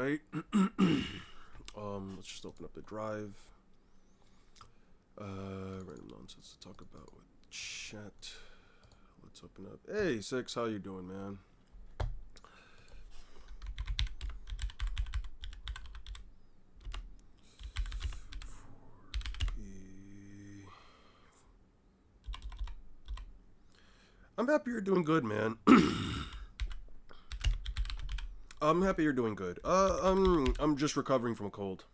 right. Let's just open up the drive. Random nonsense to talk about with chat. Let's open up. Hey, Six, how you doing, man? I'm happy you're doing good, man. I'm happy you're doing good. I'm just recovering from a cold.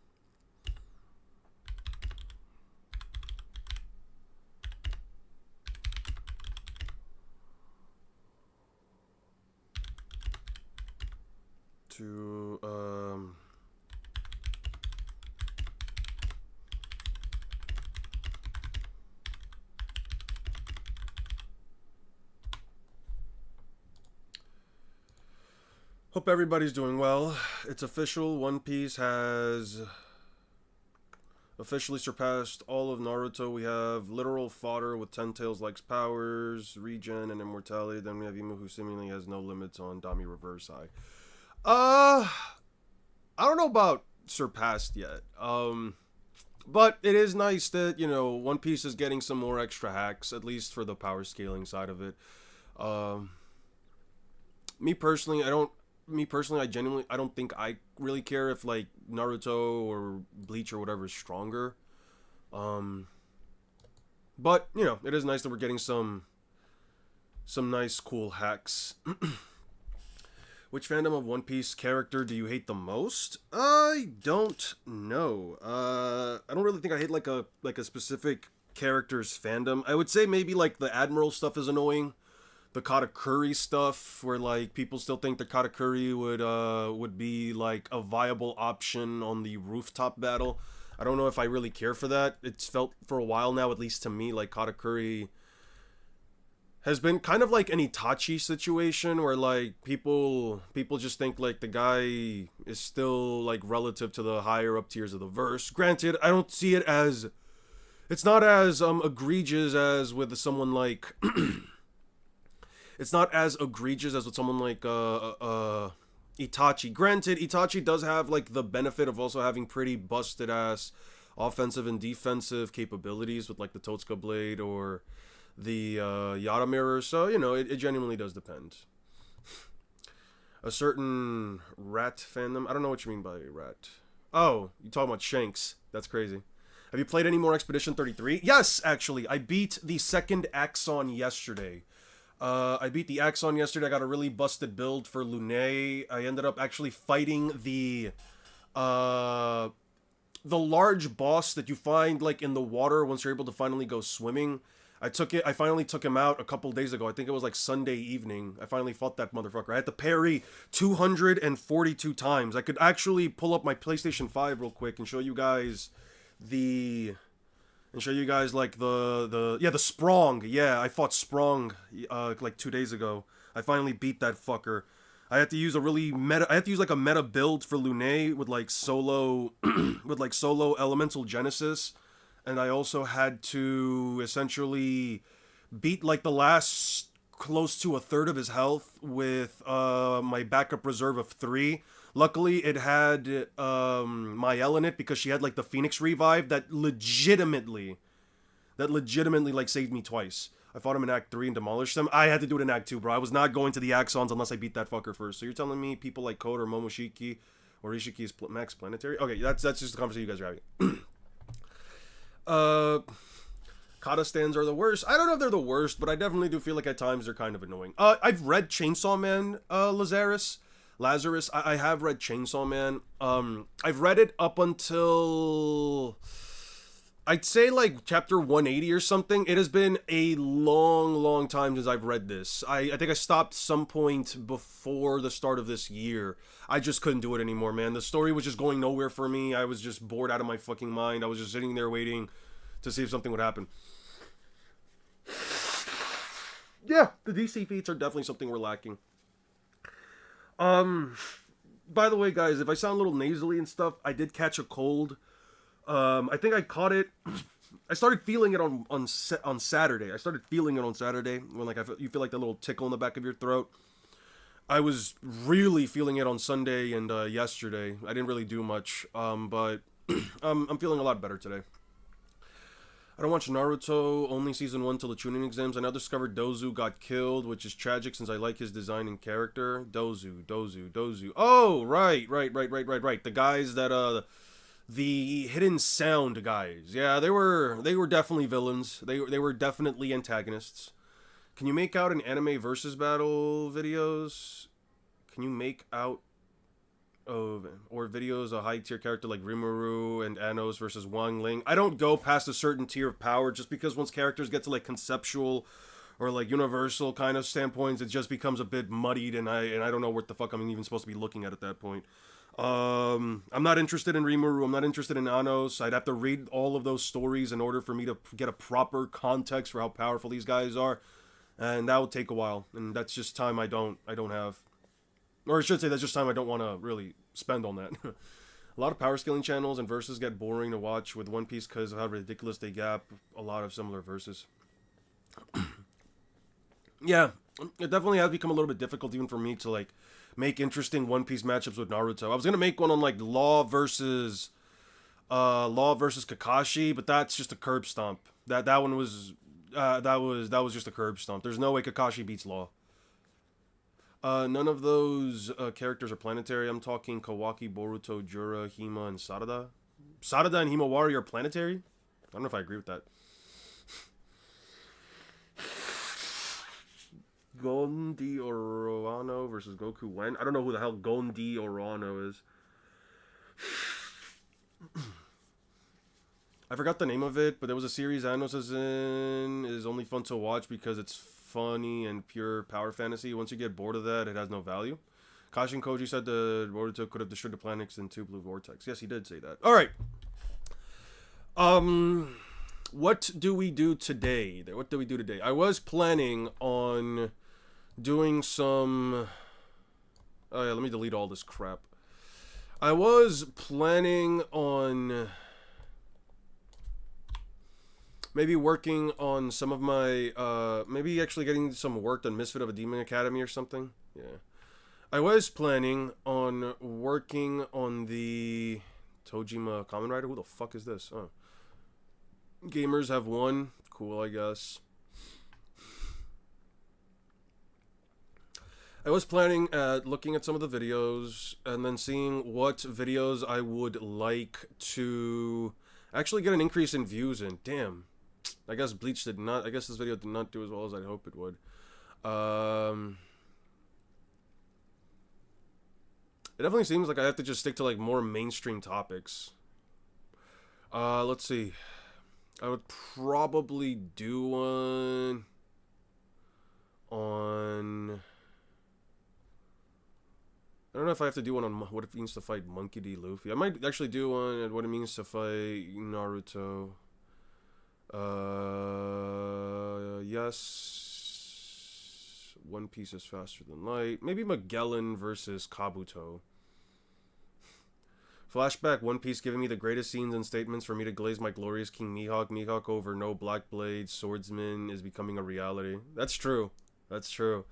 To hope everybody's doing well. It's official. One Piece has officially surpassed all of Naruto. We have literal fodder with Ten Tails likes powers, regen, and immortality. Then we have Imu, who seemingly has no limits on Dami Reverse Eye. I don't know about surpassed yet. But it is nice that, One Piece is getting some more extra hacks, at least for the power scaling side of it. Me personally, I don't think I really care if like Naruto or Bleach or whatever is stronger. But it is nice that we're getting some nice cool hacks. Which fandom of One Piece character do you hate the most? I don't know. I don't really think I hate like a specific character's fandom. I would say maybe like the Admiral stuff is annoying. The Katakuri stuff, where like people still think the Katakuri would be like a viable option on the rooftop battle. I don't know if I really care for that. It's felt for a while now, at least to me, like Katakuri has been kind of like an Itachi situation where like people just think like the guy is still like relative to the higher up tiers of the verse. Granted, I don't see it as, it's not as egregious as with someone like it's not as egregious as with someone like Itachi. Granted, Itachi does have like the benefit of also having pretty busted ass offensive and defensive capabilities with like the Totsuka blade or the Yada mirror, so it genuinely does depend. A certain rat fandom. I don't know what you mean by rat. Oh, you talking about Shanks? That's crazy. Have you played any more Expedition 33? Yes, actually, I beat the second Axon yesterday. I beat the Axon yesterday. I got a really busted build for Lune. I ended up actually fighting the large boss that you find like in the water once you're able to finally go swimming. I finally took him out a couple days ago. I think it was like Sunday evening. I finally fought that motherfucker. I had to parry 242 times. I could actually pull up my PlayStation 5 real quick and show you guys like the Sprong. Yeah, I fought Sprong like 2 days ago. I finally beat that fucker. I had to use like a meta build for Lune with like solo elemental genesis. And I also had to essentially beat like the last close to a third of his health with my backup reserve of 3. Luckily, it had Mael in it because she had like the Phoenix revive that legitimately like saved me twice. I fought him in Act 3 and demolished them. I had to do it in Act 2, bro. I was not going to the Axons unless I beat that fucker first. So you're telling me people like Code or Momoshiki or Ishiki is max planetary? Okay, that's just the conversation you guys are having. Kata stands are the worst. I don't know if they're the worst, but I definitely do feel like at times they're kind of annoying. I've read Chainsaw Man, Lazarus. I have read Chainsaw Man. I've read it up until I'd say like chapter 180 or something. It has been a long time since I've read this. I think I stopped some point before the start of this year. I just couldn't do it anymore, man. The story was just going nowhere for me. I was just bored out of my fucking mind. I was just sitting there waiting to see if something would happen. Yeah, the DC feats are definitely something we're lacking. By the way, guys, if I sound a little nasally and stuff, I did catch a cold. I think I caught it. I started feeling it on Saturday. I started feeling it on Saturday when like you feel like that little tickle in the back of your throat. I was really feeling it on Sunday and yesterday. I didn't really do much, but I'm feeling a lot better today. I don't watch Naruto, only season 1 till the Chunin exams. I now discovered Dozu got killed, which is tragic since I like his design and character. Dozu. Oh, right. The guys that, the hidden sound guys. Yeah, they were definitely villains. They were definitely antagonists. Can you make out an anime versus battle videos? Can you make out or videos a high tier character like Rimuru and Anos versus Wang Ling? I don't go past a certain tier of power just because once characters get to like conceptual or like universal kind of standpoints, it just becomes a bit muddied, and I don't know what the fuck I'm even supposed to be looking at that point. I'm not interested in Rimuru. I'm not interested in Anos. I'd have to read all of those stories in order for me to get a proper context for how powerful these guys are, and that will take a while. And that's just time I don't have, or I should say that's just time I don't want to really spend on that. A lot of power scaling channels and verses get boring to watch with One Piece because of how ridiculous they gap a lot of similar verses. Yeah, it definitely has become a little bit difficult even for me to like make interesting One Piece matchups with Naruto. I was gonna make one on like Law versus Kakashi, but that's just a curb stomp. That one was that was just a curb stomp. There's no way Kakashi beats Law. None of those characters are planetary. I'm talking Kawaki, Boruto, Jura, Hima, and Sarada. Sarada and Himawari are planetary? I don't know if I agree with that. Gondi Oroano versus Goku when? I don't know who the hell Gondi Oroano is. I forgot the name of it, but there was a series Anos is in. It is only fun to watch because it's funny and pure power fantasy. Once you get bored of that, it has no value. Kashin Koji said that Boruto could have destroyed the planets in 2 Blue Vortex. Yes, he did say that. Alright. What do we do today? I was planning on doing some... Oh yeah, let me delete all this crap. I was planning on maybe working on some of my, maybe actually getting some work on Misfit of a Demon Academy or something. Yeah. I was planning on working on the Tojima Kamen Rider. Who the fuck is this? Oh. Gamers have won. Cool, I guess. I was planning at looking at some of the videos and then seeing what videos I would like to actually get an increase in views in. Damn. I guess Bleach did not. I guess this video did not do as well as I'd hope it would. It definitely seems like I have to just stick to like more mainstream topics. Let's see. I would probably do one on... I don't know if I have to do one on what it means to fight Monkey D. Luffy. I might actually do one on what it means to fight Naruto. Yes. One Piece is faster than light. Maybe Magellan versus Kabuto. Flashback, One Piece giving me the greatest scenes and statements for me to glaze my glorious King Mihawk. Mihawk over no Black Blade, swordsman is becoming a reality. That's true. That's true.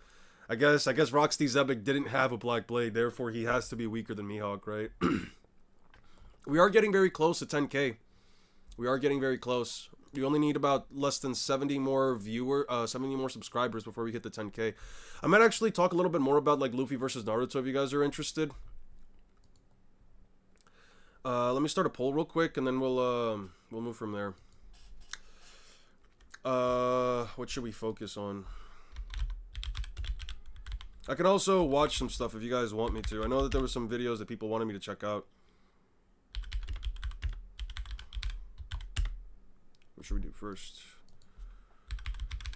I guess Rocksteady Zebek didn't have a Black Blade, therefore he has to be weaker than Mihawk, right? We are getting very close to 10K. We are getting very close. We only need about less than 70 more 70 more subscribers before we hit the 10K. I might actually talk a little bit more about like Luffy versus Naruto if you guys are interested. Let me start a poll real quick and then we'll move from there. What should we focus on? I can also watch some stuff if you guys want me to. I know that there were some videos that people wanted me to check out. What should we do first?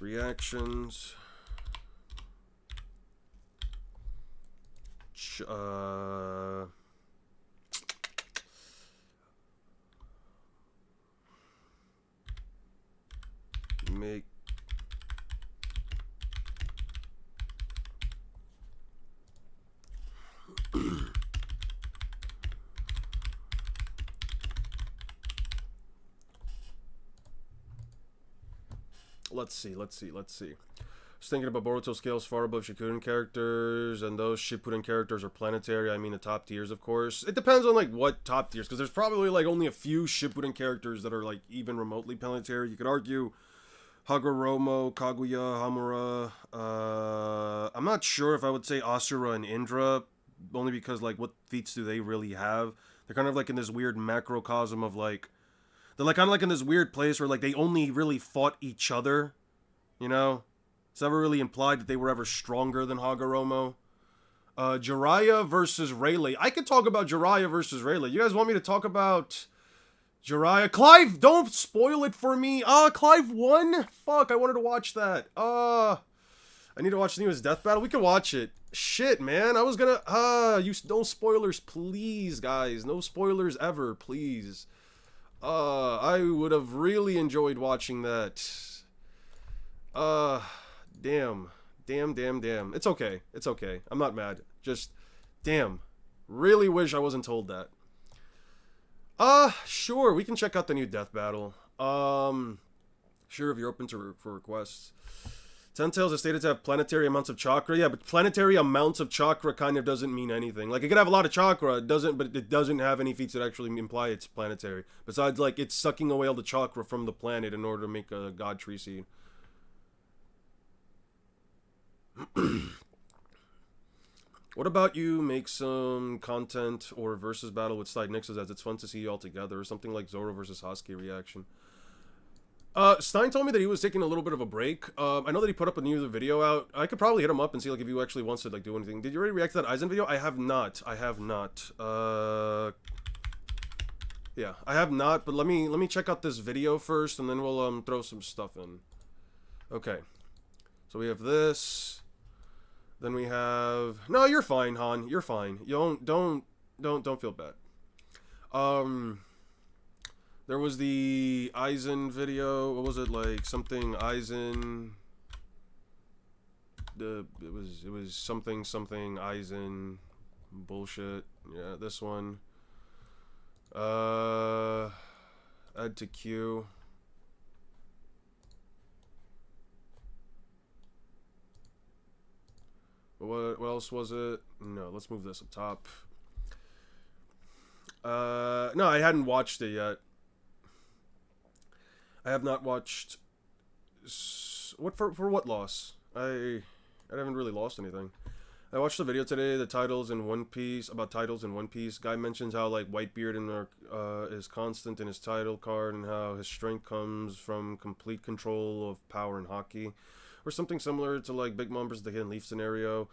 Reactions. Make let's see. was thinking about Boruto scales far above Shippuden characters, and those Shippuden characters are planetary. I mean, the top tiers, of course. It depends on, like, what top tiers, because there's probably, like, only a few Shippuden characters that are, like, even remotely planetary. You could argue Hagoromo, Kaguya, Hamura. I'm not sure if I would say Asura and Indra, only because, like, what feats do they really have? They're kind of, like, in this weird macrocosm of, like, they're, like, kind of, like, in this weird place where, like, they only really fought each other, you know? It's never really implied that they were ever stronger than Hagoromo. Jiraiya versus Rayleigh. I could talk about Jiraiya versus Rayleigh. You guys want me to talk about Jiraiya? Clive, don't spoil it for me. Clive won? Fuck, I wanted to watch that. I need to watch the newest Death Battle. We can watch it. Shit, man. I was gonna... no spoilers, please, guys. No spoilers ever, please. I would have really enjoyed watching that. Damn. It's okay. It's okay. I'm not mad. Just, damn. Really wish I wasn't told that. Sure. We can check out the new Death Battle. Sure, if you're open for requests. Ten Tails is stated to have planetary amounts of chakra. Yeah, but planetary amounts of chakra kind of doesn't mean anything. Like, it could have a lot of chakra, but it doesn't have any feats that actually imply it's planetary. Besides, like, it's sucking away all the chakra from the planet in order to make a god tree seed. What about you make some content or versus battle with side Nixes, as it's fun to see you all together, or something like Zoro versus Sasuke reaction? Stein told me that he was taking a little bit of a break. I know that he put up a new video out. I could probably hit him up and see, like, if he actually wants to, like, do anything. Did you already react to that Aizen video? I have not. Yeah, I have not, but let me check out this video first, and then we'll, throw some stuff in. Okay. So we have this. Then we have... No, you're fine, Han. You're fine. You don't feel bad. There was the Aizen video. What was it, like, something Aizen... It was something Aizen bullshit. Yeah, this one. Add to queue. What else was it? No, let's move this up top. No, I hadn't watched it yet. I have not watched... What for what loss? I haven't really lost anything. I watched the video today, the titles in One Piece, about titles in One Piece. Guy mentions how, like, Whitebeard is constant in his title card, and how his strength comes from complete control of power and hockey. Or something similar to, like, Big Mom versus the Hidden Leaf scenario.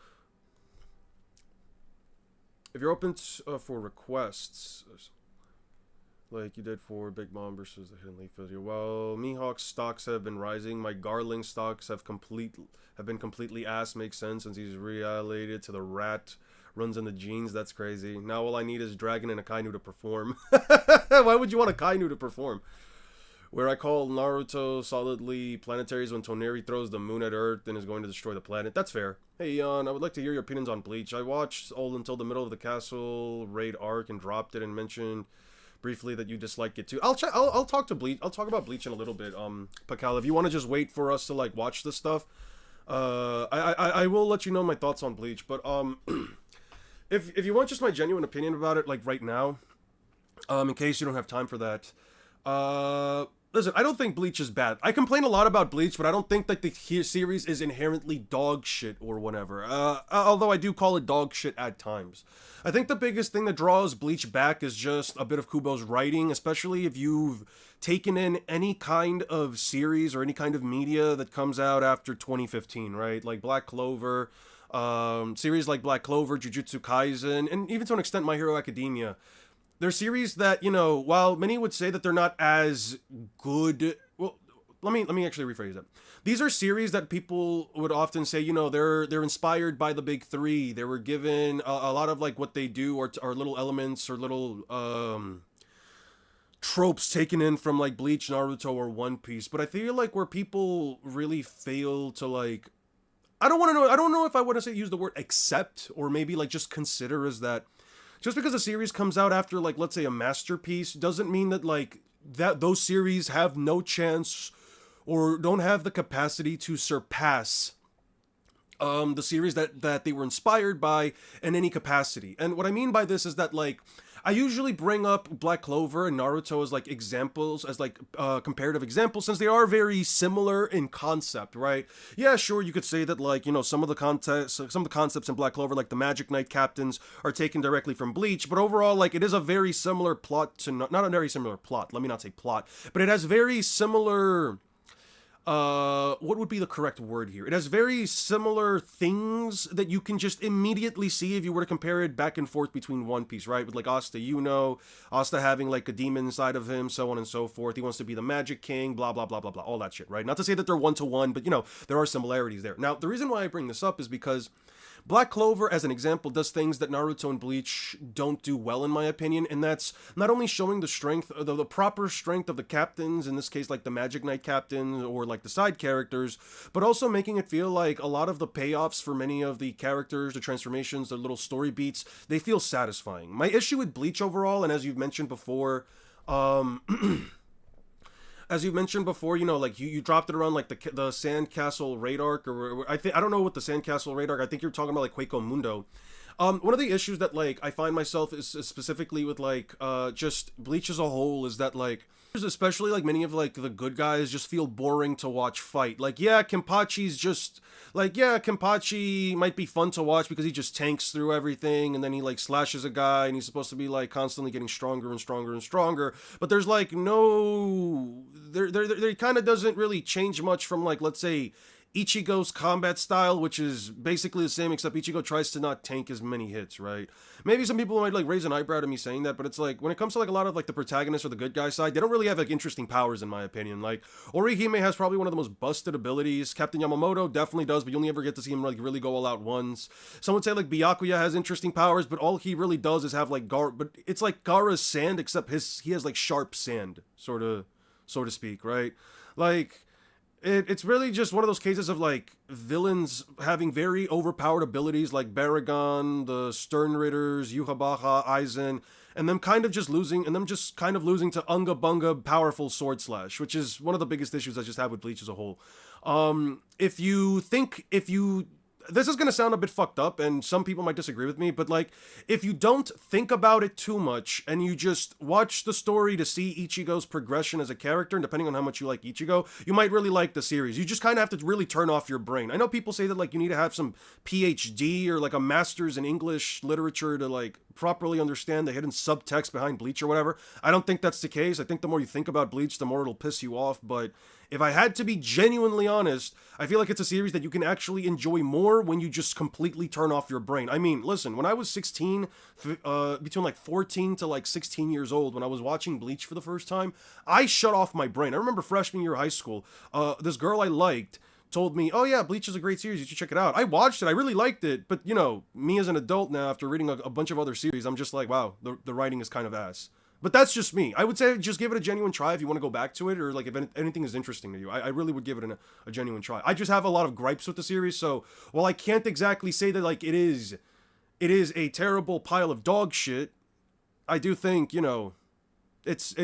If you're open for requests, like you did for Big Mom versus the Hidden Leaf video, well, Mihawk's stocks have been rising. My Garling stocks have been completely ass. Makes sense since he's related to the rat. Runs in the genes. That's crazy. Now all I need is Dragon and Akainu to perform. Why would you want Akainu to perform? Where I call Naruto solidly planetary is when Toneri throws the moon at Earth and is going to destroy the planet. That's fair. Hey, Jan, I would like to hear your opinions on Bleach. I watched all until the middle of the castle raid arc and dropped it and mentioned briefly that you disliked it too. I'll talk to Bleach. I'll talk about Bleach in a little bit. Pakal, if you want to just wait for us to, like, watch this stuff, I will let you know my thoughts on Bleach. But if you want just my genuine opinion about it, like, right now, in case you don't have time for that, listen, I don't think Bleach is bad. I complain a lot about Bleach, but I don't think that the series is inherently dog shit or whatever. Although I do call it dog shit at times. I think the biggest thing that draws Bleach back is just a bit of Kubo's writing, especially if you've taken in any kind of series or any kind of media that comes out after 2015, right? Like Black Clover, series like Black Clover, Jujutsu Kaisen, and even to an extent My Hero Academia. They're series that, you know, while many would say that they're not as good... Well, let me actually rephrase that. These are series that people would often say, you know, they're inspired by the big three. They were given a lot of, like, what they do are little elements or little tropes taken in from, like, Bleach, Naruto, or One Piece. But I feel like where people really fail to, like... I don't know if I want to say use the word accept or maybe, like, just consider is that... Just because a series comes out after, like, let's say a masterpiece doesn't mean that, like, those series have no chance or don't have the capacity to surpass the series that they were inspired by in any capacity. And what I mean by this is that, like, I usually bring up Black Clover and Naruto as like examples, as like comparative examples, since they are very similar in concept, right? Yeah, sure, you could say that, like, you know, some of the concepts in Black Clover, like the Magic Knight captains, are taken directly from Bleach, but overall, like, it is a very similar plot to not a very similar plot. Let me not say plot, but it has very similar, what would be the correct word here? It has very similar things that you can just immediately see if you were to compare it back and forth between One Piece, right? With like Asta, you know, Asta having like a demon inside of him, so on and so forth. He wants to be the Magic King, blah, blah, blah, blah, blah, all that shit, right? Not to say that they're one-to-one, but, you know, there are similarities there. Now, the reason why I bring this up is because Black Clover, as an example, does things that Naruto and Bleach don't do well, in my opinion, and that's not only showing the strength, the proper strength of the captains, in this case, like the Magic Knight captains, or like the side characters, but also making it feel like a lot of the payoffs for many of the characters, the transformations, the little story beats, they feel satisfying. My issue with Bleach overall, and as you've mentioned before, as you mentioned before, you know, like you dropped it around like the Sandcastle Raid arc, or I don't know what the Sandcastle Raid arc. I think you're talking about like Quaco Mundo. One of the issues that like I find myself is specifically with like just Bleach as a whole is that like, especially like many of like the good guys just feel boring to watch fight. Like, yeah, Kenpachi's just like, yeah, Kenpachi might be fun to watch because he just tanks through everything, and then he like slashes a guy, and he's supposed to be like constantly getting stronger and stronger and stronger, but there's like no, there kind of doesn't really change much from like, let's say, Ichigo's combat style, which is basically the same, except Ichigo tries to not tank as many hits, right? Maybe some people might like raise an eyebrow to me saying that, but it's like, when it comes to like a lot of like the protagonists or the good guy side, they don't really have like interesting powers, in my opinion. Like, Orihime has probably one of the most busted abilities. Captain Yamamoto definitely does, but you only ever get to see him like really go all out once. Some would say like Byakuya has interesting powers, but all he really does is have like but it's like Gaara's sand, except he has like sharp sand, sort of, so to speak, right? Like, it's really just one of those cases of like villains having very overpowered abilities like Baragon, the Stern Ritters, Yuhabaha, Aizen, and them kind of just losing to Unga Bunga powerful sword slash, which is one of the biggest issues I just have with Bleach as a whole. This is going to sound a bit fucked up, and some people might disagree with me, but like, if you don't think about it too much, and you just watch the story to see Ichigo's progression as a character, and depending on how much you like Ichigo, you might really like the series. You just kind of have to really turn off your brain. I know people say that like you need to have some PhD or like a master's in English literature to like properly understand the hidden subtext behind Bleach or whatever. I don't think that's the case. I think the more you think about Bleach, the more it'll piss you off, but if I had to be genuinely honest, I feel like it's a series that you can actually enjoy more when you just completely turn off your brain. I mean, listen, when I was 16, between like 14 to like 16 years old, when I was watching Bleach for the first time, I shut off my brain. I remember freshman year of high school, this girl I liked told me, oh yeah, Bleach is a great series, you should check it out. I watched it, I really liked it, but you know, me as an adult now, after reading a bunch of other series, I'm just like, wow, the writing is kind of ass. But that's just me. I would say just give it a genuine try if you want to go back to it, or like if anything is interesting to you. I really would give it a genuine try. I just have a lot of gripes with the series, so while I can't exactly say that like it is a terrible pile of dog shit, I do think, you know, it's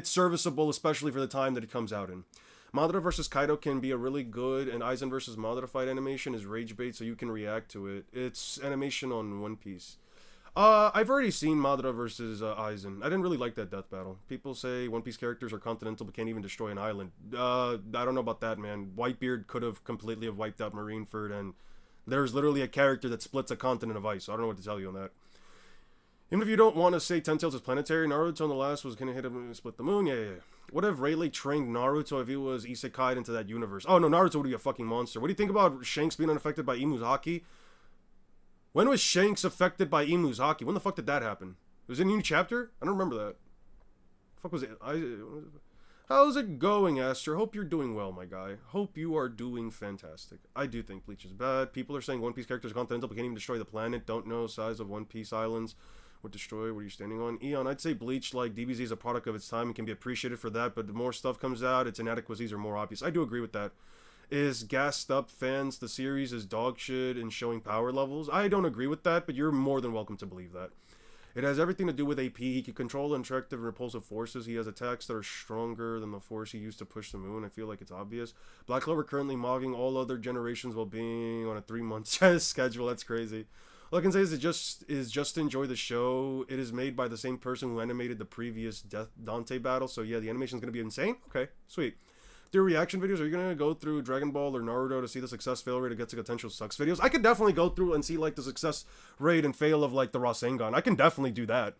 serviceable, especially for the time that it comes out in. Madara vs. Kaido can be a really good, and Aizen vs. Madara fight animation is rage bait, so you can react to it. It's animation on One Piece. I've already seen Madara versus Aizen. I didn't really like that death battle. People say One Piece characters are continental but can't even destroy an island. I don't know about that, man. Whitebeard could have completely have wiped out Marineford, and there's literally a character that splits a continent of ice, so I don't know what to tell you on that. Even if you don't want to say Ten Tails is planetary, Naruto in the last was gonna hit him and split the moon. Yeah. What if Rayleigh trained Naruto if he was isekai'd into that universe? Oh no, Naruto would be a fucking monster. What do you think about Shanks being unaffected by Imu's haki? When was Shanks affected by Imu's haki? When the fuck did that happen? It was in a new chapter? I don't remember that. The fuck was it? How's it going, Aster? Hope you're doing well, my guy. Hope you are doing fantastic. I do think Bleach is bad. People are saying One Piece characters are continental but can't even destroy the planet. Don't know size of One Piece islands would destroy. What are you standing on? Eon, I'd say Bleach, like DBZ, is a product of its time and can be appreciated for that, but the more stuff comes out, its inadequacies are more obvious. I do agree with that. Is gassed up fans the series is dog shit in showing power levels? I don't agree with that, but you're more than welcome to believe that. It has everything to do with AP. He can control attractive and repulsive forces. He has attacks that are stronger than the force he used to push the moon. I feel like it's obvious. Black Clover currently mogging all other generations while being on a 3-month schedule. That's crazy. All I can say is just to enjoy the show. It is made by the same person who animated the previous Dante battle. So yeah, the animation is going to be insane. Okay, sweet. Do reaction videos? Are you gonna go through Dragon Ball or Naruto to see the success fail rate to get to potential sucks videos? I could definitely go through and see like the success rate and fail of like the Rasengan. I can definitely do that.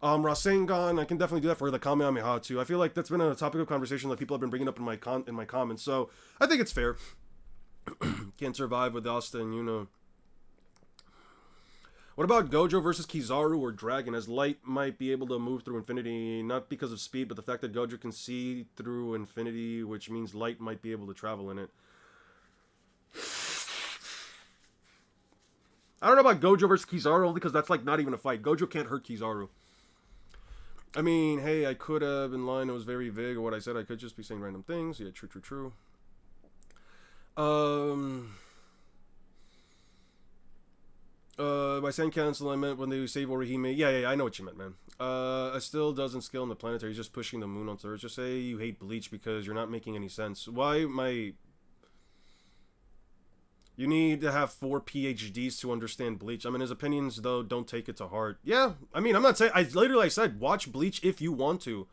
Rasengan, I can definitely do that for the Kamehameha too. I feel like that's been a topic of conversation that people have been bringing up in my comments. So I think it's fair. Can't survive with Asta and Yuno. What about Gojo versus Kizaru or Dragon, as Light might be able to move through Infinity, not because of speed, but the fact that Gojo can see through Infinity, which means Light might be able to travel in it. I don't know about Gojo versus Kizaru, only because that's like not even a fight. Gojo can't hurt Kizaru. I mean, hey, I could have been lying. It was very vague what I said. I could just be saying random things. Yeah, true. By saying cancel, I meant when they save Orihime. Yeah, I know what you meant, man. Still doesn't scale in the planetary. He's just pushing the moon on Earth. Just say you hate Bleach because you're not making any sense. Why my... You need to have 4 PhDs to understand Bleach. I mean, his opinions, though, don't take it to heart. Yeah, I mean, I'm not saying... I said, watch Bleach if you want to.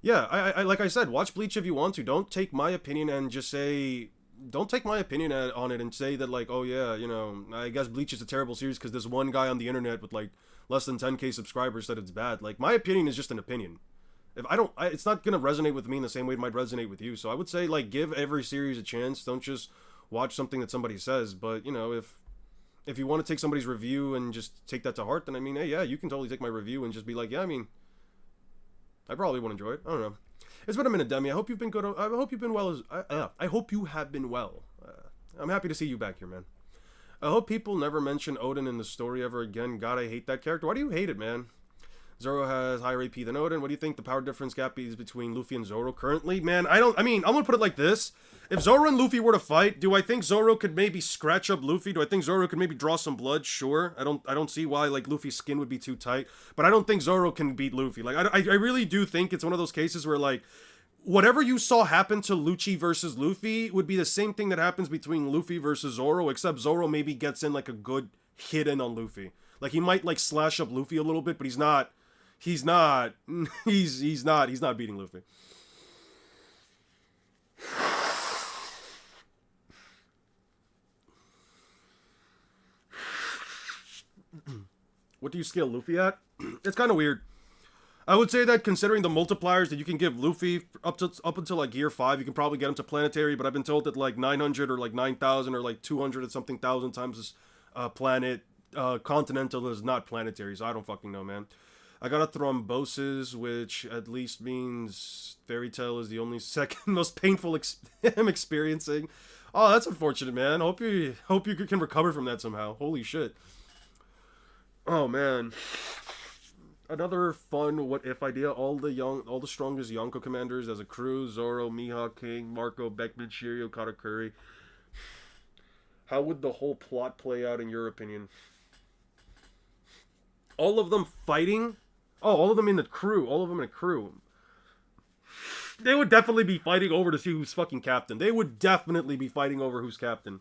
Yeah, I like I said, watch Bleach if you want to. Don't take my opinion and just say... Don't take my opinion on it and say that, like, oh yeah, you know, I guess Bleach is a terrible series because this one guy on the internet with, like, less than 10k subscribers said it's bad. Like, my opinion is just an opinion. If it's not gonna resonate with me in the same way it might resonate with you. So I would say, like, give every series a chance. Don't just watch something that somebody says. But, you know, if you want to take somebody's review and just take that to heart, then, I mean, hey, yeah, you can totally take my review and just be like, yeah, I mean, I probably would enjoy it. I don't know. It's been a minute, Demi. I hope you've been good. I hope you've been well. I hope you have been well. I'm happy to see you back here, man. I hope people never mention Odin in the story ever again. God, I hate that character. Why do you hate it, man? Zoro has higher AP than Odin. What do you think the power difference gap is between Luffy and Zoro currently? Man, I'm gonna put it like this. If Zoro and Luffy were to fight, do I think Zoro could maybe scratch up Luffy? Do I think Zoro could maybe draw some blood? Sure. I don't see why, like, Luffy's skin would be too tight. But I don't think Zoro can beat Luffy. Like, I really do think it's one of those cases where, like, whatever you saw happen to Lucci versus Luffy would be the same thing that happens between Luffy versus Zoro, except Zoro maybe gets in, like, a good hit in on Luffy. Like, he might, like, slash up Luffy a little bit, but he's not beating Luffy. What do you scale Luffy at? It's kind of weird. I would say that considering the multipliers that you can give Luffy up until like Gear 5, you can probably get him to planetary, but I've been told that like 900 or like 9,000 or like 200 and something thousand times this planet, continental is not planetary, so I don't fucking know, man. I got a thrombosis, which at least means Fairy Tail is the only second most painful I'm experiencing. Oh, that's unfortunate, man. Hope you can recover from that somehow. Holy shit. Oh, man. Another fun what-if idea. All the strongest Yonko commanders as a crew. Zoro, Mihawk, King, Marco, Beckman, Shiryu, Katakuri. How would the whole plot play out in your opinion? All of them fighting? Oh, all of them in the crew. All of them in a crew. They would definitely be fighting over to see who's fucking captain. They would definitely be fighting over who's captain.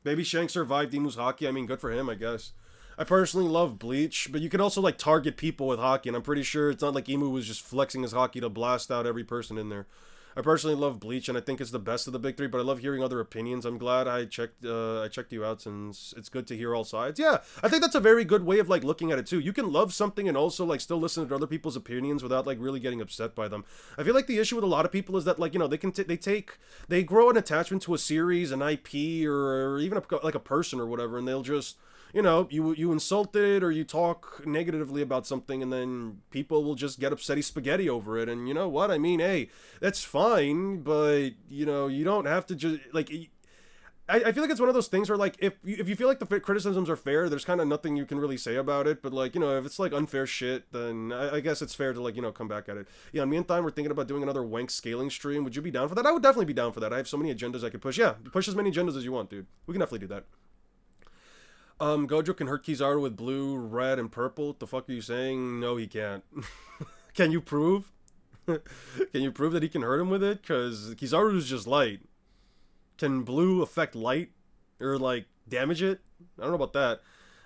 Maybe Shanks survived Imu's haki. I mean, good for him, I guess. I personally love Bleach, but you can also, like, target people with haki, and I'm pretty sure it's not like Imu was just flexing his haki to blast out every person in there. I personally love Bleach, and I think it's the best of the big three, but I love hearing other opinions. I'm glad I checked you out, since it's good to hear all sides. Yeah, I think that's a very good way of, like, looking at it, too. You can love something and also, like, still listen to other people's opinions without, like, really getting upset by them. I feel like the issue with a lot of people is that, like, you know, they grow an attachment to a series, an IP, or even like a person or whatever, and they'll just... You know, you insult it or you talk negatively about something, and then people will just get upsetty spaghetti over it. And you know what? I mean, hey, that's fine, but, you know, you don't have to just, like... I feel like it's one of those things where, like, if you feel like the criticisms are fair, there's kind of nothing you can really say about it. But, like, you know, if it's, like, unfair shit, then I guess it's fair to, like, you know, come back at it. Yeah, me and Time were thinking about doing another Wank scaling stream. Would you be down for that? I would definitely be down for that. I have so many agendas I could push. Yeah, push as many agendas as you want, dude. We can definitely do that. Gojo can hurt Kizaru with blue, red, and purple. What the fuck are you saying? No, he can't. Can you prove? Can you prove that he can hurt him with it? Because Kizaru's just light. Can blue affect light? Or, like, damage it? I don't know about that.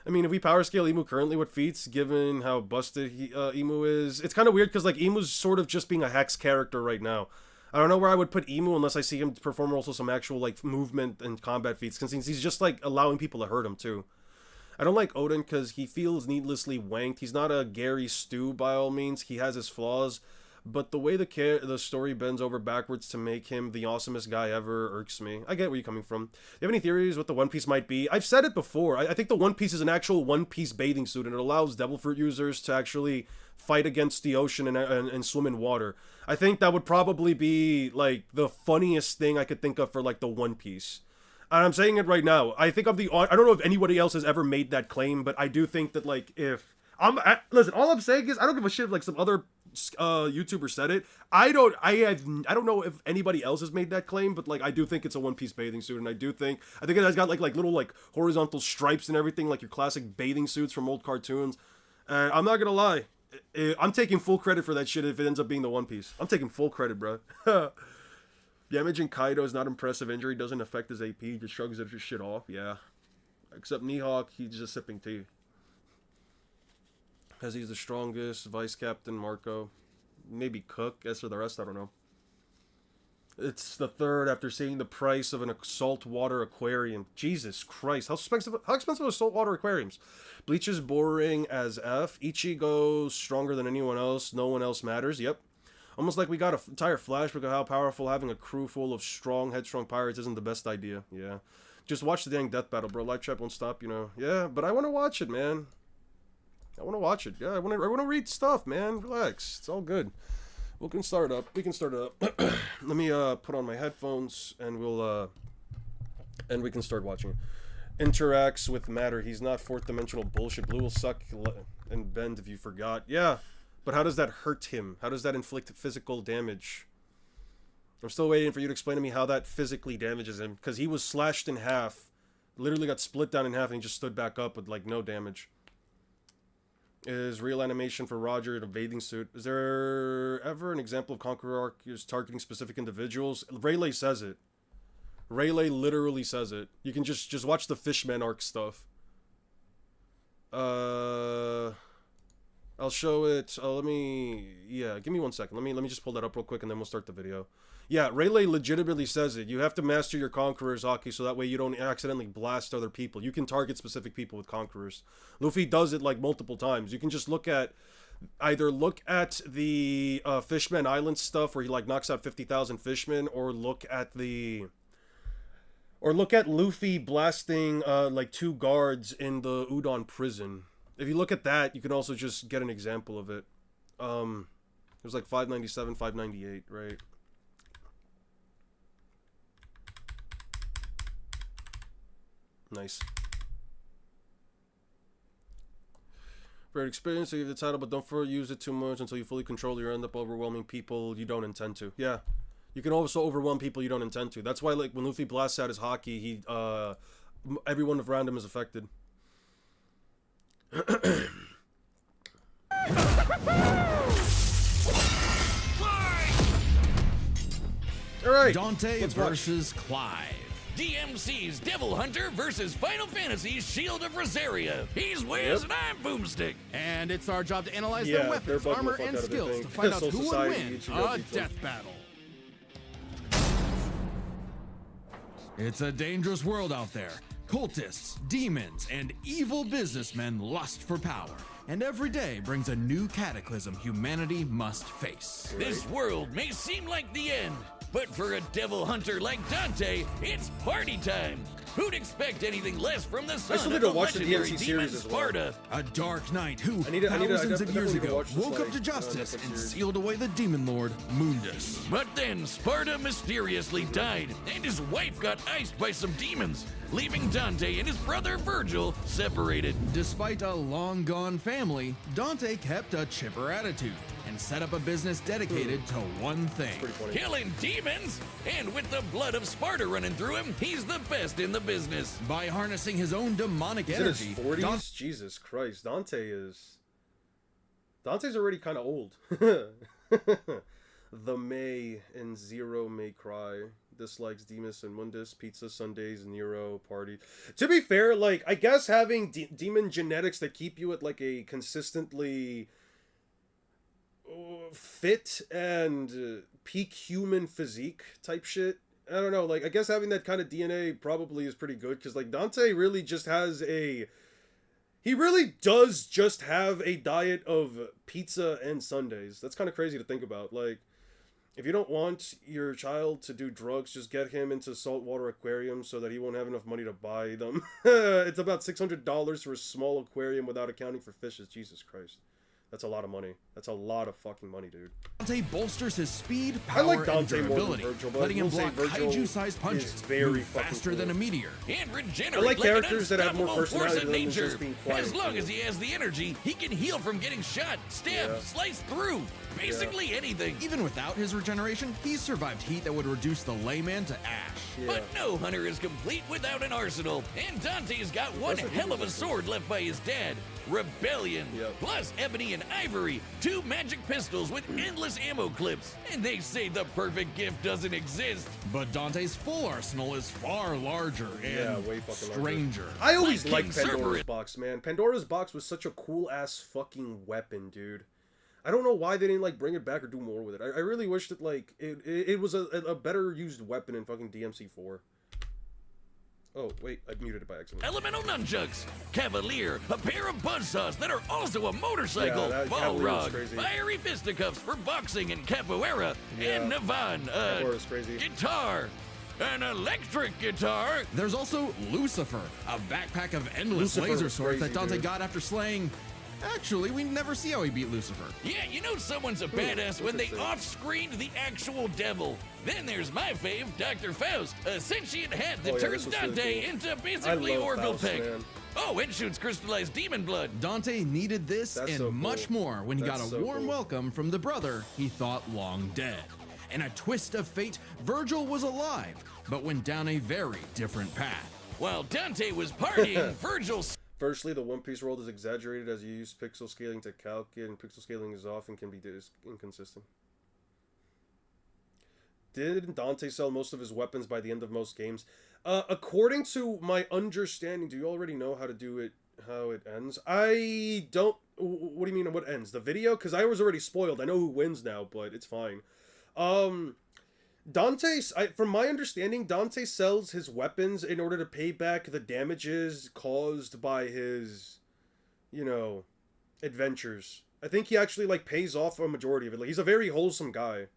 I mean, if we power scale Imu currently with feats, given how busted Imu is, it's kind of weird because, like, Imu's sort of just being a Hex character right now. I don't know where I would put Imu unless I see him perform also some actual, like, movement and combat feats, since he's just, like, allowing people to hurt him, too. I don't like Odin because he feels needlessly wanked. He's not a Gary Stu by all means. He has his flaws. But the way the story bends over backwards to make him the awesomest guy ever irks me. I get where you're coming from. Do you have any theories what the One Piece might be? I've said it before. I think the One Piece is an actual One Piece bathing suit, and it allows Devil Fruit users to actually fight against the ocean and swim in water. I think that would probably be, like, the funniest thing I could think of for, like, the One Piece. And I'm saying it right now. I think I don't know if anybody else has ever made that claim, but I do think that, like, listen, all I'm saying is I don't give a shit if, like, some other YouTuber said it. I don't know if anybody else has made that claim, but, like, I do think it's a One Piece bathing suit, and I think it has got like little, like, horizontal stripes and everything, like your classic bathing suits from old cartoons. And I'm not gonna lie, I'm taking full credit for that shit if it ends up being the One Piece. I'm taking full credit, bro. Damaging Kaido is not impressive. Injury doesn't affect his AP. He just shrugs his shit off. Yeah, except Mihawk, he's just sipping tea. Because he's the strongest. Vice Captain Marco. Maybe Cook. As for the rest, I don't know. It's the third after seeing the price of an saltwater aquarium. Jesus Christ. How expensive are saltwater aquariums? Bleach is boring as F. Ichigo's stronger than anyone else. No one else matters. Yep. Almost like we got an entire flashback of how powerful having a crew full of strong, headstrong pirates isn't the best idea. Yeah. Just watch the dang death battle, bro. Live chat won't stop, you know. Yeah, but I want to watch it, man. I want to watch it. Yeah, I want to read stuff, man. Relax. It's all good. We can start it up. Let me put on my headphones and we can start watching it. Interacts with matter. He's not fourth dimensional bullshit. Blue will suck and bend if you forgot. Yeah, but how does that hurt him? How does that inflict physical damage? I'm still waiting for you to explain to me how that physically damages him, because he was slashed in half, literally got split down in half, and he just stood back up with, like, no damage. Is real animation for Roger in a bathing suit. Is there ever an example of Conqueror arc is targeting specific individuals? Rayleigh says it. Rayleigh literally says it. You can just watch the Fishman arc stuff. I'll show it. Give me 1 second. Let me just pull that up real quick and then we'll start the video. Yeah, Rayleigh legitimately says it. You have to master your Conqueror's Haki so that way you don't accidentally blast other people. You can target specific people with Conquerors. Luffy does it, like, multiple times. You can just look at the Fishman Island stuff where he, like, knocks out 50,000 fishmen, or look at Luffy blasting like 2 guards in the Udon prison. If you look at that, you can also just get an example of it. It was like 597, 598, right? Nice. Great experience, so you have the title, but don't use it too much until you fully control. You end up overwhelming people you don't intend to. Yeah. You can also overwhelm people you don't intend to. That's why, like, when Luffy blasts out his Haki, everyone around him is affected. Alright. Dante versus Clive. DMC's Devil Hunter versus Final Fantasy's Shield of Rosaria. He's Wiz and I'm Boomstick. And it's our job to analyze their weapons, armor, and skills to find out who will win a death battle. It's a dangerous world out there. Cultists, demons, and evil businessmen lust for power. And every day brings a new cataclysm humanity must face. This world may seem like the end, but for a devil hunter like Dante, it's party time. Who'd expect anything less from the son of the legendary demon Sparta? A dark knight who, thousands of years ago, woke up to justice and sealed away the demon lord, Mundus. But then Sparta mysteriously died, and his wife got iced by some demons, leaving Dante and his brother Virgil separated. Despite a long-gone family, Dante kept a chipper attitude and set up a business dedicated to one thing. Pretty funny. Killing demons! And with the blood of Sparta running through him, he's the best in the business. By harnessing his own demonic He's in his energy, 40s? Jesus Christ. Dante's already kind of old. The May and Zero May Cry. Dislikes Demus and Mundus, Pizza Sundays, Nero, Party. To be fair, like, I guess having demon genetics that keep you at, like, a consistently fit and peak human physique type shit. I don't know, like, I guess having that kind of DNA probably is pretty good, because, like, Dante really just has a... He really does just have a diet of pizza and sundaes. That's kind of crazy to think about. Like, if you don't want your child to do drugs, just get him into saltwater aquariums so that he won't have enough money to buy them. It's about $600 for a small aquarium without accounting for fishes. Jesus Christ. That's a lot of money. That's a lot of fucking money, dude. Dante bolsters his speed, I power, like and Dante more than durability, Virgil, but letting him we'll say block Virgil kaiju-sized punches, is very move fucking faster cool. than a meteor. And regenerate I like like characters an that have more unstoppable force personality of than nature. just being quiet. As long as he has the energy, he can heal from getting shot, stabbed, Yeah. sliced through. Basically anything. Even without his regeneration, he's survived heat that would reduce the layman to ash. Yeah. But no hunter is complete without an arsenal, and Dante's got one That's what hell he of a was sword left by his dad, Rebellion, Yep. plus Ebony and Ivory, 2 magic pistols with endless ammo clips, and they say the perfect gift doesn't exist. But Dante's full arsenal is far larger Yeah, and way fucking larger. stranger. I always Like liked King Pandora's Cerberus. box, man. Pandora's box was such a cool ass fucking weapon, dude. I don't know why they didn't like bring it back or do more with it. I really wish that like it was a better used weapon in fucking DMC4. Oh wait, I muted it by accident. Elemental nunchucks, Cavalier, a pair of buzzsaws that are also a motorcycle, Yeah, that ball Cavalier was rod, crazy. fiery fisticuffs for boxing and capoeira, and Yeah. Navan, Pandora's crazy. guitar, an electric guitar. There's also Lucifer, a backpack of endless Lucifer laser was swords that crazy, Dante dude. got after slaying... Actually, we never see how he beat Lucifer. Yeah, you know someone's a badass when they interesting. off-screened the actual devil. Then there's my fave, Dr. Faust, a sentient hat that Oh, yeah, turns this was really Dante cool. into I basically love Orville Faust, Peck. man. Oh, and shoots crystallized demon blood. Dante needed this That's and so much cool. more when he That's got a so warm cool. welcome from the brother he thought long dead. In a twist of fate, Virgil was alive, but went down a very different path. While Dante was partying, Virgil Firstly, the One Piece world is exaggerated as you use pixel scaling to calculate, and pixel scaling is often can be inconsistent. Did Dante sell most of his weapons by the end of most games? According to my understanding, do you already know how to do it, how it ends? I don't... What do you mean, what ends? The video? Because I was already spoiled. I know who wins now, but it's fine. From my understanding, Dante sells his weapons in order to pay back the damages caused by his, you know, adventures. I think he actually, like, pays off a majority of it. Like, he's a very wholesome guy.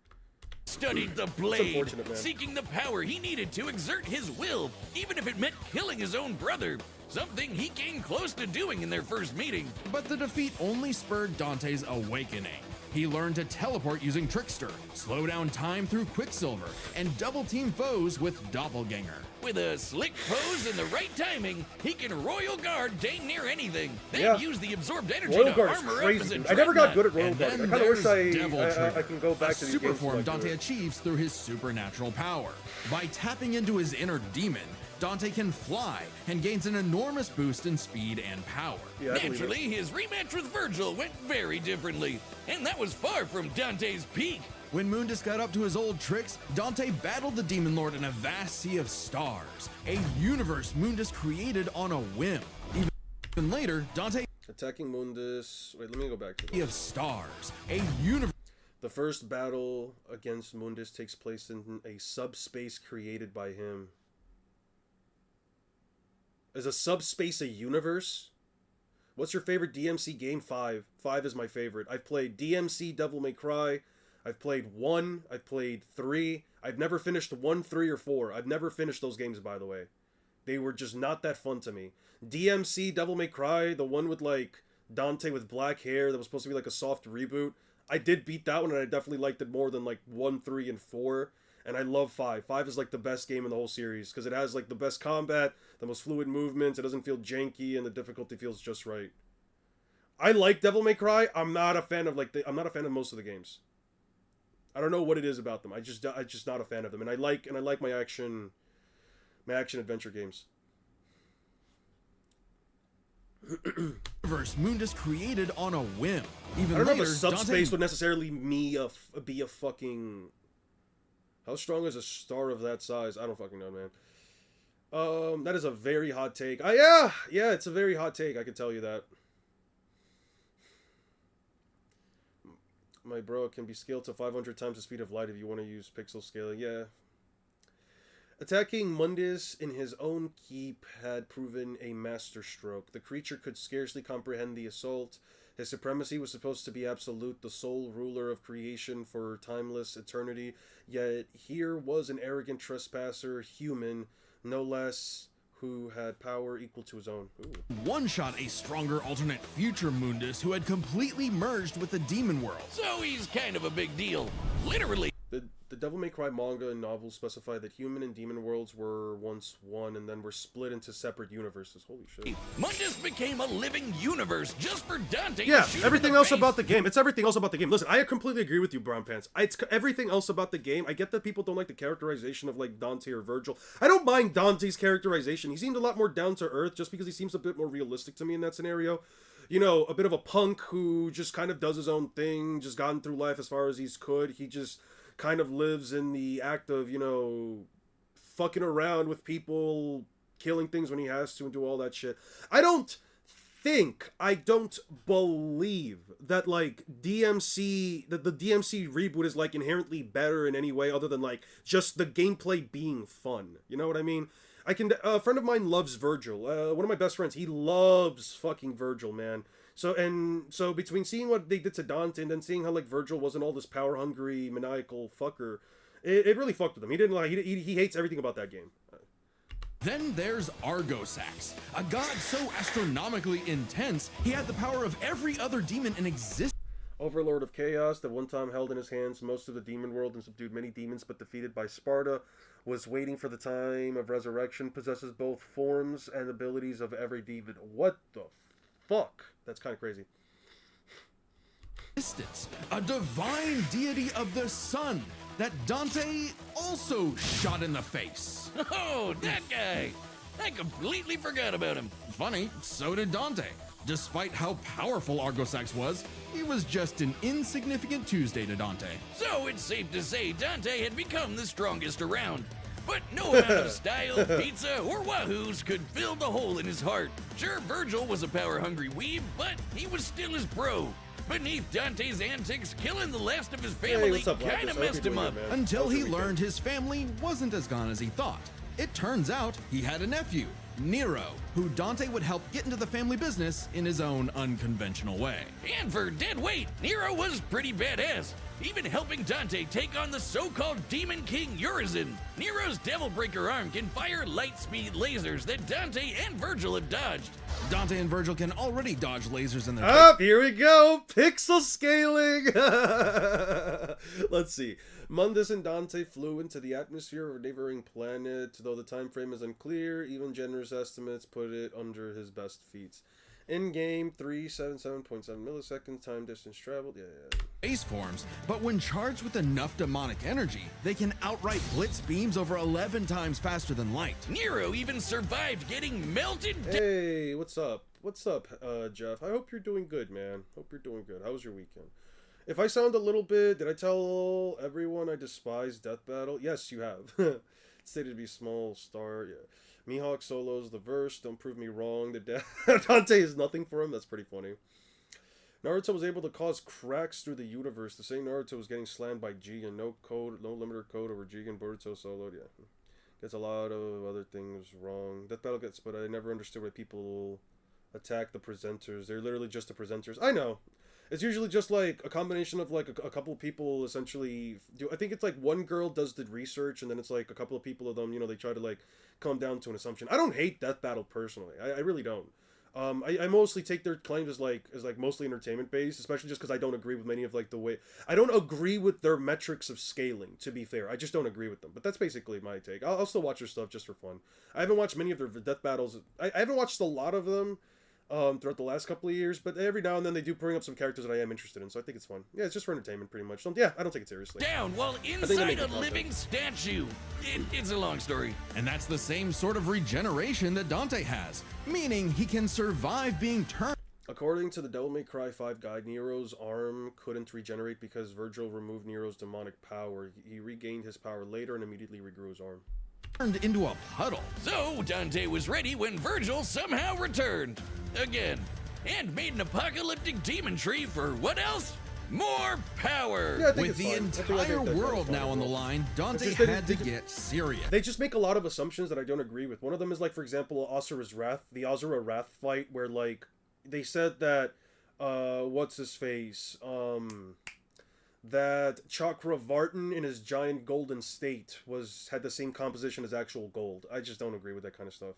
studied the blade, unfortunate, man. seeking the power he needed to exert his will, even if it meant killing his own brother. Something he came close to doing in their first meeting. But the defeat only spurred Dante's awakening. He learned to teleport using Trickster, slow down time through Quicksilver, and double-team foes with Doppelganger. With a slick pose and the right timing, he can Royal Guard dang near anything, then Yeah. use the absorbed energy Royal to Guard's armor up as crazy, a dude. I never got good dreadnought. at Royal And Guard. I then kind of wish there's Devil I Trigger, can go back a to these super games form like Dante this. achieves through his supernatural power. By tapping into his inner demon, Dante can fly and gains an enormous boost in speed and power. Yeah, I believe it. Naturally, his rematch with Virgil went very differently, and that was far from Dante's peak. When Mundus got up to his old tricks, Dante battled the Demon Lord in a vast sea of stars, a universe Mundus created on a whim. Even later, Dante Attacking Mundus. Wait, let me go back to of this. stars, a universe The first battle against Mundus takes place in a subspace created by him. Is a subspace a universe? What's your favorite DMC game? 5. 5 is my favorite. I've played DMC Devil May Cry. I've played 1. I've played 3. I've never finished 1, 3, or 4. I've never finished those games, by the way. They were just not that fun to me. DMC Devil May Cry, the one with, like, Dante with black hair that was supposed to be, like, a soft reboot. I did beat that one, and I definitely liked it more than, like, 1, 3, and 4. And I love 5. 5 is, like, the best game in the whole series, because it has, like, the best combat, the most fluid movements, it doesn't feel janky, and the difficulty feels just right. I like Devil May Cry. I'm not a fan of I'm not a fan of most of the games. I don't know what it is about them. I'm just not a fan of them. And I like my action adventure games. Universe Mundus created on a whim. Even I don't later, know if a subspace Dante... would necessarily be a fucking... How strong is a star of that size? I don't fucking know, man. That is a very hot take. Yeah, it's a very hot take. I can tell you that. My bro, can be scaled to 500 times the speed of light if you want to use pixel scaling. Yeah. Attacking Mundus in his own keep had proven a masterstroke. The creature could scarcely comprehend the assault. His supremacy was supposed to be absolute, the sole ruler of creation for timeless eternity. Yet here was an arrogant trespasser, human, no less, who had power equal to his own. Ooh. One-shot a stronger alternate future Mundus who had completely merged with the demon world. So he's kind of a big deal. Literally. The Devil May Cry manga and novels specify that human and demon worlds were once one and then were split into separate universes. Holy shit. Mundus became a living universe just for Dante. Yeah, everything else about the game. It's everything else about the game. Listen, I completely agree with you, Brown Pants. It's everything else about the game. I get that people don't like the characterization of, like, Dante or Virgil. I don't mind Dante's characterization. He seemed a lot more down to earth just because he seems a bit more realistic to me in that scenario. You know, a bit of a punk who just kind of does his own thing, just gotten through life as far as he could. He just kind of lives in the act of, you know, fucking around with people, killing things when he has to, and do all that shit. I don't believe that, like, that the DMC reboot is, like, inherently better in any way other than, like, just the gameplay being fun. You know what I mean? A friend of mine loves Virgil. One of my best friends, he loves fucking Virgil, man. So between seeing what they did to Dante and then seeing how, like, Virgil wasn't all this power-hungry, maniacal fucker, it really fucked with him. He didn't like, he hates everything about that game. Then there's Argosax, a god so astronomically intense, he had the power of every other demon in existence. Overlord of Chaos, that one time held in his hands most of the demon world and subdued many demons, but defeated by Sparta, was waiting for the time of resurrection, possesses both forms and abilities of every demon. What the fuck? That's kind of crazy. A divine deity of the sun that Dante also shot in the face. Oh, that guy! I completely forgot about him. Funny, so did Dante. Despite how powerful Argosax was, he was just an insignificant Tuesday to Dante. So it's safe to say Dante had become the strongest around. But no amount of style, pizza, or wahoos could fill the hole in his heart. Sure, Virgil was a power-hungry weeb, but he was still his bro. Beneath Dante's antics, killing the last of his family kind of messed him up. Until he learned his family wasn't as gone as he thought. It turns out he had a nephew, Nero, who Dante would help get into the family business in his own unconventional way. And for dead weight, Nero was pretty badass, even helping Dante take on the so-called Demon King Urizen. Nero's Devil Breaker arm can fire light-speed lasers that Dante and Virgil have dodged. Dante and Virgil can already dodge lasers in their... Up, here we go! Pixel scaling! Let's see. Mundus and Dante flew into the atmosphere of a neighboring planet. Though the time frame is unclear, even generous estimates put it under his best feats. In-game, 377.7 milliseconds, time distance traveled. Yeah. Base forms, but when charged with enough demonic energy, they can outright blitz beams over 11 times faster than light. Nero even survived getting melted. Hey, what's up? What's up, Jeff? I hope you're doing good, man. Hope you're doing good. How was your weekend? If I sound a little bit, did I tell everyone I despise Death Battle? Yes, you have. It's stated to be small star, yeah. Mihawk solos the verse, don't prove me wrong. Dante is nothing for him, that's pretty funny. Naruto was able to cause cracks through the universe. The same Naruto was getting slammed by Jigen. No limiter code over Jigen. Boruto soloed, yeah. Gets a lot of other things wrong. Death Battle gets, but I never understood why people attack the presenters. They're literally just the presenters. I know. It's usually just like a combination of like a couple of people essentially do. I think it's like one girl does the research and then it's like a couple of people of them, you know, they try to like come down to an assumption. I don't hate Death Battle personally. I really don't. I mostly take their claims as like mostly entertainment based, especially just because I don't agree with many of like the way I don't agree with their metrics of scaling. To be fair, I just don't agree with them. But that's basically my take. I'll still watch their stuff just for fun. I haven't watched many of their Death Battles. I haven't watched a lot of them. throughout the last couple of years, but every now and then they do bring up some characters that I am interested in, so I think it's fun. Yeah, it's just for entertainment, pretty much. So, yeah, I don't take it seriously. Down while they inside make a good content. living statue. It's a long story. And that's the same sort of regeneration that Dante has, meaning he can survive being turned According to the Devil May Cry 5 guide, Nero's arm couldn't regenerate because Virgil removed Nero's demonic power. He regained his power later and immediately regrew his arm. into a puddle. So Dante was ready when Virgil somehow returned. Again. And made an apocalyptic demon tree for what else? More power! Yeah, I think With it's the fine. I entire think that's world fine now on the overall. line, Dante just that had it- to get serious. They just make a lot of assumptions that I don't agree with. One of them is, like, for example, Asura's Wrath, the Asura Wrath fight, where, like, they said that, what's his face? That Chakravartin in his giant golden state had the same composition as actual gold. I just don't agree with that kind of stuff.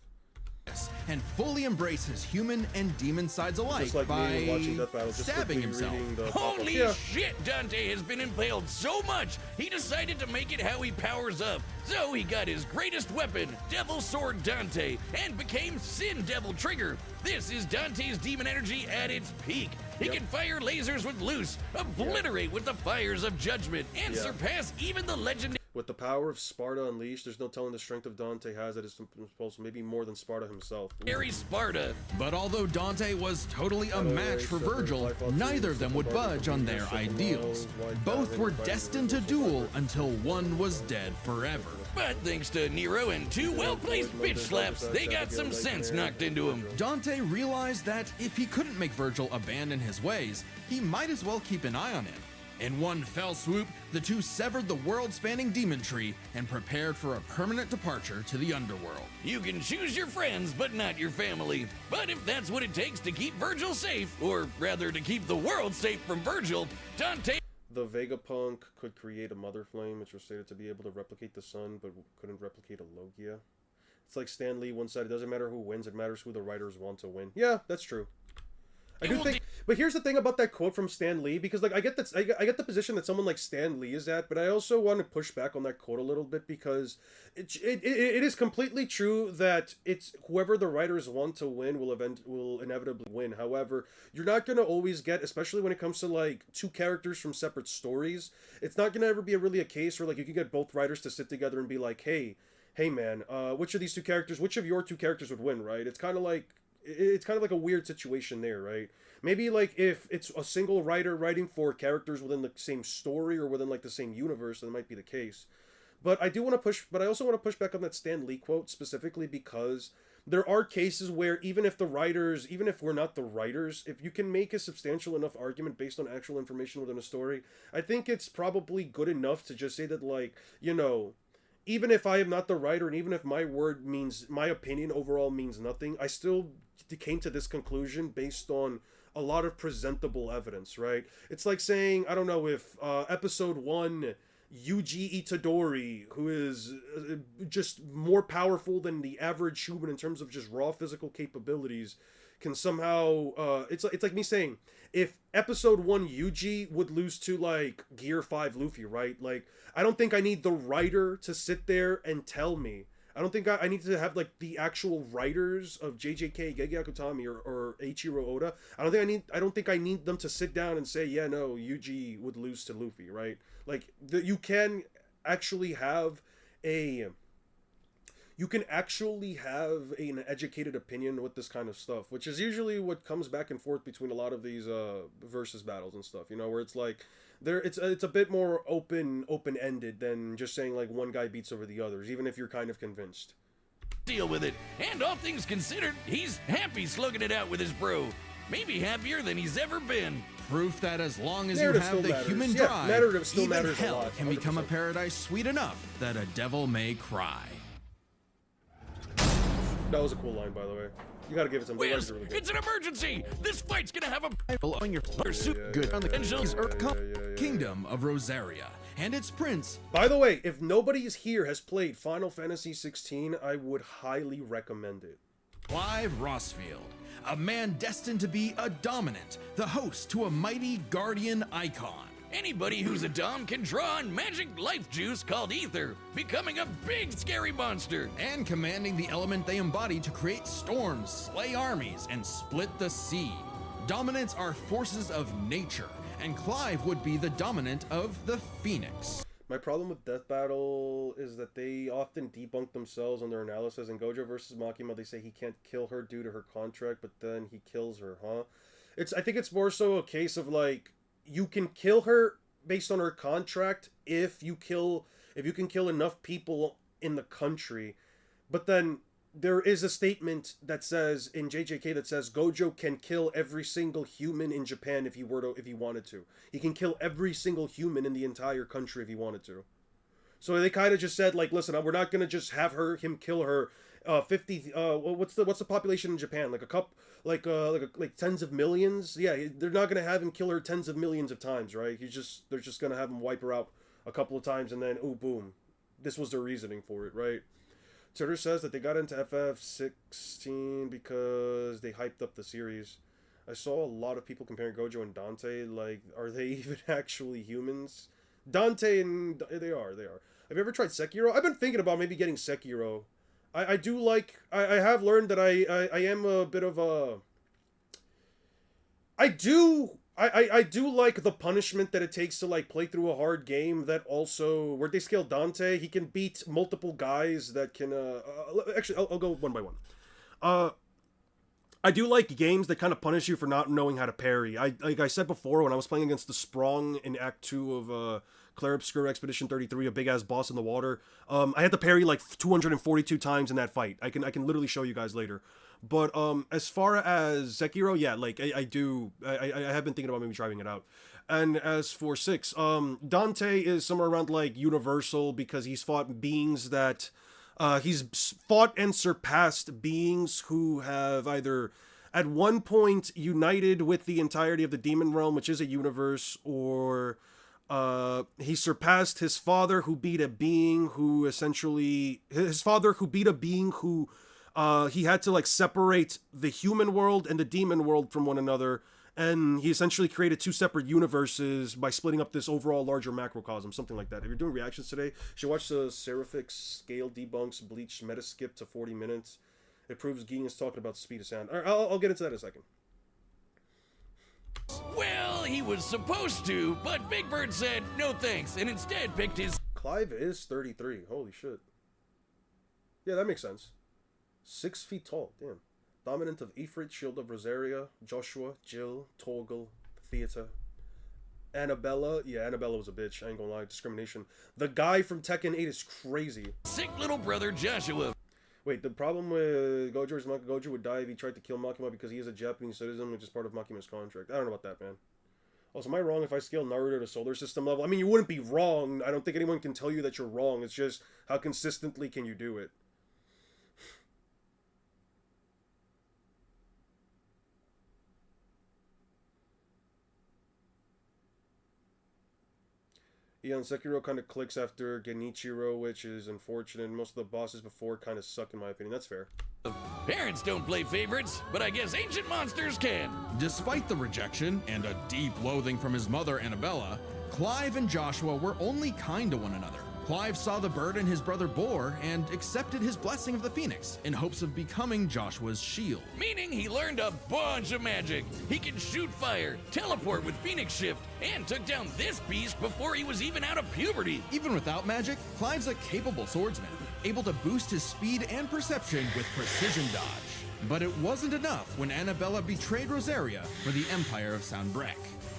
And fully embrace his human and demon sides alike Just like by me watching Death Battle, just stabbing quickly himself. reading the pop-ups. Holy Yeah. shit, Dante has been impaled so much, he decided to make it how he powers up. So he got his greatest weapon, Devil Sword Dante, and became Sin Devil Trigger. This is Dante's demon energy at its peak. He Yep. can fire lasers with Loose, obliterate with the fires of Judgment, and Yeah. surpass even the legendary With the power of Sparta unleashed, there's no telling the strength of Dante has at his disposal, maybe more than Sparta himself. Sparta. But although Dante was totally a way, match for separate Virgil, life alters, neither of them would separate budge on their separate ideals. laws, white Both diamond, were fighting destined to Virgil, duel separate. until one was dead forever. But thanks to Nero and two well-placed bitch slaps, they got some sense knocked into him. Dante realized that if he couldn't make Virgil abandon his ways, he might as well keep an eye on him. In one fell swoop, the two severed the world-spanning demon tree and prepared for a permanent departure to the underworld. You can choose your friends, but not your family. But if that's what it takes to keep Virgil safe, or rather to keep the world safe from Virgil, Dante The Vegapunk could create a Mother Flame, which was stated to be able to replicate the sun, but couldn't replicate a Logia. It's like Stan Lee once said, it doesn't matter who wins, it matters who the writers want to win. Yeah, that's true. I do think, but here's the thing about that quote from Stan Lee, because like I get that I get the position that someone like Stan Lee is at, but I also want to push back on that quote a little bit because it is completely true that it's whoever the writers want to win will inevitably win. However, you're not gonna always get, especially when it comes to like two characters from separate stories, it's not gonna ever be really a case where like you can get both writers to sit together and be like, hey man, which of your two characters would win, right? It's kind of like a weird situation there, right? Maybe like if it's a single writer writing for characters within the same story or within like the same universe, that might be the case. But I also want to push back on that Stan Lee quote specifically because there are cases where even if we're not the writers, if you can make a substantial enough argument based on actual information within a story, I think it's probably good enough to just say that, like, you know, even if I am not the writer and even if my opinion overall means nothing, I still came to this conclusion based on a lot of presentable evidence, right? It's like saying, I don't know, if episode 1 Yuji Itadori, who is just more powerful than the average human in terms of just raw physical capabilities, can somehow it's like me saying if episode 1 Yuji would lose to like Gear 5 Luffy, right? Like, I don't think I need the writer to sit there and tell me. I don't think I need to have like the actual writers of JJK, Gege Akutami, or Eiichiro Oda. I don't think I need them to sit down and say, yeah, no, Yuji would lose to Luffy, right? Like, you can actually have an educated opinion with this kind of stuff, which is usually what comes back and forth between a lot of these versus battles and stuff, you know, where it's like it's a bit more open-ended than just saying like one guy beats over the others, even if you're kind of convinced. deal with it. And all things considered, he's happy slugging it out with his bro. Maybe happier than he's ever been. Proof that as long as Narrative you have still the matters. human Yeah, drive, narrative still even matters a hell lot, can become a 100%. paradise sweet enough that a devil may cry. That was a cool line, by the way. You gotta give it some. the lines Wiz, are really good. it's an emergency! This fight's gonna have a On your suit, yeah, good yeah, on the yeah, angels yeah, or yeah. Kingdom of Rosaria and its prince. By the way, if nobody here has played Final Fantasy 16, I would highly recommend it. Clive Rossfield, a man destined to be a dominant, the host to a mighty guardian icon. Anybody who's a Dom can draw on magic life juice called ether, becoming a big scary monster. And commanding the element they embody to create storms, slay armies, and split the sea. Dominants are forces of nature, and Clive would be the dominant of the Phoenix. My problem with Death Battle is that they often debunk themselves on their analysis. In Gojo versus Makima, they say he can't kill her due to her contract, but then he kills her, huh? I think it's more so a case of, like, you can kill her based on her contract if you can kill enough people in the country. But then there is a statement that says in JJK that says Gojo can kill every single human in Japan if he wanted to. He can kill every single human in the entire country if he wanted to. So they kind of just said, like, listen, we're not gonna just have him kill her. 50. What's the population in Japan? Like tens of millions. Yeah, they're not gonna have him kill her tens of millions of times, right? They're just gonna have him wipe her out a couple of times, and then oh boom, this was their reasoning for it, right? Twitter says that they got into FF16 because they hyped up the series. I saw a lot of people comparing Gojo and Dante. Like, are they even actually humans? Dante and... They are. Have you ever tried Sekiro? I've been thinking about maybe getting Sekiro. I do like... I have learned that I am a bit of a... I do like the punishment that it takes to, like, play through a hard game that also... Where they scale Dante, he can beat multiple guys that can... Actually, I'll go one by one. I do like games that kind of punish you for not knowing how to parry. Like I said before, when I was playing against the Sprong in Act 2 of Clair Obscur Expedition 33, a big-ass boss in the water, I had to parry like 242 times in that fight. I can literally show you guys later. But as far as Sekiro, yeah, like I have been thinking about maybe trying it out. And as for 6, Dante is somewhere around like universal because he's fought beings that he's fought and surpassed beings who have either at one point united with the entirety of the demon realm, which is a universe, or he surpassed his father who beat a being who essentially he had to like separate the human world and the demon world from one another, and he essentially created 2 separate universes by splitting up this overall larger macrocosm, something like that. If you're doing reactions today, you should watch the Seraphic Scale Debunks Bleach Metaskip to 40 minutes. It proves Ging is talking about the speed of sound. All right, I'll get into that in a second. Well, he was supposed to, but Big Bird said no thanks, and instead picked his... Clive is 33. Holy shit. Yeah, that makes sense. 6 feet tall. Damn. Dominant of Ifrit, Shield of Rosaria, Joshua, Jill, Torgal, Theater, Annabella. Yeah, Annabella was a bitch. I ain't gonna lie. Discrimination. The guy from Tekken 8 is crazy. sick little brother Joshua. Wait, the problem with Gojo is Gojo would die if he tried to kill Makima because he is a Japanese citizen, which is part of Makima's contract. I don't know about that, man. Also, am I wrong if I scale Naruto to solar system level? I mean, you wouldn't be wrong. I don't think anyone can tell you that you're wrong. It's just, how consistently can you do it? Yeah, and Sekiro kind of clicks after Genichiro, which is unfortunate. Most of the bosses before kind of suck, in my opinion. That's fair. Parents don't play favorites, but I guess ancient monsters can. Despite the rejection and a deep loathing from his mother Annabella, Clive and Joshua were only kind to one another. Clive saw the burden his brother bore and accepted his blessing of the Phoenix in hopes of becoming Joshua's shield. Meaning he learned a bunch of magic. He can shoot fire, teleport with Phoenix Shift, and took down this beast before he was even out of puberty. Even without magic, Clive's a capable swordsman, able to boost his speed and perception with precision dodge. But it wasn't enough when Annabella betrayed Rosaria for the Empire of Sanbreque.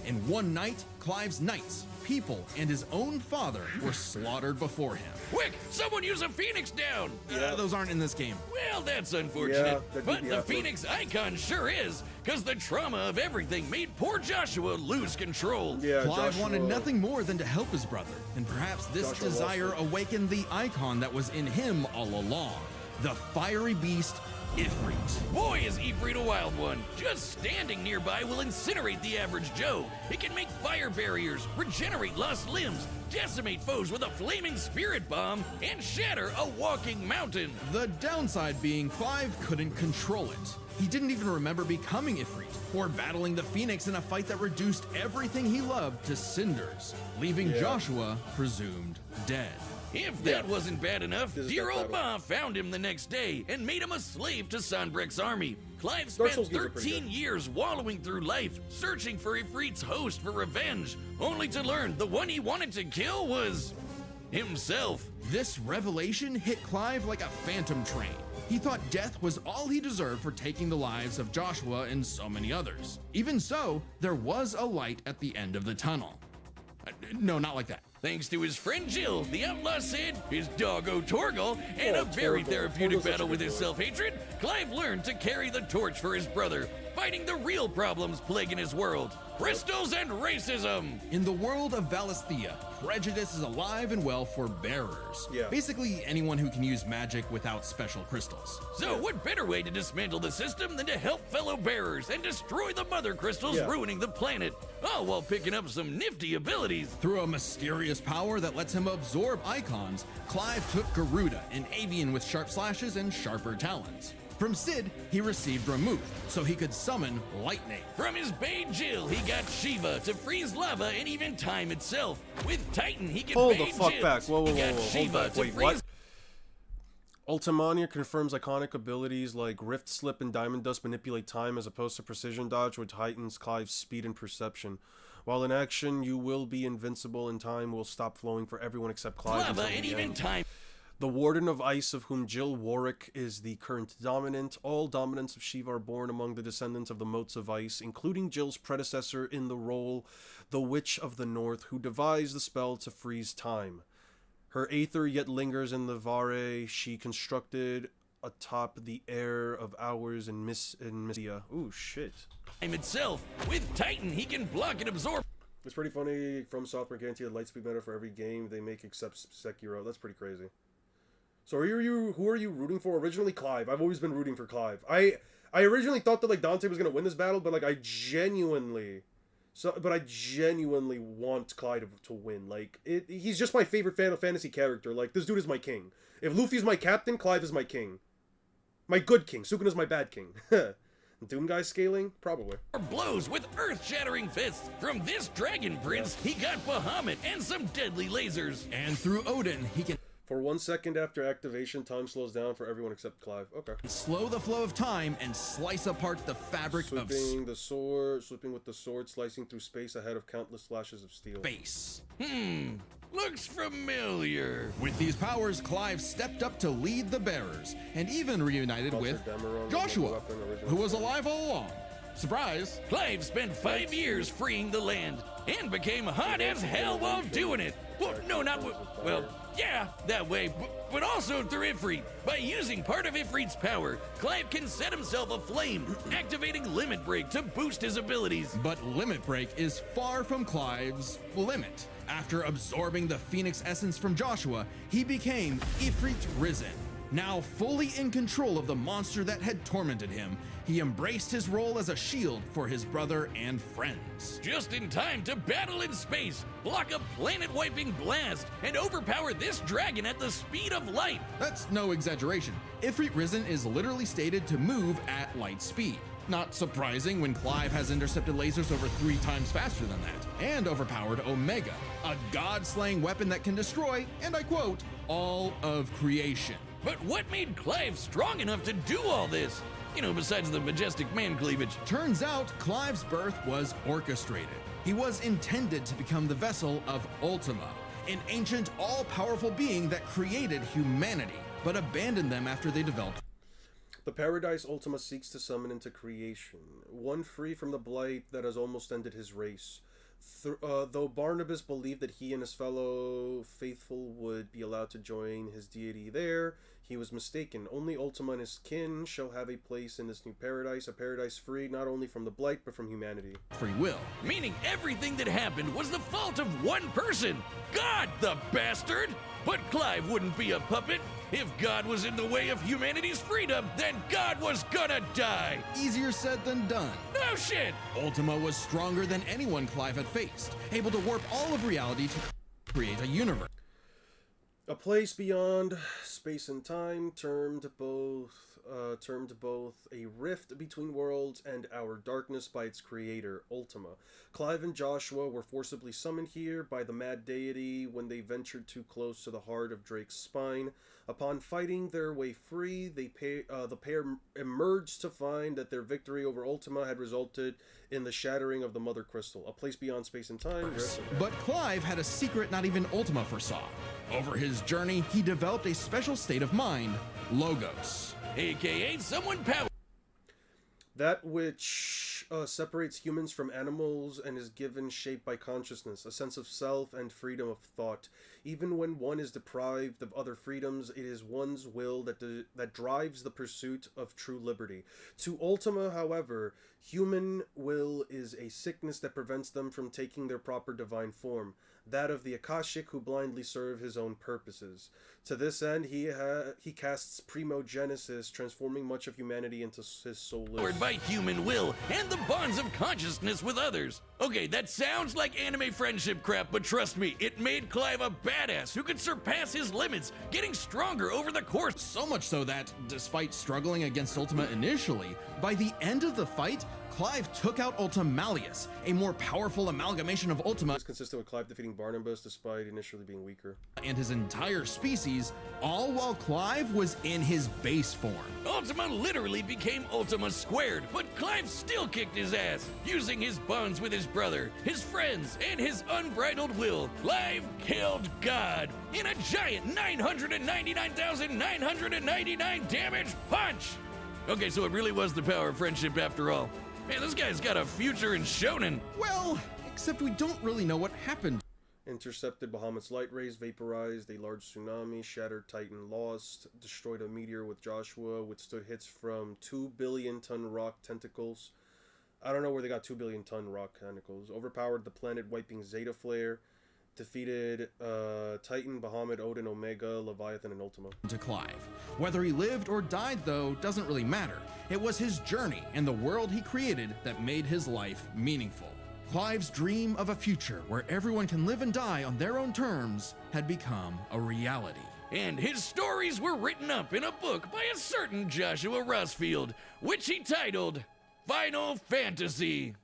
In one night, Clive's knights, people, and his own father were slaughtered before him. Quick, someone use a Phoenix down! Those aren't in this game. Well, that's unfortunate. Yeah, but the Phoenix icon sure is, because the trauma of everything made poor Joshua lose control. Yeah, Clive Joshua wanted nothing more than to help his brother, and perhaps this Joshua desire lost it. awakened the icon that was in him all along, the fiery beast, Ifrit. Boy, is Ifrit a wild one. Just standing nearby will incinerate the average Joe. It can make fire barriers, regenerate lost limbs, decimate foes with a flaming spirit bomb, and shatter a walking mountain. The downside being Clive couldn't control it. He didn't even remember becoming Ifrit or battling the Phoenix in a fight that reduced everything he loved to cinders, leaving Joshua presumed dead. If that wasn't bad enough, This is dear that old battle. Ma found him the next day and made him a slave to Sanbreque's army. Clive Dark spent Souls games are pretty 13 years wallowing through life, searching for Ifrit's host for revenge, only to learn the one he wanted to kill was himself. This revelation hit Clive like a phantom train. He thought death was all he deserved for taking the lives of Joshua and so many others. Even so, there was a light at the end of the tunnel. No, not like that. Thanks to his friend Jill, the outlaw Sid, his doggo Torgal, and Oh, a very Torgal. therapeutic Torgal's such battle a with good his boy. self-hatred, Clive learned to carry the torch for his brother, fighting the real problems plaguing his world: crystals and racism. In the world of Valisthea, prejudice is alive and well for bearers. Yeah. Basically, anyone who can use magic without special crystals. So what better way to dismantle the system than to help fellow bearers and destroy the mother crystals Yeah. ruining the planet, all while picking up some nifty abilities. Through a mysterious power that lets him absorb icons, Clive took Garuda, an avian with sharp slashes and sharper talons. From Sid, he received Ramuth, so he could summon lightning. From his bae Jill, he got Shiva to freeze lava and even time itself. With Titan, he could Hold bae the fuck Jill. back. Whoa, whoa, He whoa, got whoa. Hold Shiva back. to Wait, freeze what? Ultimania confirms iconic abilities like Rift Slip and Diamond Dust manipulate time as opposed to Precision Dodge, which heightens Clive's speed and perception. While in action, you will be invincible and time will stop flowing for everyone except Clive. lava until and the even end. time. The Warden of Ice, of whom Jill Warwick is the current dominant. All dominants of Shiva are born among the descendants of the Motes of Ice, including Jill's predecessor in the role, the Witch of the North, who devised the spell to freeze time. Her aether yet lingers in the Vare she constructed atop the air of hours in Mystia. Ooh, shit. Time itself. With Titan, he can block and absorb. It's pretty funny. From Software guaranteed a lightspeed meta for every game they make except Sekiro. That's pretty crazy. So who are you rooting for? Originally Clive. I've always been rooting for Clive. I originally thought that like Dante was gonna win this battle, but like I genuinely want Clive to win. Like he's just my favorite Final Fantasy character. Like this dude is my king. If Luffy's my captain, Clive is my king. My good king. Sukuna's my bad king. Doom guy scaling? Probably. Blows with earth-shattering fists. From this dragon prince, he got Bahamut and some deadly lasers. And through Odin, he can For 1 second after activation, time slows down for everyone except Clive. Okay. slow the flow of time and slice apart the fabric of Sweeping with the sword, slicing through space ahead of countless flashes of steel. space. Looks familiar. With these powers, Clive stepped up to lead the bearers, and even reunited Culture with Dameron, Joshua, weapon, original who was spell. alive all along. Surprise! Clive spent 5 years freeing the land and became hot as hell while doing it. Well, no, not well, yeah, that way, but also through Ifrit. By using part of Ifrit's power, Clive can set himself aflame, activating Limit Break to boost his abilities. But Limit Break is far from Clive's limit. After absorbing the Phoenix essence from Joshua, he became Ifrit Risen. Now fully in control of the monster that had tormented him, he embraced his role as a shield for his brother and friends. Just in time to battle in space, block a planet-wiping blast, and overpower this dragon at the speed of light. That's no exaggeration. Ifrit Risen is literally stated to move at light speed. Not surprising when Clive has intercepted lasers over 3 times faster than that, and overpowered Omega, a god-slaying weapon that can destroy, and I quote, all of creation. But what made Clive strong enough to do all this? You know, besides the majestic man cleavage. Turns out Clive's birth was orchestrated. He was intended to become the vessel of Ultima, an ancient, all-powerful being that created humanity, but abandoned them after they developed. The paradise Ultima seeks to summon into creation, one free from the blight that has almost ended his race. Though Barnabas believed that he and his fellow faithful would be allowed to join his deity there, he was mistaken. Only Ultima and his kin shall have a place in this new paradise, a paradise free not only from the blight but from humanity. Free will. Meaning everything that happened was the fault of one person. God, the bastard! But Clive wouldn't be a puppet. If God was in the way of humanity's freedom, then God was gonna die. Easier said than done. No shit! Ultima was stronger than anyone Clive had faced, able to warp all of reality to create a universe. A place beyond space and time, termed both termed both a rift between worlds and our darkness by its creator, Ultima. Clive and Joshua were forcibly summoned here by the mad deity when they ventured too close to the heart of Drake's spine. Upon fighting their way free, the pair emerged to find that their victory over Ultima had resulted in the shattering of the Mother Crystal, a place beyond space and time. But Clive had a secret not even Ultima foresaw. Over his journey, he developed a special state of mind, Logos. AKA someone power. That which separates humans from animals and is given shape by consciousness, a sense of self and freedom of thought. Even when one is deprived of other freedoms, it is one's will that drives the pursuit of true liberty. To Ultima, however, human will is a sickness that prevents them from taking their proper divine form, that of the Akashic who blindly serve his own purposes. To this end, he casts Primogenesis, transforming much of humanity into his soulless. Powered by human will and the bonds of consciousness with others. Okay, that sounds like anime friendship crap, but trust me, it made Clive a badass who could surpass his limits, getting stronger over the course. So much so that, despite struggling against Ultima initially, by the end of the fight, Clive took out Ultimalius, a more powerful amalgamation of Ultima It's consistent with Clive defeating Barnabas despite initially being weaker. and his entire species, all while Clive was in his base form. Ultima literally became Ultima squared, but Clive still kicked his ass, using his bonds with his brother, his friends, and his unbridled will. Clive killed God in a giant 999,999 damage punch! Okay, so it really was the power of friendship after all. Man, this guy's got a future in shonen. Well, except we don't really know what happened. Intercepted Bahamut's light rays, vaporized a large tsunami, shattered Titan Lost, destroyed a meteor with Joshua, withstood hits from 2 billion ton rock tentacles. I don't know where they got 2 billion ton rock tentacles. Overpowered the planet, wiping Zeta Flare. Defeated Titan, Bahamut, Odin, Omega, Leviathan, and Ultima. To Clive. Whether he lived or died, though, doesn't really matter. It was his journey and the world he created that made his life meaningful. Clive's dream of a future where everyone can live and die on their own terms had become a reality. And his stories were written up in a book by a certain Joshua Rossfield, which he titled Final Fantasy.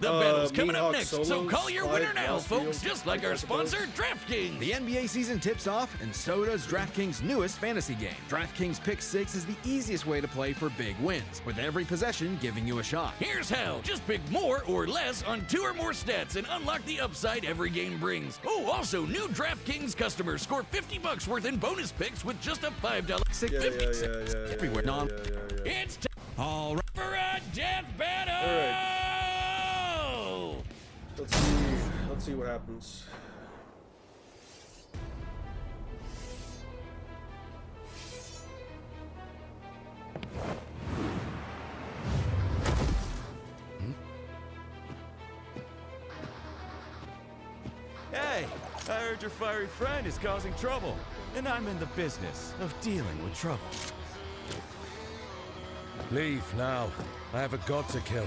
The battle's coming up Mihawk next, so Solos, call your Clive winner now, Rossfield, folks, just like our sponsor, DraftKings. The NBA season tips off, and so does DraftKings' newest fantasy game. DraftKings Pick 6 is the easiest way to play for big wins, with every possession giving you a shot. Here's how. Just pick more or less on 2 or more stats and unlock the upside every game brings. Oh, also, new DraftKings customers score $50 worth in bonus picks with just a $5 Yeah. Everywhere. It's time All right. for a death battle! All right. Let's see what happens. Hey, I heard your fiery friend is causing trouble, and I'm in the business of dealing with trouble. Leave now. I have a god to kill.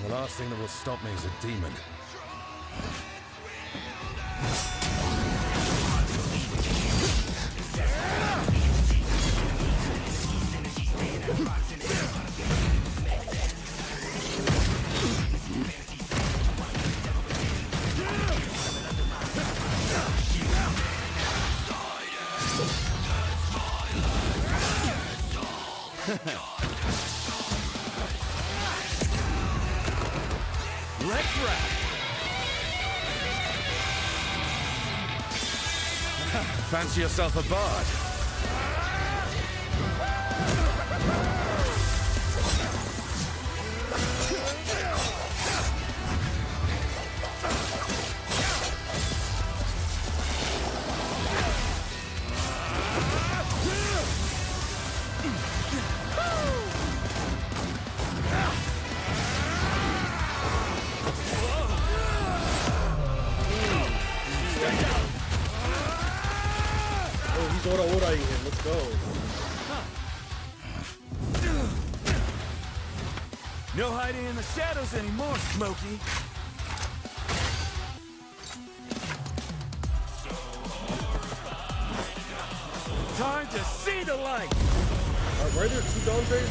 The last thing that will stop me is a demon. Let's rap! Fancy yourself a bard? Oh, he's ora-oraing him. Let's go. No hiding in the shadows anymore, Smokey. time to see the light! Right there, 2 Dantes.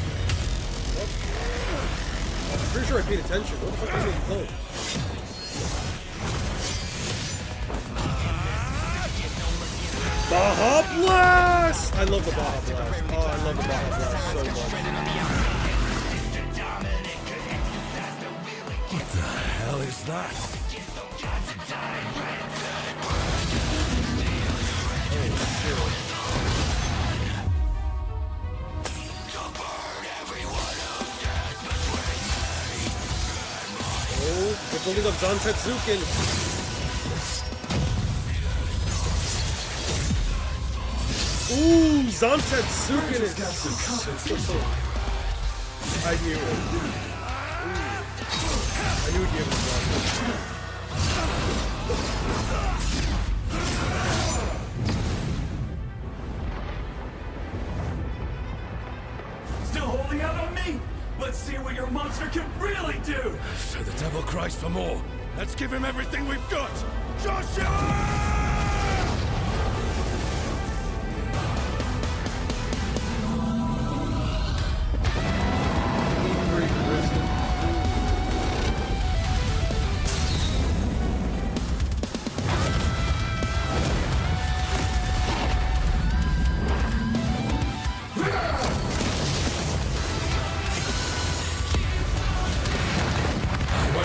Oh. I'm pretty sure I paid attention. What the fuck is it called? Baja Blast! I love the Baja Blast. Oh, I love the Baja Blast so much. What the hell is that? Oh, we're building up Zantetsuken. Ooh, Zantetsuken is... I knew it. Ooh. I knew he'd be able to block it. Still holding out on me? Let's see what your monster can really do! So the devil cries for more. Let's give him everything we've got! Joshua!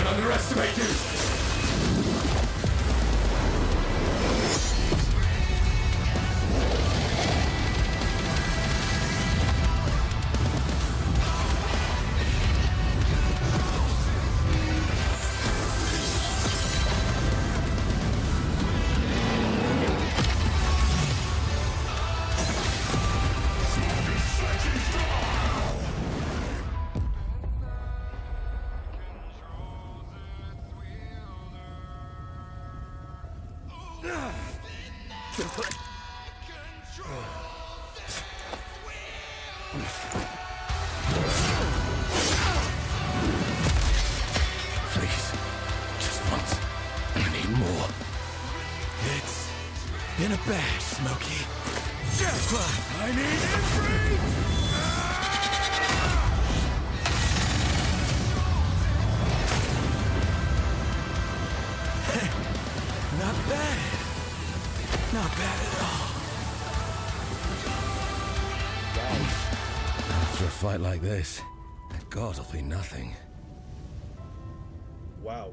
Underestimate you! Please, just once. I need more. It's been a bash, Smokey. I need Ifrit! Not bad. Not bad at all. After a fight like this, the gods will be nothing. Wow.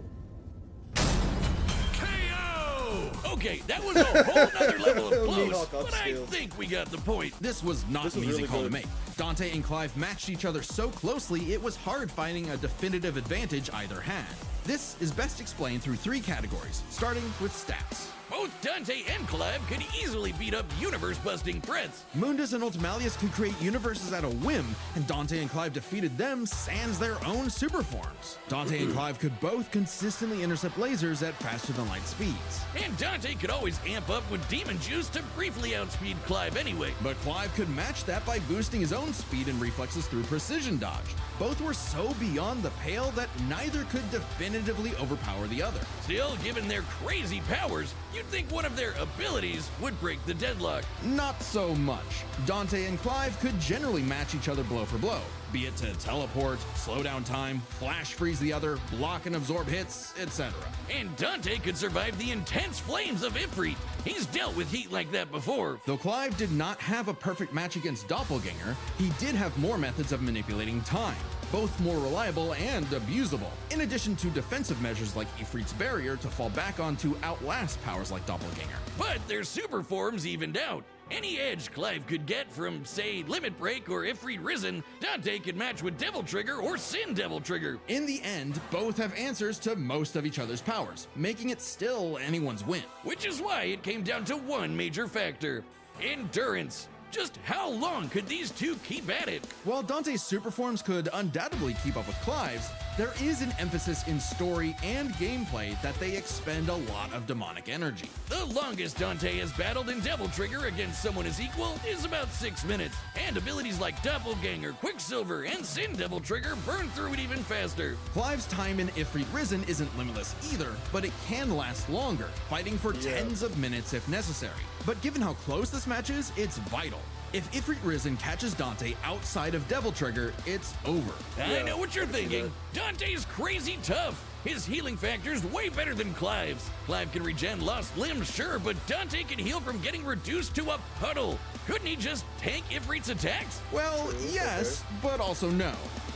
Okay, that was a whole nother level of Mihawk close, but I upscaled. think we got the point. This was not This an was easy really call to good. make. Dante and Clive matched each other so closely, it was hard finding a definitive advantage either had. This is best explained through 3 categories, starting with stats. Both Dante and Clive could easily beat up universe-busting threats. Mundus and Ultimalius could create universes at a whim, and Dante and Clive defeated them sans their own super forms. Dante and Clive could both consistently intercept lasers at faster-than-light speeds. And Dante could always amp up with Demon Juice to briefly outspeed Clive anyway. But Clive could match that by boosting his own speed and reflexes through precision dodge. Both were so beyond the pale that neither could definitively overpower the other. Still, given their crazy powers, you'd think one of their abilities would break the deadlock. Not so much. Dante and Clive could generally match each other blow for blow, be it to teleport, slow down time, flash freeze the other, block and absorb hits, etc. And Dante could survive the intense flames of Ifrit. He's dealt with heat like that before. Though Clive did not have a perfect match against Doppelganger, he did have more methods of manipulating time, both more reliable and abusable, in addition to defensive measures like Ifrit's barrier to fall back on to outlast powers like Doppelganger. But their super forms evened out. Any edge Clive could get from, say, Limit Break or Ifrit Risen, Dante could match with Devil Trigger or Sin Devil Trigger. In the end, both have answers to most of each other's powers, making it still anyone's win. Which is why it came down to one major factor: endurance. Just how long could these two keep at it? While Dante's super forms could undoubtedly keep up with Clive's, There is an emphasis in story and gameplay that they expend a lot of demonic energy. The longest Dante has battled in Devil Trigger against someone his equal is about 6 minutes, and abilities like Doppelganger, Quicksilver, and Sin Devil Trigger burn through it even faster. Clive's time in Ifrit Risen isn't limitless either, but it can last longer, fighting for tens of minutes if necessary. But given how close this match is, it's vital. If Ifrit Risen catches Dante outside of Devil Trigger, it's over. I know what you're thinking. Dante's crazy tough. His healing factor's way better than Clive's. Clive can regen lost limbs, sure, but Dante can heal from getting reduced to a puddle. Couldn't he just tank Ifrit's attacks? Well, yes, but also no.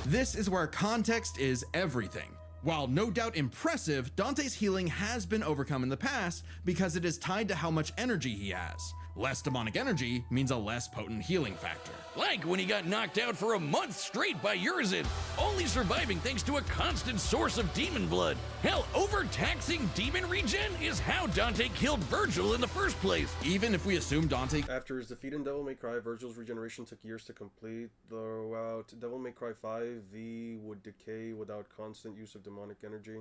This is where context is everything. While no doubt impressive, Dante's healing has been overcome in the past because it is tied to how much energy he has. Less demonic energy means a less potent healing factor. Like when he got knocked out for a month straight by Urizen, only surviving thanks to a constant source of demon blood. Hell, overtaxing demon regen is how Dante killed Virgil in the first place. Even if we assume Dante After his defeat in Devil May Cry, Virgil's regeneration took years to complete. Throughout Devil May Cry 5, V would decay without constant use of demonic energy.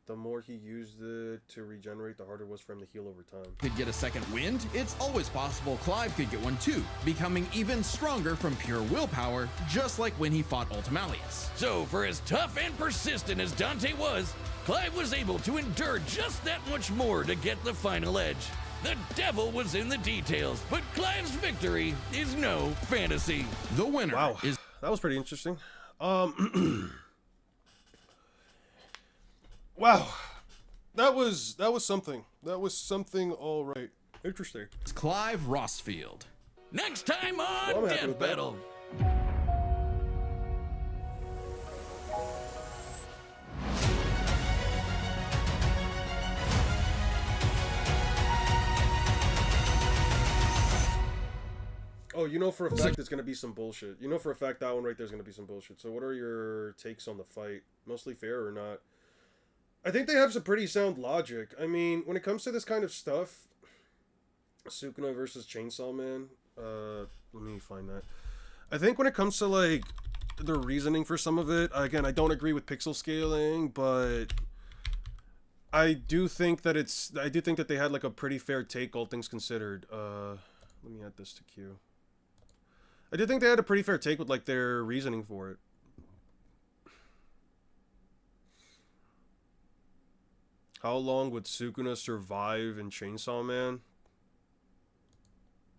The more he used it to regenerate, the harder it was for him to heal over time. could get a second wind, it's always possible Clive could get one too, becoming even stronger from pure willpower, just like when he fought Ultimalius. So, for as tough and persistent as Dante was, Clive was able to endure just that much more to get the final edge. The devil was in the details, but Clive's victory is no fantasy. The winner Wow, is that was pretty interesting. Wow, that was something. That was something, all right. Interesting. Clive Rossfield. Next time on Well, I'm happy Death with that. Battle. Oh, you know for a fact it's gonna be some bullshit. You know for a fact that one right there's gonna be some bullshit. So what are your takes on the fight? Mostly fair or not? I think they have some pretty sound logic. I mean, when it comes to this kind of stuff, Sukuna versus Chainsaw Man. Let me find that. I think when it comes to like the reasoning for some of it, again, I don't agree with pixel scaling, but I do think that they had like a pretty fair take, all things considered. Let me add this to queue. I did think they had a pretty fair take with like their reasoning for it. How long would Sukuna survive in Chainsaw Man?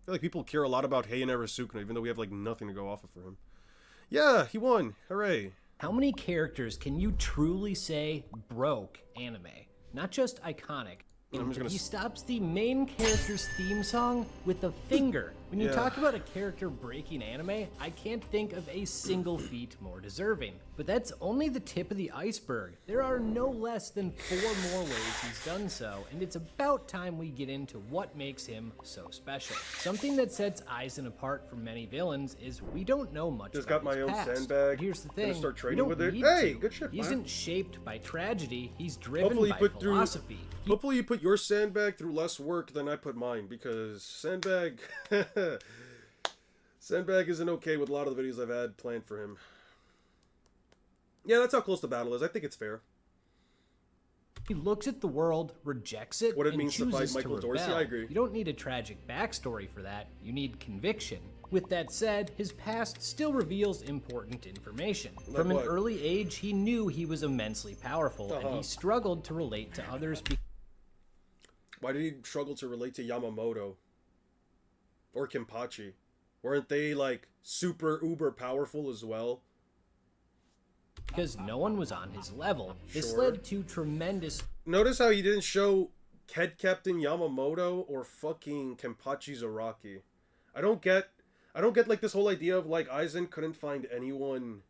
I feel like people care a lot about Heianera Sukuna, even though we have like nothing to go off of for him. Yeah, he won. Hooray. How many characters can you truly say broke anime? Not just iconic. I'm just gonna He stops the main character's theme song with a finger. When you Yeah. talk about a character breaking anime, I can't think of a single feat more deserving. But that's only the tip of the iceberg. There are no less than 4 more ways he's done so, and it's about time we get into what makes him so special. Something that sets Aizen apart from many villains is we don't know much Just about got my his own past. sandbag. But here's the Gonna thing, start we training don't with it. need Hey, to. good shit, He man. isn't shaped by tragedy, he's driven Hopefully you by put philosophy. Hopefully you put your sandbag through less work than I put mine, because sandbag sandbag isn't okay with a lot of the videos I've had planned for him. Yeah, that's how close the battle is. I think it's fair. He looks at the world, rejects it, What it and means to chooses fight Michael to Dorsey, rebel. I agree. You don't need a tragic backstory for that. You need conviction. With that said, his past still reveals important information. Like From an what? early age, he knew he was immensely powerful, and he struggled to relate to others Why did he struggle to relate to Yamamoto? Or Kenpachi? Weren't they, like, super uber powerful as well? because no one was on his level. This Sure. led to tremendous Notice how he didn't show Head Captain Yamamoto or fucking Kenpachi Zaraki. I don't get like this whole idea of like Aizen couldn't find anyone.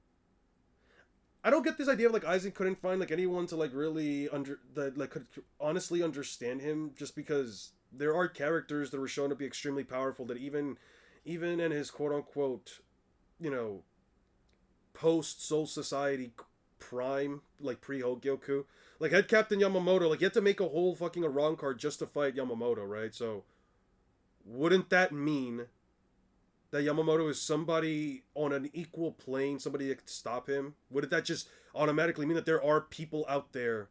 I don't get this idea of like Aizen couldn't find like anyone to like really could honestly understand him, just because there are characters that were shown to be extremely powerful that even in his quote unquote, you know, post Soul Society prime, like pre-Hogyoku, like Head Captain Yamamoto, like you had to make a whole fucking Iran card just to fight Yamamoto, right? So wouldn't that mean that Yamamoto is somebody on an equal plane, somebody that could stop him? Wouldn't that just automatically mean that there are people out there,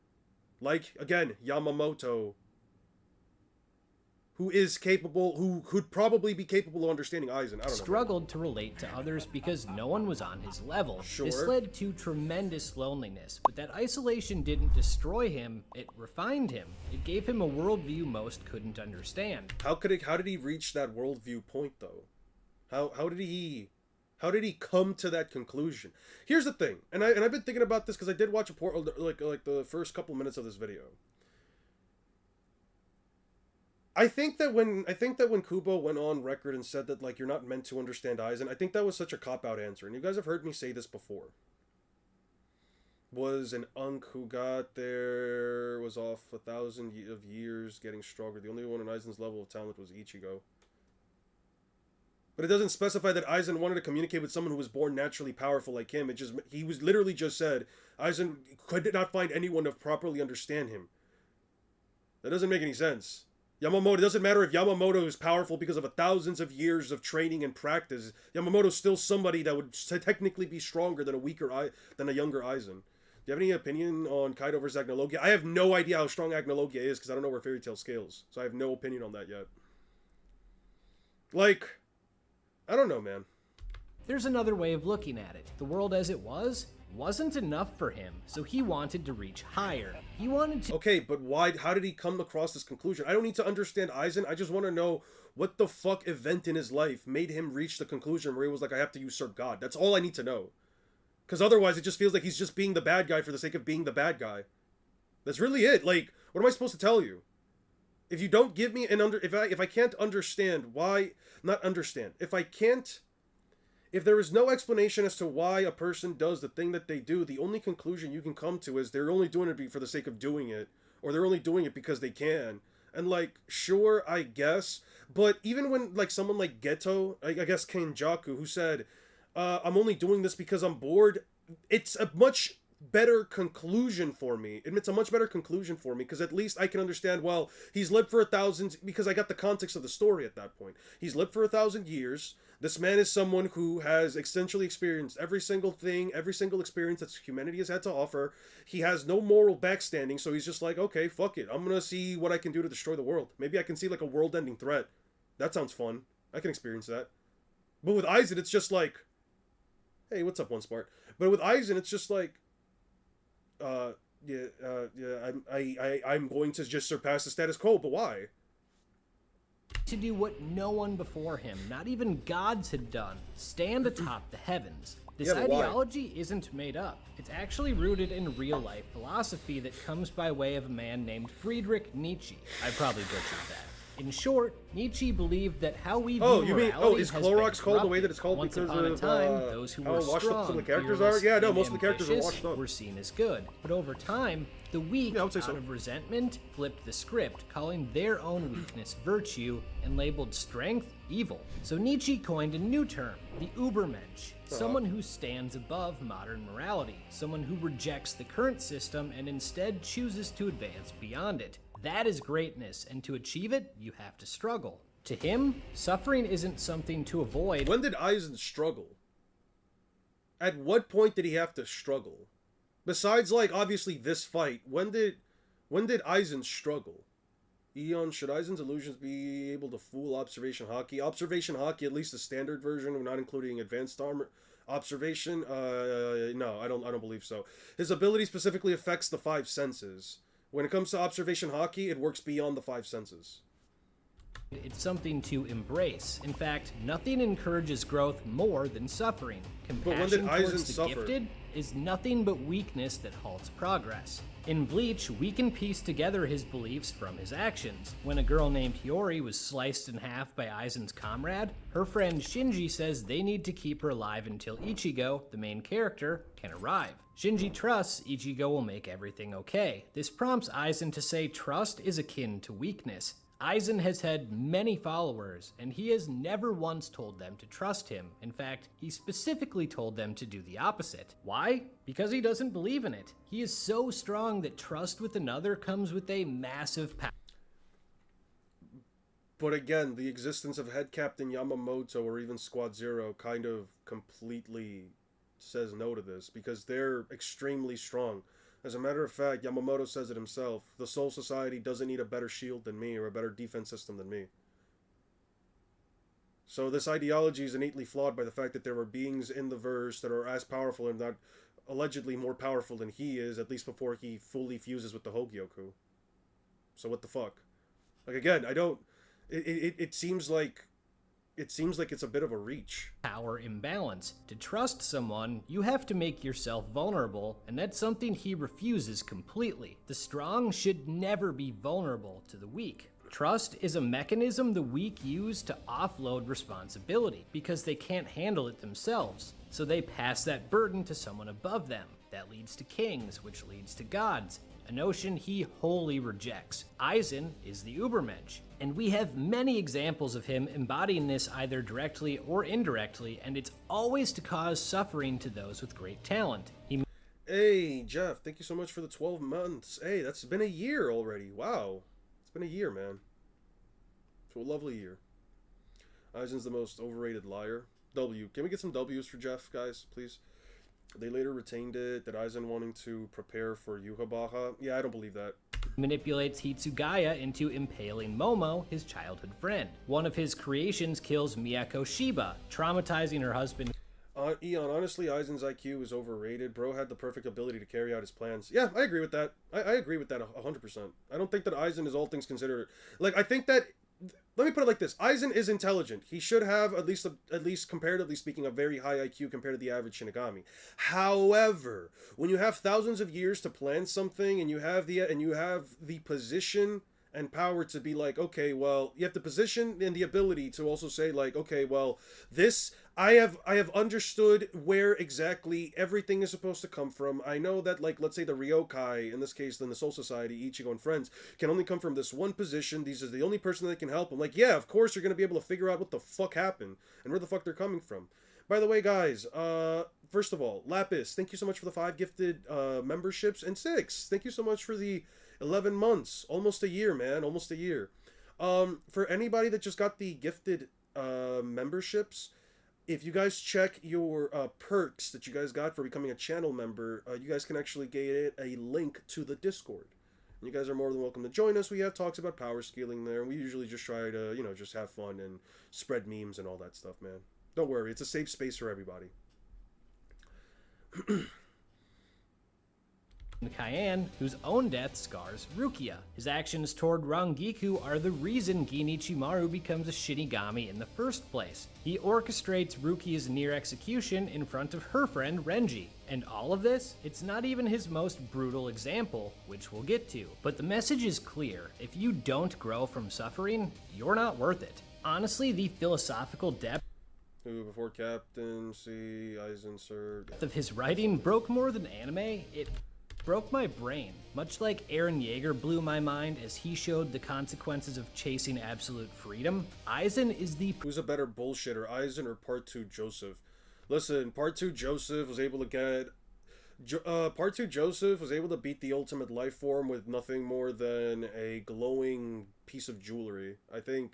like, again, Yamamoto, who is capable, who could probably be capable of understanding Aizen. I don't know. Struggled to relate to others because no one was on his level. Sure. This led to tremendous loneliness, but that isolation didn't destroy him, it refined him. It gave him a worldview most couldn't understand. How did he reach that worldview point, though? How did he come to that conclusion? Here's the thing, and I've been thinking about this because I did watch like the first couple minutes of this video. I think that when Kubo went on record and said that, like, you're not meant to understand Aizen, I think that was such a cop-out answer. And you guys have heard me say this before. Was an Unk who got there, was off 1,000 of years, getting stronger. The only one on Aizen's level of talent was Ichigo. But it doesn't specify that Aizen wanted to communicate with someone who was born naturally powerful like him. He was literally just said Aizen could not find anyone to properly understand him. That doesn't make any sense. Yamamoto, it doesn't matter if Yamamoto is powerful because of thousands of years of training and practice. Yamamoto's still somebody that would technically be stronger than a younger Aizen. Do you have any opinion on Kaido versus Agnologia? I have no idea how strong Agnologia is because I don't know where Fairy Tail scales. So I have no opinion on that yet. Like, I don't know, man. There's another way of looking at it. The world as it wasn't enough for him, so he wanted to reach higher. He wanted to... Okay, but why? How did he come across this conclusion? I don't need to understand Aizen. I just want to know what the fuck event in his life made him reach the conclusion where he was like, I have to usurp God. That's all I need to know. Because otherwise, it just feels like he's just being the bad guy for the sake of being the bad guy. That's really it. Like, what am I supposed to tell you? If you don't give me if I can't understand why, not understand. If there is no explanation as to why a person does the thing that they do, the only conclusion you can come to is they're only doing it for the sake of doing it, or they're only doing it because they can. And, like, sure, I guess, but even when, like, someone like Geto, I guess Kenjaku, who said, I'm only doing this because I'm bored, it's a much better conclusion for me. It's a much better conclusion for me, because at least I can understand, well, he's lived for 1,000, because I got the context of the story at that point. He's lived for 1,000 years. This man is someone who has essentially experienced every single thing, every single experience that humanity has had to offer. He has no moral backstanding, so he's just like, okay, fuck it. I'm gonna see what I can do to destroy the world. Maybe I can see, like, a world-ending threat. That sounds fun. I can experience that. But with Aizen, it's just like, hey, what's up, One Smart? But with Aizen, it's just like, I'm going to just surpass the status quo, but why? To do what no one before him, not even gods, had done: stand atop the heavens. This Yeah, but why? ideology isn't made up. It's actually rooted in real-life philosophy that comes by way of a man named Friedrich Nietzsche. I probably butchered that. In short, Nietzsche believed that how we view Oh, you mean, morality is has Clorox been called the way corrupted. that it's called Once because upon a of time, those who how were washed up strong, some of the characters fearless, are? Yeah, no, and most of the characters are ambitious washed up. were seen as good. But over time, the weak, Yeah, I would say out so. of resentment, flipped the script, calling their own weakness virtue, and labeled strength evil. So Nietzsche coined a new term, the Übermensch, someone who stands above modern morality, someone who rejects the current system and instead chooses to advance beyond it. That is greatness, and to achieve it, you have to struggle. To him, suffering isn't something to avoid. When did Aizen struggle? At what point did he have to struggle? Besides, like, obviously this fight, when did Aizen struggle? Eon, should Aizen's illusions be able to fool Observation Haki? Observation Haki, at least the standard version, not including advanced armor observation, no, I don't believe so. His ability specifically affects the 5 senses. When it comes to Observation Haki, it works beyond the 5 senses. It's something to embrace. In fact, nothing encourages growth more than suffering. But when did Compassion Aizen towards the suffer? gifted is nothing but weakness that halts progress. In Bleach, we can piece together his beliefs from his actions. When a girl named Hiyori was sliced in half by Aizen's comrade, her friend Shinji says they need to keep her alive until Ichigo, the main character, can arrive. Shinji trusts Ichigo will make everything okay. This prompts Aizen to say trust is akin to weakness. Aizen has had many followers, and he has never once told them to trust him. In fact, he specifically told them to do the opposite. Why? Because he doesn't believe in it. He is so strong that trust with another comes with a massive power. But again, the existence of Head Captain Yamamoto or even Squad Zero kind of completely says no to this, because they're extremely strong. As a matter of fact, Yamamoto says it himself. The Soul Society doesn't need a better shield than me or a better defense system than me. So this ideology is innately flawed by the fact that there are beings in the verse that are as powerful, and not allegedly more powerful than he is, at least before he fully fuses with the Hogyoku. So what the fuck? Like, again, I don't... It seems like... It seems like it's a bit of a reach. Power imbalance. To trust someone, you have to make yourself vulnerable, and that's something he refuses completely. The strong should never be vulnerable to the weak. Trust is a mechanism the weak use to offload responsibility, because they can't handle it themselves. So they pass that burden to someone above them. That leads to kings, which leads to gods, a notion he wholly rejects. Aizen is the Ubermensch, and we have many examples of him embodying this either directly or indirectly, and it's always to cause suffering to those with great talent. Hey, Jeff, thank you so much for the 12 months. Hey, that's been a year already. Wow. It's been a year, man. It's a lovely year. Aizen's the most overrated liar. W. Can we get some W's for Jeff, guys, please? They later retained it, that Aizen wanting to prepare for Yhwach. Yeah, I don't believe that. Manipulates Hitsugaya into impaling Momo, his childhood friend. One of his creations kills Miyako Shiba, traumatizing her husband. Eon, honestly, Aizen's IQ is overrated. Bro had the perfect ability to carry out his plans. Yeah, I agree with that. I agree with that 100%. I don't think that Aizen is all things considered. Like, I think that... Let me put it like this. Aizen is intelligent. He should have, at least comparatively speaking, a very high IQ compared to the average Shinigami. However, when you have thousands of years to plan something, and you have the position and power to be like, okay, well, you have the position and the ability to also say like, okay, well, this I have understood where exactly everything is supposed to come from. I know that, like, let's say the Ryokai, in this case, then the Soul Society, Ichigo and friends, can only come from this one position. These are the only person that can help. I'm like, yeah, of course you're going to be able to figure out what the fuck happened and where the fuck they're coming from. By the way, guys, first of all, Lapis, thank you so much for the 5 gifted memberships, and 6, thank you so much for the 11 months. Almost a year, man. Almost a year. For anybody that just got the gifted memberships, if you guys check your perks that you guys got for becoming a channel member, you guys can actually get a link to the Discord. And you guys are more than welcome to join us. We have talks about power scaling there, and we usually just try to, you know, just have fun and spread memes and all that stuff, man. Don't worry, it's a safe space for everybody. Cayenne, whose own death scars Rukia. His actions toward Rangiku are the reason Ginichimaru becomes a Shinigami in the first place. He orchestrates Rukia's near execution in front of her friend Renji. And all of this, it's not even his most brutal example, which we'll get to. But the message is clear: if you don't grow from suffering, you're not worth it. Honestly, the philosophical depth Who before Captain C. Aizen served of his writing broke more than anime. It broke my brain. Much like Eren Yeager blew my mind as he showed the consequences of chasing absolute freedom, Aizen is the... Who's a better bullshitter, Aizen or Part 2 Joseph? Listen, Part 2 Joseph was able to get... Part 2 Joseph was able to beat the ultimate life form with nothing more than a glowing piece of jewelry. I think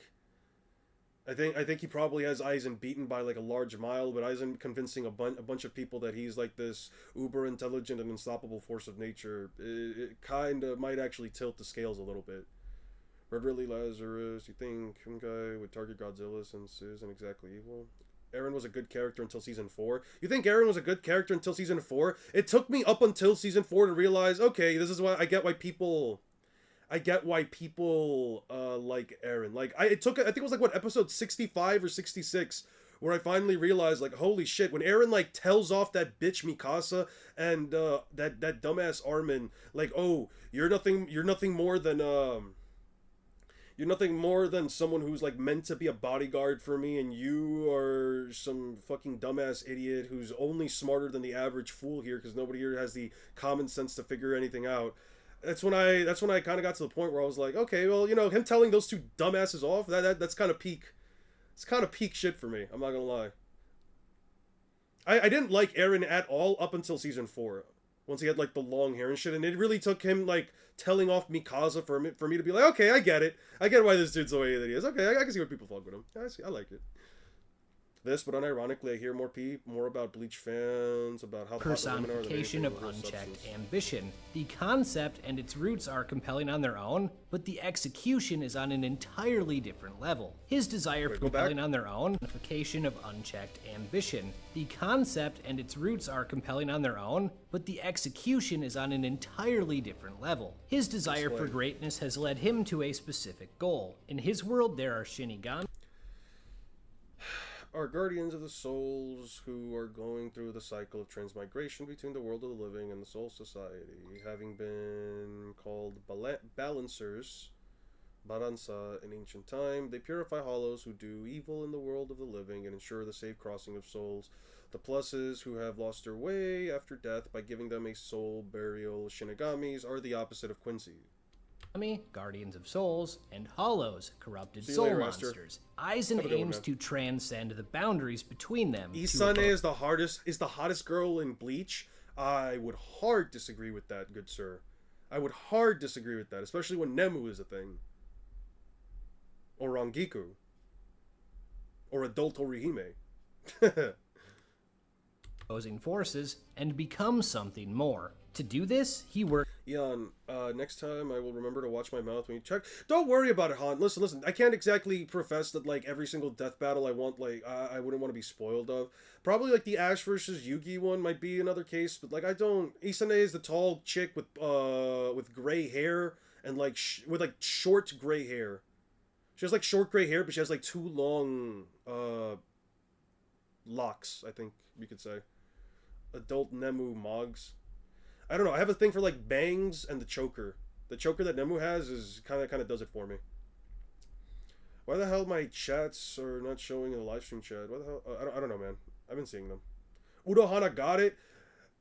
he probably has Aizen beaten by like a large mile, but Aizen convincing a bunch of people that he's like this uber intelligent and unstoppable force of nature, it kind of might actually tilt the scales a little bit. Reverly Lazarus, you think Kungai would target Godzilla since it isn't exactly evil? Eren was a good character until season 4. You think Eren was a good character until season 4? It took me up until season 4 to realize, okay, this is why I get why people like Eren. Like, I think it was like, what, episode 65 or 66, where I finally realized, like, holy shit, when Eren, like, tells off that bitch Mikasa and, that dumbass Armin, like, oh, you're nothing more than someone who's, like, meant to be a bodyguard for me, and you are some fucking dumbass idiot who's only smarter than the average fool here, because nobody here has the common sense to figure anything out. That's when I kind of got to the point where I was like, okay, well, you know, him telling those two dumbasses off, that's kind of peak. It's kind of peak shit for me. I'm not gonna lie. I didn't like Eren at all up until season 4, once he had like the long hair and shit, and it really took him like telling off Mikasa for me to be like, okay, I get it. I get why this dude's the way that he is. Okay, I can see why people fuck with him. I like it. this, but unironically, I hear more about Bleach fans, about how hot the women are than Personification anything of with real unchecked substance. ambition. The concept and its roots are compelling on their own, but the execution is on an entirely different level. His desire for go back. compelling on their own, personification of unchecked ambition. The concept and its roots are compelling on their own, but the execution is on an entirely different level. His desire for Explain. greatness has led him to a specific goal. In his world, there are Shinigami Are guardians of the souls who are going through the cycle of transmigration between the world of the living and the soul society, having been called balancers, baransa, in ancient time. They purify hollows who do evil in the world of the living and ensure the safe crossing of souls. The pluses, who have lost their way after death by giving them a soul burial. Shinigamis are the opposite of Quincy. Guardians of Souls, and Hollows, corrupted See you soul later, Esther. monsters. Aizen Have a good one, aims man. to transcend the boundaries between them. to Isane avoid- is the hottest girl in Bleach. I would hard disagree with that, good sir. I would hard disagree with that, especially when Nemu is a thing. Or Rangiku. Or Adult Orihime. opposing forces and become something more. To do this, he works Eon, next time I will remember to watch my mouth when you check. Don't worry about it, Han. Listen. I can't exactly profess that, like, every single death battle I want, like, I wouldn't want to be spoiled of. Probably, like, the Ash versus Yugi one might be another case, but, like, I don't... Isane is the tall chick with gray hair and, like, with, like, short gray hair. She has, like, short gray hair, but she has, like, two long, locks, I think you could say. Adult Nemu Mogs. I don't know. I have a thing for like bangs and the choker. The choker that Nemu has is kind of does it for me. Why the hell my chats are not showing in the live stream chat? What the hell? I don't know, man. I've been seeing them. Udohana got it.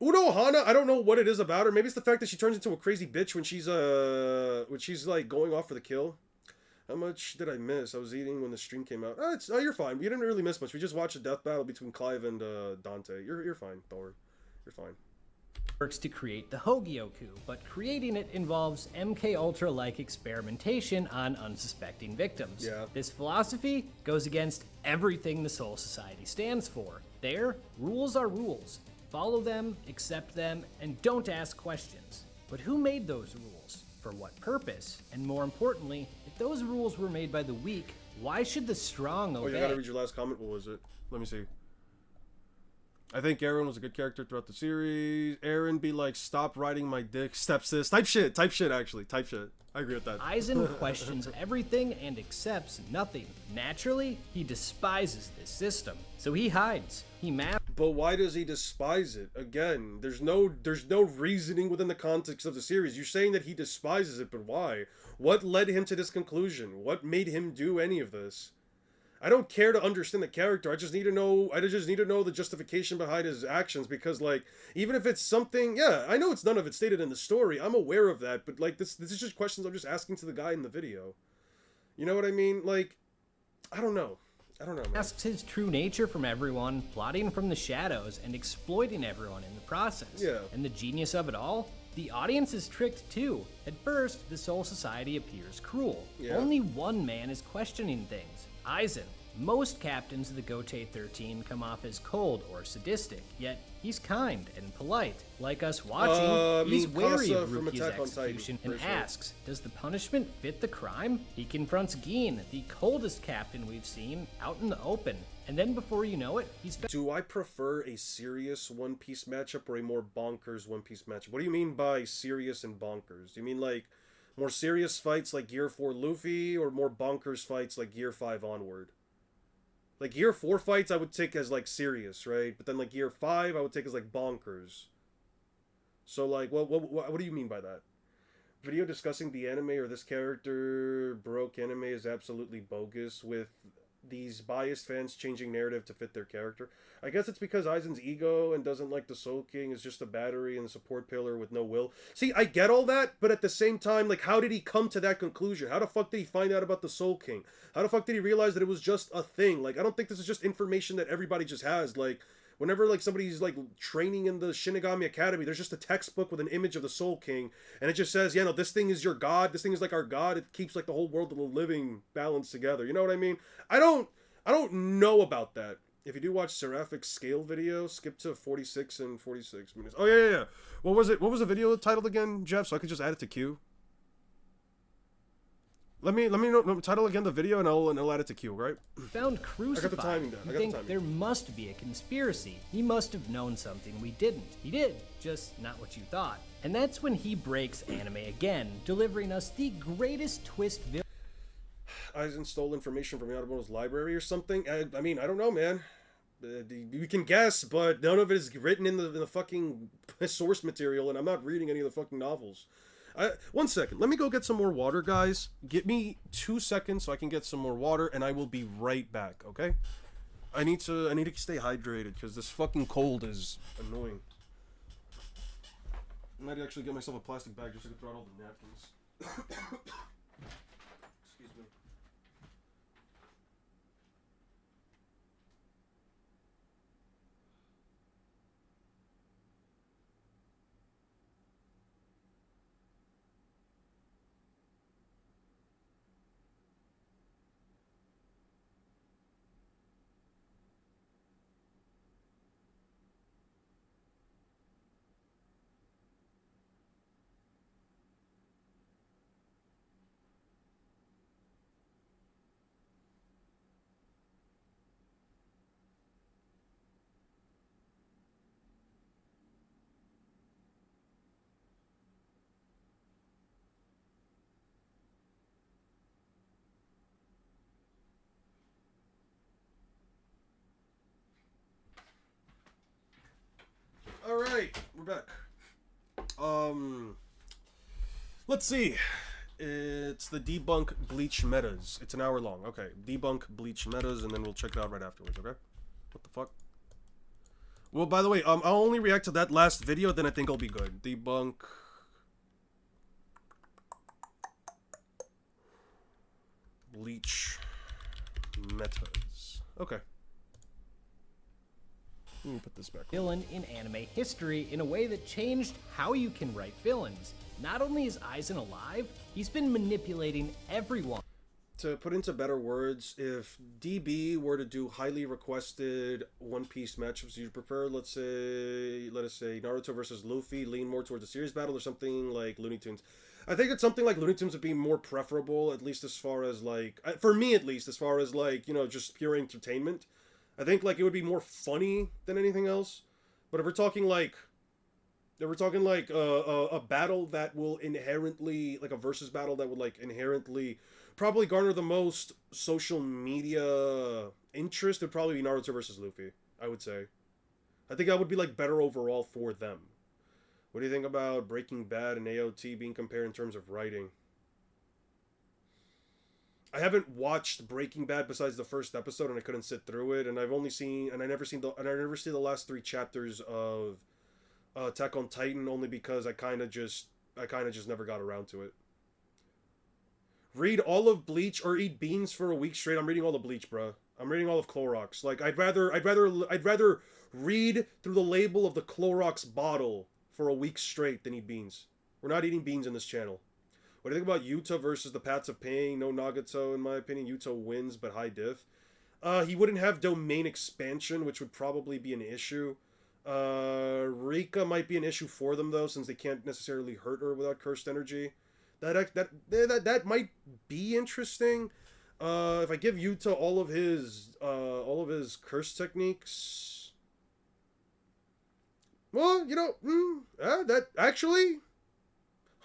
Udohana, I don't know what it is about her. Maybe it's the fact that she turns into a crazy bitch when she's like going off for the kill. How much did I miss? I was eating when the stream came out. Oh, you're fine. You didn't really miss much. We just watched a death battle between Clive and Dante. You're fine. Don't worry. You're fine. to create the Hogyoku, but creating it involves MK Ultra-like experimentation on unsuspecting victims. Yeah. This philosophy goes against everything the Soul Society stands for. There, rules are rules. Follow them, accept them, and don't ask questions. But who made those rules? For what purpose? And more importantly, if those rules were made by the weak, why should the strong Oh, obey? you gotta read your last comment. What was it? Let me see. I think Aaron was a good character throughout the series. Aaron be like, stop riding my dick, stepsis. Type shit, actually. Type shit. I agree with that. Aizen questions everything and accepts nothing. Naturally, he despises this system, so he hides. He masks But why does he despise it? Again, there's no reasoning within the context of the series. You're saying that he despises it, but why? What led him to this conclusion? What made him do any of this? I don't care to understand the character. I just need to know the justification behind his actions, because like, even if it's something, yeah, I know it's none of it stated in the story. I'm aware of that, but like this is just questions I'm just asking to the guy in the video. You know what I mean? Like, I don't know, man. masks his true nature from everyone, plotting from the shadows and exploiting everyone in the process. Yeah. And the genius of it all? The audience is tricked too. At first, the Soul Society appears cruel. Yeah. Only one man is questioning things, Aizen. Most captains of the Gote 13 come off as cold or sadistic, yet he's kind and polite. Like us watching, he's wary Mikasa of from Rukia's Attack on Titan, execution and for sure. asks, does the punishment fit the crime? He confronts Gin, the coldest captain we've seen, out in the open. And then before you know it, he's Do I prefer a serious One Piece matchup or a more bonkers One Piece matchup? What do you mean by serious and bonkers? Do you mean like more serious fights like Gear 4 Luffy, or more bonkers fights like Gear 5 onward? Like Gear 4 fights I would take as like serious, right? But then like Gear 5 I would take as like bonkers. So like, what do you mean by that? Video discussing the anime or this character broke anime is absolutely bogus, with these biased fans changing narrative to fit their character. I guess it's because Aizen's ego and doesn't like the Soul King is just a battery and a support pillar with no will. See, I get all that, but at the same time, like, how did he come to that conclusion? How the fuck did he find out about the Soul King? How the fuck did he realize that it was just a thing? Like, I don't think this is just information that everybody just has. Like, whenever like somebody's like training in the Shinigami Academy, there's just a textbook with an image of the Soul King, and it just says, yeah, no, this thing is your god. This thing is like our god. It keeps like the whole world of the living balanced together. You know what I mean? I don't know about that. If you do watch Seraphic scale video, skip to 46 and 46 minutes. Oh yeah. What was it? What was the video titled again, Jeff? So I could just add it to queue. Let me know title again the video, and I'll add it to queue, right? Found crucified. timing down. I got the You think timing. there must be a conspiracy. He must have known something we didn't. He did, just not what you thought. And that's when he breaks anime again, delivering us the greatest twist villain. Eisen stole information from Yamamoto's library or something. I mean, I don't know, man. We can guess, but none of it is written in the fucking source material, and I'm not reading any of the fucking novels. 1 second. Let me go get some more water, guys. Give me 2 seconds so I can get some more water, and I will be right back, okay? I need to stay hydrated, because this fucking cold is annoying. I might actually get myself a plastic bag just so I can throw out all the napkins. Excuse me. Alright, we're back. Let's see. It's the Debunk Bleach Metas. It's an hour long. Okay, Debunk Bleach Metas, and then we'll check it out right afterwards, okay? What the fuck? Well, by the way, I'll only react to that last video, then I think I'll be good. Debunk... Bleach Metas. Okay. Let me put this back. Villain in anime history in a way that changed how you can write villains. Not only is Aizen alive, he's been manipulating everyone. To put into better words, if DB were to do highly requested One Piece matchups, you'd prefer, let us say Naruto versus Luffy, lean more towards a series battle, or something like Looney Tunes. I think that something like Looney Tunes would be more preferable, at least as far as like, for me at least, as far as like, you know, just pure entertainment. I think like it would be more funny than anything else. But if we're talking like a battle that will inherently, like a versus battle that would like inherently probably garner the most social media interest, would probably be Naruto versus Luffy, I would say. I think that would be like better overall for them. What do you think about Breaking Bad and AOT being compared in terms of writing? I haven't watched Breaking Bad besides the first episode, and I couldn't sit through it. And I never see the last 3 chapters of Attack on Titan, only because I kind of just never got around to it. Read all of Bleach or eat beans for a week straight. I'm reading all of Bleach, bro. I'm reading all of Clorox. Like I'd rather read through the label of the Clorox bottle for a week straight than eat beans. We're not eating beans in this channel. What do you think about Yuta versus the Paths of Pain? No Nagato, in my opinion. Yuta wins, but high diff. He wouldn't have domain expansion, which would probably be an issue. Rika might be an issue for them, though, since they can't necessarily hurt her without cursed energy. That might be interesting. If I give Yuta all of his curse techniques, well, you know, that actually,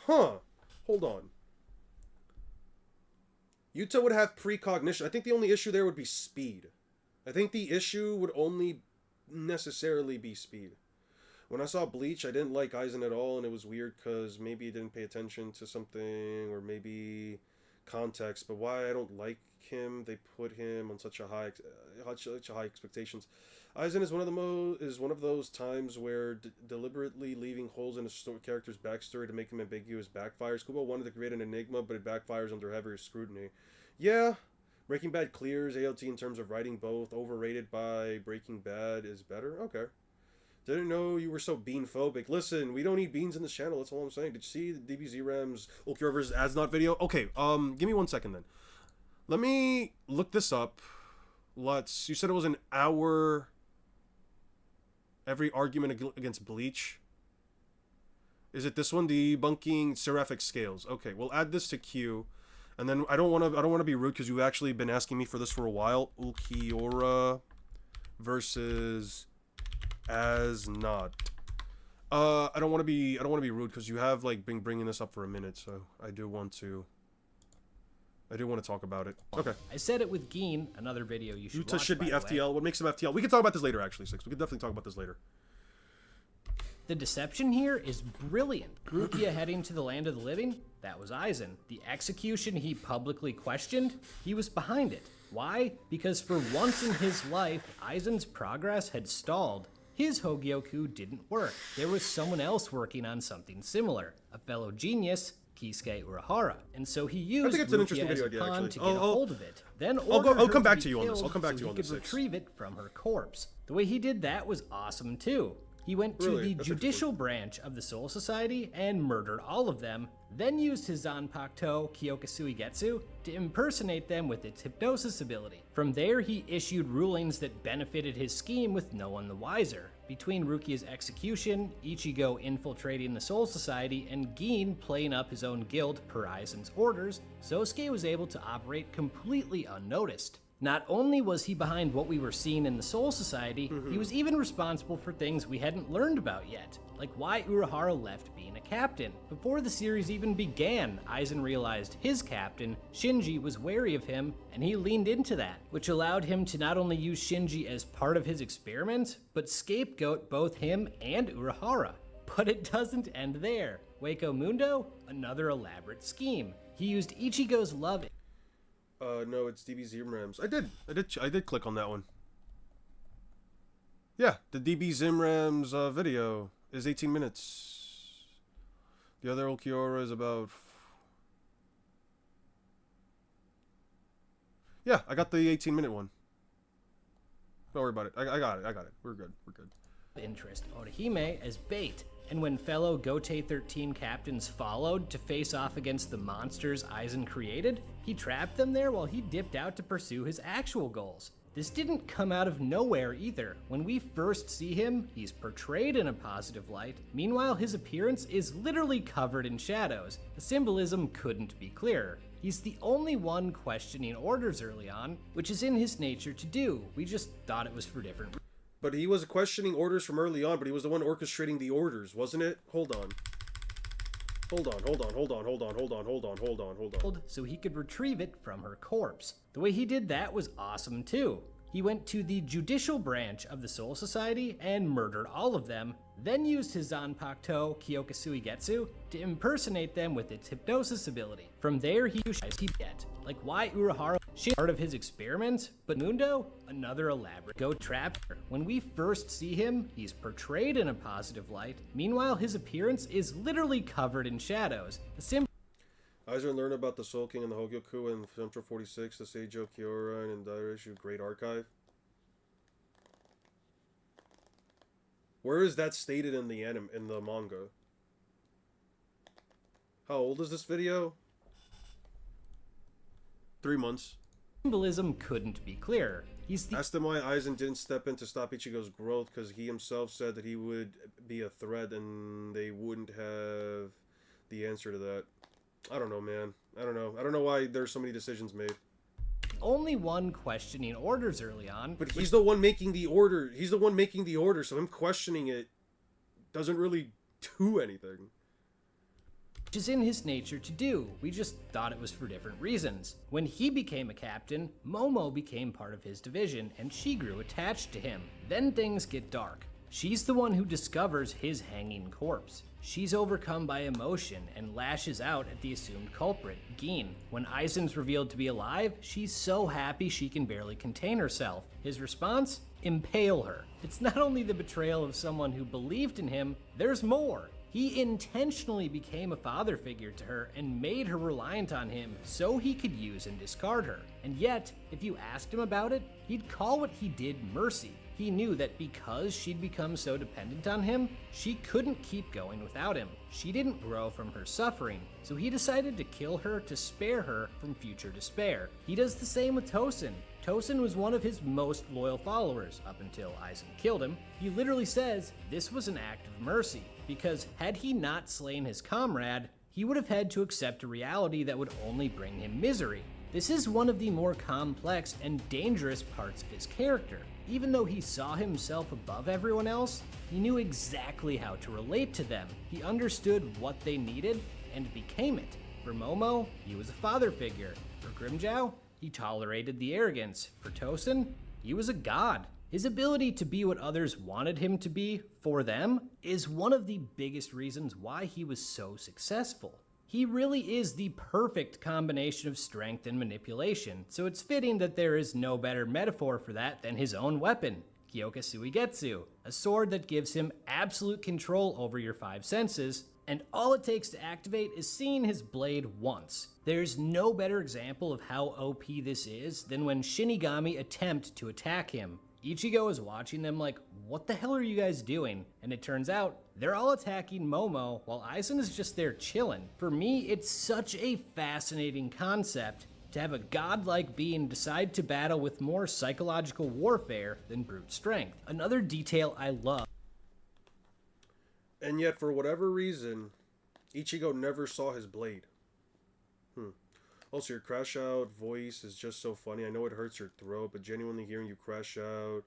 hold on. Yuta would have precognition. I think the only issue there would be speed. I think the issue would only necessarily be speed. When I saw Bleach, I didn't like Aizen at all, and it was weird because maybe he didn't pay attention to something, or maybe context. But why I don't like him? They put him on such a high expectations. Aizen is one of those times where deliberately leaving holes in a character's backstory to make him ambiguous backfires. Kubo wanted to create an enigma, but it backfires under heavier scrutiny. Yeah, Breaking Bad clears AOT in terms of writing both. Overrated by Breaking Bad is better. Okay. Didn't know you were so bean-phobic. Listen, we don't eat beans in this channel, that's all I'm saying. Did you see the DBZ-Ram's Ulquiorra vs. Asnot video? Okay, give me 1 second then. Let me look this up. You said it was an hour every argument against Bleach. Is it this one? Debunking seraphic scales. Okay, we'll add this to queue. And then I don't want to be rude because you've actually been asking me for this for a while. Ulquiorra versus Asnod. I don't want to be rude because you have like been bringing this up for a minute, so I do want to talk about it. Okay. I said it with Geen, another video you should Yuta watch, should be by the way. FTL. What makes him FTL? We can talk about this later, actually, Six. We can definitely talk about this later. The deception here is brilliant. Rukia heading to the land of the living? That was Aizen. The execution he publicly questioned? He was behind it. Why? Because for once in his life, Aizen's progress had stalled. His Hogyoku didn't work. There was someone else working on something similar. A fellow genius, Kisuke Urahara. And so he used it's an Rukia interesting as video a idea, pawn actually. to get a hold of it. Then I'll ordered come her back be to you on this. killed I'll come back so to you on he this, could Six. retrieve it from her corpse. The way he did that was awesome too. He went to Really? the That's judicial branch of the Soul Society and murdered all of them, then used his Zanpakuto Kyokasui Getsu to impersonate them with its hypnosis ability. From there, he issued rulings that benefited his scheme with no one the wiser. Between Rukia's execution, Ichigo infiltrating the Soul Society, and Geen playing up his own guild per Aizen's orders, Sosuke was able to operate completely unnoticed. Not only was he behind what we were seeing in the Soul Society, he was even responsible for things we hadn't learned about yet, like why Urahara left being a captain. Before the series even began, Aizen realized his captain, Shinji, was wary of him, and he leaned into that, which allowed him to not only use Shinji as part of his experiments, but scapegoat both him and Urahara. But it doesn't end there. Waco Mundo, another elaborate scheme. He used Ichigo's love. No, it's DB Zimrams. I did click on that one. Yeah, the DB Zimrams video is 18 minutes. The other Ulquiorra is about... Yeah, I got the 18-minute one. Don't worry about it. I got it. We're good. Interest Orihime as bait, and when fellow Gotei 13 captains followed to face off against the monsters Aizen created, he trapped them there while he dipped out to pursue his actual goals. This didn't come out of nowhere either. When we first see him, he's portrayed in a positive light. Meanwhile, his appearance is literally covered in shadows. The symbolism couldn't be clearer. He's the only one questioning orders early on, which is in his nature to do. We just thought it was for different. But he was questioning orders from early on, but he was the one orchestrating the orders, wasn't it? Hold on. So he could retrieve it from her corpse. The way he did that was awesome too. He went to the judicial branch of the Soul Society and murdered all of them, then used his Zanpakuto Kyokasui Getsu to impersonate them with its hypnosis ability. From there, he get like why Urahara part of his experiments, but Mundo, another elaborate trapper. When we first see him, he's portrayed in a positive light. Meanwhile, his appearance is literally covered in shadows. The Aizen learned about the Soul King and the Hogyoku in Central 46, the Seijo Kyora, and in Dire Issue Great Archive. Where is that stated in the manga? How old is this video? 3 months. Symbolism couldn't be clearer. Ask them why Aizen didn't step in to stop Ichigo's growth, because he himself said that he would be a threat and they wouldn't have the answer to that. I don't know, man. I don't know why there's so many decisions made. Only one questioning orders early on. But he's the one making the order. He's the one making the order, so him questioning it doesn't really do anything. Which is in his nature to do. We just thought it was for different reasons. When he became a captain, Momo became part of his division, and she grew attached to him. Then things get dark. She's the one who discovers his hanging corpse. She's overcome by emotion and lashes out at the assumed culprit, Geen. When Aizen's revealed to be alive, she's so happy she can barely contain herself. His response? Impale her. It's not only the betrayal of someone who believed in him, there's more. He intentionally became a father figure to her and made her reliant on him so he could use and discard her. And yet, if you asked him about it, he'd call what he did mercy. He knew that because she'd become so dependent on him, she couldn't keep going without him. She didn't grow from her suffering, so he decided to kill her to spare her from future despair. He does the same with Tosin. Tosin was one of his most loyal followers up until Aizen killed him. He literally says this was an act of mercy, because had he not slain his comrade, he would have had to accept a reality that would only bring him misery. This is one of the more complex and dangerous parts of his character. Even though he saw himself above everyone else, he knew exactly how to relate to them. He understood what they needed and became it. For Momo, he was a father figure. For Grimmjow, he tolerated the arrogance. For Tosin, he was a god. His ability to be what others wanted him to be for them is one of the biggest reasons why he was so successful. He really is the perfect combination of strength and manipulation, so it's fitting that there is no better metaphor for that than his own weapon, Kyokusui-Getsu, a sword that gives him absolute control over your 5 senses, and all it takes to activate is seeing his blade once. There's no better example of how OP this is than when Shinigami attempt to attack him. Ichigo is watching them like, what the hell are you guys doing? And it turns out, they're all attacking Momo while Aizen is just there chilling. For me, it's such a fascinating concept to have a godlike being decide to battle with more psychological warfare than brute strength. Another detail I love. And yet, for whatever reason, Ichigo never saw his blade. Also, your crash out voice is just so funny. I know it hurts your throat, but genuinely hearing you crash out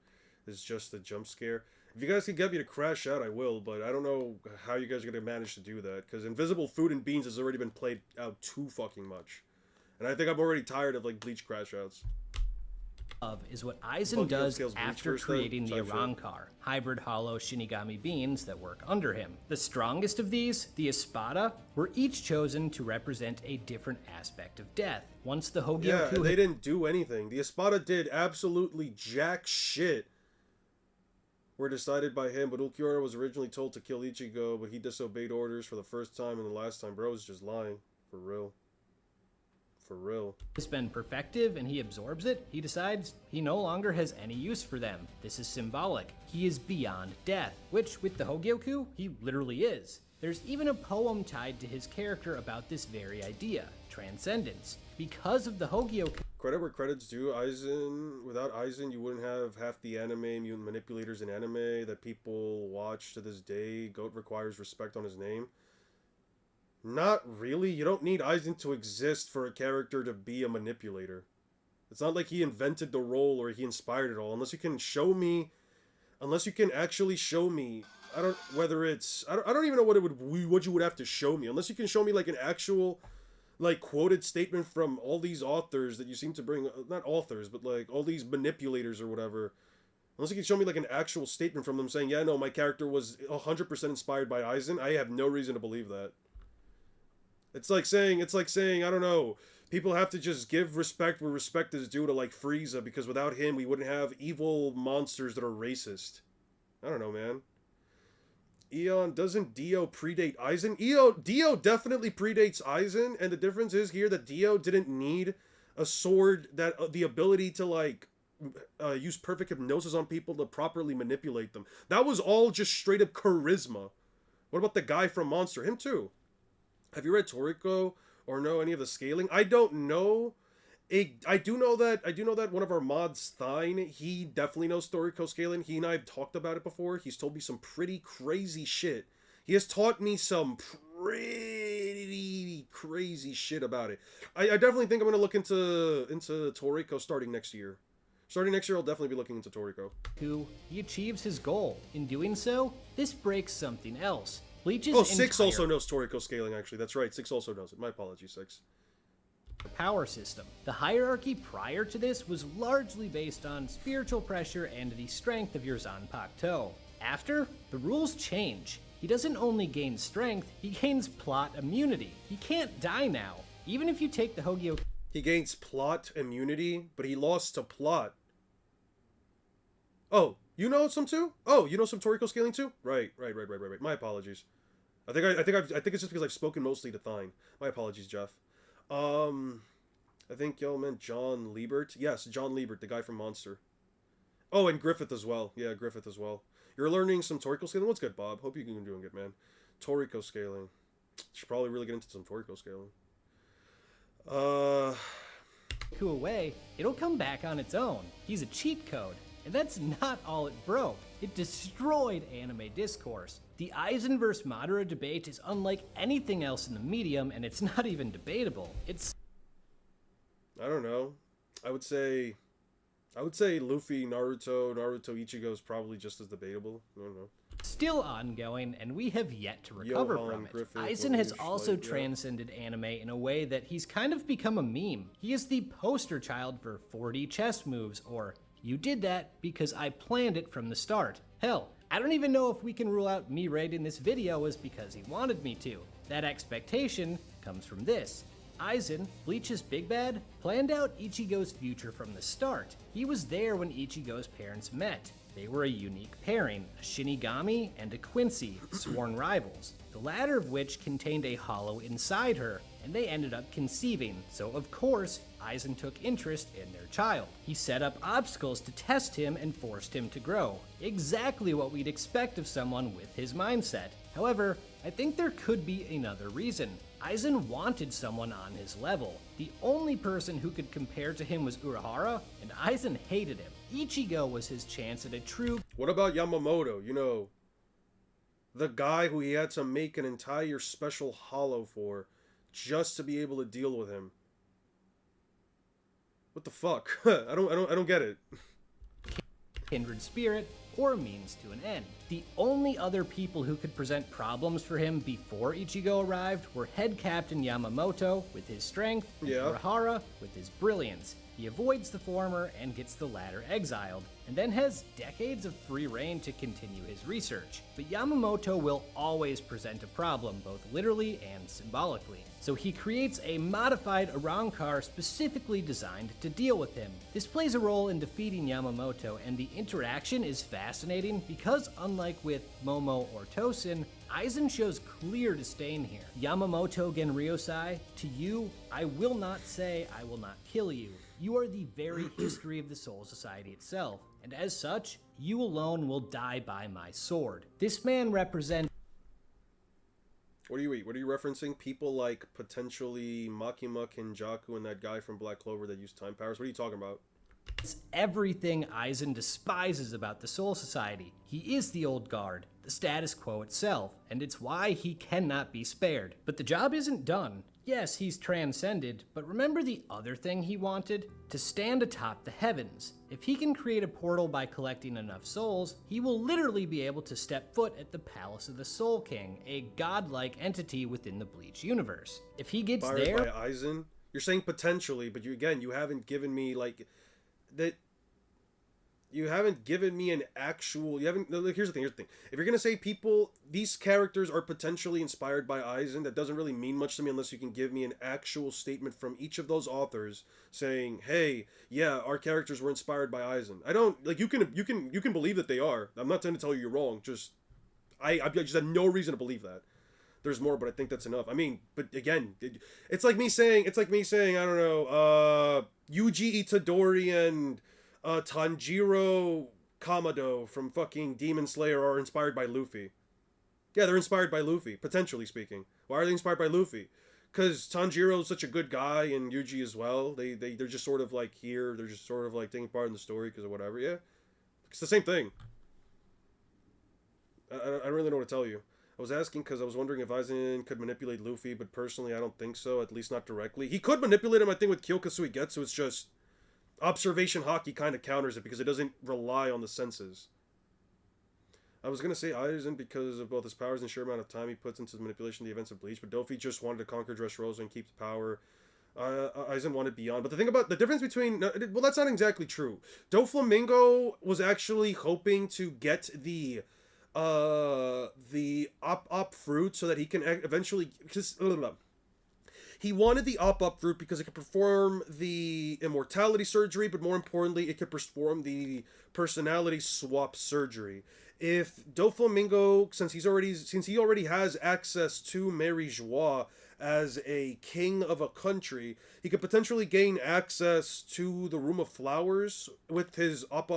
is just a jump scare. If you guys can get me to crash out, I will, but I don't know how you guys are going to manage to do that, because Invisible Food and Beans has already been played out too fucking much. And I think I'm already tired of, like, Bleach crash outs. Is what Aizen does after creating the Arrancar, hybrid hollow Shinigami beings that work under him. The strongest of these, the Espada, were each chosen to represent a different aspect of death. Once the Hogyoku... Yeah, they didn't do anything. The Espada did absolutely jack shit. Were decided by him, but Ulquiorra was originally told to kill Ichigo, but he disobeyed orders for the first time and the last time. Bro is just lying. For real. For real. Has been perfective and he absorbs it, he decides he no longer has any use for them. This is symbolic. He is beyond death, which with the Hogyoku, he literally is. There's even a poem tied to his character about this very idea, transcendence. Because of the Hogyoku... Credit where credit's due. Aizen, without Aizen, you wouldn't have half the anime mutant manipulators in anime that people watch to this day. Goat requires respect on his name. Not really. You don't need Aizen to exist for a character to be a manipulator. It's not like he invented the role or he inspired it all. Unless you can show me, unless you can actually show me, I don't even know what you would have to show me. Unless you can show me like an actual, like, quoted statement from all these authors that you seem to bring, not authors, but like all these manipulators or whatever. Unless you can show me like an actual statement from them saying, yeah, no, my character was 100% inspired by Aizen, I have no reason to believe that. It's like saying, I don't know, people have to just give respect where respect is due to, like, Frieza, because without him, we wouldn't have evil monsters that are racist. I don't know, man. Eon, doesn't Dio predate Aizen? Dio definitely predates Aizen, and the difference is here that Dio didn't need a sword that, the ability to, like, use perfect hypnosis on people to properly manipulate them. That was all just straight up charisma. What about the guy from Monster? Him too. Have you read Toriko or know any of the scaling? I don't know. I do know that one of our mods, Thine, he definitely knows Toriko scaling. He and I have talked about it before. He's told me some pretty crazy shit. He has taught me some pretty crazy shit about it. I definitely think I'm gonna look into Toriko starting next year. Starting next year, I'll definitely be looking into Toriko. He achieves his goal. In doing so, this breaks something else. Six also knows Toriko scaling, actually. That's right, Six also knows it. My apologies, Six. Power system. The hierarchy prior to this was largely based on spiritual pressure and the strength of your Zanpakuto. After, the rules change. He doesn't only gain strength, he gains plot immunity. He can't die now, even if you take the Hogyoku. He gains plot immunity, but he lost to plot. Oh, you know some too? Oh, you know some Toriko scaling too? Right. My apologies. I think it's just because I've spoken mostly to Thine. My apologies, Jeff. I think y'all meant John Liebert. Yes, John Liebert, the guy from Monster. Oh, and Griffith as well. Yeah, Griffith as well. You're learning some Toriko scaling? What's good, Bob? Hope you're doing good, man. Toriko scaling. Should probably really get into some Toriko scaling. Deku away, it'll come back on its own. He's a cheat code. And that's not all it broke. It destroyed anime discourse. The Aizen vs. Madara debate is unlike anything else in the medium, and it's not even debatable. It's I don't know. I would say Luffy, Naruto Ichigo is probably just as debatable. I don't know. still ongoing, and we have yet to recover Johann from it. Griffith, Aizen has Lelouch, also like, yeah. transcended anime in a way that he's kind of become a meme. He is the poster child for 4D chess moves, or you did that because I planned it from the start. Hell, I don't even know if we can rule out me rating this video as because he wanted me to. That expectation comes from this. Aizen, Bleach's big bad, planned out Ichigo's future from the start. He was there when Ichigo's parents met. They were a unique pairing, a Shinigami and a Quincy, sworn rivals, the latter of which contained a hollow inside her, and they ended up conceiving, so of course, Aizen took interest in their child. He set up obstacles to test him and forced him to grow. Exactly what we'd expect of someone with his mindset. However, I think there could be another reason. Aizen wanted someone on his level. The only person who could compare to him was Urahara, and Aizen hated him. Ichigo was his chance at a true What about Yamamoto? You know, the guy who he had to make an entire special hollow for just to be able to deal with him. What the fuck? I don't get it. kindred spirit or means to an end. The only other people who could present problems for him before Ichigo arrived were head captain Yamamoto with his strength, and Yeah. Urahara with his brilliance. He avoids the former and gets the latter exiled, and then has decades of free reign to continue his research. But Yamamoto will always present a problem, both literally and symbolically. So he creates a modified Arrancar specifically designed to deal with him. This plays a role in defeating Yamamoto, and the interaction is fascinating because unlike with Momo or Tosin, Aizen shows clear disdain here. Yamamoto Genryosai, to you, I will not say I will not kill you. You are the very history of the Soul Society itself, and as such, you alone will die by my sword. This man represents What are you referencing? People like potentially Makima Kenjaku and that guy from Black Clover that used time powers? What are you talking about? everything Aizen despises about the Soul Society. He is the old guard, the status quo itself, and it's why he cannot be spared. But the job isn't done. Yes, he's transcended, but remember the other thing he wanted? To stand atop the heavens. If he can create a portal by collecting enough souls, he will literally be able to step foot at the Palace of the Soul King, a godlike entity within the Bleach universe. If he gets Inspired there... by Aizen? You're saying potentially, but you haven't given me like that. You haven't given me an actual. You haven't. Look, here's the thing. If you're gonna say these characters are potentially inspired by Aizen, that doesn't really mean much to me unless you can give me an actual statement from each of those authors saying, "Hey, yeah, our characters were inspired by Aizen." I don't like. You can believe that they are. I'm not trying to tell you you're wrong. Just I just had no reason to believe that. There's more, but I think that's enough. I mean, but again, it's like me saying, I don't know, Yuji Itadori and Tanjiro Kamado from fucking Demon Slayer are inspired by Luffy. Yeah, they're inspired by Luffy, potentially speaking. Why are they inspired by Luffy? Because Tanjiro's such a good guy, and Yuji as well. They're just sort of like here, they're just sort of like taking part in the story because of whatever, yeah? It's the same thing. I don't really know what to tell you. I was asking because I was wondering if Aizen could manipulate Luffy, but personally I don't think so, at least not directly. He could manipulate him, I think, with Kyoka Suigetsu. It's just observation hockey kind of counters it because it doesn't rely on the senses. I was going to say Aizen because of both his powers and sheer amount of time he puts into the manipulation of the events of Bleach, but Dofi just wanted to conquer Dressrosa and keep the power. Aizen wanted beyond. But the thing about the difference between... well, that's not exactly true. Doflamingo was actually hoping to get the op fruit so that he can eventually... He wanted the op fruit because it could perform the immortality surgery, but more importantly, it could perform the personality swap surgery. If Doflamingo, since he already has access to Mary Joie as a king of a country, he could potentially gain access to the Room of Flowers with his op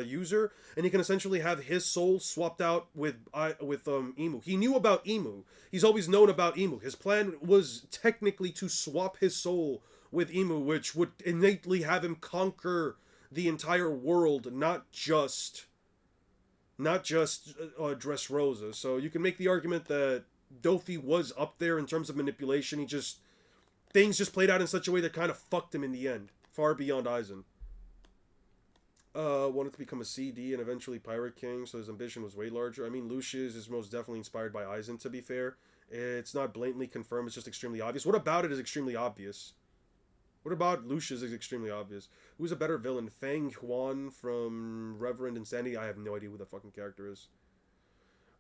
user, and he can essentially have his soul swapped out with Imu. He knew about Imu. He's always known about Imu. His plan was technically to swap his soul with Imu, which would innately have him conquer the entire world, not just Dressrosa. So you can make the argument that Dofi was up there in terms of manipulation. Things just played out in such a way that kind of fucked him in the end, far beyond Aizen. Wanted to become a CD and eventually Pirate King, so his ambition was way larger. I mean, Lucius is most definitely inspired by Aizen, to be fair. It's not blatantly confirmed, it's just extremely obvious. What about it is extremely obvious? What about Lucius is extremely obvious? Who's a better villain? Feng Huan from Reverend Insanity? I have no idea who the fucking character is.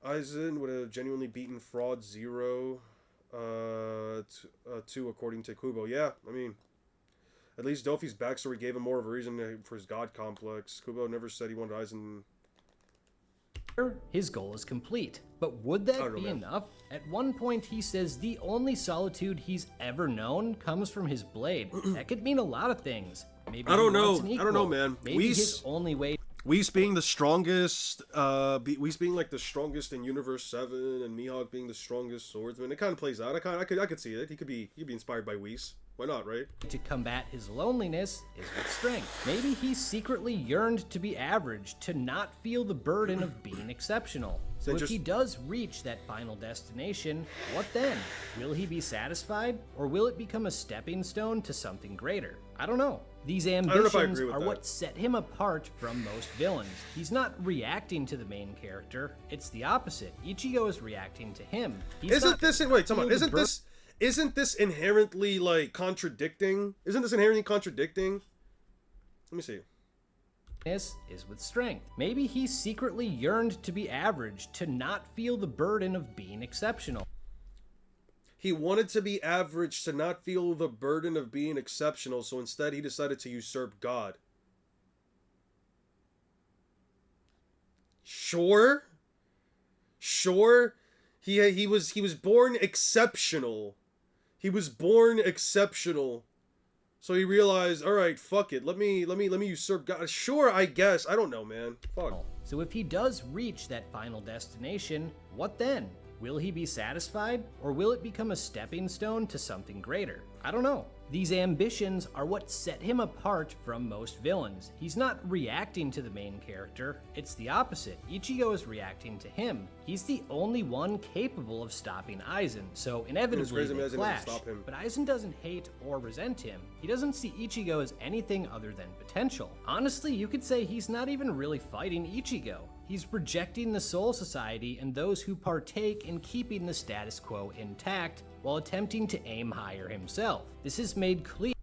Aizen would have genuinely beaten Fraud Zero 2 according to Kubo. Yeah, I mean, at least Dofi's backstory gave him more of a reason for his god complex. Kubo never said he wanted Aizen. His goal is complete. But would that be enough? At one point he says the only solitude he's ever known comes from his blade. That could mean a lot of things. Maybe I don't know, man. Maybe his only way... Whis being the strongest, Whis being like the strongest in Universe 7, and Mihawk being the strongest swordsman. It kind of plays out. I could see it. He could be inspired by Whis. Why not, right? To combat his loneliness is with strength. Maybe he secretly yearned to be average, to not feel the burden of being exceptional. So if he does reach that final destination, what then? Will he be satisfied, or will it become a stepping stone to something greater? I don't know. These ambitions are what set him apart from most villains. He's not reacting to the main character. It's the opposite. Ichigo is reacting to him. Isn't this inherently, like, contradicting? Isn't this inherently contradicting? Let me see. Is with strength. Maybe he secretly yearned to be average, to not feel the burden of being exceptional. He wanted to be average, to not feel the burden of being exceptional, so instead he decided to usurp God. Sure? He was born exceptional. He was born exceptional. So he realized, all right, fuck it. Let me usurp God. Sure, I guess. I don't know, man. Fuck. So if he does reach that final destination, what then? Will he be satisfied, or will it become a stepping stone to something greater? I don't know. These ambitions are what set him apart from most villains. He's not reacting to the main character, it's the opposite. Ichigo is reacting to him. He's the only one capable of stopping Aizen, so inevitably they clash. But Aizen doesn't hate or resent him. He doesn't see Ichigo as anything other than potential. Honestly, you could say he's not even really fighting Ichigo. He's rejecting the Soul Society and those who partake in keeping the status quo intact while attempting to aim higher himself. This is made clear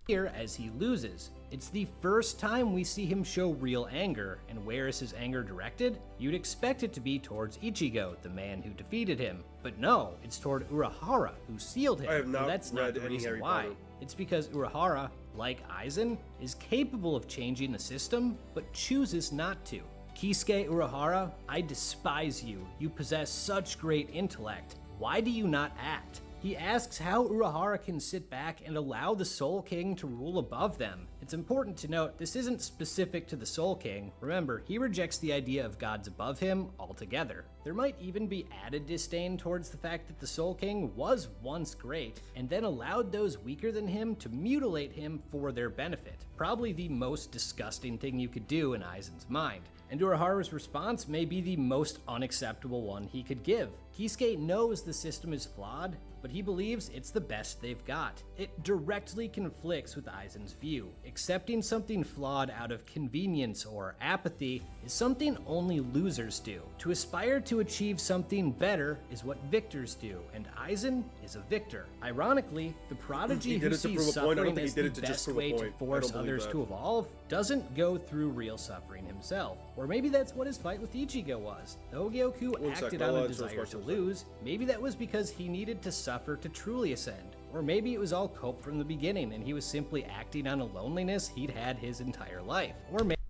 as he loses. It's the first time we see him show real anger, and where is his anger directed? You'd expect it to be towards Ichigo, the man who defeated him. But no, it's toward Urahara, who sealed him. I have not that's not the reason why. It's because Urahara, like Aizen, is capable of changing the system, but chooses not to. Kisuke Urahara, I despise you. You possess such great intellect. Why do you not act? He asks how Urahara can sit back and allow the Soul King to rule above them. It's important to note this isn't specific to the Soul King. Remember, he rejects the idea of gods above him altogether. There might even be added disdain towards the fact that the Soul King was once great, and then allowed those weaker than him to mutilate him for their benefit. Probably the most disgusting thing you could do in Aizen's mind. And Urahara's response may be the most unacceptable one he could give. Kisuke knows the system is flawed, but he believes it's the best they've got. It directly conflicts with Aizen's view. Accepting something flawed out of convenience or apathy is something only losers do. To aspire to achieve something better is what victors do, and Aizen is a victor. Ironically, the prodigy who sees suffering as the best way to force others to evolve doesn't go through real suffering himself. Or maybe that's what his fight with Ichigo was. Though Gyoku acted on a desire to lose, maybe that was because he needed to suffer to truly ascend. Or maybe it was all cope from the beginning and he was simply acting on a loneliness he'd had his entire life. Or maybe...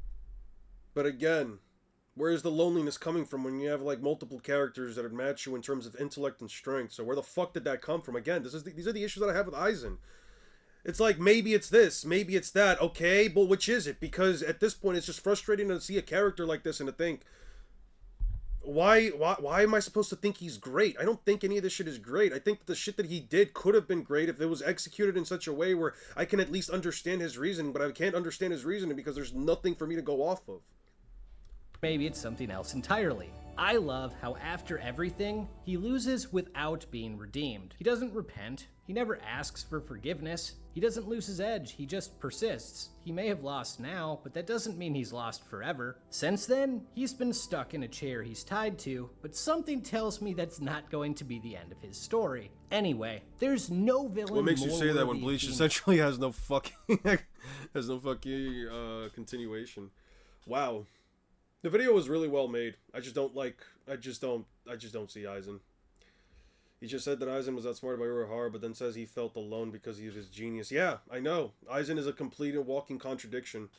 But again, where's the loneliness coming from when you have like multiple characters that would match you in terms of intellect and strength? So where the fuck did that come from? Again, these are the issues that I have with Aizen. It's like, maybe it's this, maybe it's that, okay, but which is it? Because at this point, it's just frustrating to see a character like this and to think, why am I supposed to think he's great? I don't think any of this shit is great. I think that the shit that he did could have been great if it was executed in such a way where I can at least understand his reasoning, but I can't understand his reasoning because there's nothing for me to go off of. Maybe it's something else entirely. I love how after everything, he loses without being redeemed. He doesn't repent. He never asks for forgiveness. He doesn't lose his edge. He just persists. He may have lost now, but that doesn't mean he's lost forever. Since then, he's been stuck in a chair he's tied to, but something tells me that's not going to be the end of his story. Anyway, there's no villain. What makes you more say that when worthy of Bleach being essentially has no fucking continuation? Wow. The video was really well made. I just don't see Aizen. He just said that Aizen was outsmarted by Urahara, but then says he felt alone because he was his genius. Yeah, I know. Aizen is a complete and walking contradiction.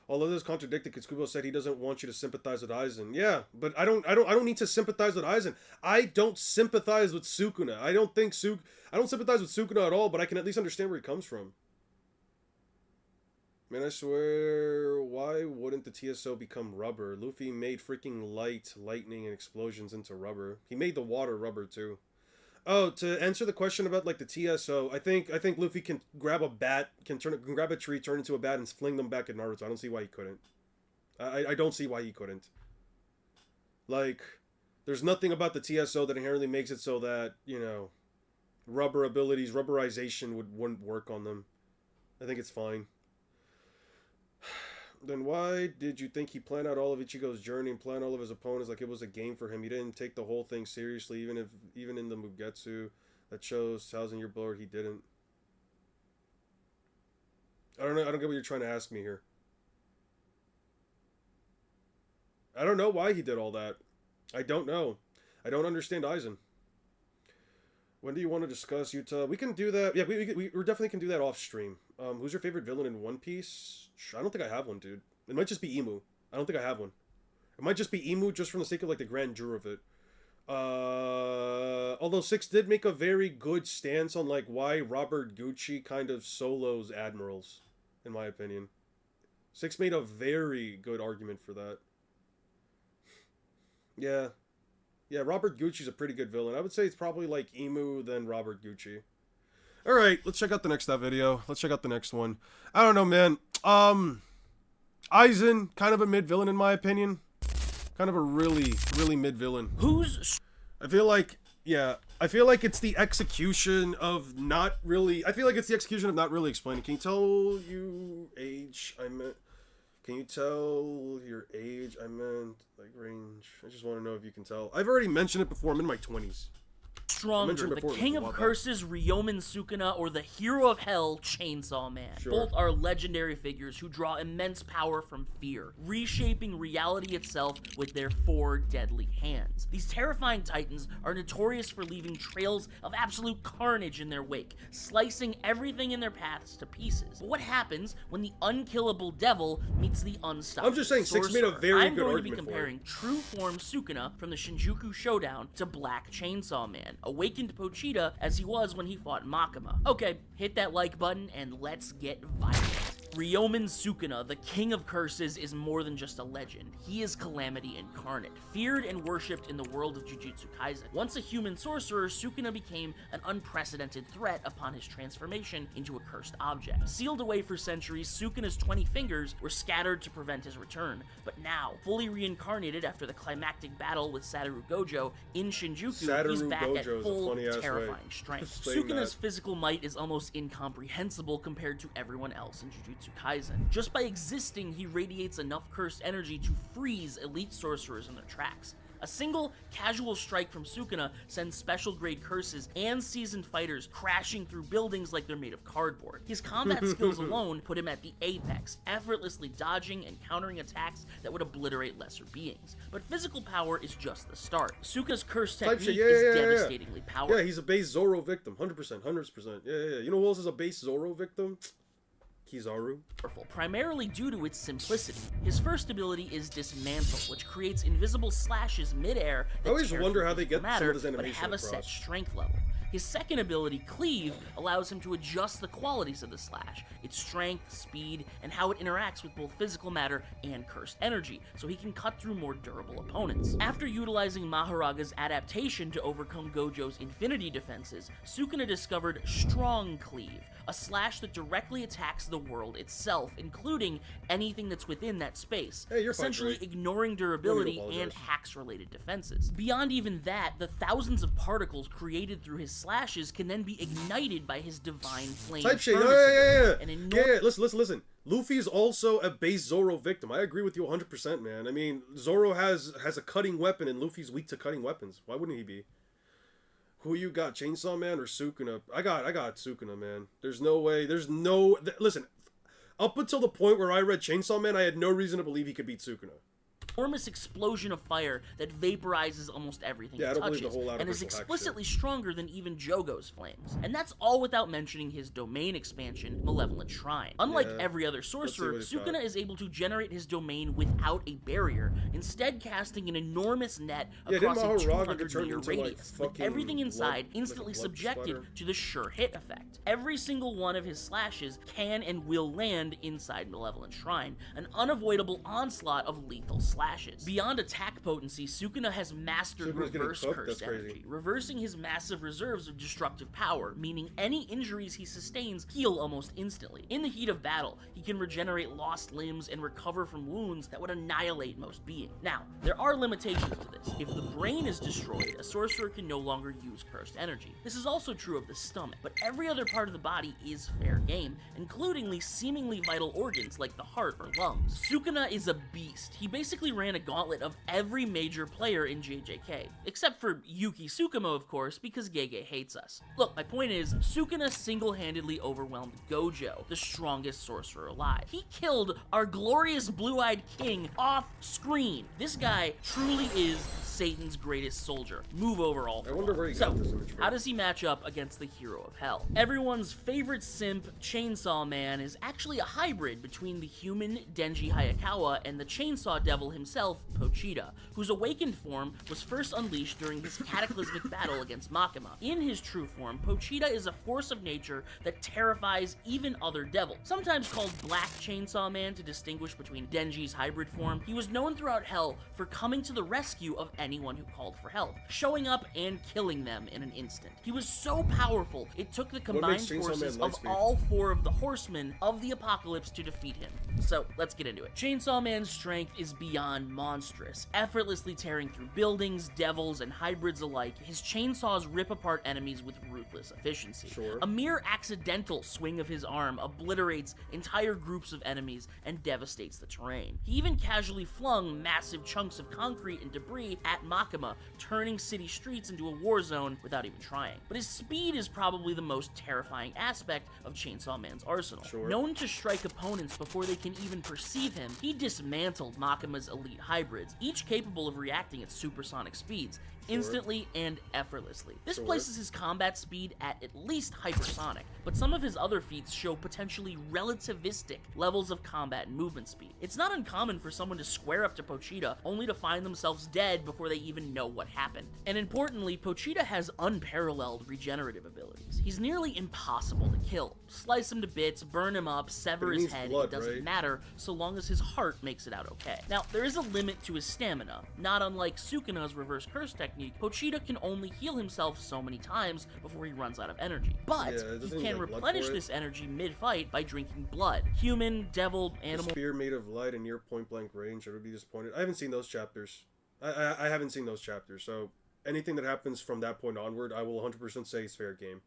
Although this contradicted, Kitsukubo said he doesn't want you to sympathize with Aizen. Yeah, but I don't need to sympathize with Aizen. I don't sympathize with Sukuna. I don't sympathize with Sukuna at all, but I can at least understand where he comes from. Man, I swear, why wouldn't the TSO become rubber? Luffy made freaking lightning, and explosions into rubber. He made the water rubber too. Oh, to answer the question about like the TSO, I think Luffy can grab a bat, can grab a tree, turn into a bat, and fling them back at Naruto. I don't see why he couldn't. I don't see why he couldn't. Like, there's nothing about the TSO that inherently makes it so that, you know, rubber abilities, rubberization wouldn't work on them. I think it's fine. Then why did you think he planned out all of Ichigo's journey and planned all of his opponents like it was a game for him? He didn't take the whole thing seriously, even in the Mugetsu that shows 1,000-year blower, he didn't. I don't know. I don't get what you're trying to ask me here. I don't know why he did all that. I don't know. I don't understand Aizen. When do you want to discuss Yuta? We can do that. Yeah, we definitely can do that off stream. Who's your favorite villain in One Piece? I don't think I have one, dude. It might just be Imu. I don't think I have one. It might just be Imu just from the sake of like the grandeur of it. Although Six did make a very good stance on like why Robert Gucci kind of solos admirals, in my opinion. Six made a very good argument for that. Yeah. Yeah, Robert Gucci's a pretty good villain. I would say it's probably like Imu, then Robert Gucci. Alright, let's check out the next video. Let's check out the next one. I don't know, man. Aizen, kind of a mid-villain in my opinion. Kind of a really mid-villain. I feel like it's the execution of not really... explaining. Can you tell your age? Can you tell your age? I meant, like, range. I just want to know if you can tell. I've already mentioned it before. I'm in my 20s. Stronger, the King of Curses, Ryomen Sukuna, or the Hero of Hell, Chainsaw Man. Sure. Both are legendary figures who draw immense power from fear, reshaping reality itself with their 4 deadly hands. These terrifying titans are notorious for leaving trails of absolute carnage in their wake, slicing everything in their paths to pieces. But what happens when the unkillable devil meets the unstoppable I'm just saying, sorcerer? Six made a very I'm good going to be argument for it. comparing true form Sukuna from the Shinjuku Showdown to Black Chainsaw Man, awakened Pochita as he was when he fought Makima. Okay, hit that like button and let's get violent. Ryomen Sukuna, the King of Curses, is more than just a legend. He is calamity incarnate, feared and worshipped in the world of Jujutsu Kaisen. Once a human sorcerer, Sukuna became an unprecedented threat upon his transformation into a cursed object. Sealed away for centuries, Sukuna's 20 fingers were scattered to prevent his return, but now, fully reincarnated after the climactic battle with Satoru Gojo in Shinjuku, he's back at full, terrifying strength. Sukuna's physical might is almost incomprehensible compared to everyone else in Jujutsu Kaisen. Just by existing, he radiates enough cursed energy to freeze elite sorcerers in their tracks. A single casual strike from Sukuna sends special grade curses and seasoned fighters crashing through buildings like they're made of cardboard. His combat skills alone put him at the apex, effortlessly dodging and countering attacks that would obliterate lesser beings. But physical power is just the start. Sukuna's curse technique is devastatingly powerful. Yeah, he's a base Zoro victim. 100%. Yeah. You know who else is a base Zoro victim? Kizaru. Primarily due to its simplicity. His first ability is Dismantle, which creates invisible slashes mid-air that I always wonder how they get some of this but animation have a across. set strength level. His second ability, Cleave, allows him to adjust the qualities of the slash, its strength, speed, and how it interacts with both physical matter and cursed energy, so he can cut through more durable opponents. After utilizing Maharaga's adaptation to overcome Gojo's infinity defenses, Sukuna discovered Strong Cleave, a slash that directly attacks the world itself, including anything that's within that space, Hey, you're fine, essentially Drake. ignoring durability Don't and apologize. hacks-related defenses. Beyond even that, the thousands of particles created through his slashes can then be ignited by his divine flame Type shit. furnace Yeah. ability, an Yeah. Listen. Luffy's also a base Zoro victim. I agree with you 100%, man. I mean, Zoro has a cutting weapon, and Luffy's weak to cutting weapons. Why wouldn't he be? Who you got, Chainsaw Man or Sukuna? I got Sukuna, man. There's no way. Listen, up until the point where I read Chainsaw Man, I had no reason to believe he could beat Sukuna. enormous explosion of fire that vaporizes almost everything Yeah, I it don't believe the touches, whole and is Outer Crystal hack explicitly stronger than even Jogo's flames. And that's all without mentioning his domain expansion, Malevolent Shrine. Unlike Yeah. every other Let's see sorcerer, what he's got. Sukuna is able to generate his domain without a barrier, instead casting an enormous net Yeah, didn't across a Maharaj 200 get turned meter into, like, radius, with fucking everything inside blood- instantly like a blood subjected splatter? to the sure hit effect. Every single one of his slashes can and will land inside Malevolent Shrine, an unavoidable onslaught of lethal slashes. Beyond attack potency, Sukuna has mastered Sukuna's getting reverse cooked? cursed That's crazy. energy, reversing his massive reserves of destructive power, meaning any injuries he sustains heal almost instantly. In the heat of battle, he can regenerate lost limbs and recover from wounds that would annihilate most beings. Now, there are limitations to this. If the brain is destroyed, a sorcerer can no longer use cursed energy. This is also true of the stomach, but every other part of the body is fair game, including the seemingly vital organs like the heart or lungs. Sukuna is a beast. He basically ran a gauntlet of every major player in JJK, except for Yuki Tsukumo, of course, because Gege hates us. Look, my point is, Sukuna single-handedly overwhelmed Gojo, the strongest sorcerer alive. He killed our glorious blue-eyed king off screen. This guy truly is Satan's greatest soldier. Move over all. I wonder where he got this image from. How does he match up against the hero of hell? Everyone's favorite simp, Chainsaw Man, is actually a hybrid between the human Denji Hayakawa and the Chainsaw Devil himself, Pochita, whose awakened form was first unleashed during his cataclysmic battle against Makima. In his true form, Pochita is a force of nature that terrifies even other devils. Sometimes called Black Chainsaw Man to distinguish between Denji's hybrid form, he was known throughout Hell for coming to the rescue of anyone who called for help, showing up and killing them in an instant. He was so powerful, it took the combined makes Chainsaw forces Man of Lightspeed? all four of the horsemen of the apocalypse to defeat him. So let's get into it. Chainsaw Man's strength is beyond monstrous, effortlessly tearing through buildings, devils, and hybrids alike. His chainsaws rip apart enemies with ruthless efficiency. Sure. A mere accidental swing of his arm obliterates entire groups of enemies and devastates the terrain. He even casually flung massive chunks of concrete and debris at Makima, turning city streets into a war zone without even trying. But his speed is probably the most terrifying aspect of Chainsaw Man's arsenal. Sure. Known to strike opponents before they can even perceive him, he dismantled Makima's elite hybrids, each capable of reacting at supersonic speeds, instantly and effortlessly. This Sure. places his combat speed at least hypersonic, but some of his other feats show potentially relativistic levels of combat and movement speed. It's not uncommon for someone to square up to Pochita only to find themselves dead before they even know what happened. And importantly, Pochita has unparalleled regenerative abilities. He's nearly impossible to kill. Slice him to bits, burn him up, sever But he his needs head, blood, it doesn't right? matter so long as his heart makes it out okay. Now, there is a limit to his stamina. Not unlike Sukuna's reverse curse technique, Pochita can only heal himself so many times before he runs out of energy. But Yeah, doesn't he he can need, like, blood replenish for it? this energy mid-fight by drinking blood. Human, devil, A animal, spear made of light and near point blank range. I would be disappointed. I haven't seen those chapters. I haven't seen those chapters. So anything that happens from that point onward, I will 100% say is fair game.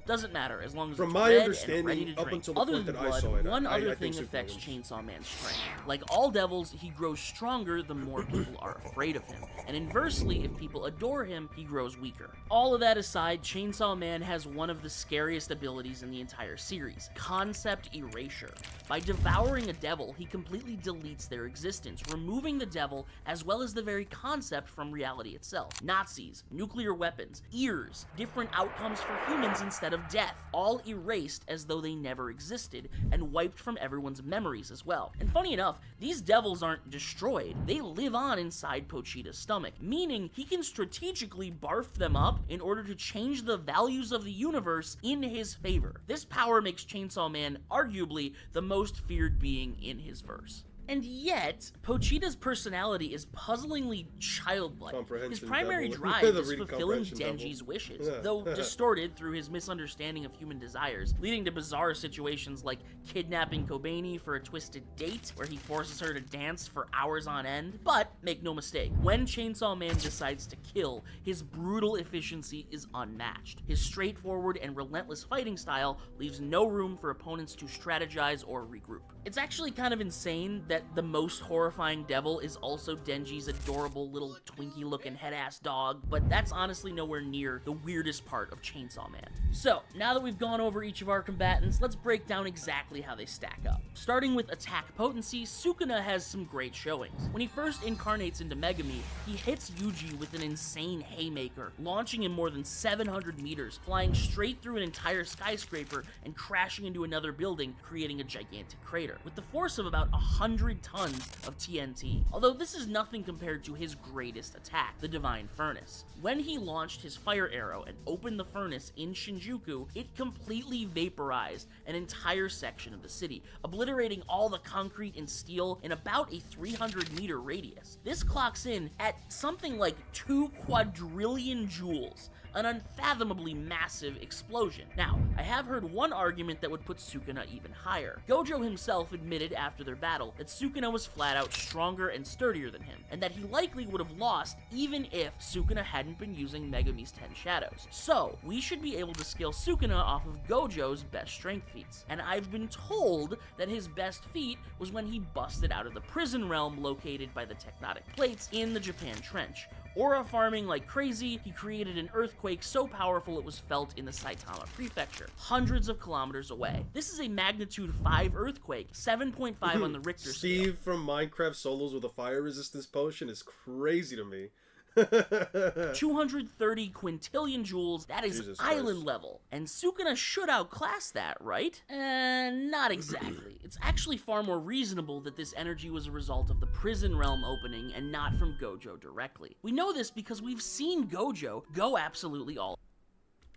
doesn't matter as long as From it's my red and understanding, ready to up drink. until the Other point than that I blood, saw it, one I other think thing Sukuna affects wins. Chainsaw Man's strength. Like all devils, he grows stronger the more people are afraid of him. And inversely, if people adore him, he grows weaker. All of that aside, Chainsaw Man has one of the scariest abilities in the entire series, Concept Erasure. By devouring a devil, he completely deletes their existence, removing the devil as well as the very concept from reality itself. Nazis, nuclear weapons, ears, different outcomes for humans in instead of death, all erased as though they never existed, and wiped from everyone's memories as well. And funny enough, these devils aren't destroyed, they live on inside Pochita's stomach, meaning he can strategically barf them up in order to change the values of the universe in his favor. This power makes Chainsaw Man arguably the most feared being in his verse. And yet, Pochita's personality is puzzlingly childlike. His primary devil. drive is Reading fulfilling comprehension Denji's devil. wishes, though distorted through his misunderstanding of human desires, leading to bizarre situations like kidnapping Kobeni for a twisted date, where he forces her to dance for hours on end. But, make no mistake, when Chainsaw Man decides to kill, his brutal efficiency is unmatched. His straightforward and relentless fighting style leaves no room for opponents to strategize or regroup. It's actually kind of insane that the most horrifying devil is also Denji's adorable little Twinkie-looking head-ass dog, but that's honestly nowhere near the weirdest part of Chainsaw Man. So, now that we've gone over each of our combatants, let's break down exactly how they stack up. Starting with attack potency, Sukuna has some great showings. When he first incarnates into Megami, he hits Yuji with an insane haymaker, launching him more than 700 meters, flying straight through an entire skyscraper and crashing into another building, creating a gigantic crater, with the force of about 100 tons of TNT. Although this is nothing compared to his greatest attack, the Divine Furnace. When he launched his fire arrow and opened the furnace in Shinjuku, it completely vaporized an entire section of the city, obliterating all the concrete and steel in about a 300-meter radius. This clocks in at something like 2 quadrillion joules, an unfathomably massive explosion. Now, I have heard one argument that would put Sukuna even higher. Gojo himself admitted after their battle that Sukuna was flat out stronger and sturdier than him, and that he likely would have lost even if Sukuna hadn't been using Megami's 10 Shadows. So, we should be able to scale Sukuna off of Gojo's best strength feats, and I've been told that his best feat was when he busted out of the prison realm located by the tectonic plates in the Japan Trench. Aura farming like crazy, he created an earthquake so powerful it was felt in the Saitama Prefecture, hundreds of kilometers away. This is a magnitude 5 earthquake, 7.5 on the Richter scale. Steve from Minecraft Solos with a fire resistance potion is crazy to me. 230 quintillion joules, that is Jesus island Christ. level. And Sukuna should outclass that, right? Not exactly. It's actually far more reasonable that this energy was a result of the prison realm opening and not from Gojo directly. We know this because we've seen Gojo go absolutely all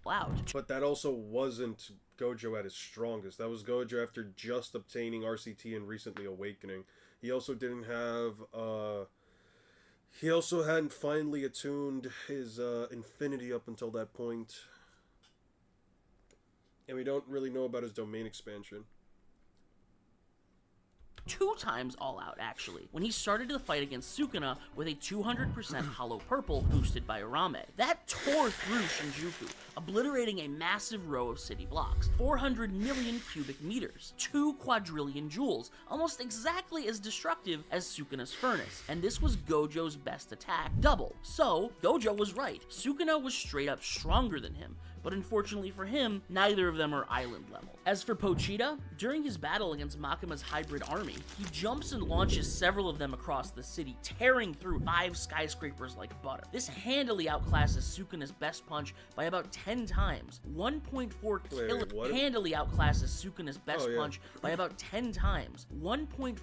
out. But that also wasn't Gojo at his strongest. That was Gojo after just obtaining RCT and recently awakening. He also didn't have, he also hadn't finally attuned his infinity up until that point. And we don't really know about his domain expansion. 2 times all out, actually, when he started the fight against Sukuna with a 200% hollow purple boosted by Arame. That tore through Shinjuku, obliterating a massive row of city blocks, 400 million cubic meters, 2 quadrillion joules, almost exactly as destructive as Sukuna's furnace, and this was Gojo's best attack, double. So, Gojo was right, Sukuna was straight up stronger than him, but unfortunately for him, neither of them are island level. As for Pochita, during his battle against Makima's hybrid army, he jumps and launches several of them across the city, tearing through 5 skyscrapers like butter. This handily outclasses Sukuna's best punch by about 10 times. 1.4 handily outclasses Sukuna's best punch by about 10 times. 1.4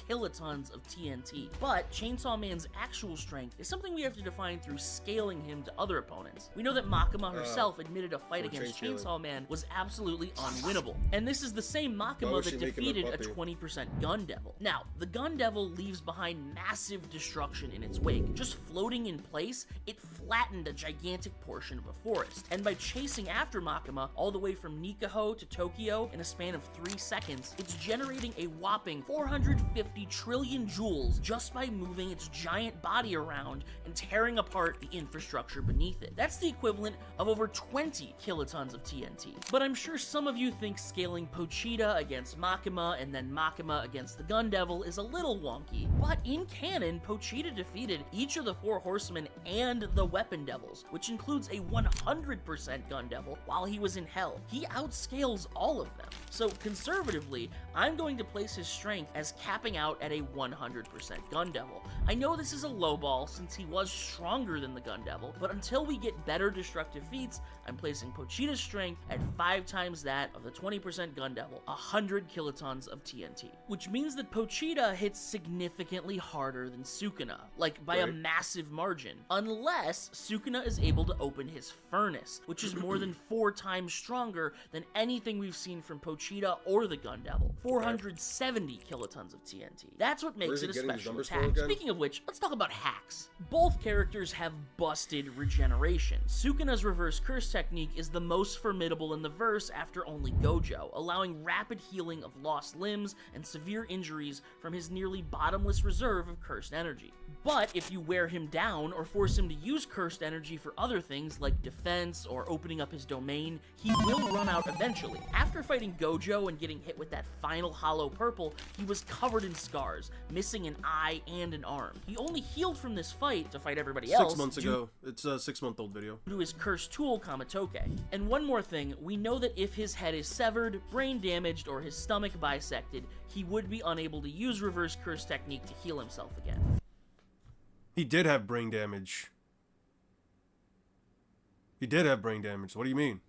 kilotons of TNT. But Chainsaw Man's actual strength is something we have to define through scaling him to other opponents. We know that Makima herself admitted a fight against Chainsaw Man was absolutely unwinnable. And this is the same Makima that defeated a 20% Gun Devil. Now, the Gun Devil leaves behind massive destruction in its wake. Just floating in place, it flattened a gigantic portion of a forest. And by chasing after Makima all the way from Nikaho to Tokyo in a span of 3 seconds, it's generating a whopping 450 trillion joules just by moving its giant body around and tearing apart the infrastructure beneath it. That's the equivalent of over 20 kilotons of TNT. But I'm sure some of you think scaling Pochita against Makima and then Makima against against the Gun Devil is a little wonky, but in canon, Pochita defeated each of the 4 Horsemen and the Weapon Devils, which includes a 100% Gun Devil while he was in Hell. He outscales all of them. So conservatively, I'm going to place his strength as capping out at a 100% Gun Devil. I know this is a low ball since he was stronger than the Gun Devil, but until we get better destructive feats, I'm placing Pochita's strength at 5 times that of the 20% Gun Devil, 100 kilotons of TNT. Which means that Pochita hits significantly harder than Sukuna, like by a massive margin, unless Sukuna is able to open his furnace, which is more than 4 times stronger than anything we've seen from Pochita or the Gun Devil. 470 kilotons of TNT. That's what makes it a special attack. Speaking of which, let's talk about hacks. Both characters have busted regeneration. Sukuna's reverse curse technique is the most formidable in the verse after only Gojo, allowing rapid healing of lost limbs and severe injuries from his nearly bottomless reserve of cursed energy. But if you wear him down or force him to use cursed energy for other things like defense or opening up his domain, he will run out eventually. After fighting Gojo and getting hit with that final hollow purple, he was covered in scars, missing an eye and an arm. He only healed from this fight to fight everybody else 6 months ago. It's a 6-month-old video. To his cursed tool, Kamatoke. And one more thing, we know that if his head is severed, brain damaged, or his stomach bisected, he would be unable to use reverse curse technique to heal himself again. He did have brain damage. He did have brain damage. What do you mean?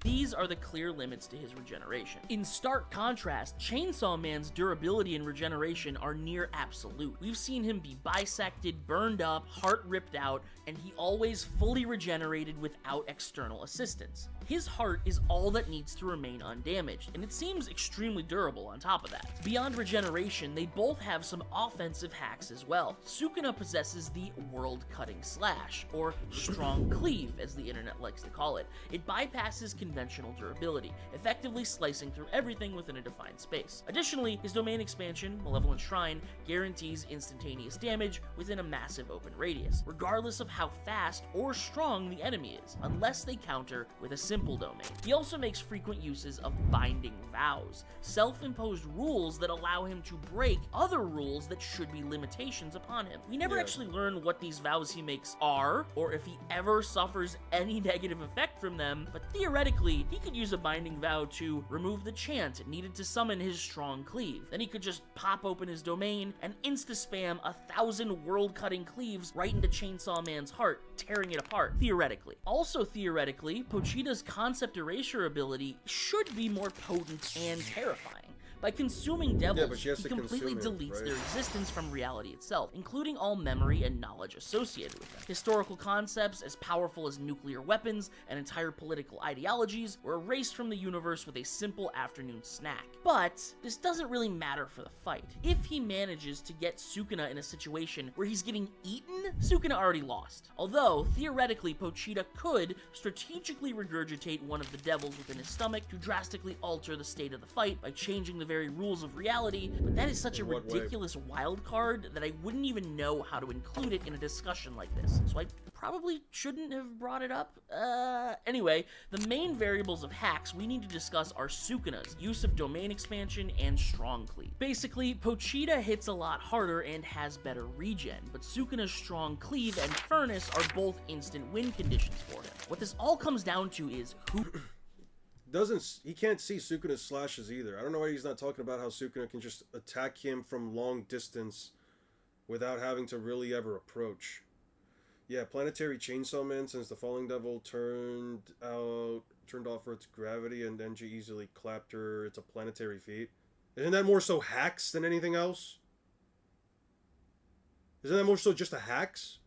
These are the clear limits to his regeneration. In stark contrast, Chainsaw Man's durability and regeneration are near absolute. We've seen him be bisected, burned up, heart ripped out, and he always fully regenerated without external assistance. His heart is all that needs to remain undamaged, and it seems extremely durable on top of that. Beyond regeneration, they both have some offensive hacks as well. Sukuna possesses the world-cutting slash, or strong cleave, as the internet likes to call it. It bypasses conventional durability, effectively slicing through everything within a defined space. Additionally, his domain expansion, Malevolent Shrine, guarantees instantaneous damage within a massive open radius, regardless of how fast or strong the enemy is, unless they counter with a simple domain. He also makes frequent uses of binding vows, self-imposed rules that allow him to break other rules that should be limitations upon him. We never actually learn what these vows he makes are, or if he ever suffers any negative effect from them, but theoretically, he could use a binding vow to remove the chant needed to summon his strong cleave. Then he could just pop open his domain and insta-spam 1,000 world-cutting cleaves right into Chainsaw Man's heart, tearing it apart, theoretically. Also theoretically, Pochita's concept erasure ability should be more potent and terrifying. By consuming devils, he completely deletes their existence from reality itself, including all memory and knowledge associated with them. Historical concepts as powerful as nuclear weapons and entire political ideologies were erased from the universe with a simple afternoon snack. But this doesn't really matter for the fight. If he manages to get Sukuna in a situation where he's getting eaten, Sukuna already lost. Although, theoretically, Pochita could strategically regurgitate one of the devils within his stomach to drastically alter the state of the fight by changing the very rules of reality, but that is such a ridiculous wild card that I wouldn't even know how to include it in a discussion like this, so I probably shouldn't have brought it up. Anyway, the main variables of hacks we need to discuss are Sukuna's use of domain expansion and strong cleave. Basically, Pochita hits a lot harder and has better regen, but Sukuna's strong cleave and furnace are both instant win conditions for him. What this all comes down to is who he can't see Sukuna's slashes either. I don't know why he's not talking about how Sukuna can just attack him from long distance without having to really ever approach. Yeah, Planetary Chainsaw Man, since the Falling Devil turned off Earth's gravity and Denji easily clapped her, it's a planetary feat. Isn't that more so hacks than anything else? Isn't that more so just a hacks?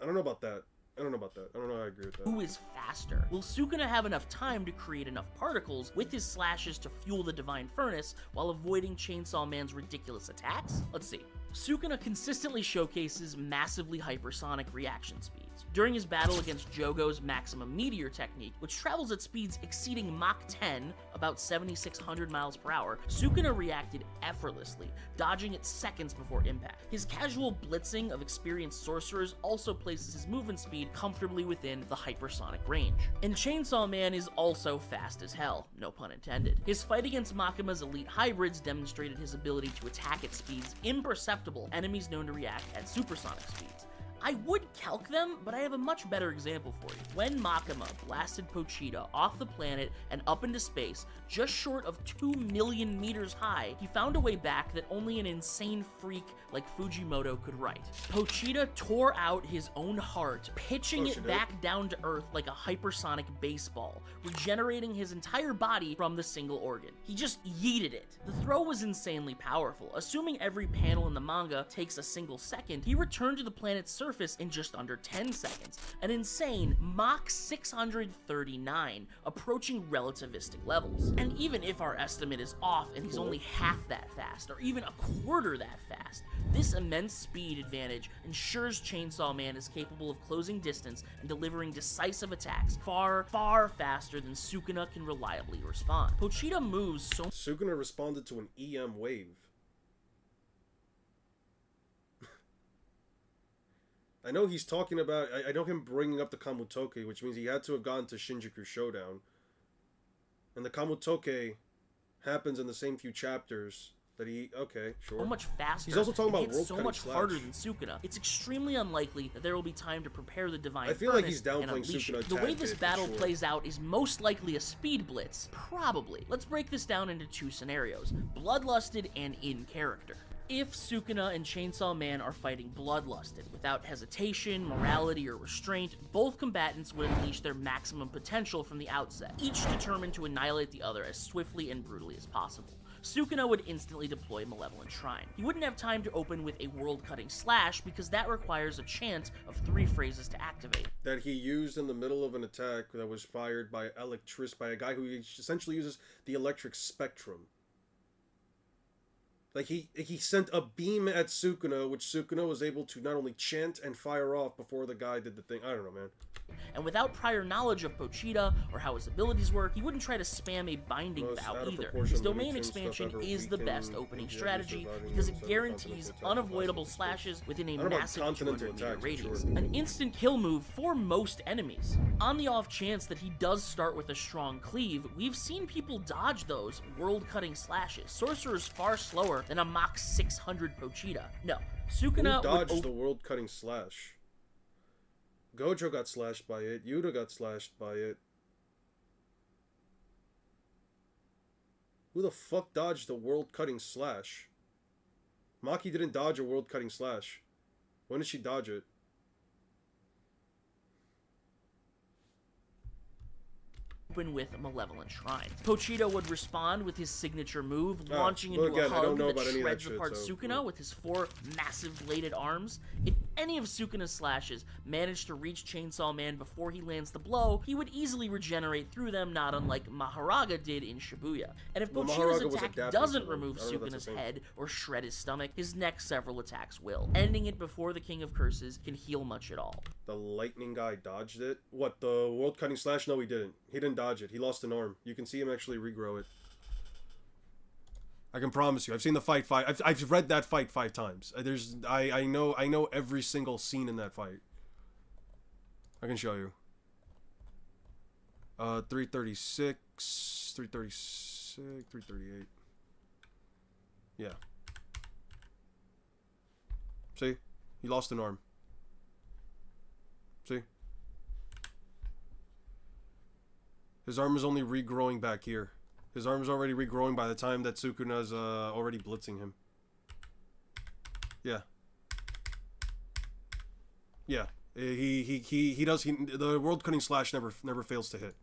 I don't know about that. I don't know how I agree with that. Who is faster? Will Sukuna have enough time to create enough particles with his slashes to fuel the Divine Furnace while avoiding Chainsaw Man's ridiculous attacks? Let's see. Sukuna consistently showcases massively hypersonic reaction speeds. During his battle against Jogo's Maximum Meteor technique, which travels at speeds exceeding Mach 10, about 7,600 miles per hour, Sukuna reacted effortlessly, dodging it seconds before impact. His casual blitzing of experienced sorcerers also places his movement speed comfortably within the hypersonic range. And Chainsaw Man is also fast as hell, no pun intended. His fight against Makima's elite hybrids demonstrated his ability to attack at speeds imperceptible to enemies known to react at supersonic speeds. I would calc them, but I have a much better example for you. When Makima blasted Pochita off the planet and up into space, just short of 2 million meters high, he found a way back that only an insane freak like Fujimoto could write. Pochita tore out his own heart, pitching it back down to Earth like a hypersonic baseball, regenerating his entire body from the single organ. He just yeeted it. The throw was insanely powerful. Assuming every panel in the manga takes a single second, he returned to the planet's surface in just under 10 seconds, an insane Mach 639, approaching relativistic levels. And even if our estimate is off and he's only half that fast, or even a quarter that fast, this immense speed advantage ensures Chainsaw Man is capable of closing distance and delivering decisive attacks far, far faster than Sukuna can reliably respond. Pochita moves so... Sukuna responded to an EM wave. I know he's talking about... I know him bringing up the Kamutoke, which means he had to have gone to Shinjuku Showdown. And the Kamutoke happens in the same few chapters that he... Okay, sure. So much faster. He's also talking about hits so much Slash. harder than Sukuna. It's extremely unlikely that there will be time to prepare the Divine I feel like Furnace he's downplaying and unleash Sukuna it. a The way tad this bit, battle sure. plays out is most likely a speed blitz. Probably. Let's break this down into two scenarios: bloodlusted and in character. If Sukuna and Chainsaw Man are fighting bloodlusted, without hesitation, morality, or restraint, both combatants would unleash their maximum potential from the outset, each determined to annihilate the other as swiftly and brutally as possible. Sukuna would instantly deploy Malevolent Shrine. He wouldn't have time to open with a world-cutting slash because that requires a chant of 3 phrases to activate. That he used in the middle of an attack that was fired by by a guy who essentially uses the electric spectrum. Like, he sent a beam at Sukuna, which Sukuna was able to not only chant and fire off before the guy did the thing. I don't know, man. And without prior knowledge of Pochita or how his abilities work, he wouldn't try to spam a binding vow either. His domain expansion is the best opening strategy because it guarantees unavoidable slashes within a massive 200-meter radius. An instant kill move for most enemies. On the off chance that he does start with a strong cleave, we've seen people dodge those world-cutting slashes. Sorcerer's far slower than a Mach 600 Pochita. No, Sukuna Who dodged the world-cutting slash? Gojo got slashed by it. Yuta got slashed by it. Who the fuck dodged the world-cutting slash? Maki didn't dodge a world-cutting slash. When did she dodge it? With Malevolent Shrine. Pochita would respond with his signature move, launching into again, a hug that that shreds shit, apart so, Sukuna with his 4 massive bladed arms. If any of Sukuna's slashes managed to reach Chainsaw Man before he lands the blow, he would easily regenerate through them, not unlike Maharaga did in Shibuya. And if Well, Pochita's Maharaga was attack adapting doesn't to them. remove I don't know if that's Sukuna's the same. head or shred his stomach, his next several attacks will, ending it before the King of Curses can heal much at all. The lightning guy dodged it? What, the world-cutting slash? No, he didn't. He didn't dodge it. He lost an arm. You can see him actually regrow it. I can promise you. I've seen the fight I've read that fight 5 times. I know every single scene in that fight. I can show you. 336, 336, 338. Yeah. See? He lost an arm. See? His arm is only regrowing back here. His arm is already regrowing by the time that Sukuna's already blitzing him. Yeah. Yeah. The world cutting slash never fails to hit.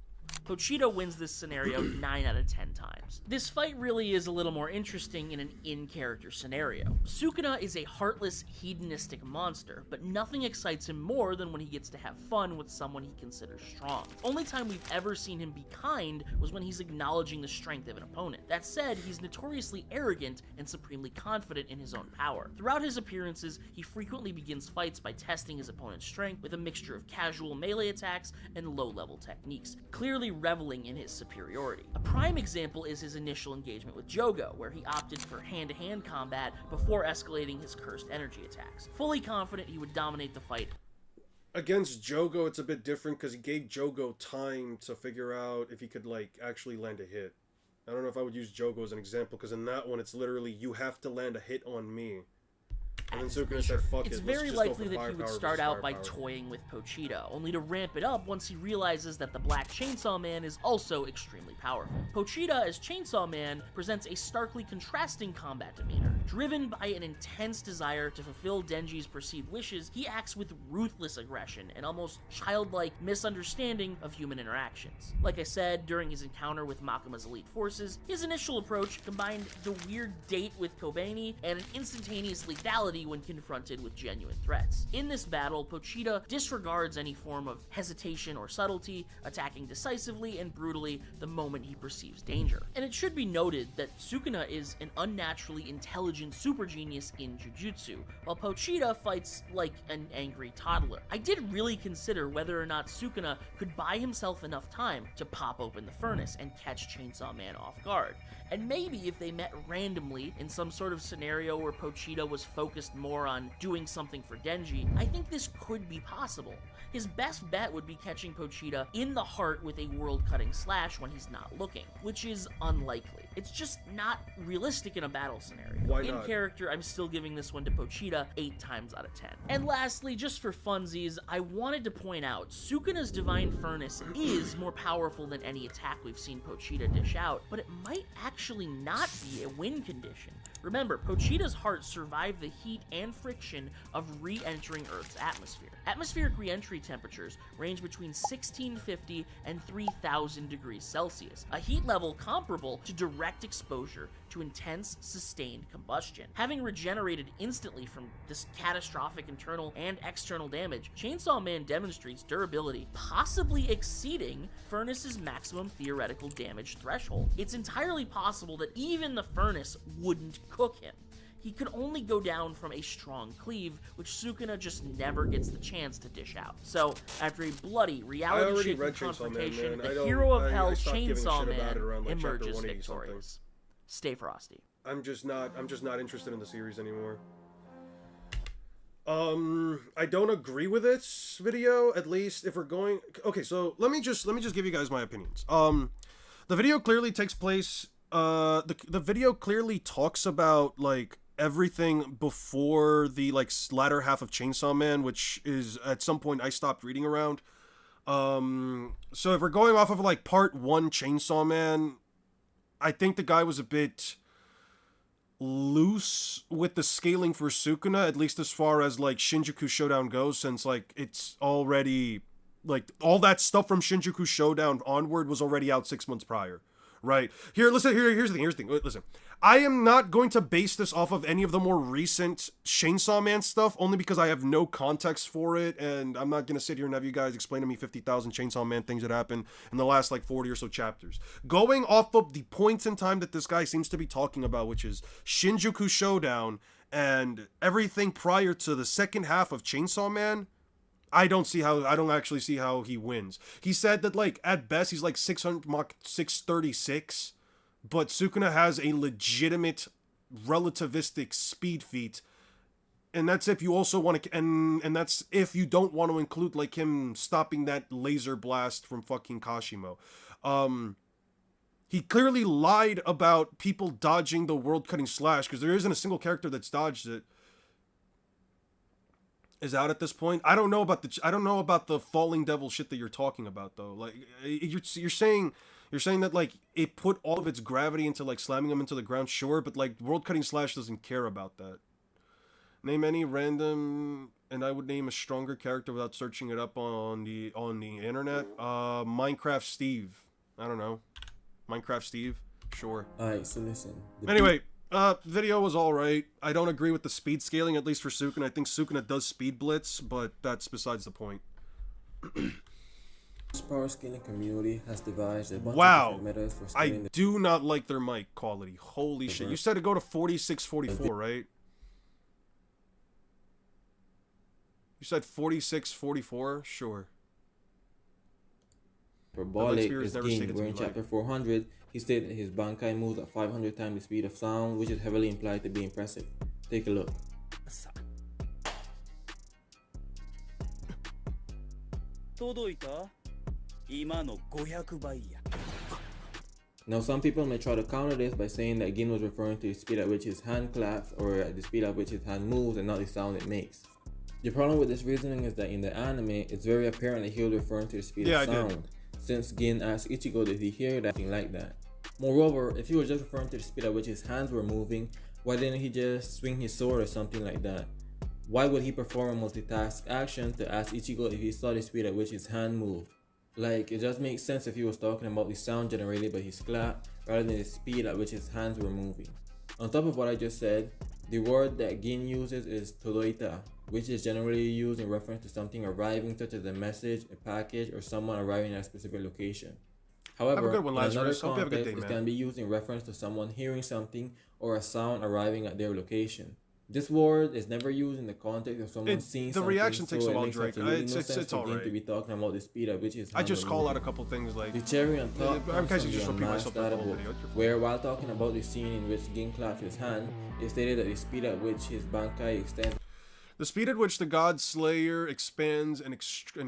Pochita wins this scenario 9 out of 10 times. This fight really is a little more interesting in an in-character scenario. Sukuna is a heartless, hedonistic monster, but nothing excites him more than when he gets to have fun with someone he considers strong. Only time we've ever seen him be kind was when he's acknowledging the strength of an opponent. That said, he's notoriously arrogant and supremely confident in his own power. Throughout his appearances, he frequently begins fights by testing his opponent's strength with a mixture of casual melee attacks and low-level techniques, clearly clearly reveling in his superiority. A prime example is his initial engagement with Jogo, where he opted for hand-to-hand combat before escalating his cursed energy attacks, fully confident he would dominate the fight. Against Jogo, it's a bit different because he gave Jogo time to figure out if he could, like, actually land a hit. I don't know if I would use Jogo as an example, because in that one, it's literally, you have to land a hit on me. And then Sukuna said, fuck it, It's let's very just go likely for that he would firepower start versus out by firepower. toying with Pochita, only to ramp it up once he realizes that the Black Chainsaw Man is also extremely powerful. Pochita as Chainsaw Man presents a starkly contrasting combat demeanor. Driven by an intense desire to fulfill Denji's perceived wishes, he acts with ruthless aggression and almost childlike misunderstanding of human interactions. Like I said, during his encounter with Makima's elite forces, his initial approach combined the weird date with Kobeni and an instantaneous lethality when confronted with genuine threats. In this battle, Pochita disregards any form of hesitation or subtlety, attacking decisively and brutally the moment he perceives danger. And it should be noted that Sukuna is an unnaturally intelligent super genius in Jujutsu, while Pochita fights like an angry toddler. I did really consider whether or not Sukuna could buy himself enough time to pop open the furnace and catch Chainsaw Man off guard. And maybe if they met randomly in some sort of scenario where Pochita was focused more on doing something for Denji, I think this could be possible. His best bet would be catching Pochita in the heart with a world-cutting slash when he's not looking, which is unlikely. It's just not realistic in a battle scenario. Why In not? character, I'm still giving this one to Pochita 8 times out of 10. And lastly, just for funsies, I wanted to point out, Sukuna's Divine Furnace is more powerful than any attack we've seen Pochita dish out, but it might actually not be a win condition. Remember, Pochita's heart survived the heat and friction of re-entering Earth's atmosphere. Atmospheric re-entry temperatures range between 1650 and 3000 degrees Celsius, a heat level comparable to direct exposure to intense, sustained combustion. Having regenerated instantly from this catastrophic internal and external damage, Chainsaw Man demonstrates durability, possibly exceeding Furnace's maximum theoretical damage threshold. It's entirely possible that even the furnace wouldn't cook him. He could only go down from a strong cleave, which Sukuna just never gets the chance to dish out. So, after a bloody, reality-shaking read Chainsaw Man, confrontation, man. the hero of hell, stopped giving a shit Chainsaw about Man, it around, like, chapter emerges 180 something. victorious. Stay frosty. I'm just not interested in the series anymore. I don't agree with this video, at least if we're going... Okay, so let me just give you guys my opinions. The video clearly takes place... The video clearly talks about, like, everything before the, like, latter half of Chainsaw Man, which is, at some point, I stopped reading around. So if we're going off of, like, part 1 Chainsaw Man, I think the guy was a bit loose with the scaling for Sukuna, at least as far as, like, Shinjuku Showdown goes, since, like, it's already, like, all that stuff from Shinjuku Showdown onward was already out 6 months prior. Right. Here's the thing. Listen. I am not going to base this off of any of the more recent Chainsaw Man stuff, only because I have no context for it, and I'm not going to sit here and have you guys explain to me 50,000 Chainsaw Man things that happened in the last, like, 40 or so chapters. Going off of the points in time that this guy seems to be talking about, which is Shinjuku Showdown and everything prior to the second half of Chainsaw Man, I don't actually see how he wins. He said that, like, at best, he's like 600 Mach 636, but Sukuna has a legitimate relativistic speed feat. And that's if you also want to, and that's if you don't want to include, like, him stopping that laser blast from fucking Kashimo. He clearly lied about people dodging the world-cutting slash, because there isn't a single character that's dodged it. Is out at this point. I don't know about the falling devil shit that you're talking about, though. Like, you're saying that, like, it put all of its gravity into, like, slamming him into the ground, sure, but, like, world cutting slash doesn't care about that. Name any random, and I would name a stronger character without searching it up on the internet. Minecraft Steve. I don't know. Minecraft Steve. Sure. Alright, so listen. Anyway. Video was alright. I don't agree with the speed scaling, at least for Sukuna. I think Sukuna does speed blitz, but that's besides the point. This power scaling community has devised a bunch Wow. of different methods for I scaling do not like their mic quality. Holy shit. You said to go to 4644, right? You said 4644? Sure. hyperbolic Spear has is never stated Gin, to where in be light. chapter 400, he stated that his Bankai moves at 500 times the speed of sound, which is heavily implied to be impressive. Take a look. 届いた今の500倍や Now, some people may try to counter this by saying that Gin was referring to the speed at which his hand claps or at the speed at which his hand moves and not the sound it makes. The problem with this reasoning is that in the anime, it's very apparent that he was referring to the speed Yeah, of I did. sound, since Gin asked Ichigo did he hear that thing like that. Moreover, if he was just referring to the speed at which his hands were moving, why didn't he just swing his sword or something like that? Why would he perform a multitask action to ask Ichigo if he saw the speed at which his hand moved? Like, it just makes sense if he was talking about the sound generated by his clap rather than the speed at which his hands were moving. On top of what I just said, the word that Gin uses is todoita, which is generally used in reference to something arriving, such as a message, a package, or someone arriving at a specific location. However, good one, in another Lazarus. Hope you have a good context, day, it man. can be used in reference to someone hearing something or a sound arriving at their location. This word is never used in the context of someone seeing the something. reaction takes so a it while, makes Drake. absolutely It's no sense for Gin alright. to be talking about the speed at which his I hands just are call out moving. a couple things like. The cherry on top I'm comes kinda from just the repeat Unmasked myself the whole Data book, video. where while talking about the scene in which Gin claps his hand, it stated that the speed at which his Bankai extends The speed at which the God Slayer expands and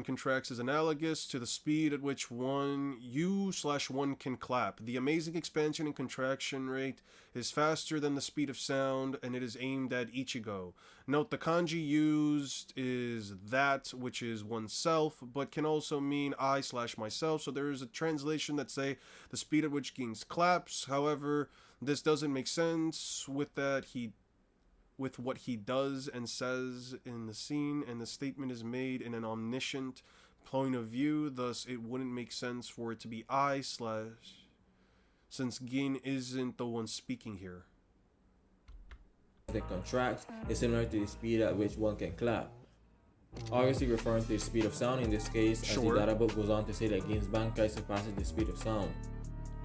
contracts is analogous to the speed at which you/one can clap. The amazing expansion and contraction rate is faster than the speed of sound, and it is aimed at Ichigo. Note the kanji used is that, which is oneself, but can also mean I/myself, so there is a translation that say the speed at which Gin claps. However, this doesn't make sense with what he does and says in the scene, and the statement is made in an omniscient point of view, thus it wouldn't make sense for it to be since Gin isn't the one speaking here. that contracts is similar to the speed at which one can clap. Obviously referring to the speed of sound in this case, as Sure. the data book goes on to say that Gin's Bankai surpasses the speed of sound.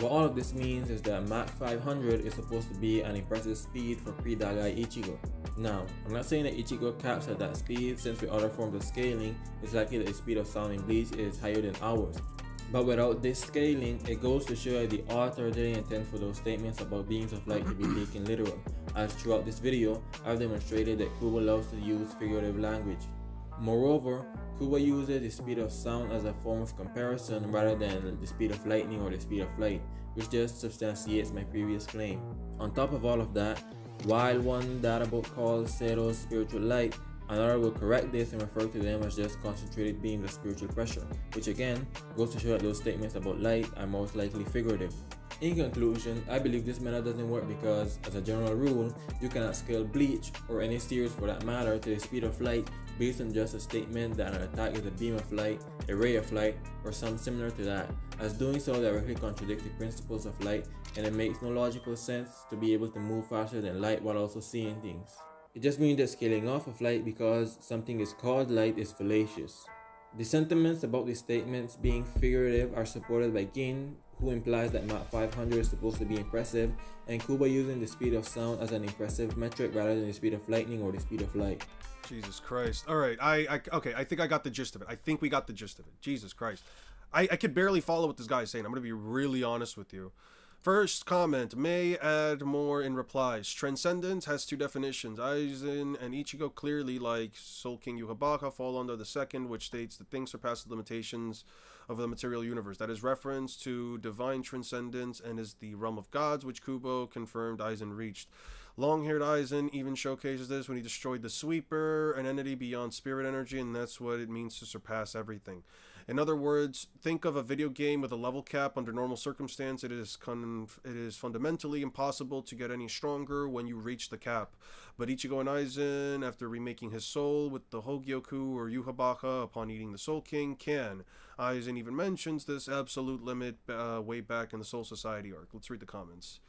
What all of this means is that Mach 500 is supposed to be an impressive speed for pre-Dagai Ichigo. Now, I'm not saying that Ichigo caps at that speed, since with other forms of scaling, it's likely that the speed of sound in Bleach is higher than ours. But without this scaling, it goes to show that the author didn't intend for those statements about beings of light to be taken literal, as throughout this video, I've demonstrated that Kubo loves to use figurative language. Moreover, Kubo uses the speed of sound as a form of comparison rather than the speed of lightning or the speed of light, which just substantiates my previous claim. On top of all of that, while one data book calls Seros spiritual light, another will correct this and refer to them as just concentrated beams of spiritual pressure, which again goes to show that those statements about light are most likely figurative. In conclusion, I believe this method doesn't work because, as a general rule, you cannot scale Bleach, or any series for that matter, to the speed of light based on just a statement that an attack is a beam of light, a ray of light, or something similar to that, as doing so directly contradicts the principles of light, and it makes no logical sense to be able to move faster than light while also seeing things. It just means that scaling off of light because something is called light is fallacious. The sentiments about these statements being figurative are supported by Gin, who implies that Mach 500 is supposed to be impressive, and Kubo using the speed of sound as an impressive metric rather than the speed of lightning or the speed of light. Jesus Christ. All right. Okay. I think I got the gist of it. I think we got the gist of it. Jesus Christ. I could barely follow what this guy is saying. I'm going to be really honest with you. First comment, may add more in replies. Transcendence has two definitions. Aizen and Ichigo clearly, like Soul King Yukabaka, fall under the second, which states that things surpass the limitations of the material universe. That is reference to divine transcendence and is the realm of gods, which Kubo confirmed Aizen reached. Long-haired Aizen even showcases this when he destroyed the Sweeper, an entity beyond spirit energy, and that's what it means to surpass everything. In other words, think of a video game with a level cap. Under normal circumstance, it is fundamentally impossible to get any stronger when you reach the cap. But Ichigo and Aizen, after remaking his soul with the Hogyoku or Yukabaka upon eating the Soul King, can. Aizen even mentions this absolute limit way back in the Soul Society arc. Let's read the comments.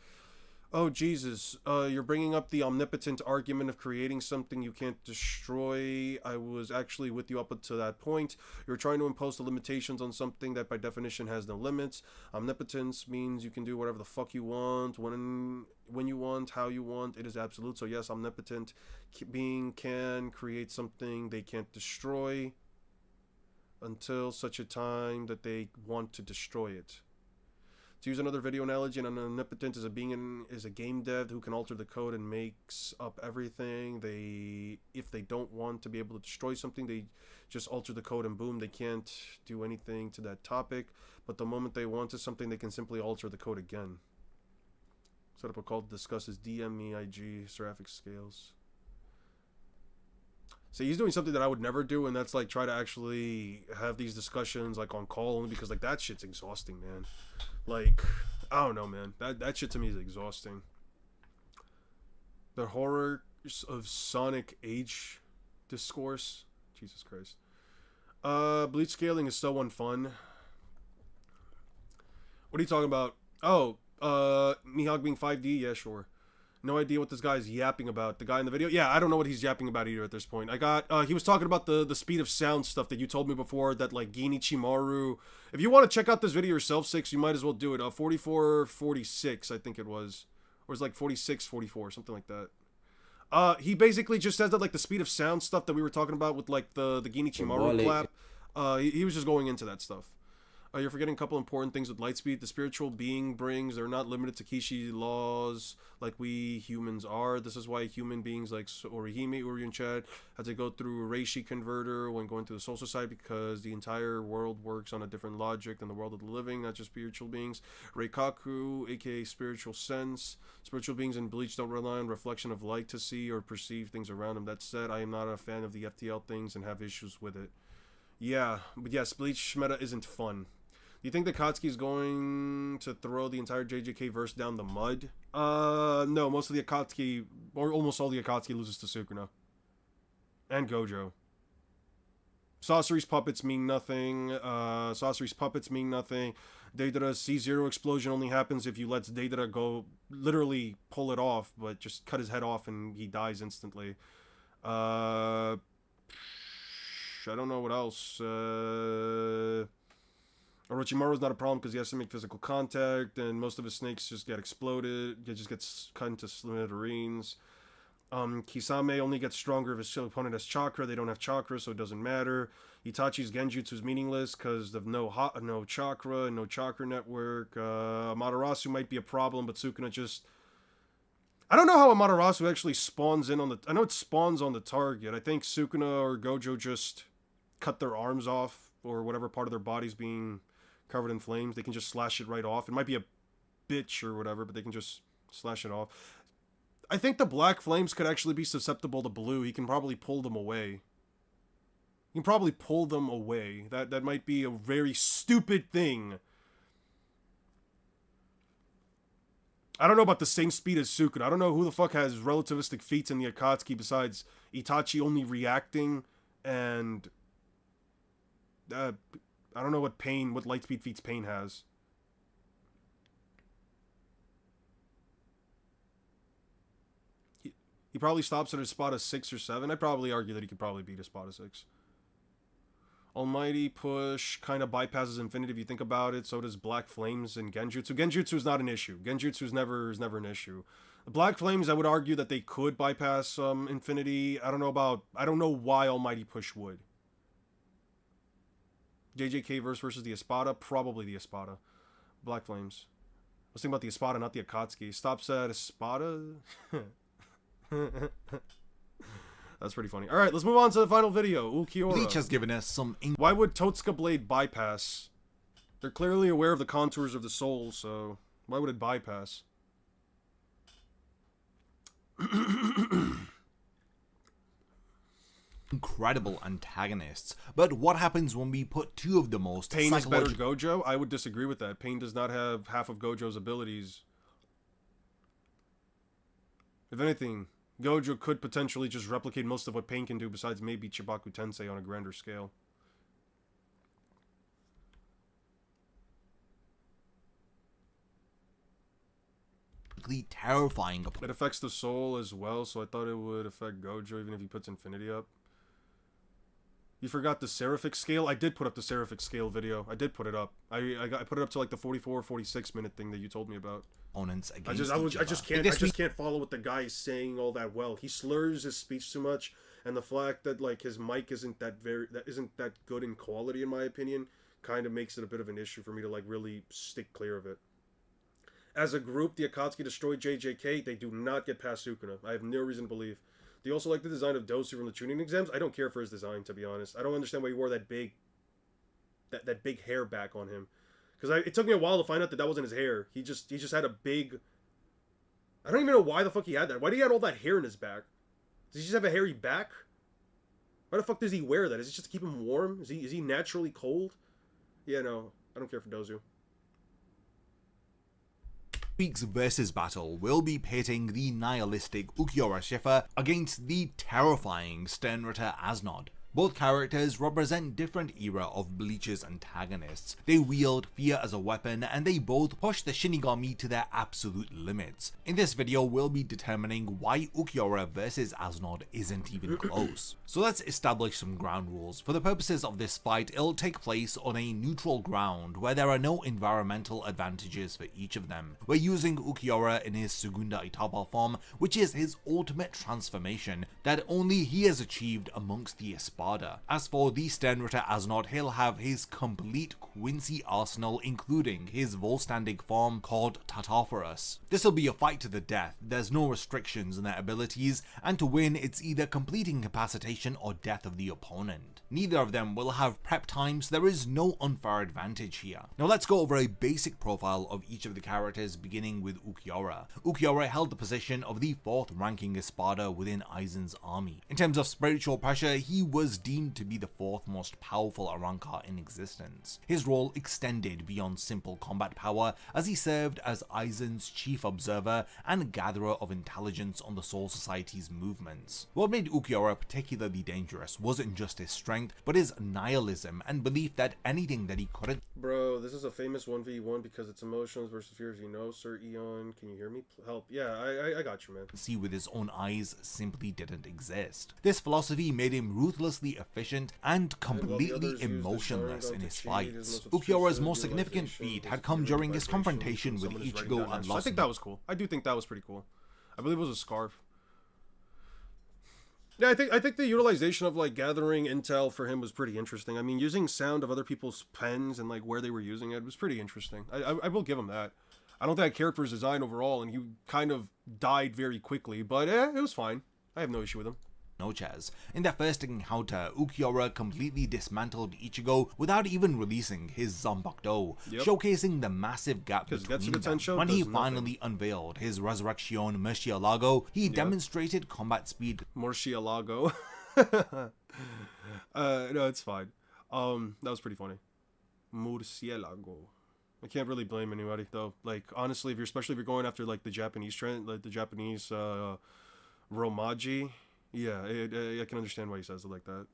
Oh, Jesus, you're bringing up the omnipotent argument of creating something you can't destroy. I was actually with you up until that point. You're trying to impose the limitations on something that by definition has no limits. Omnipotence means you can do whatever the fuck you want, when you want, how you want. It is absolute. So yes, omnipotent being can create something they can't destroy. until such a time that they want to destroy it. To use another video analogy, an omnipotent is a game dev who can alter the code and makes up everything. If they don't want to be able to destroy something, they just alter the code and boom, they can't do anything to that topic. But the moment they want to something, they can simply alter the code again. Set up a call to discuss his DMEIG seraphic scales. So he's doing something that I would never do, and that's like try to actually have these discussions like on call, only because like that shit's exhausting, man. Like, I don't know, man. That shit to me is exhausting. The horrors of Sonic Age discourse. Jesus Christ. Bleach scaling is so unfun. What are you talking about? Oh, Mihawk being 5D? Yeah, sure. No idea what this guy is yapping about. The guy in the video? Yeah, I don't know what he's yapping about either at this point. I got, he was talking about the speed of sound stuff that you told me before, that like Ginichimaru. If you want to check out this video yourself, 6, you might as well do it. 4446, I think it was. Or it's like 4644, something like that. He basically just says that like the speed of sound stuff that we were talking about with like the Ginichimaru clap. He was just going into that stuff. You're forgetting a couple important things with Lightspeed. The spiritual being brings are not limited to Kishi laws like we humans are. This is why human beings like Orihime, Uri, and Chad had to go through a Reishi converter when going to the social side, because the entire world works on a different logic than the world of the living, not just spiritual beings. Reikaku, aka spiritual sense. Spiritual beings in Bleach don't rely on reflection of light to see or perceive things around them. That said, I am not a fan of the FTL things and have issues with it. Yeah, but yes, Bleach meta isn't fun. Do you think the Akatsuki is going to throw the entire JJK verse down the mud? No, most of the Akatsuki, or almost all the Akatsuki, loses to Sukuna. And Gojo. Sasori's puppets mean nothing. Deidara's C0 explosion only happens if you let Deidara go, literally pull it off, but just cut his head off and he dies instantly. I don't know what else. Orochimaru's not a problem because he has to make physical contact, and most of his snakes just get exploded. It just gets cut into smithereens. Kisame only gets stronger if his opponent has chakra. They don't have chakra, so it doesn't matter. Itachi's genjutsu is meaningless because of no chakra, no chakra network. Amaterasu might be a problem, but Sukuna just... I don't know how Amaterasu actually spawns in on the... I know it spawns on the target. I think Sukuna or Gojo just cut their arms off, or whatever part of their body's being covered in flames. They can just slash it right off. It might be a bitch or whatever, but they can just slash it off. I think the black flames could actually be susceptible to blue. He can probably pull them away. He can probably pull them away. That might be a very stupid thing. I don't know about the same speed as Sukuna. I don't know who the fuck has relativistic feats in the Akatsuki besides Itachi only reacting and... I don't know what Lightspeed feats Pain has. He probably stops at a spot of 6 or 7. I'd probably argue that he could probably beat a spot of 6. Almighty push kind of bypasses Infinity if you think about it. So does Black Flames and Genjutsu. Genjutsu is not an issue. Genjutsu is never an issue. The Black Flames, I would argue that they could bypass Infinity. I don't know why Almighty push would. JJK versus the Espada? Probably the Espada. Black Flames. I was thinking about the Espada, not the Akatsuki. Stops at Espada? That's pretty funny. Alright, let's move on to the final video. Ulquiorra. Bleach has given us some... Why would Totsuka Blade bypass? They're clearly aware of the contours of the soul, so... Why would it bypass? Incredible antagonists, but what happens when we put two of the most Pain is better Gojo? I would disagree with that. Pain does not have half of Gojo's abilities. If anything, Gojo could potentially just replicate most of what Pain can do, besides maybe Chibaku Tensei on a grander scale. Terrifying. It affects the soul as well, so I thought it would affect Gojo even if he puts Infinity up. You forgot the Seraphic scale? I did put up the Seraphic scale video. I did put it up. I put it up to like the 44, 46 minute thing that you told me about. Opponents against I just can't follow what the guy is saying all that well. He slurs his speech too much, and the fact that like his mic isn't that good in quality in my opinion kind of makes it a bit of an issue for me to like really stick clear of it. As a group, the Akatsuki destroyed JJK. They do not get past Sukuna. I have no reason to believe. Do you also like the design of Dosu from the tuning exams? I don't care for his design, to be honest. I don't understand why he wore that big hair back on him. Because it took me a while to find out that wasn't his hair. He just had a big... I don't even know why the fuck he had that. Why do he have all that hair in his back? Does he just have a hairy back? Why the fuck does he wear that? Is it just to keep him warm? Is he naturally cold? Yeah, no. I don't care for Dozu. Week's versus battle will be pitting the nihilistic Ukiura Schiffer against the terrifying Sternritter Asnod. Both characters represent different era of Bleach's antagonists. They wield fear as a weapon, and they both push the Shinigami to their absolute limits. In this video, we'll be determining why Ukiura versus Asnod isn't even close. So let's establish some ground rules. For the purposes of this fight, it'll take place on a neutral ground where there are no environmental advantages for each of them. We're using Ukiura in his Segunda Itaba form, which is his ultimate transformation that only he has achieved amongst the Espada. As for the Sternritter Asnod, he'll have his complete Quincy arsenal, including his Volstandic form called Tartarphorus. This will be a fight to the death. There's no restrictions in their abilities, and to win, it's either complete incapacitation or death of the opponent. Neither of them will have prep time, so there is no unfair advantage here. Now let's go over a basic profile of each of the characters, beginning with Ukiura. Ukiura held the position of the 4th ranking Espada within Aizen's army. In terms of spiritual pressure, he was deemed to be the 4th most powerful Arrancar in existence. His role extended beyond simple combat power, as he served as Aizen's chief observer and gatherer of intelligence on the Soul Society's movements. What made Ukiura particularly dangerous wasn't just his strength, but his nihilism and belief that anything that he couldn't... Bro, this is a famous 1v1 because it's emotions versus fears, you know, Sir Eon. Can you hear me? Help. Yeah, I got you, man. ...see with his own eyes simply didn't exist. This philosophy made him ruthlessly efficient and completely emotionless in his fights. Ukiura's most significant feat had come during his confrontation with Ichigo and Lost. I think that was cool. I do think that was pretty cool. I believe it was a scarf. Yeah, I think the utilization of like gathering intel for him was pretty interesting. I mean, using sound of other people's pens and like where they were using it was pretty interesting. I will give him that. I don't think I cared for his design overall, and he kind of died very quickly, but it was fine. I have no issue with him. Noches. In their first encounter, Ukiura completely dismantled Ichigo without even releasing his Zanpakuto, showcasing the massive gap between them. When he finally unveiled his Resurrection Murcielago, he demonstrated combat speed. Murcielago. No, it's fine. That was pretty funny. Murcielago. I can't really blame anybody though. Like honestly, especially if you're going after like the Japanese trend, like the Japanese Romaji. Yeah, I can understand why he says it like that.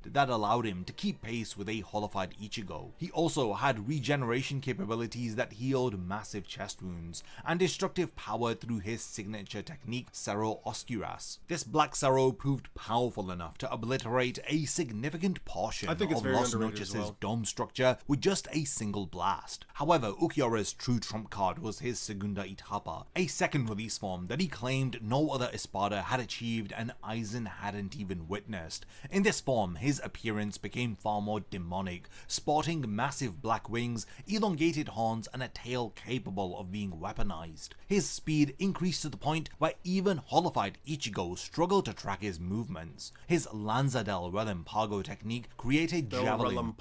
That allowed him to keep pace with a holified Ichigo. He also had regeneration capabilities that healed massive chest wounds, and destructive power through his signature technique, Cero Oscuras. This Black Cero proved powerful enough to obliterate a significant portion of Los Noches' dome structure with just a single blast. However, Ukiura's true trump card was his Segunda Itapa, a second release form that he claimed no other Espada had achieved and Aizen hadn't even witnessed. In this form, his appearance became far more demonic, sporting massive black wings, elongated horns, and a tail capable of being weaponized. His speed increased to the point where even holified Ichigo struggled to track his movements. His Lanza del Relampago technique created javelin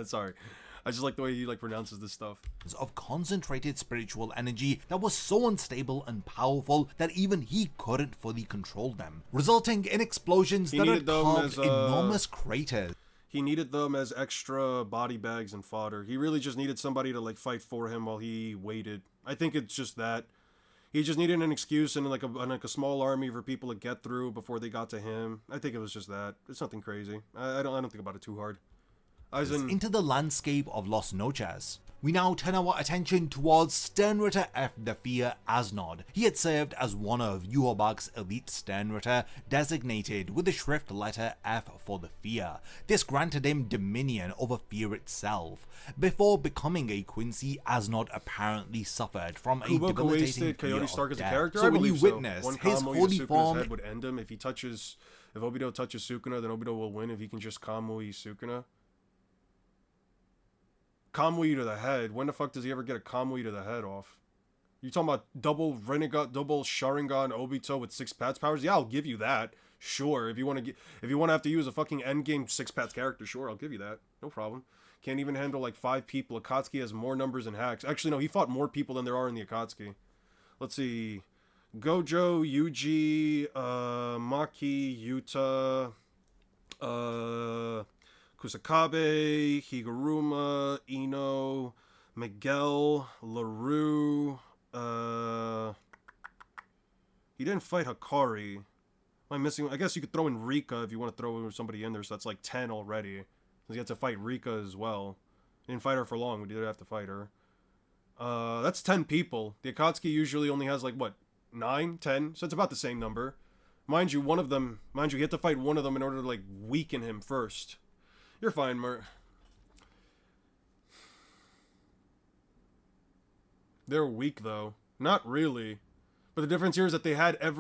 Sorry. I just like the way he pronounces this stuff. Of concentrated spiritual energy that was so unstable and powerful that even he couldn't fully control them, resulting in explosions that had carved enormous craters. He needed them as extra body bags and fodder. He really just needed somebody to fight for him while he waited. I think it's just that. He just needed an excuse and like a small army for people to get through before they got to him. I think it was just that. It's nothing crazy. I don't think about it too hard. into the landscape of Los Noches. We now turn our attention towards Sternritter F. the Fear Asnod. He had served as one of Yuhobak's elite Sternritter, designated with the shrift letter F for the Fear. This granted him dominion over Fear itself. Before becoming a Quincy, Asnod apparently suffered from a debilitating wasted fear Coyote of Stark as a death. character. So I when you believe witness One his combo holy Yasukuna's form, head would end him. If Obito touches Sukuna, then Obito will win if he can just Kamui Sukuna. Kamui to the head. When the fuck does he ever get a Kamui to the head off? You talking about double Rinnegan, double Sharingan Obito with 6 Pats powers? Yeah, I'll give you that. Sure, if you want to have to use a fucking endgame 6 Pats character, sure, I'll give you that. No problem. Can't even handle like 5 people. Akatsuki has more numbers than hacks. Actually, no, he fought more people than there are in the Akatsuki. Let's see. Gojo, Yuji, Maki, Yuta, Kusakabe, Higuruma, Ino, Miguel, LaRue, he didn't fight Hakari. Am I missing? I guess you could throw in Rika if you want to throw somebody in there, so that's like 10 already. Because you have to fight Rika as well. You didn't fight her for long, we did have to fight her. That's 10 people. The Akatsuki usually only has like, what, 9, 10? So it's about the same number. Mind you, you have to fight one of them in order to like weaken him first. You're fine, They're weak though. Not really. But the difference here is that they had a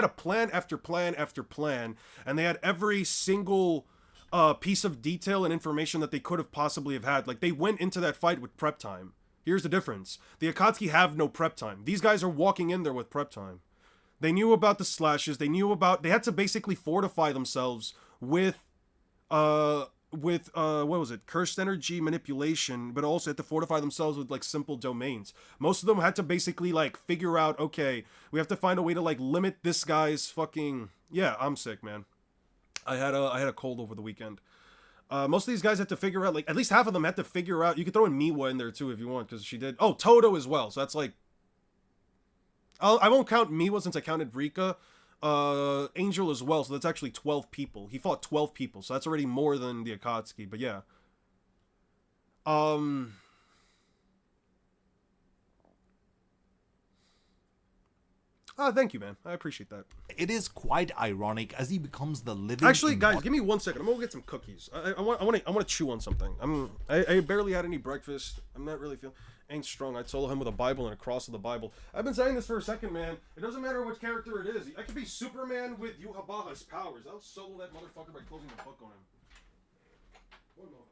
plan after plan after plan, and they had every single piece of detail and information that they could have possibly have had. Like, they went into that fight with prep time. Here's the difference. The Akatsuki have no prep time. These guys are walking in there with prep time. They knew about the slashes. They had to basically fortify themselves with what was it? Cursed energy manipulation, but also had to fortify themselves with like simple domains. Most of them had to basically like figure out, okay, we have to find a way to like limit this guy's fucking... Yeah, I'm sick, man. I had a cold over the weekend. Most of these guys had to figure out, like, at least half of them had to figure out... You could throw in Miwa in there too if you want, because she did... Oh, Todo as well, so that's like... I won't count Miwa since I counted Rika. Angel as well, so that's actually 12 people. He fought 12 people, so that's already more than the Akatsuki, but yeah. Thank you, man. I appreciate that. It is quite ironic as he becomes the living... Actually, guys, give me 1 second. I'm gonna go get some cookies. I want to chew on something. I barely had any breakfast. I'm not really feeling... Ain't strong. I'd solo him with a Bible and a cross of the Bible. I've been saying this for a second, man. It doesn't matter which character it is. I could be Superman with Yuhabaha's powers. I'll solo that motherfucker by closing the book on him. One moment.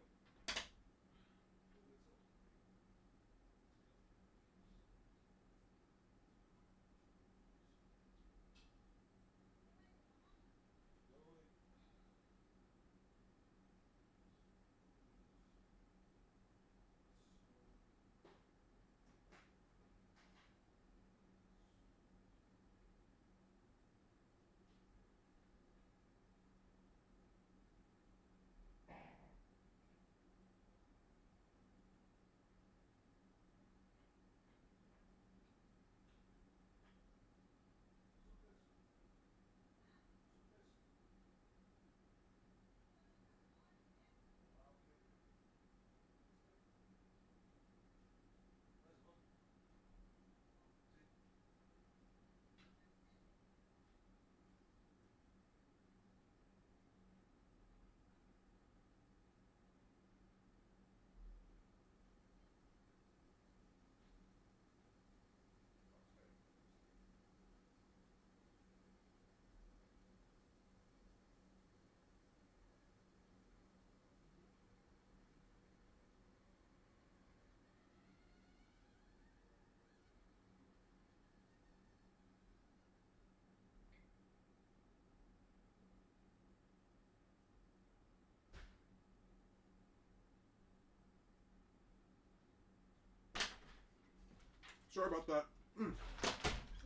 Sorry about that.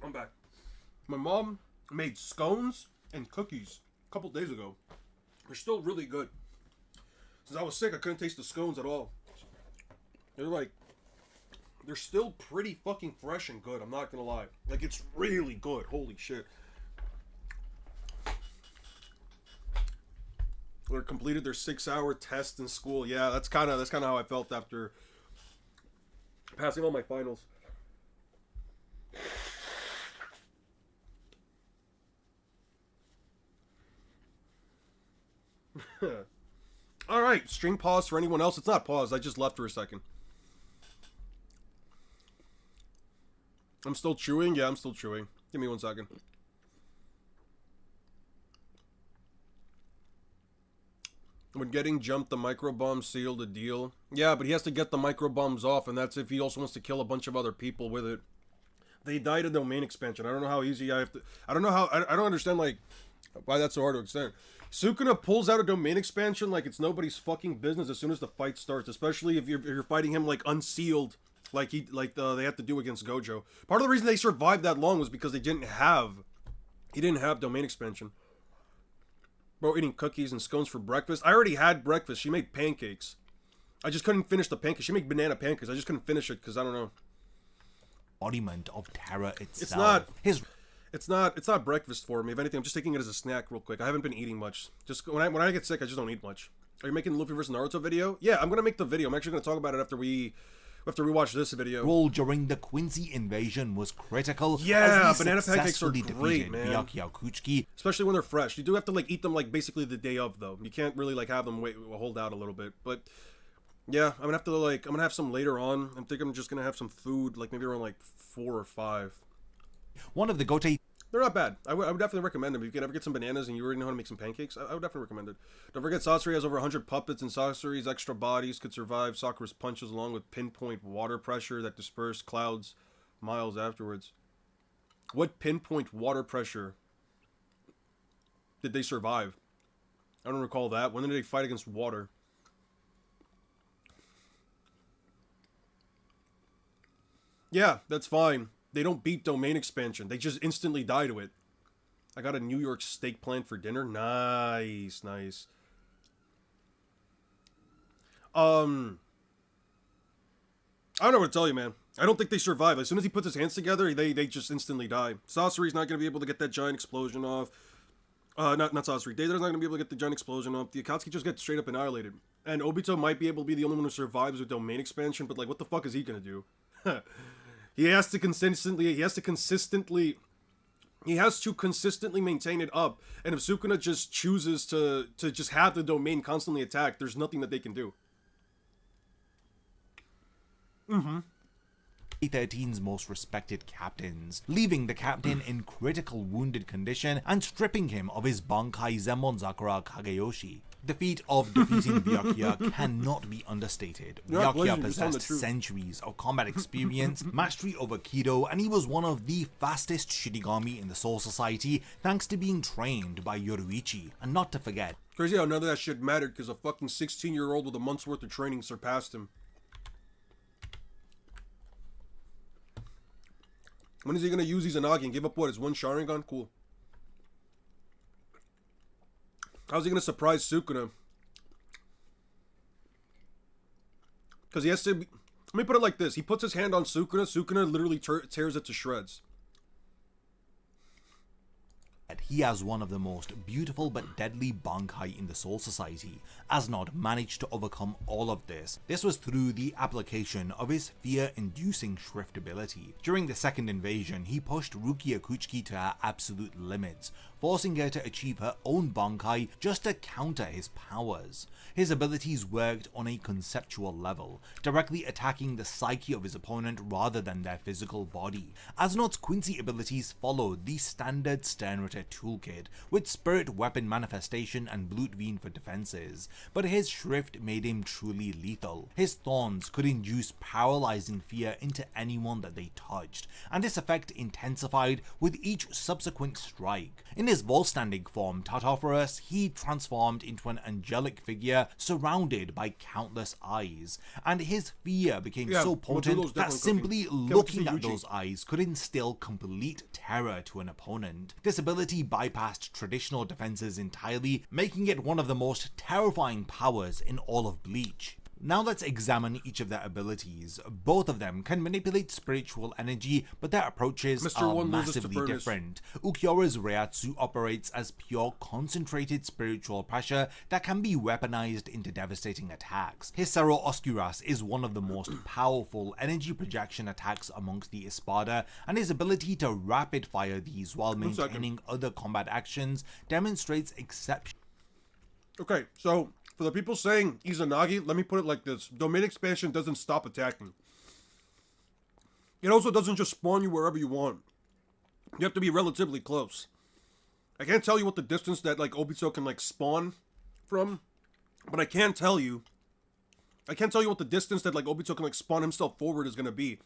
I'm back. My mom made scones and cookies a couple days ago. They're still really good. Since I was sick, I couldn't taste the scones at all. They're still pretty fucking fresh and good, I'm not gonna lie. Like, it's really good. Holy shit. or completed their 6-hour test in school. Yeah, that's kind of how I felt after passing all my finals. All right, stream pause for anyone else. It's not paused. I just left for a second. I'm still chewing. Yeah, I'm still chewing. Give me 1 second. When getting jumped, the microbomb sealed the deal. Yeah, but he has to get the microbombs off, and that's if he also wants to kill a bunch of other people with it. They died a domain expansion. I don't know how easy I have to... I don't know how... I don't understand, like, why that's so hard to extend. Sukuna pulls out a domain expansion like it's nobody's fucking business as soon as the fight starts, especially if you're fighting him, like, unsealed, like they have to do against Gojo. Part of the reason they survived that long was because he didn't have domain expansion. Bro, eating cookies and scones for breakfast. I already had breakfast. She made pancakes. I just couldn't finish the pancakes. She made banana pancakes. I just couldn't finish it because I don't know. Embodiment of terror itself. It's not. It's not breakfast for me. If anything, I'm just taking it as a snack real quick. I haven't been eating much. Just when I get sick, I just don't eat much. Are you making the Luffy vs Naruto video? Yeah, I'm gonna make the video. I'm actually gonna talk about it after we watch this video. Role during the Quincy invasion was critical. Yeah, as banana pancakes are successfully great, defeated man. Byakuya Kuchiki. Especially when they're fresh. You do have to like eat them like basically the day of though. You can't really like have them hold out a little bit. But yeah, I'm gonna have some later on. I think I'm just gonna have some food like maybe around like 4 or 5. One of the Gote... They're not bad. I would definitely recommend them. If you can ever get some bananas and you already know how to make some pancakes, I would definitely recommend it. Don't forget, Sasori has over 100 puppets, and Sasori's extra bodies could survive Sakura's punches along with pinpoint water pressure that dispersed clouds miles afterwards. What pinpoint water pressure did they survive? I don't recall that. When did they fight against water? Yeah, that's fine. They don't beat domain expansion. They just instantly die to it. I got a New York steak planned for dinner. Nice, nice. I don't know what to tell you, man. I don't think they survive. As soon as he puts his hands together, they just instantly die. Sasori's not going to be able to get that giant explosion off. Not Sasori. Deidara's not going to be able to get the giant explosion off. The Akatsuki just get straight up annihilated. And Obito might be able to be the only one who survives with domain expansion, but like, what the fuck is he going to do? He has to consistently maintain it up. And if Sukuna just chooses to just have the domain constantly attacked, there's nothing that they can do. 13's most respected captains, leaving the captain in critical wounded condition and stripping him of his Bankai Zenmonzakura Kageyoshi. The feat of defeating Byakuya cannot be understated. Byakuya possessed centuries of combat experience, mastery over Kido, and he was one of the fastest Shinigami in the Soul Society thanks to being trained by Yoruichi. And not to forget, crazy how none of that shit mattered because a fucking 16-year-old with a month's worth of training surpassed him. When is he gonna use Izanagi and give up what? His one Sharingan? Cool. How's he gonna surprise Sukuna? Because he has to be... Let me put it like this. He puts his hand on Sukuna. Sukuna literally tears it to shreds. he has one of the most beautiful but deadly Bankai in the Soul Society. Asnod managed to overcome all of this. This was through the application of his fear-inducing Shrift ability. During the second invasion, he pushed Rukia Kuchiki to her absolute limits, forcing her to achieve her own Bankai just to counter his powers. His abilities worked on a conceptual level, directly attacking the psyche of his opponent rather than their physical body. Asnod's Quincy abilities followed the standard Sternritter toolkit, with Spirit Weapon Manifestation and Blutvein for defenses, but his Shrift made him truly lethal. His Thorns could induce paralyzing fear into anyone that they touched, and this effect intensified with each subsequent strike. In his Volstaging form, Tartarus, he transformed into an angelic figure surrounded by countless eyes, and his fear became so potent that simply looking at those eyes could instill complete terror to an opponent. This ability bypassed traditional defenses entirely, making it one of the most terrifying powers in all of Bleach. Now let's examine each of their abilities. Both of them can manipulate spiritual energy, but their approaches Mr. are One loses to massively Furnace. different. Ukiyora's Reiatsu operates as pure concentrated spiritual pressure that can be weaponized into devastating attacks. His Cerro Oscuras is one of the most powerful energy projection attacks amongst the Espada, and his ability to rapid fire these while maintaining other combat actions demonstrates exceptional. Okay, so for the people saying Izanagi, let me put it like this. Domain expansion doesn't stop attacking. It also doesn't just spawn you wherever you want. You have to be relatively close. I can't tell you what the distance that like Obito can like spawn from, but I can tell you what the distance that like Obito can like spawn himself forward is gonna be.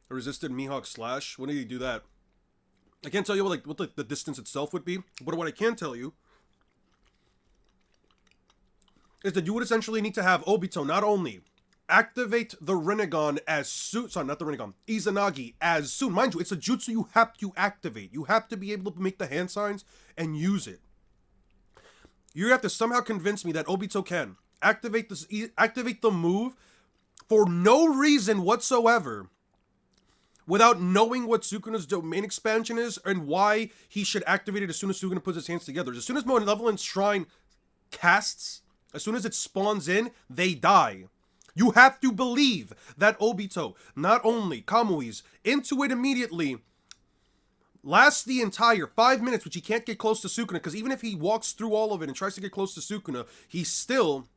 A resisted Mihawk slash. When did he do that? I can't tell you what the distance itself would be, but what I can tell you is that you would essentially need to have Obito not only activate the Rinnegan as soon, sorry, not the Rinnegan, Izanagi as soon. Mind you, it's a jutsu you have to activate. You have to be able to make the hand signs and use it. You have to somehow convince me that Obito can activate the move for no reason whatsoever without knowing what Sukuna's domain expansion is and why he should activate it as soon as Sukuna puts his hands together. As soon as Malevolent Shrine casts, as soon as it spawns in, they die. You have to believe that Obito not only Kamui's into it immediately, lasts the entire 5 minutes, which he can't get close to Sukuna, because even if he walks through all of it and tries to get close to Sukuna, he still,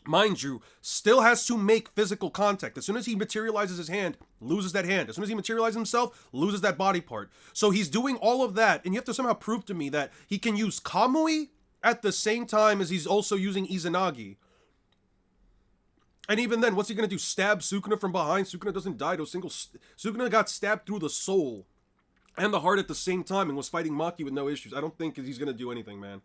mind you, still has to make physical contact. As soon as he materializes his hand, loses that hand. As soon as he materializes himself, loses that body part. So he's doing all of that, and you have to somehow prove to me that he can use Kamui at the same time as he's also using Izanagi. And even then, what's he gonna do? Stab Sukuna from behind? Sukuna doesn't die to a single... Sukuna got stabbed through the soul and the heart at the same time and was fighting Maki with no issues. I don't think he's gonna do anything, man.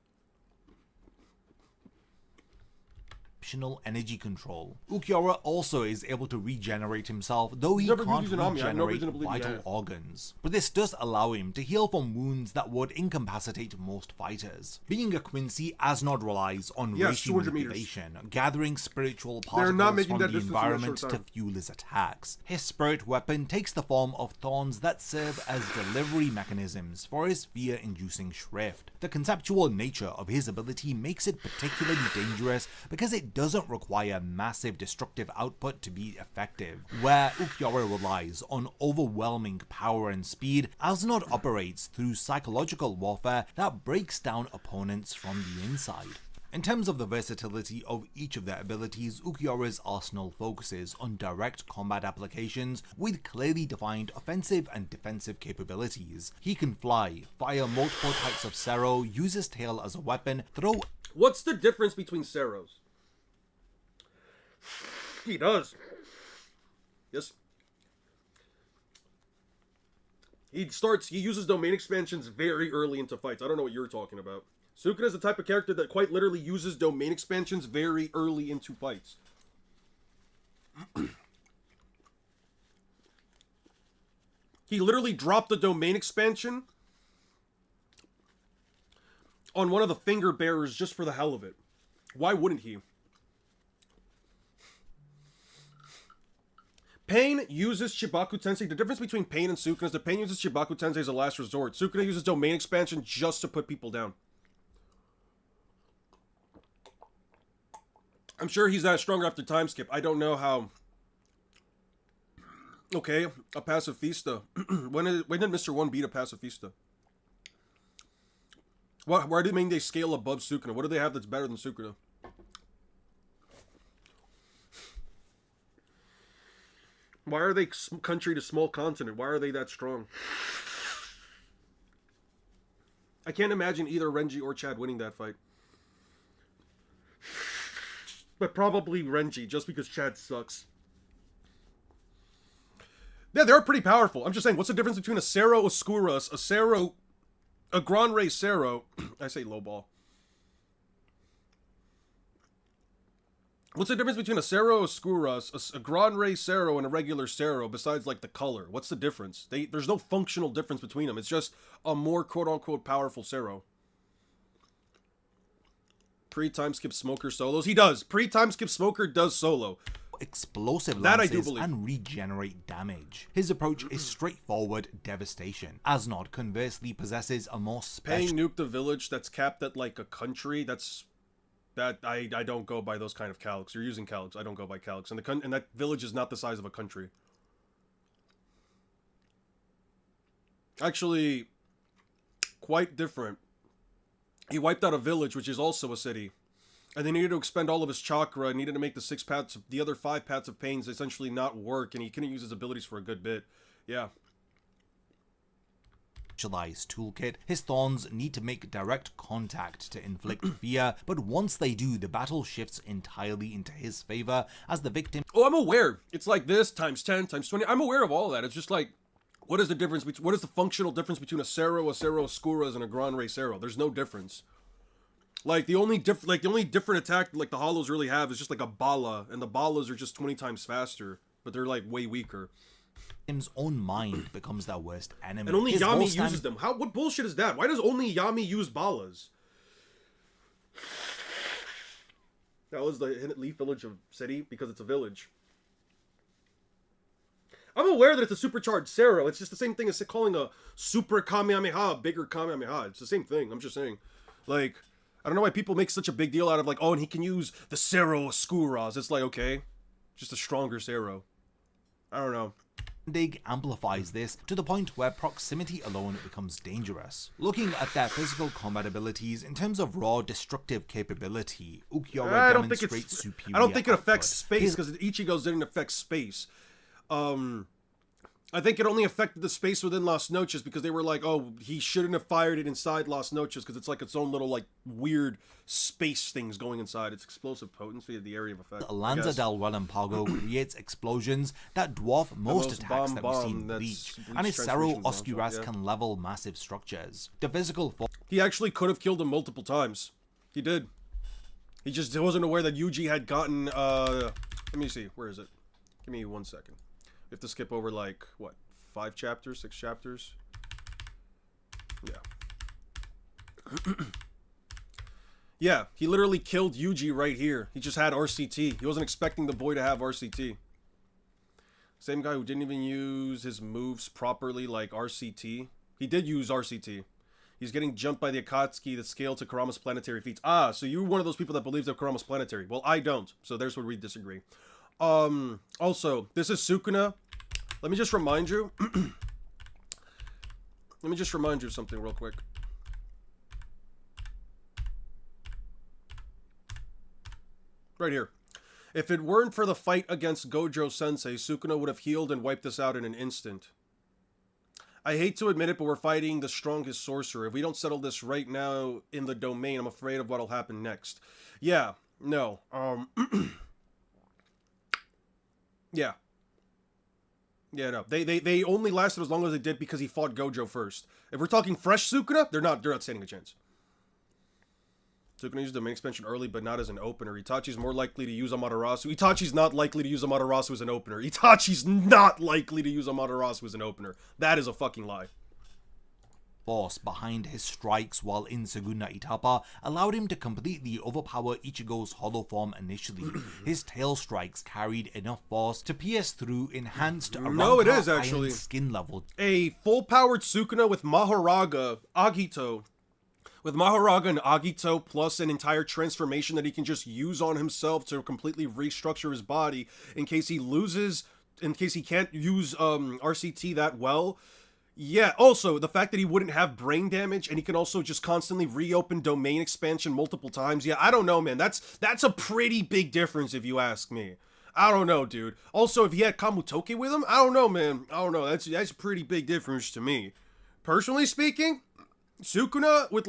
Energy control. Ulquiorra also is able to regenerate himself, though he Never can't used Izanami. I have no reason regenerate to believe he vital has. organs. But this does allow him to heal from wounds that would incapacitate most fighters. Being a Quincy, Asnod relies on Yes, racial 200 meters. manipulation, gathering spiritual They're not particles making from that the distance in a short environment to time. fuel his attacks. His spirit weapon takes the form of thorns that serve as delivery mechanisms for his fear-inducing shrift. The conceptual nature of his ability makes it particularly dangerous because it doesn't require massive destructive output to be effective. Where Ulquiorra relies on overwhelming power and speed, Asnod operates through psychological warfare that breaks down opponents from the inside. In terms of the versatility of each of their abilities, Ulquiorra's arsenal focuses on direct combat applications with clearly defined offensive and defensive capabilities. He can fly, fire multiple types of Cerro, use his tail as a weapon, throw... What's the difference between Ceros? He does. Yes. He uses domain expansions very early into fights. I don't know what you're talking about. Sukuna is the type of character that quite literally uses domain expansions very early into fights. He literally dropped the domain expansion on one of the finger bearers just for the hell of it. Why wouldn't he? Pain uses Shibaku Tensei. The difference between Pain and Sukuna is that Pain uses Shibaku Tensei as a last resort. Sukuna uses domain expansion just to put people down. I'm sure he's that stronger after time skip. I don't know how. Okay, a pacifista. when did Mr. One beat a pacifista? Why do you mean they scale above Sukuna? What do they have that's better than Sukuna? Why are they country to small continent? Why are they that strong? I can't imagine either Renji or Chad winning that fight. But probably Renji, just because Chad sucks. Yeah, they're pretty powerful. I'm just saying, what's the difference between a Cerro Oscuras, a Gran Rey Cerro, I say lowball. What's the difference between a Cerro Oscuras, a Gran Rey Cerro, and a regular Cerro besides, like, the color? What's the difference? There's no functional difference between them. It's just a more quote-unquote powerful Cerro. Pre-time skip smoker solos. He does. Pre-time skip smoker does solo. Explosive That I lances do believe. and regenerate damage. His approach is straightforward devastation. Asnod conversely possesses a more Paying special nuke the village that's capped at like a country. That I don't go by those kind of calcs. You're using calcs. I don't go by calcs. And that village is not the size of a country. Actually, quite different. He wiped out a village, which is also a city. And they needed to expend all of his chakra and needed to make the other 5 paths of pains essentially not work, and he couldn't use his abilities for a good bit. Yeah. specialized toolkit. His thorns need to make direct contact to inflict fear, but once they do, the battle shifts entirely into his favor as the victim. Oh, I'm aware. It's like this times 10 times 20. I'm aware of all that. It's just like, what is the difference between, what is the functional difference between a Cero Oscuras, and a Gran Rey Cero? There's no difference. Like the only different attack like the Hollows really have is just like a Bala, and the Balas are just 20 times faster, but they're like way weaker. His own mind becomes their worst enemy. And only His Yami whole uses them. What bullshit is that? Why does only Yami use Balas? That was the Hidden Leaf Village of City because it's a village. I'm aware that it's a supercharged Cero. It's just the same thing as calling a super Kamehameha a bigger Kamehameha. It's the same thing. I'm just saying. Like, I don't know why people make such a big deal out of like, oh, and he can use the Cero Oscuras. It's like, okay, just a stronger Cero. I don't know. Dig amplifies this to the point where proximity alone becomes dangerous. Looking at their physical combat abilities in terms of raw destructive capability, Ulquiorra demonstrates superior I don't think it affects output. space because Ichigo's didn't affect space. I think it only affected the space within Las Noches because they were like, oh, he shouldn't have fired it inside Las Noches because it's like its own little like weird space things going inside. It's explosive potency of the area of effect. Lanza del Relampago creates explosions that dwarf most attacks that we've seen that's Bleach, Bleach and his Cero transformations on top, Oscuras yeah. can level massive structures. The physical force He actually could have killed him multiple times. He did. He just wasn't aware that Yuji had gotten, let me see, where is it? Give me 1 second. We have to skip over like, what, 5 chapters, 6 chapters? Yeah. Yeah, he literally killed Yuji right here. He just had RCT. He wasn't expecting the boy to have RCT. Same guy who didn't even use his moves properly like RCT. He did use RCT. He's getting jumped by the Akatsuki that scale to Kurama's planetary feats. Ah, so you're one of those people that believes that Kurama's planetary. Well, I don't. So there's where we disagree. Also, this is Sukuna. Let me just remind you. Let me just remind you of something real quick. Right here. If it weren't for the fight against Gojo Sensei, Sukuna would have healed and wiped this out in an instant. I hate to admit it, but we're fighting the strongest sorcerer. If we don't settle this right now in the domain, I'm afraid of what'll happen next. Yeah, no. Yeah. Yeah, no. They only lasted as long as they did because he fought Gojo first. If we're talking fresh Sukuna, they're not standing a chance. Sukuna used the main expansion early, but not as an opener. Itachi's more likely to use Amaterasu. Itachi's not likely to use Amaterasu as an opener. Itachi's not likely to use Amaterasu as an opener. That is a fucking lie. force behind his strikes while in Segunda Etapa allowed him to completely overpower Ichigo's hollow form initially. His tail strikes carried enough force to pierce through enhanced No, it is iron actually skin level. A full-powered Sukuna with Mahoraga, Agito. With Mahoraga and Agito plus an entire transformation that he can just use on himself to completely restructure his body in case he loses, in case he can't use RCT that well. Yeah, also, the fact that he wouldn't have brain damage and he can also just constantly reopen domain expansion multiple times. Yeah, I don't know, man. That's a pretty big difference if you ask me. I don't know, dude. Also, if he had Kamutoki with him, I don't know, man. I don't know. That's a pretty big difference to me. Personally speaking, Sukuna with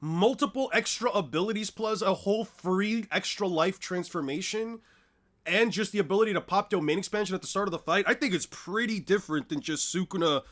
multiple extra abilities plus a whole free extra life transformation and just the ability to pop domain expansion at the start of the fight, I think it's pretty different than just Sukuna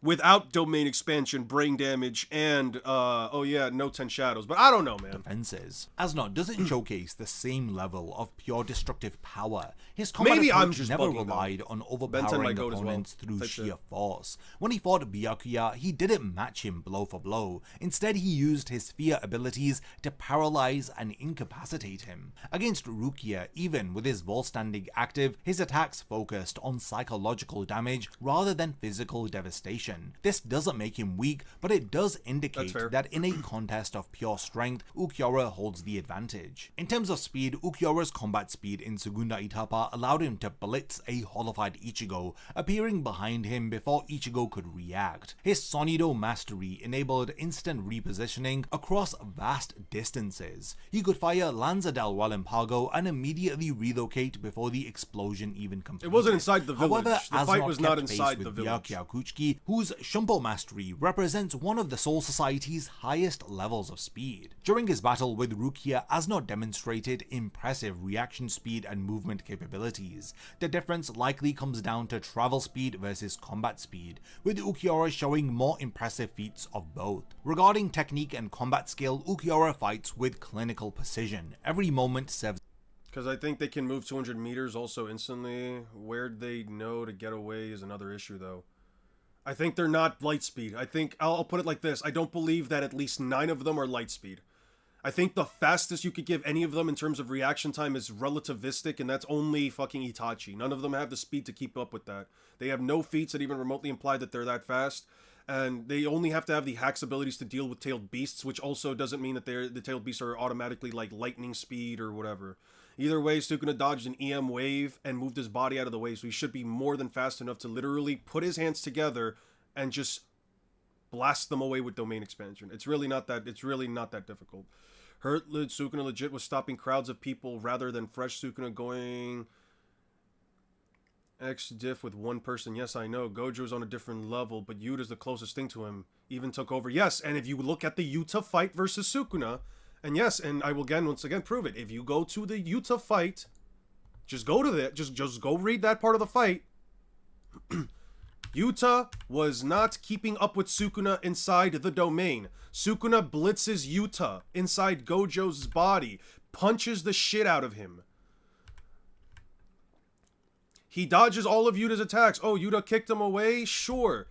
without domain expansion, brain damage, and no 10 shadows. But I don't know, man. Defenses. Asnod doesn't showcase the same level of pure destructive power. His combat Maybe I'm approach just never bugging, relied on Benten overpowering might goat as well. opponents through Type sheer shit. force. When he fought Byakuya, he didn't match him blow for blow. Instead, he used his fear abilities to paralyze and incapacitate him. Against Rukia, even with his Volständig active, his attacks focused on psychological damage rather than physical devastation. This doesn't make him weak, but it does indicate that in a contest of pure strength, Ulquiorra holds the advantage. In terms of speed, Ulquiorra's combat speed in Segunda Etapa allowed him to blitz a holified Ichigo, appearing behind him before Ichigo could react. His Sonido mastery enabled instant repositioning across vast distances. He could fire Lanza del Wallenpago and immediately relocate before the explosion even completed. It wasn't inside the village. However, The fight Asnod was not kept pace inside with the village. Byakuya Kuchiki, whose Shumpo mastery represents one of the Soul Society's highest levels of speed. During his battle with Rukia, Asnod demonstrated impressive reaction speed and movement capabilities. The difference likely comes down to travel speed versus combat speed, with Ulquiorra showing more impressive feats of both. Regarding technique and combat skill, Ulquiorra fights with clinical precision. Every moment serves. Because I think they can move 200 meters also instantly. Where they know to get away is another issue, though. I think they're not light speed. I think, I'll put it like this. I don't believe that at least 9 of them are light speed. I think the fastest you could give any of them in terms of reaction time is relativistic, and that's only fucking Itachi. None of them have the speed to keep up with that. They have no feats that even remotely imply that they're that fast. And they only have to have the hacks abilities to deal with tailed beasts, which also doesn't mean that the tailed beasts are automatically like lightning speed or whatever. Either way, Sukuna dodged an EM wave and moved his body out of the way, so he should be more than fast enough to literally put his hands together and just blast them away with domain expansion. It's really not that difficult. Sukuna legit was stopping crowds of people rather than fresh Sukuna going X-diff with one person. Yes, I know. Gojo's on a different level, but Yuta's the closest thing to him. Even took over. Yes, and if you look at the Yuta fight versus Sukuna, and yes, and I will once again prove it. If you go to the Yuta fight, just go to that. Just go read that part of the fight. Yuta was not keeping up with Sukuna inside the domain. Sukuna blitzes Yuta inside Gojo's body, punches the shit out of him. He dodges all of Yuta's attacks. Oh, Yuta kicked him away? Sure.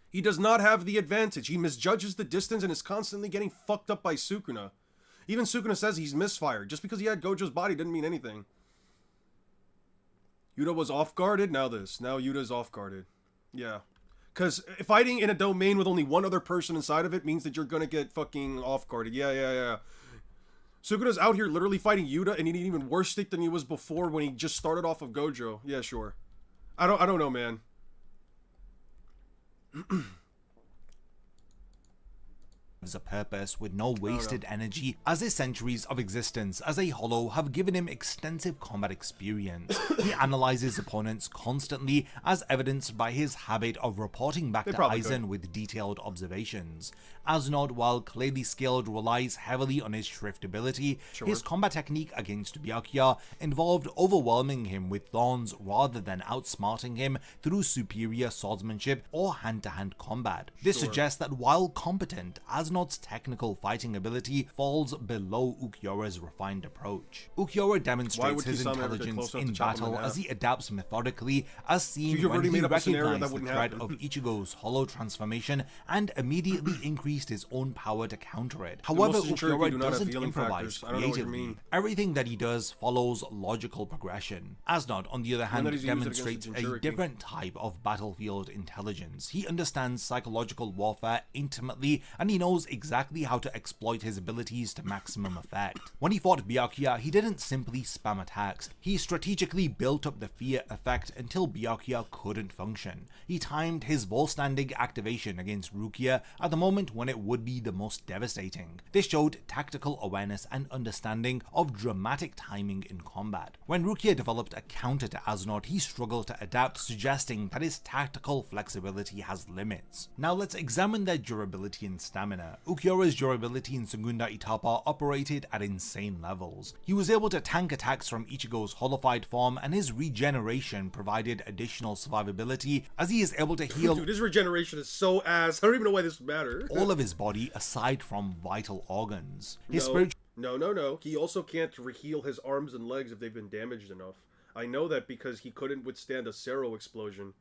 He does not have the advantage. He misjudges the distance and is constantly getting fucked up by Sukuna. Even Sukuna says he's misfired. Just because he had Gojo's body didn't mean anything. Yuta was off-guarded? Now Yuta's off-guarded. Yeah. Because fighting in a domain with only one other person inside of it means that you're gonna get fucking off-guarded. Yeah. Sukuna's out here literally fighting Yuta, and he need even worse stick than he was before when he just started off of Gojo. Yeah, sure. I don't know, man. A purpose with no wasted energy, as his centuries of existence as a Hollow have given him extensive combat experience. He analyzes opponents constantly, as evidenced by his habit of reporting back to Aizen with detailed observations. Asnod, while clearly skilled, relies heavily on his Shrift ability. His combat technique against Byakuya involved overwhelming him with thorns rather than outsmarting him through superior swordsmanship or hand-to-hand combat. This suggests that while competent, Asnod's technical fighting ability falls below Ulquiorra's refined approach. Ulquiorra demonstrates his intelligence in battle as he adapts methodically, as seen when he recognized the threat of Ichigo's hollow transformation and immediately increased his own power to counter it. However, Ulquiorra doesn't improvise creatively. Everything that he does follows logical progression. Asnod, on the other hand, demonstrates a different type of battlefield intelligence. He understands psychological warfare intimately, and he knows exactly how to exploit his abilities to maximum effect. When he fought Byakuya, he didn't simply spam attacks. He strategically built up the fear effect until Byakuya couldn't function. He timed his Volständig activation against Rukia at the moment when it would be the most devastating. This showed tactical awareness and understanding of dramatic timing in combat. When Rukia developed a counter to Asnod, he struggled to adapt, suggesting that his tactical flexibility has limits. Now let's examine their durability and stamina. stamina. Ulquiorra's durability in Segunda Etapa operated at insane levels. He was able to tank attacks from Ichigo's holified form, and his regeneration provided additional survivability as he is able to heal Dude, his regeneration is so ass. I don't even know why this would matter. all of his body aside from vital organs. His spiritual No. He also can't heal his arms and legs if they've been damaged enough. I know that because he couldn't withstand a Cero explosion.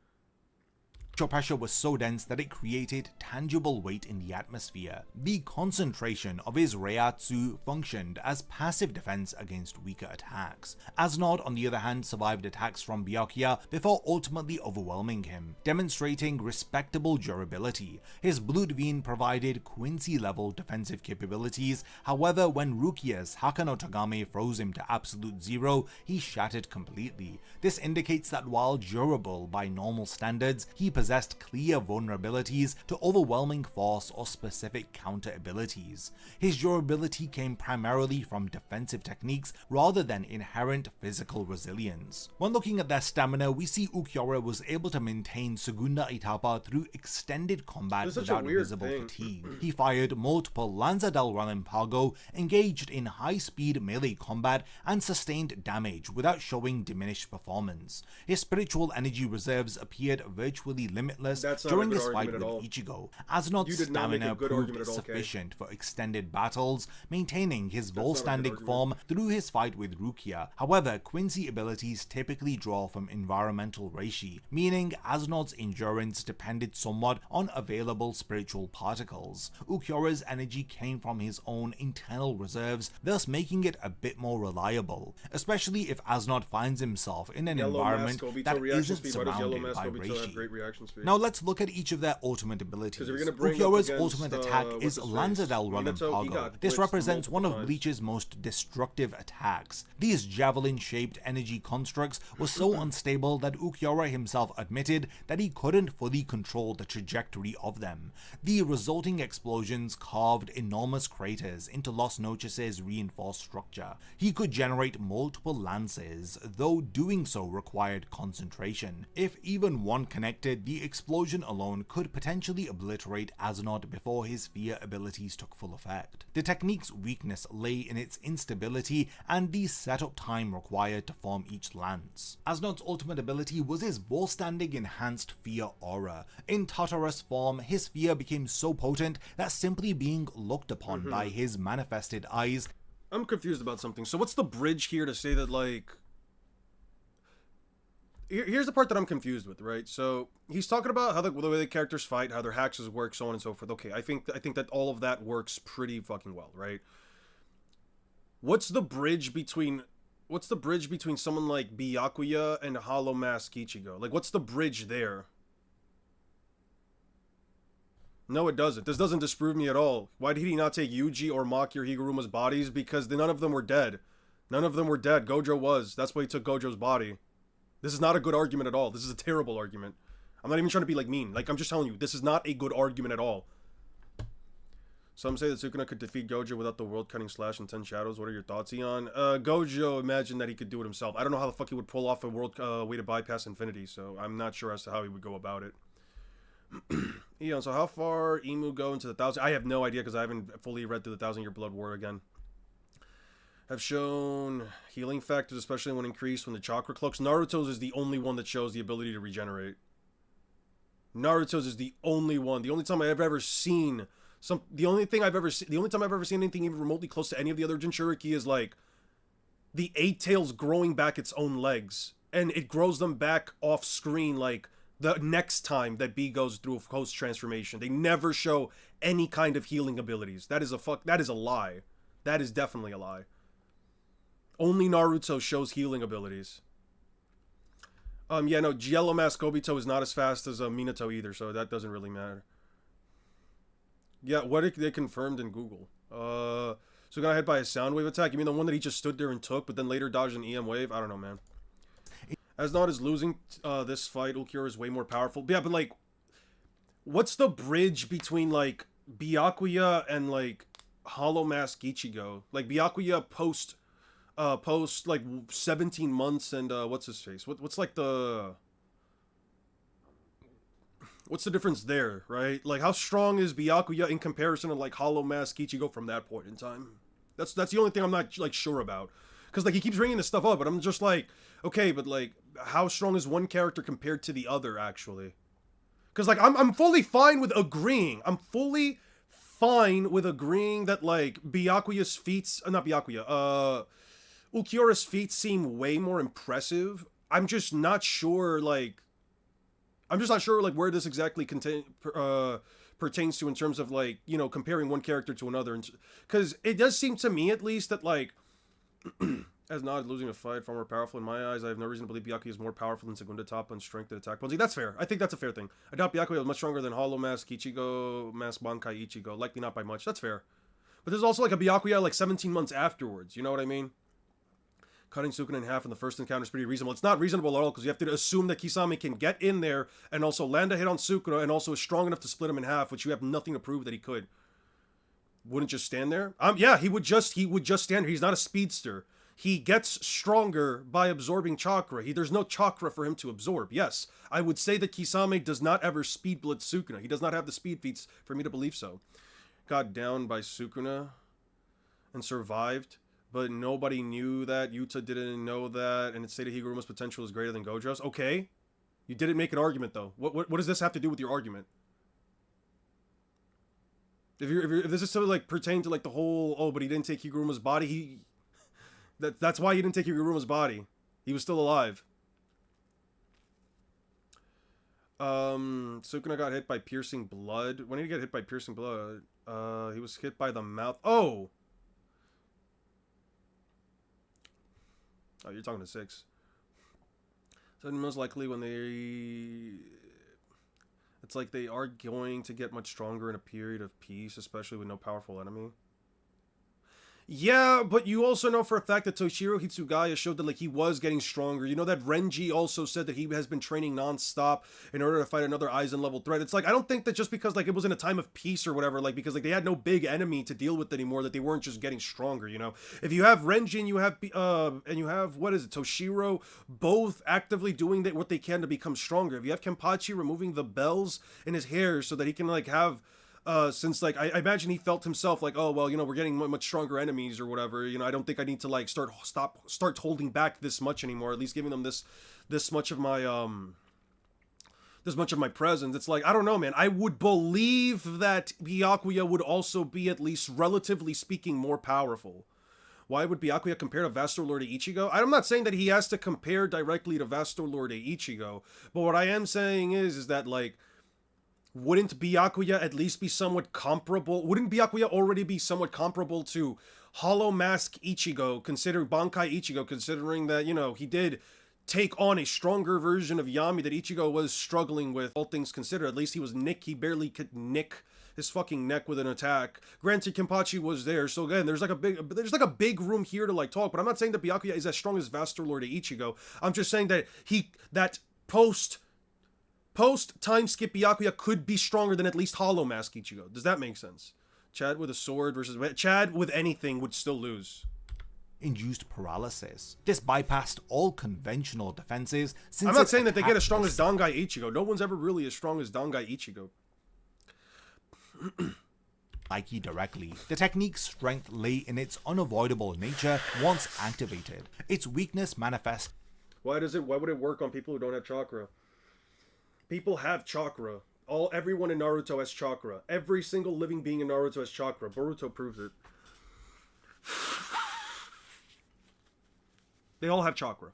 pressure was so dense that it created tangible weight in the atmosphere. The concentration of his Reiatsu functioned as passive defense against weaker attacks. Asnod, on the other hand, survived attacks from Byakuya before ultimately overwhelming him, demonstrating respectable durability. His Blutvein provided Quincy-level defensive capabilities. However, when Rukia's Hakano Tagame froze him to absolute zero, he shattered completely. This indicates that while durable by normal standards, he possessed clear vulnerabilities to overwhelming force or specific counter abilities. His durability came primarily from defensive techniques rather than inherent physical resilience. When looking at their stamina, we see Ulquiorra was able to maintain Segunda Etapa through extended combat without visible fatigue. He fired multiple Lanza del Relampago, engaged in high-speed melee combat, and sustained damage without showing diminished performance. His spiritual energy reserves appeared virtually limitless during his fight with Ichigo. Asnod's stamina proved sufficient for extended battles, maintaining his full-standing form through his fight with Rukia. However, Quincy abilities typically draw from environmental reishi, meaning Asnod's endurance depended somewhat on available spiritual particles. Ulquiorra's energy came from his own internal reserves, thus making it a bit more reliable, especially if Asnod finds himself in an environment that isn't surrounded by reishi. Now let's look at each of their ultimate abilities. Ulquiorra's ultimate attack is Lanza del Relampago. This represents one of Bleach's most destructive attacks. These javelin-shaped energy constructs were so unstable that Ulquiorra himself admitted that he couldn't fully control the trajectory of them. The resulting explosions carved enormous craters into Los Noches' reinforced structure. He could generate multiple lances, though doing so required concentration. If even one connected, the explosion alone could potentially obliterate Asnod before his fear abilities took full effect. The technique's weakness lay in its instability and the setup time required to form each lance. Asnod's ultimate ability was his full-standing enhanced fear aura. In Tartarus form, his fear became so potent that simply being looked upon by his manifested eyes. I'm confused about something. So what's the bridge here to say that, like... Here's the part that I'm confused with, right? So he's talking about how the way the characters fight, how their hacks work, so on and so forth. Okay, I think that all of that works pretty fucking well, right? What's the bridge between someone like Byakuya and Hollow Mask Ichigo? Like, what's the bridge there? No, it doesn't. This doesn't disprove me at all. Why did he not take Yuji or Maki or Higuruma's bodies? Because none of them were dead. None of them were dead. Gojo was. That's why he took Gojo's body. This is not a good argument at all. This is a terrible argument. I'm not even trying to be, like, mean. Like, I'm just telling you, this is not a good argument at all. Some say that Sukuna could defeat Gojo without the world-cutting slash and 10 shadows. What are your thoughts, Eon? Gojo imagined that he could do it himself. I don't know how the fuck he would pull off a world way to bypass infinity, so I'm not sure as to how he would go about it. Eon, so how far Imu go into the 1,000? I have no idea because I haven't fully read through the 1,000-Year Blood War again. Have shown healing factors, especially when increased when the chakra cloaks. Naruto's is the only one that shows the ability to regenerate. Naruto's is the only one. The only time I've ever seen the only time I've ever seen anything even remotely close to any of the other Jinchuriki is like the Eight Tails growing back its own legs, and it grows them back off screen like the next time that B goes through a post transformation. They never show any kind of healing abilities. That is a lie. That is definitely a lie. Only Naruto shows healing abilities. Yeah, no, Yellow Mask Obito is not as fast as Minato either, so that doesn't really matter. Yeah, what they confirmed in Google. So got hit by a sound wave attack? You mean the one that he just stood there and took, but then later dodged an EM wave? I don't know, man. Asnod is losing this fight. Ulquiorra is way more powerful. Yeah, but like, what's the bridge between like Byakuya and like Hollow Mask Ichigo? Like Byakuya post like 17 months and what's his face? What's like the What's the difference there, right? Like, how strong is Byakuya in comparison to, like, Hollow Mask Ichigo from that point in time? That's the only thing I'm not, like, sure about. Because, like, he keeps bringing this stuff up, but I'm just like, okay, but, like, how strong is one character compared to the other, actually? Because, like, I'm fully fine with agreeing. I'm fully fine with agreeing that, like, Byakuya's feats... not Byakuya, Ulquiorra's feats seem way more impressive. I'm just not sure, like... where this exactly pertains to in terms of, like, you know, comparing one character to another. Because it does seem to me, at least, that, like... as not losing a fight, far more powerful in my eyes. I have no reason to believe Byakuya is more powerful than Segunda Tapa in strength and attack. That's fair. I think that's a fair thing. I doubt Byakuya was much stronger than Hollow Mask Ichigo, Mask Bankai Ichigo. Likely not by much. That's fair. But there's also, like, a Byakuya, like, 17 months afterwards. You know what I mean? Cutting Sukuna in half in the first encounter is pretty reasonable. It's not reasonable at all, because you have to assume that Kisame can get in there and also land a hit on Sukuna and also is strong enough to split him in half, which you have nothing to prove that he could. Wouldn't just stand there? Yeah, he would just stand there. He's not a speedster. He gets stronger by absorbing chakra. There's no chakra for him to absorb. Yes, I would say that Kisame does not ever speed blitz Sukuna. He does not have the speed feats for me to believe so. Got down by Sukuna and survived, but nobody knew that. Yuta didn't know that, and it stated Higuruma's potential is greater than Gojo's. Okay, you didn't make an argument though. What does this have to do with your argument? If this is something like pertaining to like the whole, oh, but he didn't take Higuruma's body, that's why he didn't take Higuruma's body. He was still alive. Sukuna got hit by piercing blood. When did he get hit by piercing blood? He was hit by the mouth. Oh, you're talking to 6. So most likely when it's like they are going to get much stronger in a period of peace, especially with no powerful enemy. Yeah, but you also know for a fact that Toshiro Hitsugaya showed that like he was getting stronger. You know that Renji also said that he has been training non-stop in order to fight another Aizen level threat. It's like, I don't think that just because like it was in a time of peace or whatever, like because like they had no big enemy to deal with anymore, that they weren't just getting stronger, you know? If you have Renji and you have what is it, Toshiro, both actively doing what they can to become stronger. If you have Kenpachi removing the bells in his hair so that he can like have since like I imagine he felt himself like, oh well, you know, we're getting much stronger enemies or whatever, you know, I don't think I need to like start holding back this much anymore, at least giving them this much of my presence. It's like, I don't know, man. I would believe that Byakuya would also be, at least relatively speaking, more powerful. Why would Byakuya compare to Vaster Lord Ichigo? I'm not saying that he has to compare directly to Vaster Lord Ichigo, but what I am saying is that like, wouldn't Byakuya at least be somewhat comparable? Wouldn't Byakuya already be somewhat comparable to Hollow Mask Ichigo, considering Bankai Ichigo, considering that, you know, he did take on a stronger version of Yami that Ichigo was struggling with, all things considered. At least he barely could nick his fucking neck with an attack. Granted, Kenpachi was there, so again, there's like a big room here to like talk, but I'm not saying that Byakuya is as strong as Vaster Lord Ichigo. I'm just saying that post time skip Byakuya could be stronger than at least Hollow Mask Ichigo. Does that make sense? Chad with a sword versus Chad with anything would still lose. Induced paralysis. This bypassed all conventional defenses. I'm not saying that they get as strong as Dangai Ichigo. No one's ever really as strong as Dangai Ichigo. Nike directly. The technique's strength lay in its unavoidable nature once activated. Its weakness manifests. Why would it work on people who don't have chakra? People have chakra. Everyone in Naruto has chakra. Every single living being in Naruto has chakra. Boruto proves it. They all have chakra.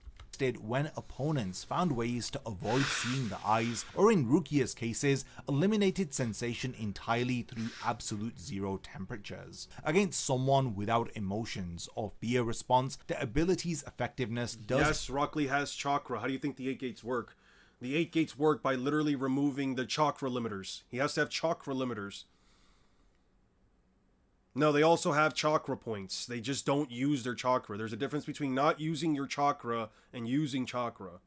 When opponents found ways to avoid seeing the eyes, or in Rukia's cases, eliminated sensation entirely through absolute zero temperatures. Against someone without emotions or fear response, the ability's effectiveness does... Yes, Rock Lee has chakra. How do you think the 8 gates work? The 8 gates work by literally removing the chakra limiters. He has to have chakra limiters. No, they also have chakra points. They just don't use their chakra. There's a difference between not using your chakra and using chakra.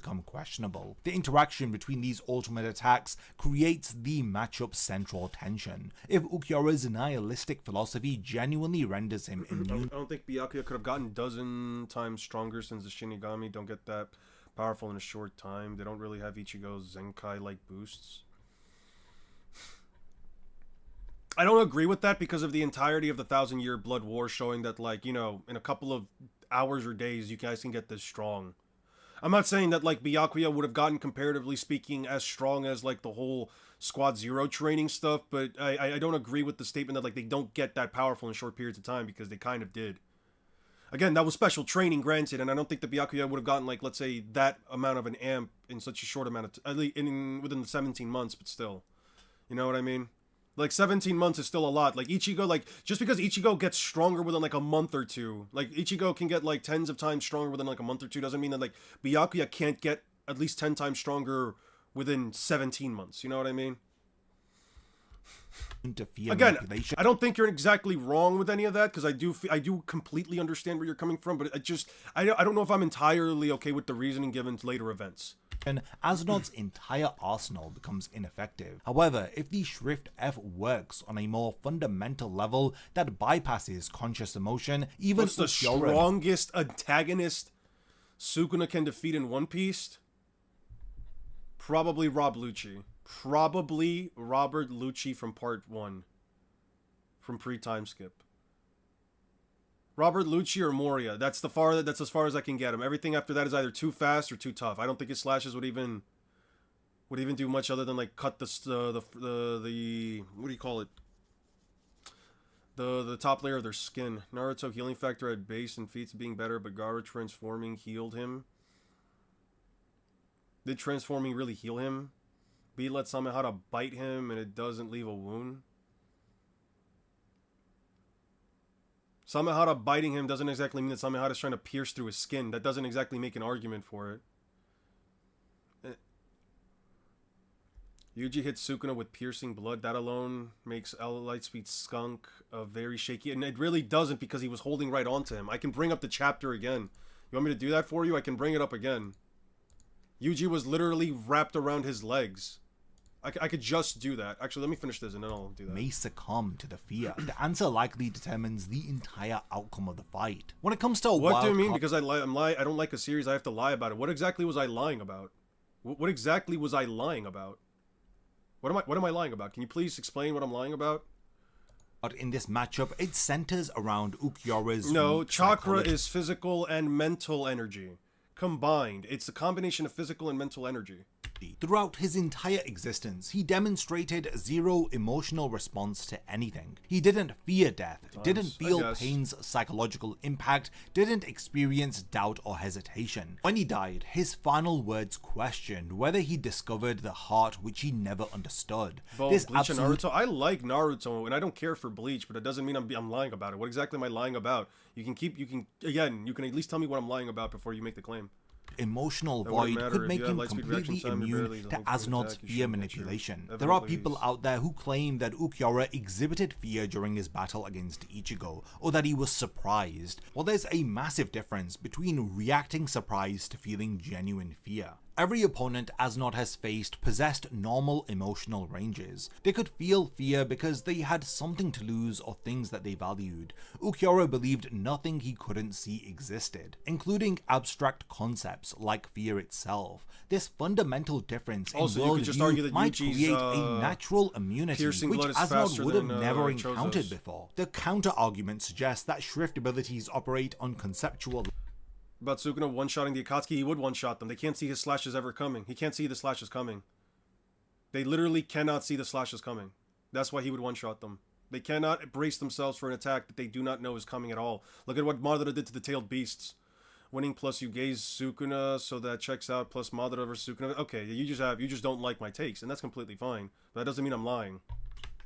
become questionable. The interaction between these ultimate attacks creates the matchup's central tension. If Ulquiorra's nihilistic philosophy genuinely renders him immune, I don't think Byakuya could have gotten a dozen times stronger since the Shinigami don't get that powerful in a short time. They don't really have Ichigo's Zenkai-like boosts. I don't agree with that because of the entirety of the 1,000-Year Blood War showing that, like, you know, in a couple of hours or days, you guys can get this strong. I'm not saying that, like, Byakuya would have gotten, comparatively speaking, as strong as, like, the whole Squad Zero training stuff, but I don't agree with the statement that, like, they don't get that powerful in short periods of time, because they kind of did. Again, that was special training, granted, and I don't think that Byakuya would have gotten, like, let's say, that amount of an amp in such a short amount of at least within the 17 months, but still. You know what I mean? Like, 17 months is still a lot. Like, Ichigo, like, just because Ichigo gets stronger within, like, a month or two, like, Ichigo can get, like, tens of times stronger within, like, a month or two, doesn't mean that, like, Byakuya can't get at least 10 times stronger within 17 months. You know what I mean? Again, I don't think you're exactly wrong with any of that, because I do completely understand where you're coming from, but I don't know if I'm entirely okay with the reasoning given to later events. and Asnod's entire arsenal becomes ineffective. However, if the Shrift F works on a more fundamental level that bypasses conscious emotion, even what's the strongest antagonist Sukuna can defeat in One Piece? Probably Rob Lucci. Probably Robert Lucci from Part 1. From pre-time skip. Robert Lucci or Moria. That's as far as I can get him. Everything after that is either too fast or too tough. I don't think his slashes would even do much other than like cut the what do you call it? The top layer of their skin. Naruto healing factor at base and feats being better, but Gaara transforming healed him. Did transforming really heal him? B let Samehada bite him and it doesn't leave a wound. Samehada biting him doesn't exactly mean that Samehada's trying to pierce through his skin. That doesn't exactly make an argument for it. Yuji hits Sukuna with piercing blood. That alone makes Lightspeed Skunk very shaky. And it really doesn't, because he was holding right onto him. I can bring up the chapter again. You want me to do that for you? I can bring it up again. Yuji was literally wrapped around his legs. I could just do that. Actually, let me finish this and then I'll do that. May succumb to the fear. The answer likely determines the entire outcome of the fight. When it comes to what do you mean? Because I don't like a series, I have to lie about it. What exactly was I lying about? What exactly was I lying about? What am I lying about? Can you please explain what I'm lying about? But in this matchup, it centers around Ulquiorra's chakra is physical and mental energy. Combined. It's a combination of physical and mental energy. Throughout his entire existence, he demonstrated zero emotional response to anything. He didn't fear death, didn't feel pain's psychological impact, didn't experience doubt or hesitation. When he died, his final words questioned whether he discovered the heart which he never understood. Both Bleach and Naruto. I like Naruto and I don't care for Bleach, but it doesn't mean I'm lying about it. What exactly am I lying about? You can at least tell me what I'm lying about before you make the claim. Emotional void could make him completely immune to Asnod's fear manipulation. There are people out there who claim that Ulquiorra exhibited fear during his battle against Ichigo, or that he was surprised. Well, there's a massive difference between reacting surprise to feeling genuine fear. Every opponent Asnod has faced possessed normal emotional ranges. They could feel fear because they had something to lose or things that they valued. Ulquiorra believed nothing he couldn't see existed, including abstract concepts like fear itself. This fundamental difference in worldview might create a natural immunity which Asnod would have never encountered before. The counter-argument suggests that Shrift abilities operate on conceptual about Sukuna one-shotting the Akatsuki, he would one-shot them. They can't see his slashes ever coming. He can't see the slashes coming. They literally cannot see the slashes coming. That's why he would one-shot them. They cannot brace themselves for an attack that they do not know is coming at all. Look at what Madara did to the Tailed Beasts. Winning plus you gaze Sukuna, so that checks out, plus Madara versus Sukuna. Okay, you just don't like my takes, and that's completely fine. But that doesn't mean I'm lying.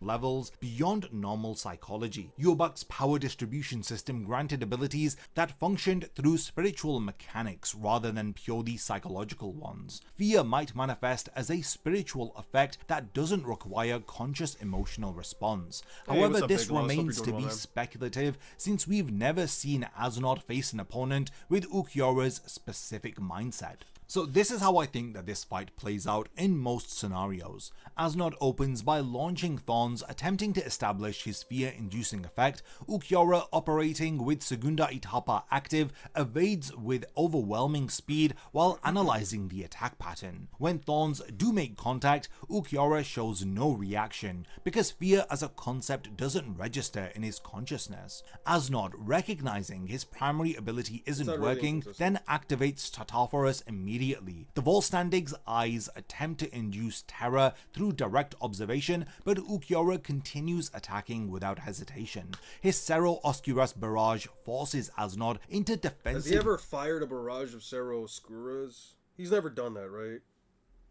Levels beyond normal psychology. Yobak's power distribution system granted abilities that functioned through spiritual mechanics rather than purely psychological ones. Fear might manifest as a spiritual effect that doesn't require conscious emotional response. However, this remains to be speculative, since we've never seen Asnod face an opponent with Ulquiorra's specific mindset. So this is how I think that this fight plays out in most scenarios. Asnod opens by launching Thorns, attempting to establish his fear-inducing effect. Ulquiorra, operating with Segunda Etapa active, evades with overwhelming speed while analyzing the attack pattern. When Thorns do make contact, Ulquiorra shows no reaction, because fear as a concept doesn't register in his consciousness. Asnod, recognizing his primary ability isn't really working, then activates Tartaphorus immediately. The Volstandig's eyes attempt to induce terror through direct observation, but Ulquiorra continues attacking without hesitation. His Cerro Oscuras barrage forces Asnod into defensive... Has he ever fired a barrage of Cerro Oscuras? He's never done that, right?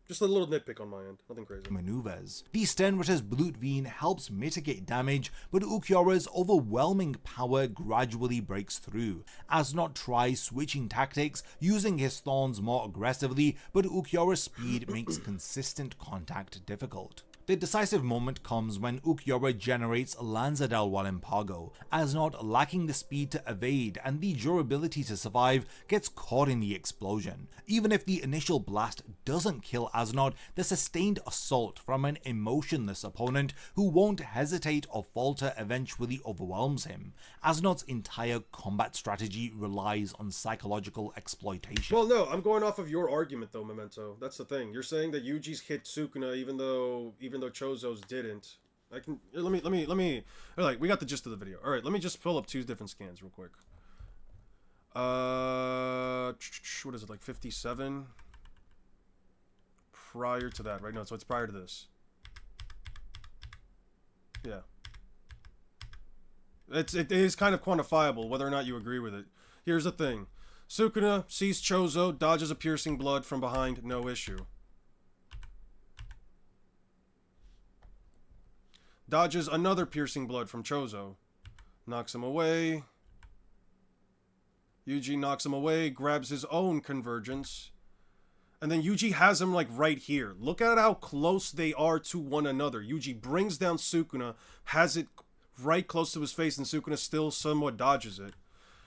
Just a little nitpick on my end, nothing crazy. Maneuvers. The Sternritter's Blutveen helps mitigate damage, but Ulquiorra's overwhelming power gradually breaks through. Asnod tries switching tactics, using his Thorns more aggressively, but Ulquiorra's speed makes consistent contact difficult. The decisive moment comes when Ulquiorra generates Lanza del Wallenpago. Asnod, lacking the speed to evade and the durability to survive, gets caught in the explosion. Even if the initial blast doesn't kill Asnod, the sustained assault from an emotionless opponent who won't hesitate or falter eventually overwhelms him. Asnod's entire combat strategy relies on psychological exploitation. Well, no, I'm going off of your argument though, Memento. That's the thing. You're saying that Yuji's hit Sukuna even though Chozo's didn't. I can let me like, we got the gist of the video. All right, let me just pull up two different scans real quick. What is it, like 57 prior to that, right? No, so it's prior to this. Yeah, it is kind of quantifiable whether or not you agree with it. Here's the thing: Sukuna sees Chozo, dodges a piercing blood from behind, no issue. Dodges another piercing blood from Chozo, knocks him away. Yuji knocks him away, grabs his own convergence, and then Yuji has him like right here. Look at how close they are to one another. Yuji brings down Sukuna, has it right close to his face, and Sukuna still somewhat dodges it.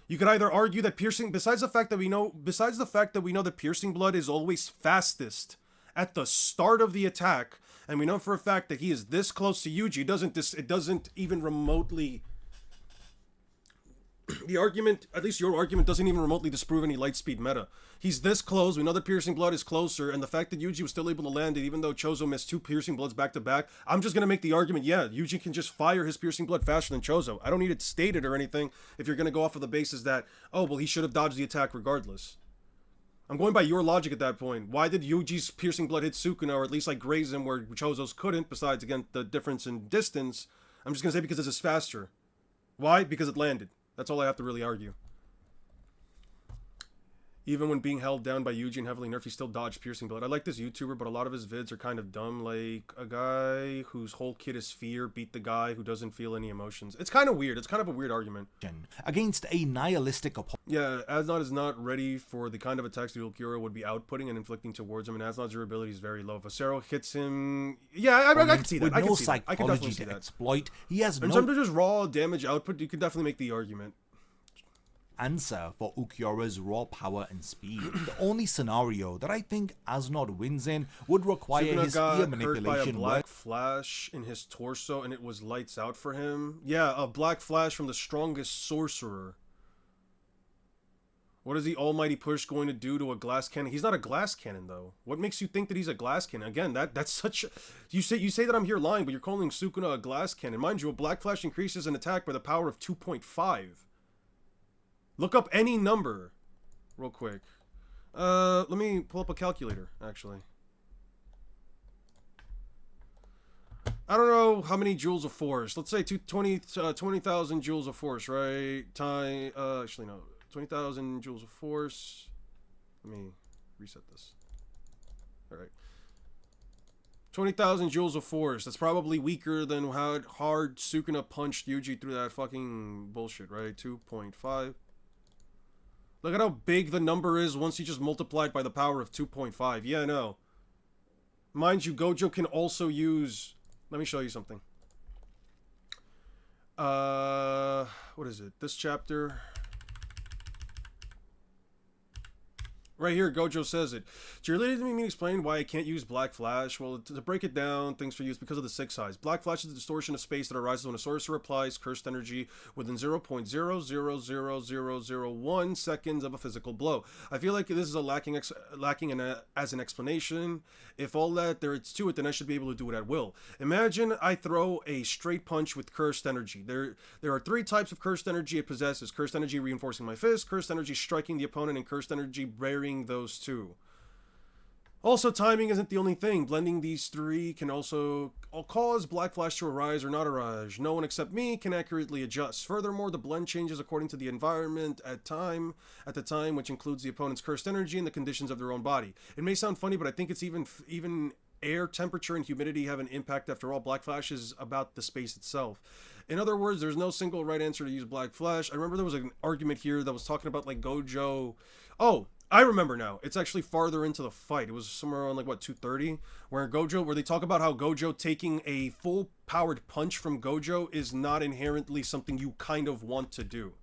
You could either argue that piercing, besides the fact that we know that piercing blood is always fastest at the start of the attack, and we know for a fact that he is this close to Yuji, it doesn't even remotely... The argument, at least your argument, doesn't even remotely disprove any lightspeed meta. He's this close, we know that piercing blood is closer, and the fact that Yuji was still able to land it even though Chozo missed two piercing bloods back to back, I'm just going to make the argument, yeah, Yuji can just fire his piercing blood faster than Chozo. I don't need it stated or anything if you're going to go off of the basis that, oh, well, he should have dodged the attack regardless. I'm going by your logic at that point. Why did Yuji's piercing blood hit Sukuna, or at least like graze him where Chozo's couldn't, besides, again, the difference in distance? I'm just going to say because this is faster. Why? Because it landed. That's all I have to really argue. Even when being held down by Yuji and heavily nerfed, he still dodged piercing blood. I like this YouTuber, but a lot of his vids are kind of dumb. Like, a guy whose whole kit is fear beat the guy who doesn't feel any emotions. It's kind of weird. It's kind of a weird argument. Against a nihilistic opponent. Yeah, Asnod is not ready for the kind of attacks that Ulquiorra would be outputting and inflicting towards him, and Asnod's durability is very low. If Acero hits him... Yeah, I can see that. I can see that. I can definitely see that. Exploit, he has in terms of just raw damage output, you could definitely make the argument. Answer for Ulquiorra's raw power and speed. The only scenario that I think Asnod wins in would require his fear manipulation. Hurt by a black flash in his torso and it was lights out for him. Yeah, a black flash from the strongest sorcerer. What is the almighty push going to do to a glass cannon? He's not a glass cannon though. What makes you think that he's a glass cannon? Again, that's such... You say that I'm here lying, but you're calling Sukuna a glass cannon. Mind you, a black flash increases an attack by the power of 2.5. Look up any number real quick. Let me pull up a calculator, actually. I don't know how many joules of force. Let's say 20,000 joules of force, right? Actually, no. 20,000 joules of force. Let me reset this. All right. 20,000 joules of force. That's probably weaker than how hard Sukuna punched Yuji through that fucking bullshit, right? 2.5. Look at how big the number is once you just multiply it by the power of 2.5. Yeah, I know. Mind you, Gojo can also use... Let me show you something. What is it? This chapter... Right here, Gojo says it. Do you really need me to explain why I can't use Black Flash? Well, to break it down, things for use because of the 6 size. Black Flash is the distortion of space that arises when a sorcerer applies cursed energy within 0.000001 seconds of a physical blow. I feel like this is a lacking as an explanation. If all that there is to it, then I should be able to do it at will. Imagine I throw a straight punch with cursed energy. There are 3 types of cursed energy it possesses. Cursed energy reinforcing my fist, cursed energy striking the opponent, and cursed energy burying those 2. Also, timing isn't the only thing. Blending these 3 can also cause Black Flash to arise or not arise. No one except me can accurately adjust. Furthermore, the blend changes according to the environment at the time, which includes the opponent's cursed energy and the conditions of their own body. It may sound funny, but I think it's even air temperature and humidity have an impact. After all, Black Flash is about the space itself. In other words, there's no single right answer to use Black Flash. I remember there was an argument here that was talking about like Gojo. Oh, I remember now. It's actually farther into the fight. It was somewhere around like what 230, where they talk about how Gojo taking a full powered punch from Gojo is not inherently something you kind of want to do.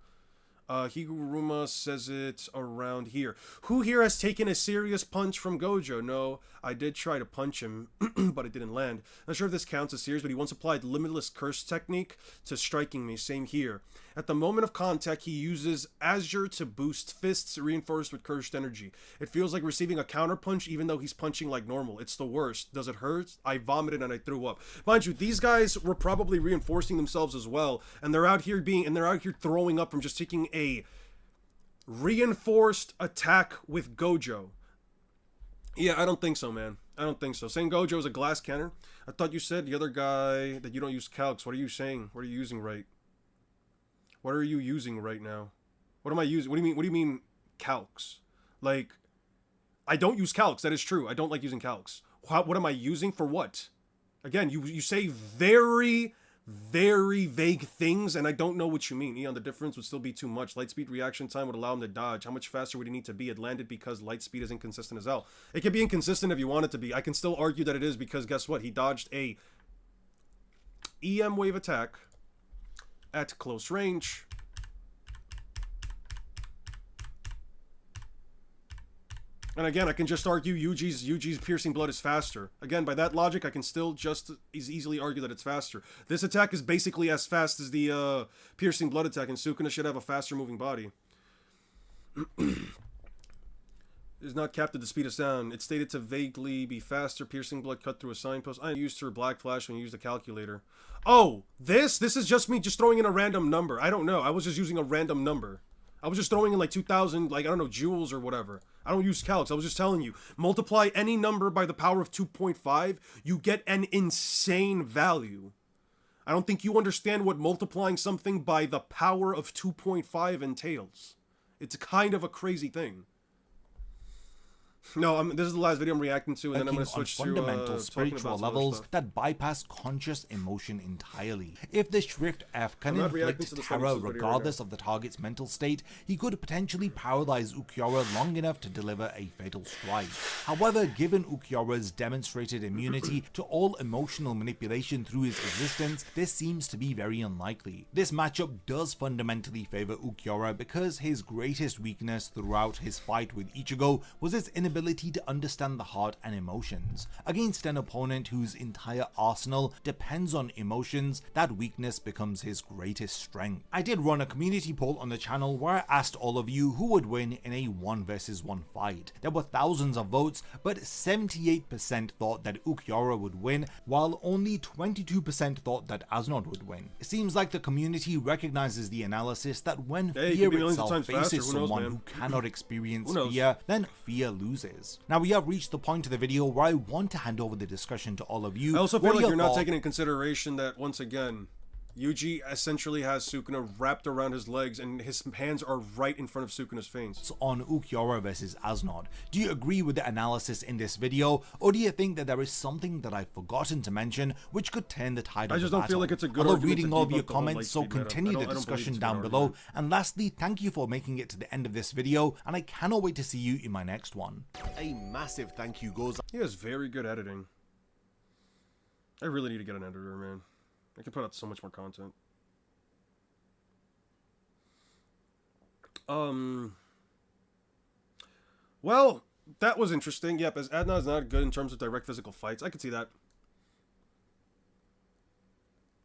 Higuruma says it around here. Who here has taken a serious punch from Gojo? No, I did try to punch him, but it didn't land. Not sure if this counts as serious, but he once applied Limitless Curse technique to striking me. Same here. At the moment of contact, he uses Azure to boost fists reinforced with cursed energy. It feels like receiving a counter punch even though he's punching like normal. It's the worst. Does it hurt? I vomited and I threw up. Mind you, these guys were probably reinforcing themselves as well, and they're out here throwing up from just taking a reinforced attack with Gojo. Yeah, I don't think so, man. I don't think so. Saying Gojo is a glass cannon? I thought you said the other guy that you don't use calcs. What are you saying? What are you using right? What are you using right now? What am I using? What do you mean calcs? Like, I don't use calcs. That is true. I don't like using calcs. What am I using for what? Again, you say very, very vague things, and I don't know what you mean. Eon, the difference would still be too much. Light speed reaction time would allow him to dodge. How much faster would he need to be? It landed because light speed is inconsistent as hell. It can be inconsistent if you want it to be. I can still argue that it is because guess what? He dodged a EM wave attack at close range. And again, I can just argue Yuji's piercing blood is faster. Again, by that logic, I can still just easily argue that it's faster. This attack is basically as fast as the piercing blood attack, and Sukuna should have a faster moving body. Is not capped at the speed of sound. It's stated to vaguely be faster. Piercing blood cut through a signpost. I used her Black Flash when you used the calculator. Oh, this is just me just throwing in a random number. I don't know. I was just using a random number. I was just throwing in like 2,000, like, I don't know, joules or whatever. I don't use calcs. I was just telling you. Multiply any number by the power of 2.5, you get an insane value. I don't think you understand what multiplying something by the power of 2.5 entails. It's kind of a crazy thing. No, this is the last video I'm reacting to, and then I'm going to switch to fundamental spiritual levels that bypass conscious emotion entirely. If the Shrift F can inflict terror regardless of the target's mental state, he could potentially paralyze Ulquiorra long enough to deliver a fatal strike. However, given Ulquiorra's demonstrated immunity to all emotional manipulation through his existence, this seems to be very unlikely. This matchup does fundamentally favor Ulquiorra because his greatest weakness throughout his fight with Ichigo was his inability to understand the heart and emotions. Against an opponent whose entire arsenal depends on emotions, that weakness becomes his greatest strength. I did run a community poll on the channel where I asked all of you who would win in a 1 versus 1 fight. There were thousands of votes, but 78% thought that Ulquiorra would win, while only 22% thought that Asnod would win. It seems like the community recognizes the analysis that when fear itself faces someone who cannot experience fear, then fear loses. Now we have reached the point of the video where I want to hand over the discussion to all of you. I also feel like you're not taking into consideration that, once again, Yuji essentially has Sukuna wrapped around his legs and his hands are right in front of Sukuna's face. On Ulquiorra versus Asnod. Do you agree with the analysis in this video, or do you think that there is something that I've forgotten to mention which could turn the tide of the battle? I just don't feel like it's a good I love argument reading all of your comments, so continue the discussion down below. And lastly, thank you for making it to the end of this video, and I cannot wait to see you in my next one. A massive thank you goes. He has very good editing. I really need to get an editor, man. I can put out so much more content. Well, that was interesting. Yep, as Adnan is not good in terms of direct physical fights. I could see that.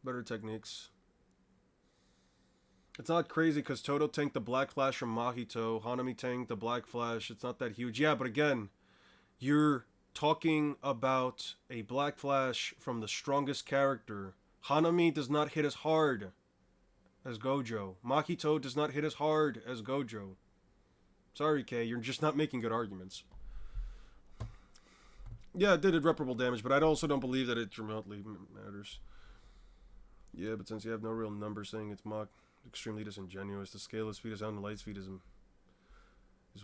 Better techniques. It's not crazy because Toto tanked the Black Flash from Mahito. Hanami tanked the Black Flash. It's not that huge. Yeah, but again, you're talking about a Black Flash from the strongest character. Hanami does not hit as hard as Gojo. Mahito does not hit as hard as Gojo. Sorry, Kay, you're just not making good arguments. Yeah, it did irreparable damage, but I also don't believe that it dramatically matters. Yeah, but since you have no real number saying it's Mach, extremely disingenuous. The scale of speed of sound and light speed is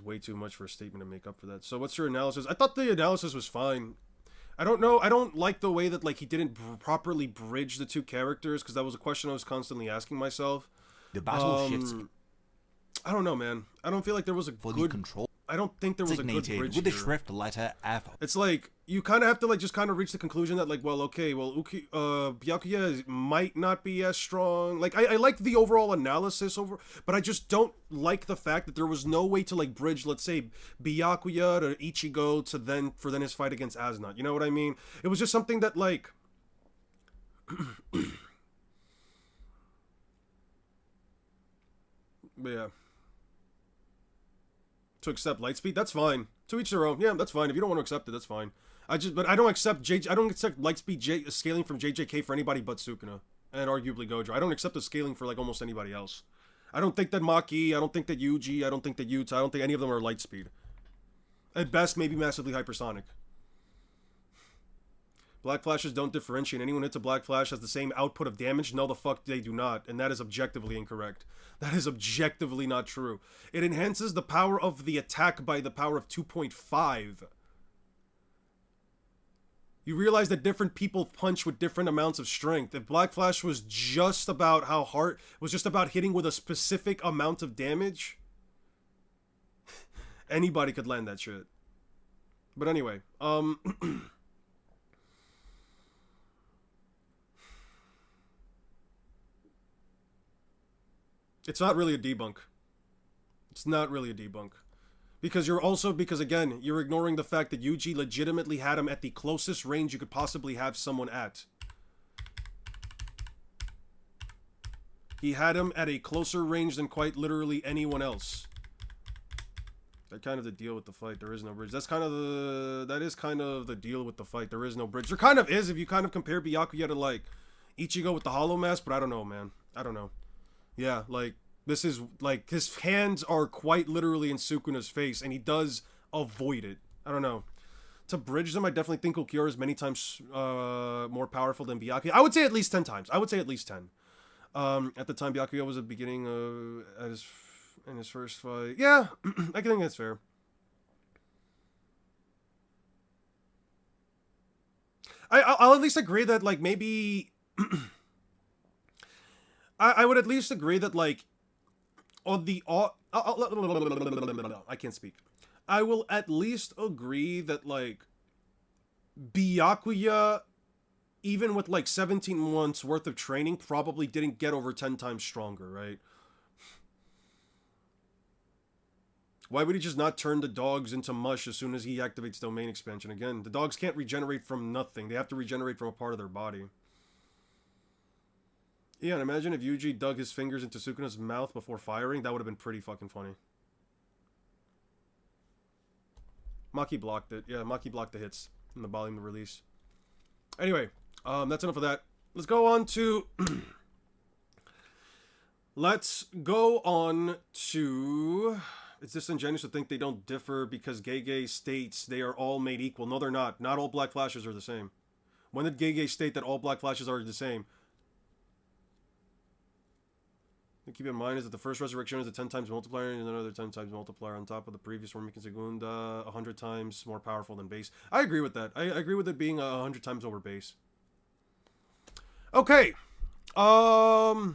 way too much for a statement to make up for that. So what's your analysis? I thought the analysis was fine. I don't know. I don't like the way that like he didn't properly bridge the two characters, because that was a question I was constantly asking myself. The battle shifts. I don't know, man. I don't feel like there was a good control. I don't think there was a good bridge with the here. shrift letter F. It's like you kind of have to like just kind of reach the conclusion that like, well, okay, well, Byakuya might not be as strong. Like I like the overall analysis but I just don't like the fact that there was no way to like bridge, let's say, Byakuya to Ichigo to then his fight against Aznat. You know what I mean? It was just something that like. But yeah. To accept Lightspeed, that's fine. To each their own. Yeah, that's fine. If you don't want to accept it, that's fine. But I don't accept Lightspeed scaling from JJK for anybody but Sukuna and arguably Gojo. I don't accept the scaling for like almost anybody else. I don't think that Maki, I don't think that Yuji, I don't think that Yuta, I don't think any of them are Lightspeed. At best, maybe massively hypersonic. Black Flashes don't differentiate. Anyone hits a Black Flash has the same output of damage? No, the fuck they do not. And that is objectively incorrect. That is objectively not true. It enhances the power of the attack by the power of 2.5. You realize that different people punch with different amounts of strength. If Black Flash was just about how hard, was just about hitting with a specific amount of damage, anybody could land that shit. But anyway, it's not really a debunk. It's not really a debunk. Because again, you're ignoring the fact that Yuji legitimately had him at the closest range you could possibly have someone at. He had him at a closer range than quite literally anyone else. That's kind of the deal with the fight. There is no bridge. That is kind of the deal with the fight. There is no bridge. There kind of is if you kind of compare Byakuya to like Ichigo with the Hollow Mask, but I don't know, man. I don't know. Yeah, like, this is, like, his hands are quite literally in Sukuna's face, and he does avoid it. I don't know. To bridge them, I definitely think Ulquiorra is many times more powerful than Byakuya. I would say at least 10 times. I would say at least 10. At the time, Byakuya was at the beginning in his first fight. Yeah, I think that's fair. I'll at least agree that, like, maybe... I would at least agree that, like, on the... I can't speak. I will at least agree that, like, Byakuya, even with, like, 17 months worth of training, probably didn't get over 10 times stronger, right? Why would he just not turn the dogs into mush as soon as he activates domain expansion? Again, the dogs can't regenerate from nothing. They have to regenerate from a part of their body. Yeah, and imagine if Yuji dug his fingers into Sukuna's mouth before firing. That would have been pretty fucking funny. Maki blocked it. Yeah, Maki blocked the hits in the volume release. Anyway, that's enough of that. Let's go on to... It's disingenuous to think they don't differ because Gege states they are all made equal. No, they're not. Not all Black Flashes are the same. When did Gege state that all Black Flashes are the same? Keep in mind is that the first resurrection is a 10 times multiplier and another 10 times multiplier on top of the previous one, making Segunda 100 times more powerful than base. I agree with that. I agree with it being 100 times over base. Okay. We're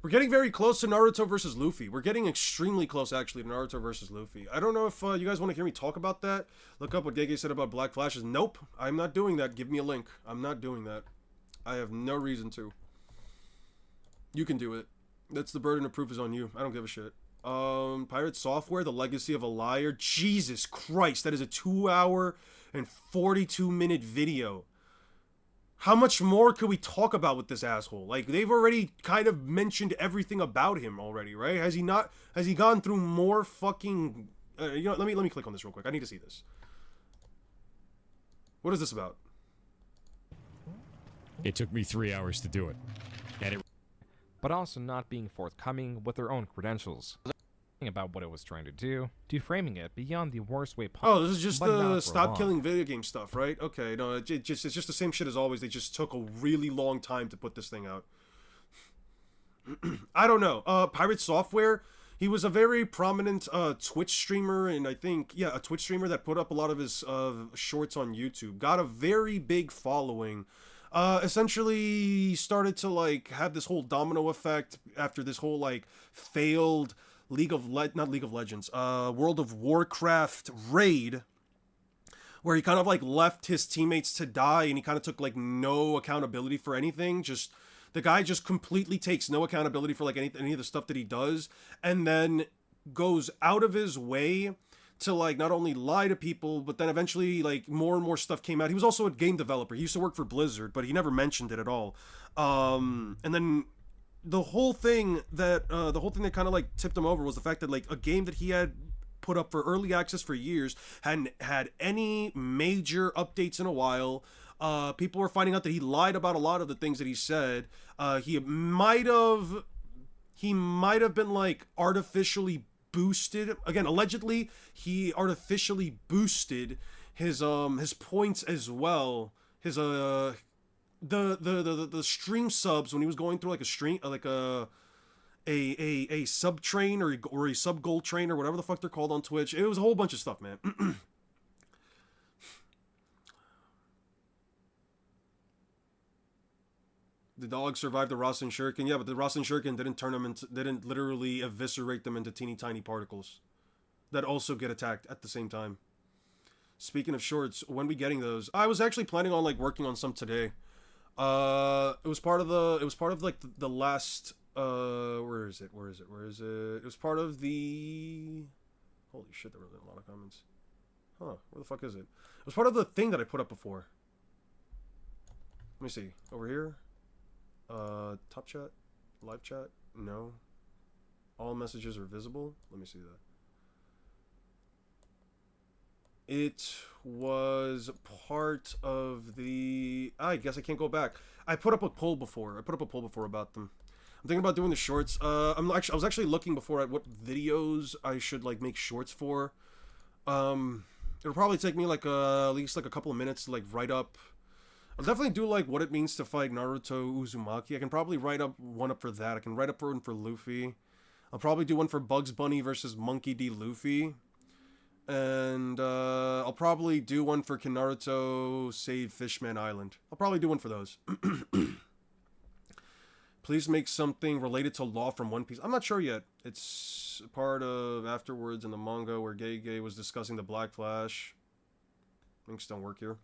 getting very close to Naruto versus Luffy. We're getting extremely close, actually, to Naruto versus Luffy. I don't know if you guys want to hear me talk about that. Look up what Gege said about Black Flashes. Nope. I'm not doing that. Give me a link. I'm not doing that. I have no reason to. You can do it. That's the burden of proof is on you. I don't give a shit. Pirate Software, The Legacy of a Liar. Jesus Christ, that is a 2-hour and 42-minute video. How much more could we talk about with this asshole? Like, they've already kind of mentioned everything about him already, right? Has he gone through more fucking... you know, let me click on this real quick. I need to see this. What is this about? It took me 3 hours to do it. And it... But also not being forthcoming with their own credentials. About what it was trying to do, deframing it beyond the worst way possible. Oh, this is just the stop killing video game stuff, right? Okay, no, it's just the same shit as always. They just took a really long time to put this thing out. I don't know. Pirate Software, he was a very prominent Twitch streamer, and I think, yeah, a Twitch streamer that put up a lot of his shorts on YouTube. Got a very big following. Essentially started to, like, have this whole domino effect after this whole, like, failed... World of Warcraft raid, where he kind of like left his teammates to die, and he kind of took like no accountability for anything. Just the guy just completely takes no accountability for like any of the stuff that he does, and then goes out of his way to like not only lie to people, but then eventually like more and more stuff came out. He was also a game developer. He used to work for Blizzard, but he never mentioned it at all. And then the whole thing that kind of like tipped him over was the fact that like a game that he had put up for early access for years hadn't had any major updates in a while. People were finding out that he lied about a lot of the things that he said. He might have been like artificially boosted. Again, allegedly, he artificially boosted his points as well. His the stream subs when he was going through like a stream, like a sub train or a sub gold train or whatever the fuck they're called on Twitch. It was a whole bunch of stuff, man. The dog survived the Rasen Shuriken. Yeah, but the Rasen Shuriken didn't literally eviscerate them into teeny tiny particles that also get attacked at the same time. Speaking of shorts, when we getting those? I was actually planning on like working on some today. It was part of like the last where is it? It was part of the... Holy shit, there were a lot of comments. Huh, where the fuck is it? It was part of the thing that I put up before. Let me see. Over here. Top chat? Live chat? No. All messages are visible? Let me see that. It was part of the... I guess I can't go back. I put up a poll before. About them. I'm thinking about doing the shorts. I was actually looking before at what videos I should like make shorts for. It'll probably take me like at least like a couple of minutes to like write up. I'll definitely do like what it means to fight Naruto Uzumaki. I can probably write up one for that. I can write up one for Luffy. I'll probably do one for Bugs Bunny versus Monkey D. Luffy. And I'll probably do one for Can Naruto Save Fishman Island. I'll probably do one for those. Please make something related to law from One Piece. I'm not sure yet. It's part of afterwards in the manga where Gege was discussing the Black Flash. Links don't work here.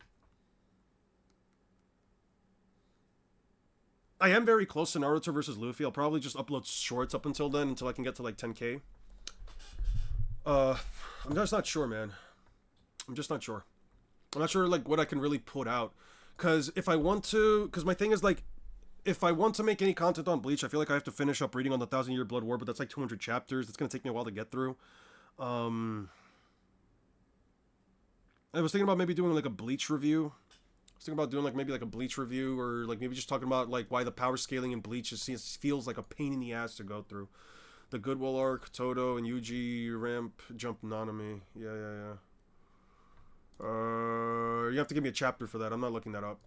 I am very close to Naruto versus Luffy. I'll probably just upload shorts up until then, until I can get to like 10k. I'm just not sure, man. I'm not sure like what I can really put out. Cause if I want to, cause my thing is like, if I want to make any content on Bleach, I feel like I have to finish up reading on the 1,000-Year Blood War, but that's like 200 chapters. It's gonna take me a while to get through. I was thinking about maybe doing like a Bleach review. I was thinking about doing like maybe like a Bleach review, or like maybe just talking about like why the power scaling in Bleach feels like a pain in the ass to go through. The Goodwill arc, Todo and Yuji ramp jump Nanami. Yeah. You have to give me a chapter for that. I'm not looking that up.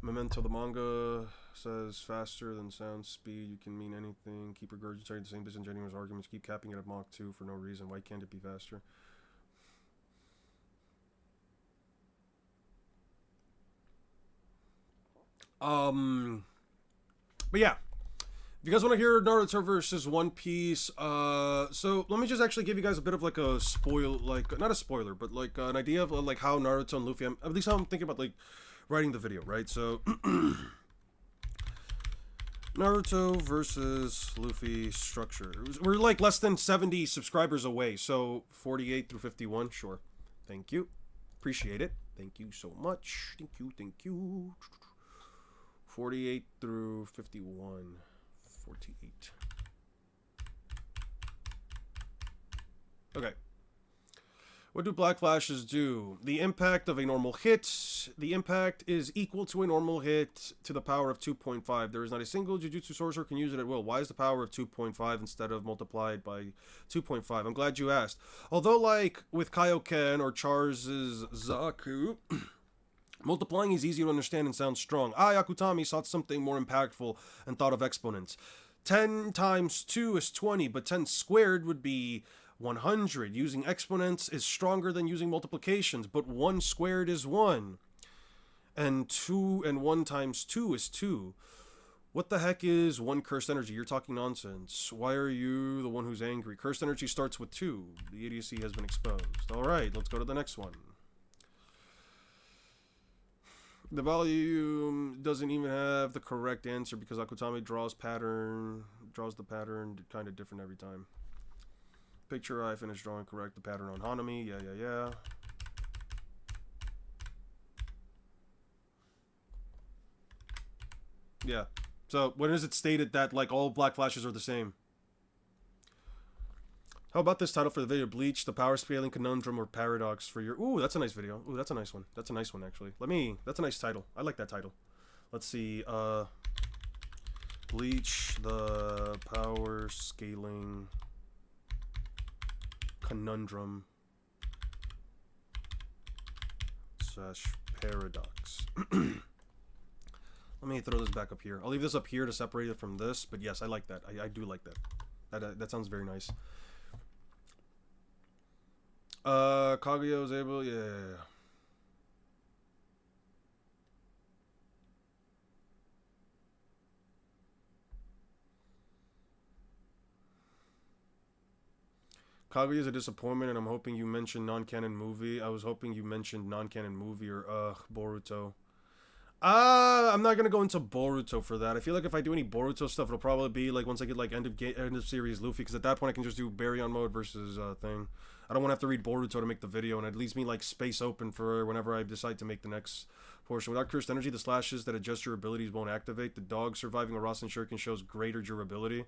Memento, the manga says faster than sound speed. You can mean anything. Keep regurgitating the same disingenuous arguments. Keep capping it at Mach 2 for no reason. Why can't it be faster? But yeah, If you guys want to hear Naruto versus One Piece, so let me just actually give you guys a bit of like a not a spoiler, but like an idea of like how Naruto and Luffy, at least how I'm thinking about like writing the video, right? So Naruto versus Luffy structure. We're like less than 70 subscribers away, so 48 through 51, sure. Thank you. Appreciate it. Thank you so much. Thank you. 48 through 51. 48. Okay. What do Black Flashes do? The impact of a normal hit. The impact is equal to a normal hit to the power of 2.5. There is not a single Jujutsu sorcerer can use it at will. Why is the power of 2.5 instead of multiplied by 2.5? I'm glad you asked. Although, like with Kaioken or Char's Zaku, multiplying is easy to understand and sounds strong. Akutami sought something more impactful and thought of exponents. 10 times 2 is 20, but 10 squared would be 100. Using exponents is stronger than using multiplications, but 1 squared is 1. And 2 and 1 times 2 is 2. What the heck is 1 cursed energy? You're talking nonsense. Why are you the one who's angry? Cursed energy starts with 2. The idiocy has been exposed. Alright, let's go to the next one. The volume doesn't even have the correct answer because Akutami draws the pattern kind of different every time. Picture I finished drawing correct the pattern on Hanami. Yeah. Yeah. So when is it stated that like all Black Flashes are the same? How about this title for the video? Bleach, the power scaling conundrum or paradox for your... Ooh, that's a nice video. Ooh, that's a nice one. That's a nice one, actually. That's a nice title. I like that title. Let's see. Bleach, the power scaling conundrum / paradox. Let me throw this back up here. I'll leave this up here to separate it from this, but yes, I like that. I do like that. That sounds very nice. Kaguya was able, yeah. Kaguya is a disappointment, and I'm hoping you mentioned non-canon movie. I was hoping you mentioned non-canon movie or Boruto. I'm not gonna go into Boruto for that. I feel like if I do any Boruto stuff, it'll probably be like once I get like end of series Luffy, because at that point I can just do Baryon mode versus thing. I don't want to have to read Boruto to make the video, and it leaves me like space open for whenever I decide to make the next portion. Without cursed energy, the slashes that adjust your abilities won't activate. The dog surviving a Rasen Shuriken shows greater durability.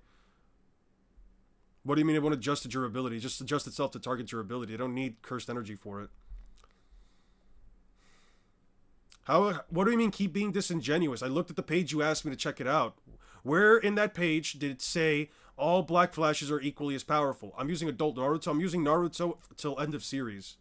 What do you mean it won't adjust to durability? It just adjusts itself to target durability. I don't need cursed energy for it. What do you mean keep being disingenuous? I looked at the page you asked me to check it out. Where in that page did it say all Black Flashes are equally as powerful? I'm using adult Naruto. I'm using Naruto till end of series.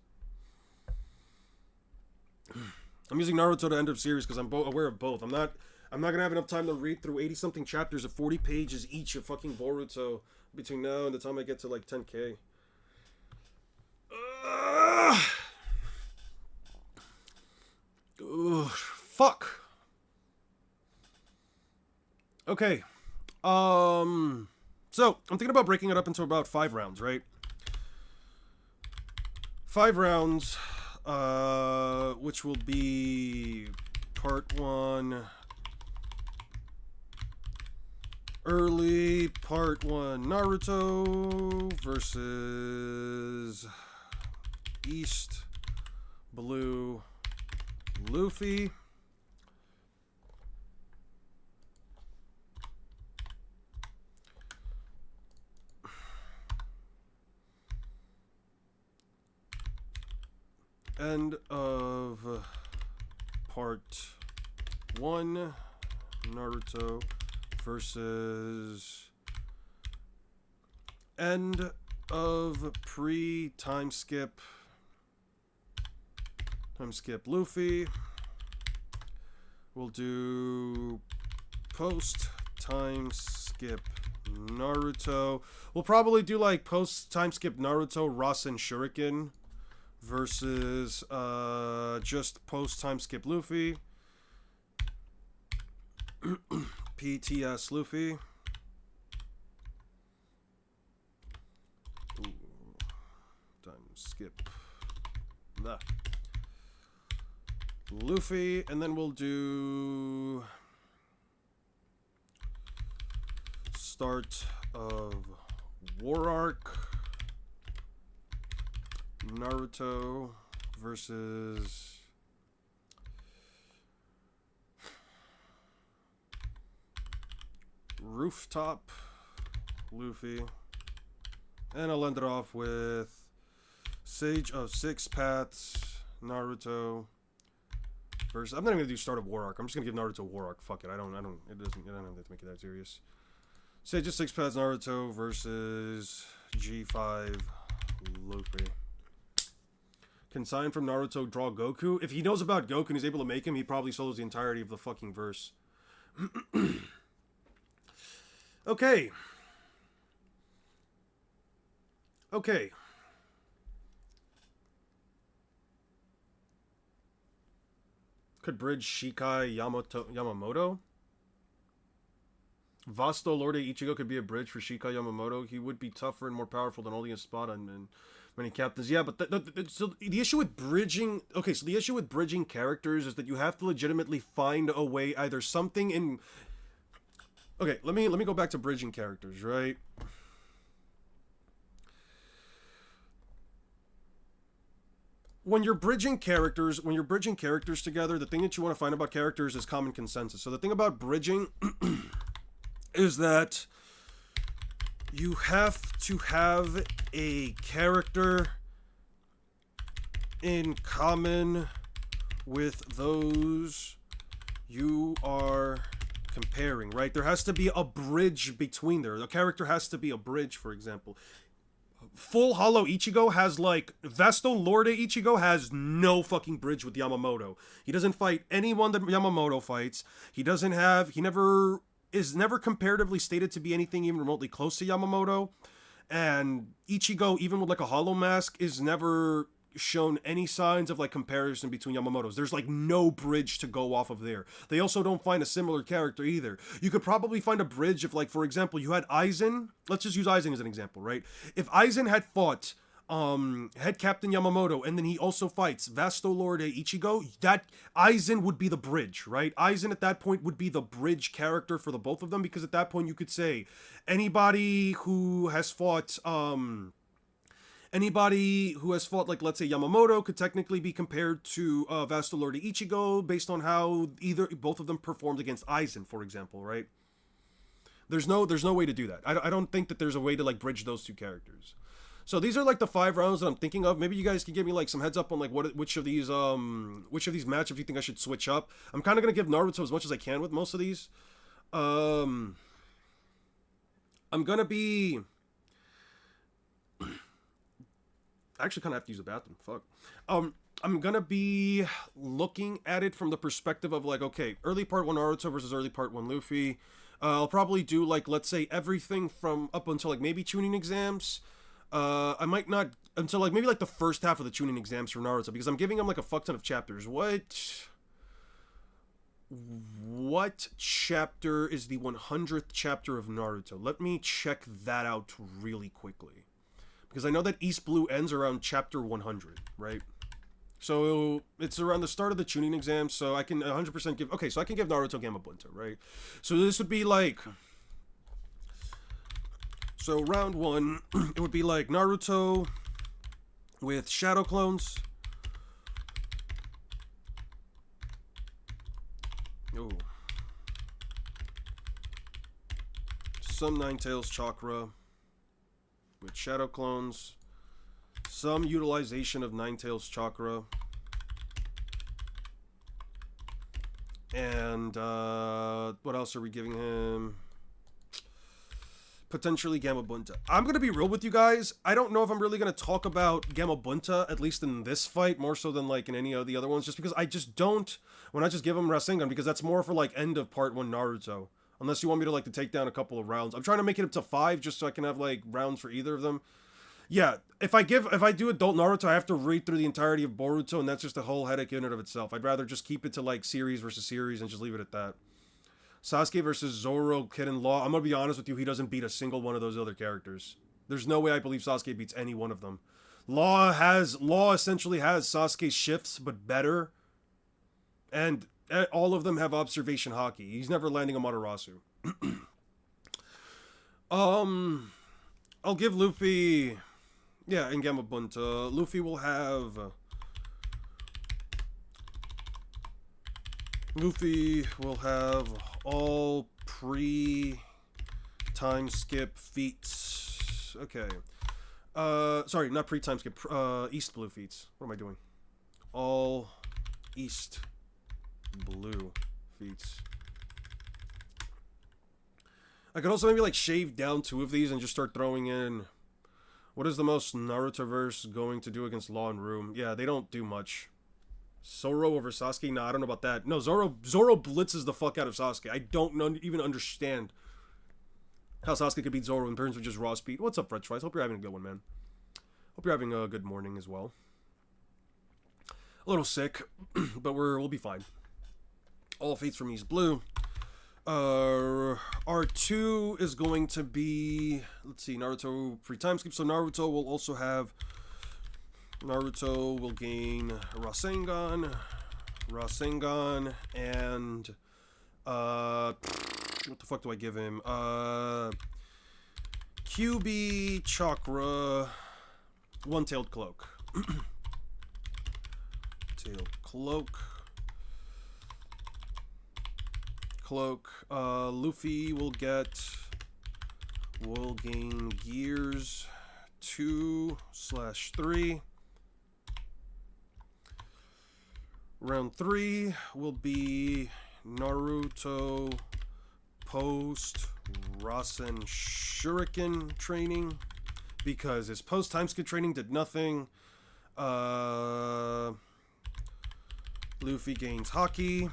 I'm using Naruto to end of series because I'm aware of both. I'm not gonna have enough time to read through 80-something chapters of 40 pages each of fucking Boruto between now and the time I get to like 10K. Ugh, fuck. Okay. So, I'm thinking about breaking it up into about 5 rounds, right? 5 rounds, which will be part 1 early, part 1 Naruto versus East Blue Luffy. End of part 1 Naruto versus end of pre-time skip Luffy. We'll do post time skip Naruto. We'll probably do like post time skip Naruto Rasen Shuriken versus just post time skip Luffy. PTS Luffy. Luffy, and then we'll do start of War Arc, Naruto versus Rooftop Luffy, and I'll end it off with Sage of Six Paths Naruto versus. I'm not even gonna do start of War Arc. I'm just gonna give Naruto War Arc. Fuck it. I don't have to make it that serious. Sage of Six Paths Naruto versus G5 Luffy. Can Sign from Naruto draw Goku? If he knows about Goku and he's able to make him, he probably solos the entirety of the fucking verse. Okay. Okay. Could bridge Shikai Yamamoto? Vasto Lorde Ichigo could be a bridge for Shikai Yamamoto. He would be tougher and more powerful than only Espada and many captains. Yeah, but so the issue with bridging... Okay, so the issue with bridging characters is that you have to legitimately find a way, either something in... Okay, let me go back to bridging characters, right? When you're bridging characters together, the thing that you want to find about characters is common consensus. So the thing about bridging is that you have to have a character in common with those you are comparing, right? There has to be a bridge between there. The character has to be a bridge, for example. Full Hollow Ichigo has, like, Vasto Lorde Ichigo has no fucking bridge with Yamamoto. He doesn't fight anyone that Yamamoto fights. He never comparatively stated to be anything even remotely close to Yamamoto. And Ichigo, even with, like, a Hollow Mask, is never shown any signs of, like, comparison between Yamamoto's. There's, like, no bridge to go off of there. They also don't find a similar character either. You could probably find a bridge if, like, for example, you had Aizen. Let's just use Aizen as an example, right? If Aizen had fought Head Captain Yamamoto, and then he also fights Vasto Lorde Ichigo, that Aizen would be the bridge, right? Aizen at that point would be the bridge character for the both of them, because at that point you could say anybody who has fought like, let's say, Yamamoto could technically be compared to Vasto Lorde Ichigo based on how both of them performed against Aizen, for example, right? There's no way to do that. I don't think that there's a way to, like, bridge those two characters. So these are, like, the 5 rounds that I'm thinking of. Maybe you guys can give me, like, some heads up on, like, which of these matchups you think I should switch up. I'm kind of gonna give Naruto as much as I can with most of these. I'm gonna be... I actually kind of have to use a bathroom. Fuck. I'm gonna be looking at it from the perspective of, like, okay, early part 1 Naruto versus early part 1 Luffy. I'll probably do, like, let's say everything from up until, like, maybe Chunin exams. I might not until, like, maybe, like, the first half of the Chunin exams for Naruto, because I'm giving him, like, a fuck ton of chapters. What chapter is the 100th chapter of Naruto? Let me check that out really quickly. Because I know that East Blue ends around chapter 100, right? So it's around the start of the Chunin exam, so I can 100% give... Okay, so I can give Naruto Gamabunta, right? So this would be like... So round 1, it would be like Naruto with Shadow Clones. Ooh. Some Ninetales Chakra with Shadow Clones, some utilization of Ninetales Chakra, and what else are we giving him? Potentially Gamabunta. I'm going to be real with you guys. I don't know if I'm really going to talk about Gamabunta, at least in this fight, more so than, like, in any of the other ones, just because I just don't, when I just give him Rasengan, because that's more for, like, end of part 1 Naruto. Unless you want me to, like, to take down a couple of rounds. I'm trying to make it up to 5 just so I can have, like, rounds for either of them. Yeah, if I do adult Naruto, I have to read through the entirety of Boruto, and that's just a whole headache in and of itself. I'd rather just keep it to, like, series versus series and just leave it at that. Sasuke versus Zoro, Kid in Law. I'm gonna be honest with you, he doesn't beat a single one of those other characters. There's no way I believe Sasuke beats any one of them. Law essentially has Sasuke shifts, but better. And all of them have observation hockey. He's never landing a Matarasu. I'll give Luffy... Yeah, in Gamabunta, Luffy will have... Luffy will have all pre-time skip feats. Okay. Sorry, not pre-time skip. East blue feats. What am I doing? All East blue feats. I could also maybe like shave down 2 of these and just start throwing in... What is the most Naruto-verse going to do against Law and Room? Yeah, they don't do much. Zoro over Sasuke? Nah, I don't know about that. No, Zoro blitzes the fuck out of Sasuke. I don't even understand how Sasuke could beat Zoro in terms of just raw speed. What's up, French Fries? Hope you're having a good one, man. Hope you're having a good morning as well. A little sick, but we'll be fine. All fates from East Blue. R2 is going to be, let's see, Naruto pre-time skip. So Naruto will also have, Naruto will gain Rasengan, and, what the fuck do I give him? QB Chakra, One-Tailed Cloak. Tailed Cloak. Luffy will gain Gears 2/3. Round 3 will be Naruto post Rasen Shuriken training, because his post time skip training did nothing. Luffy gains Haki.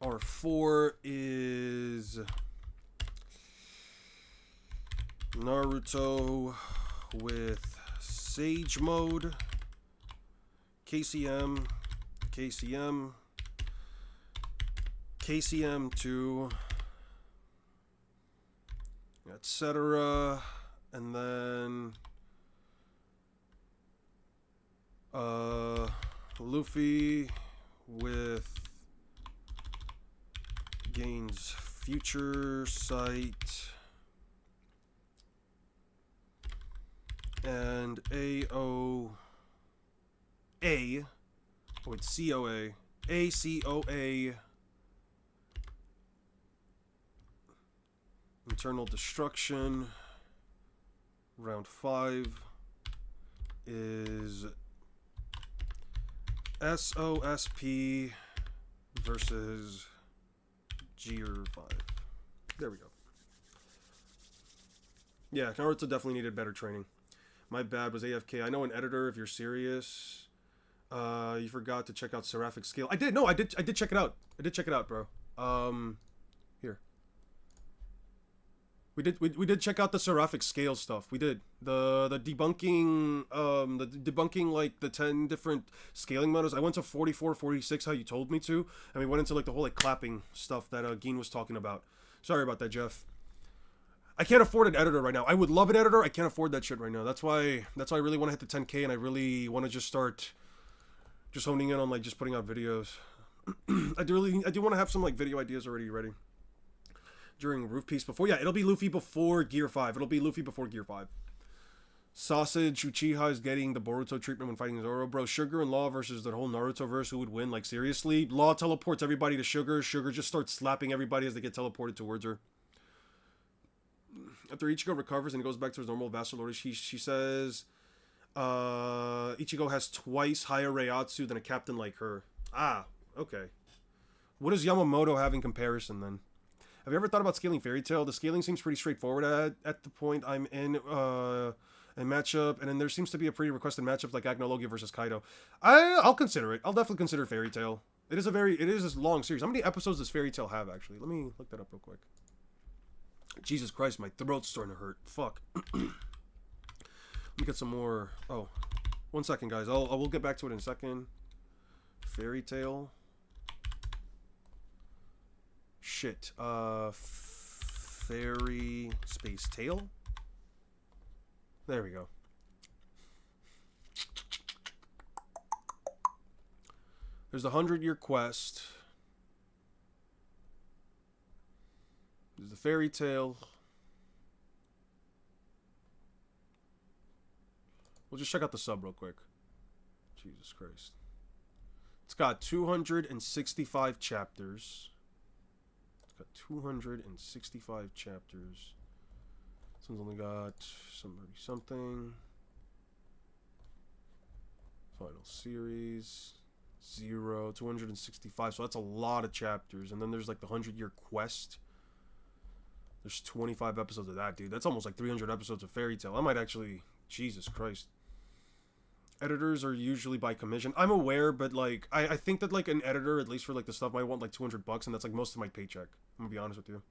R4 is Naruto with Sage Mode, KCM 2, etc. And then Luffy with gains Future Sight and ACOA Internal Destruction. Round 5 is SOSP versus Gear 5. There we go. Yeah, Naruto definitely needed better training. My bad, was AFK. I know an editor, if you're serious. You forgot to check out Seraphic Scale. I did, no, I did check it out. I did check it out, bro. Here. We did check out the Seraphic Scale stuff. We did. The debunking like the 10 different scaling modes. I went to 44, 46 how you told me to, and we went into like the whole like clapping stuff that Geen was talking about. Sorry about that, Jeff. I can't afford an editor right now. I would love an editor. I can't afford that shit right now. That's why I really want to hit the 10K, and I really want to just start just honing in on like just putting out videos. I do want to have some like video ideas already ready. During Roof Piece before, yeah, it'll be Luffy before Gear 5. It'll be Luffy before Gear 5. Sausage Uchiha is getting the Boruto treatment when fighting Zoro. Bro, Sugar and Law versus the whole Naruto verse, who would win? Like, seriously? Law teleports everybody to Sugar. Sugar just starts slapping everybody as they get teleported towards her. After Ichigo recovers and goes back to his normal Vassal Lord, she says, Ichigo has twice higher Reiatsu than a captain like her. Ah, okay. What does Yamamoto have in comparison, then? Have you ever thought about scaling Fairy Tail? The scaling seems pretty straightforward at the point I'm in a matchup, and then there seems to be a pretty requested matchup like Agnologia versus Kaido. I'll consider it. I'll definitely consider Fairy Tail. It is a long series. How many episodes does Fairy Tail have, actually? Let me look that up real quick. Jesus Christ, my throat's starting to hurt. Fuck. Let me get some more. Oh, 1 second, guys. We'll get back to it in a second. Fairy Tail. Shit. Fairy Space Tale. There we go. There's the 100-Year Quest. There's the Fairy Tale. We'll just check out the sub real quick. Jesus Christ. It's got 265 chapters. It's got 265 chapters. This one's only got something. Final series. 265. So that's a lot of chapters. And then there's like the 100-Year Quest. There's 25 episodes of that, dude. That's almost like 300 episodes of Fairy Tail. I might actually... Jesus Christ. Editors are usually by commission. I'm aware, but like I think that like an editor, at least for like the stuff, might want like $200, and that's like most of my paycheck. I'm gonna be honest with you.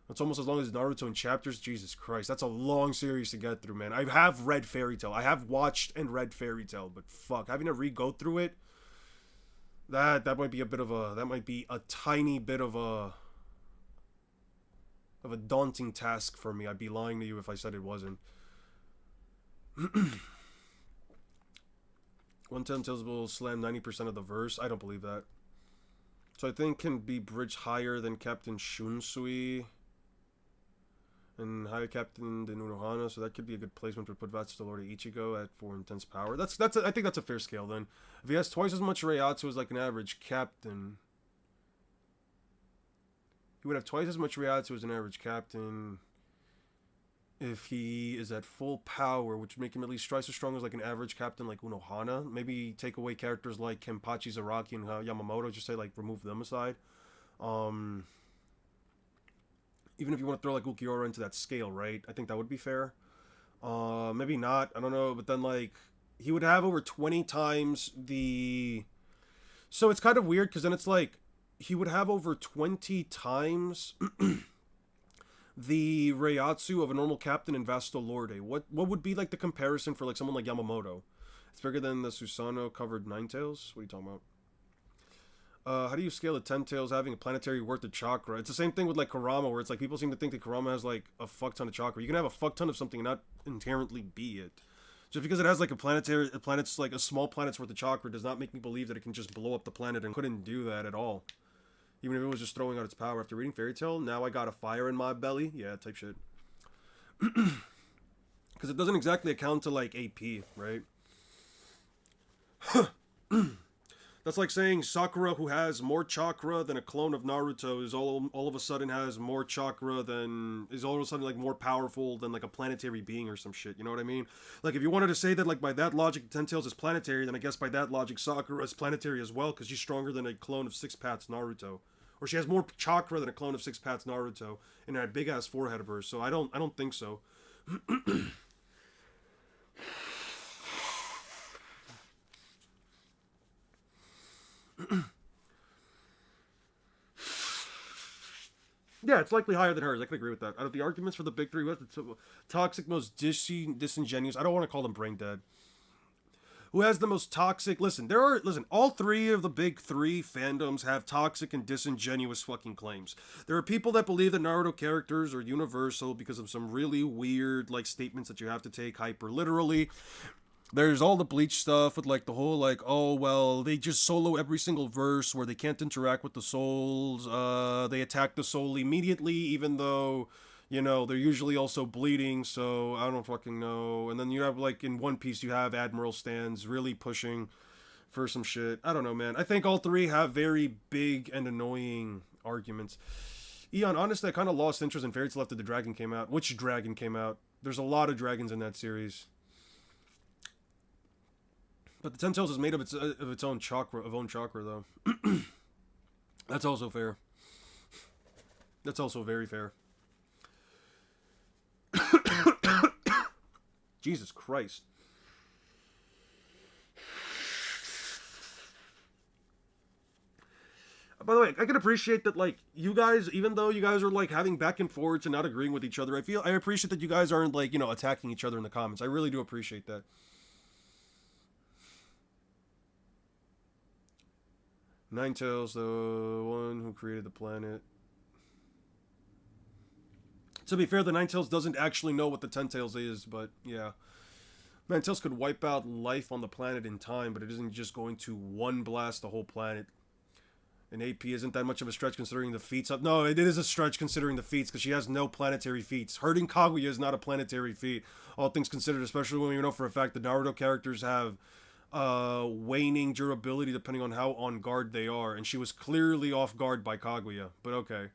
That's almost as long as Naruto in chapters. Jesus Christ, that's a long series to get through, man. I have read Fairy Tail. I have watched and read Fairy Tail, but fuck, having to re-go through it, that might be a bit of a, that might be a tiny bit of a daunting task for me. I'd be lying to you if I said it wasn't. 110 Tails will slam 90% of the verse. I don't believe that. So I think can be bridged higher than Captain Shunsui and higher Captain Denunohana, so that could be a good placement to put Vatsu the Lord of Ichigo at 4 intense power. I think that's a fair scale then. If he has twice as much Reiatsu as like an average captain, he would have twice as much Reiatsu as an average captain. If he is at full power, which would make him at least twice as strong as like an average captain like Unohana. Maybe take away characters like Kenpachi, Zaraki, and Yamamoto. Just say like remove them aside. Even if you want to throw like Ulquiorra into that scale, right? I think that would be fair. Maybe not. I don't know. But then like he would have over 20 times the... So it's kind of weird because then it's like he would have over 20 times... the Reiatsu of a normal captain in Vasto Lorde. What would be like the comparison for like someone like Yamamoto? It's bigger than the Susanoo covered 9 tails? What are you talking about? How do you scale a 10 tails having a planetary worth of chakra? It's the same thing with like Kurama, where it's like people seem to think that Kurama has like a fuck ton of chakra. You can have a fuck ton of something and not inherently be it. Just because it has like planet's like a small planet's worth of chakra does not make me believe that it can just blow up the planet, and couldn't do that at all. Even if it was just throwing out its power. After reading Fairy Tail, now I got a fire in my belly. Yeah, type shit. Because it doesn't exactly account to, like, AP, right? That's like saying Sakura, who has more chakra than a clone of Naruto, is all of a sudden has more chakra than... is all of a sudden, like, more powerful than, like, a planetary being or some shit. You know what I mean? Like, if you wanted to say that, like, by that logic, Ten Tails is planetary, then I guess by that logic, Sakura is planetary as well, because she's stronger than a clone of Six Paths Naruto. Or she has more chakra than a clone of Six Paths Naruto, and that big-ass forehead of hers, so I don't think so. Yeah, it's likely higher than hers. I can agree with that. Out of the arguments for the big three, what's the toxic, most disingenuous? I don't want to call them brain dead. Who has the most toxic? Listen, all three of the big three fandoms have toxic and disingenuous fucking claims. There are people that believe that Naruto characters are universal because of some really weird, like, statements that you have to take hyper literally. There's all the Bleach stuff with, like, the whole, like, oh, well, they just solo every single verse where they can't interact with the souls. They attack the soul immediately, even though, you know, they're usually also bleeding, so I don't fucking know. And then you have, like, in One Piece, you have Admiral Stands really pushing for some shit. I don't know, man. I think all three have very big and annoying arguments. Eon, honestly, I kind of lost interest in Fairy Tail after the dragon came out. Which dragon came out? There's a lot of dragons in that series. But the Ten Tails is made of its own chakra, though. That's also fair. That's also very fair. Jesus Christ. By the way, I can appreciate that, like, you guys, even though you guys are, like, having back and forwards and not agreeing with each other, I appreciate that you guys aren't, like, you know, attacking each other in the comments. I really do appreciate that. Ninetales, the one who created the planet. To be fair, the Ninetales doesn't actually know what the Ten-Tails is, but yeah. Ninetales could wipe out life on the planet in time, but it isn't just going to one blast the whole planet. And AP isn't that much of a stretch considering the feats up. No, it is a stretch considering the feats, because she has no planetary feats. Hurting Kaguya is not a planetary feat, all things considered, especially when we know for a fact the Naruto characters have waning durability depending on how on guard they are, and she was clearly off guard by Kaguya, but okay.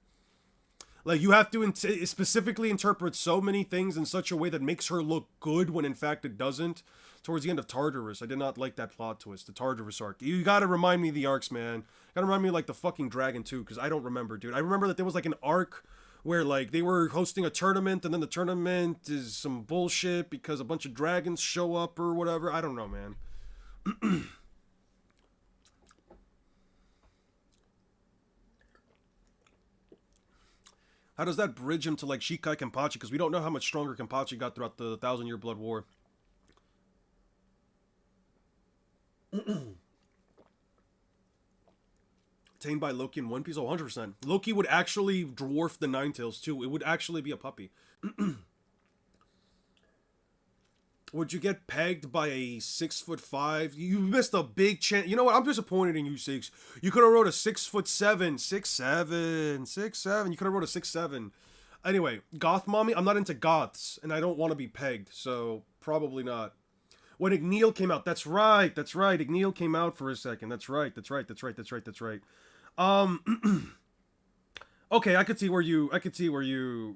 Like, you have to specifically interpret so many things in such a way that makes her look good when in fact it doesn't. Towards the end of Tartarus, I did not like that plot twist, the Tartarus arc. You gotta remind me of the arcs, man. You gotta remind me of, like, the fucking Dragon 2, because I don't remember, dude. I remember that there was, like, an arc where, like, they were hosting a tournament, and then the tournament is some bullshit because a bunch of dragons show up or whatever. I don't know, man. How does that bridge him to, like, Shikai Kenpachi? Because we don't know how much stronger Kenpachi got throughout the 1,000-Year Blood War. Attained by Loki in One Piece? Oh, 100%. Loki would actually dwarf the Ninetales, too. It would actually be a puppy. Would you get pegged by a 6'5"? You missed a big chance. You know what? I'm disappointed in you, Six. You could have wrote a 6'7", 6'7". You could have wrote a 6'7". Anyway, goth mommy. I'm not into goths, and I don't want to be pegged, so probably not. When Igneel came out, that's right. Igneel came out for a second. That's right. Okay, I could see where you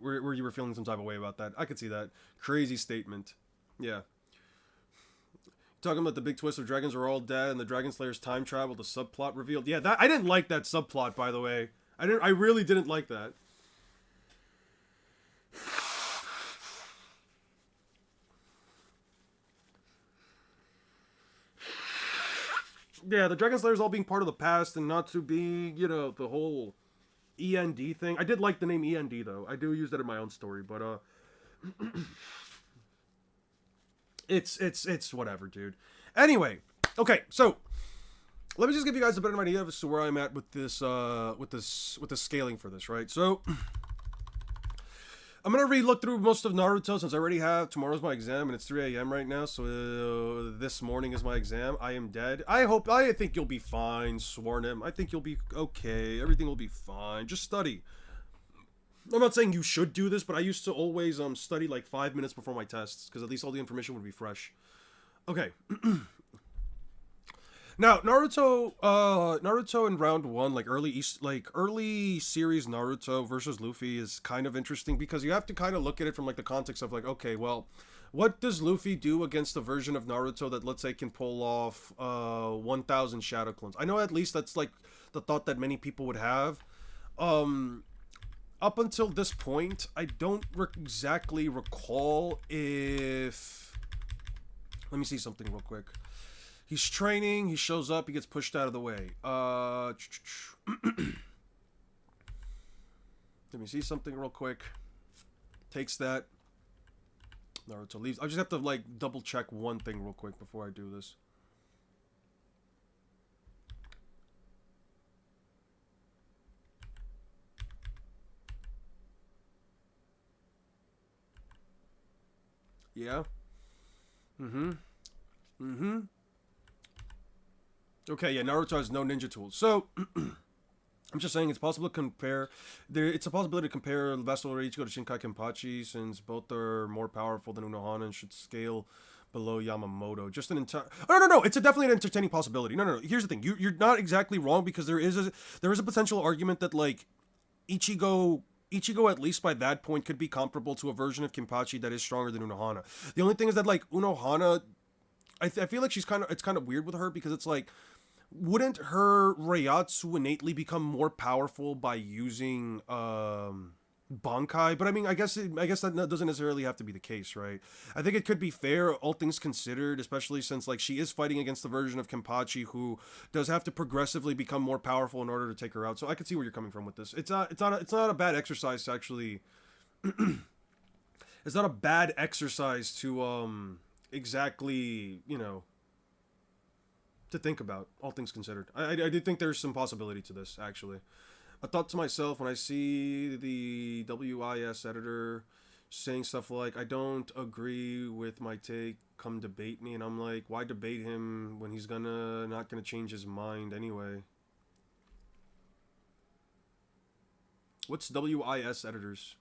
were feeling some type of way about that. I could see that. Crazy statement. Yeah. Talking about the big twist of dragons are all dead and the Dragon Slayer's time travel, the subplot revealed. Yeah, that I didn't like that subplot, by the way. I really didn't like that. Yeah, the Dragon Slayers all being part of the past and not to be, you know, the whole END thing. I did like the name END though. I do use that in my own story, but It's whatever, dude. Anyway, okay, so let me just give you guys a better idea as to where I'm at with this scaling for this, right? So I'm gonna re-look through most of Naruto since I already have. Tomorrow's my exam and it's 3 a.m. right now, so this morning is my exam. I am dead. I think you'll be fine, Swarnim. I think you'll be okay. Everything will be fine. Just study. I'm not saying you should do this, but I used to always study like 5 minutes before my tests, because at least all the information would be fresh. Okay. Now, Naruto in round 1, like early series Naruto versus Luffy is kind of interesting, because you have to kind of look at it from like the context of like, okay, well, what does Luffy do against a version of Naruto that, let's say, can pull off 1,000 Shadow Clones? I know at least that's like the thought that many people would have. Up until this point, I don't exactly recall if... Let me see something real quick. He's training, he shows up, he gets pushed out of the way. Let me see something real quick. Takes that. Naruto leaves. I just have to, like, double check one thing real quick before I do this. Yeah. Okay, yeah, Naruto has no ninja tools. So, I'm just saying it's possible to compare... It's a possibility to compare Vassal Ichigo to Shinkai Kenpachi, since both are more powerful than Unohana and should scale below Yamamoto. Just an entire... Oh, no, it's definitely an entertaining possibility. No. Here's the thing. You're not exactly wrong, because there is a potential argument that, like, Ichigo, at least by that point, could be comparable to a version of Kenpachi that is stronger than Unohana. The only thing is that, like, Unohana... I feel like it's kind of weird with her, because it's like... Wouldn't her Reiatsu innately become more powerful by using Bankai? But I mean, I guess that doesn't necessarily have to be the case, right? I think it could be fair, all things considered, especially since like she is fighting against the version of Kenpachi who does have to progressively become more powerful in order to take her out. So I could see where you're coming from with this. It's not a bad exercise to actually. It's not a bad exercise to exactly, you know, to think about, all things considered. I do think there's some possibility to this, actually. I thought to myself when I see the WIS editor saying stuff like, I don't agree with my take, come debate me, and I'm like, why debate him when he's not gonna change his mind anyway? What's WIS editors?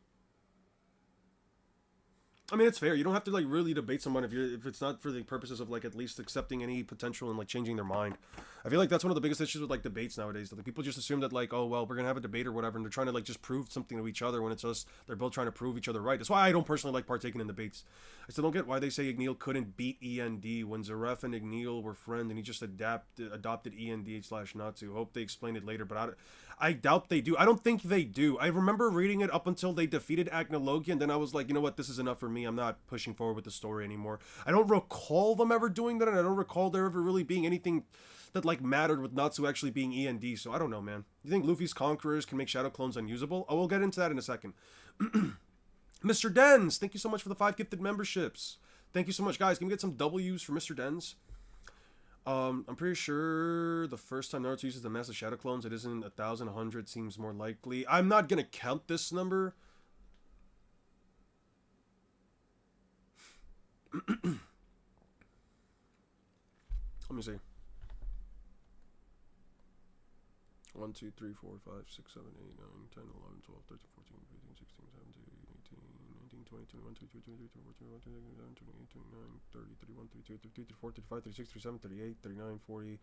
I mean, it's fair. You don't have to like really debate someone if it's not for the purposes of like at least accepting any potential and like changing their mind. I feel like that's one of the biggest issues with like debates nowadays. Like people just assume that like, oh well, we're gonna have a debate or whatever, and they're trying to like just prove something to each other when it's just they're both trying to prove each other right. That's why I don't personally like partaking in debates. I still don't get why they say Igneel couldn't beat END when Zaref and Igneel were friends and he just adopted END/Natsu. Hope they explain it later, but I doubt they do. I don't think they do. I remember reading it up until they defeated Agnologia, and then I was like, you know what, this is enough for me. I'm not pushing forward with the story anymore. I don't recall them ever doing that, and I don't recall there ever really being anything that like mattered with Natsu actually being END, so I don't know, man. You think Luffy's Conquerors can make Shadow Clones unusable? Oh, we'll get into that in a second. Mr. Dens, thank you so much for the 5 gifted memberships. Thank you so much, guys. Can we get some W's for Mr. Dens? I'm pretty sure the first time Naruto uses the massive shadow clones, it isn't 1,000, 100 seems more likely. I'm not gonna count this number. Let me see. 1, 2, 3, 4, 5, 6, 7, 8, 9, 10, 11, 12, 13, 14, 15, 16, 17, 18, 19, 20, 21, 22, 23, 24, 25, 26, 27, 28, 29, 30, 31, 32, 33, 34, 35, 36, 37, 38, 39, 40,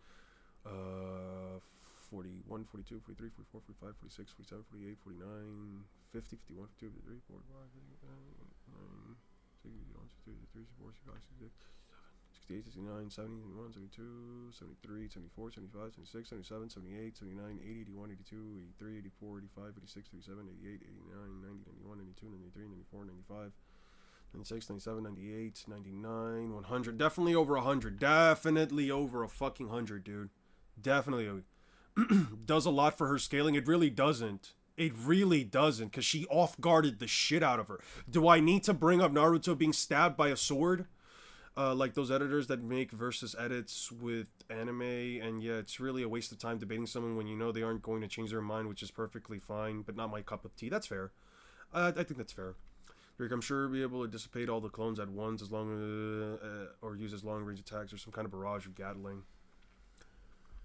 41, 42, 43, 44, 45, 46, 47, 48, 49, 50, 51, 52, 53, 45, 59, 60, 61, 62, 63, 64, 65, 66, 68, 69, 70, 71, 72, 73, 74, 75, 76, 77, 78, 79, 80, 81, 82, 83, 84, 85, 86, 87, 88, 89, 90, 91, 92, 93, 94, 95, 96, 97, 98, 99, 100. Definitely over 100. Definitely over a fucking 100, dude. Definitely. Does a lot for her scaling. It really doesn't. It really doesn't, because she off-guarded the shit out of her. Do I need to bring up Naruto being stabbed by a sword? Like those editors that make versus edits with anime, and yeah, it's really a waste of time debating someone when you know they aren't going to change their mind, which is perfectly fine, but not my cup of tea. That's fair. I think that's fair. Rick, I'm sure we'll be able to dissipate all the clones at once as long or use as long range attacks or some kind of barrage of Gatling.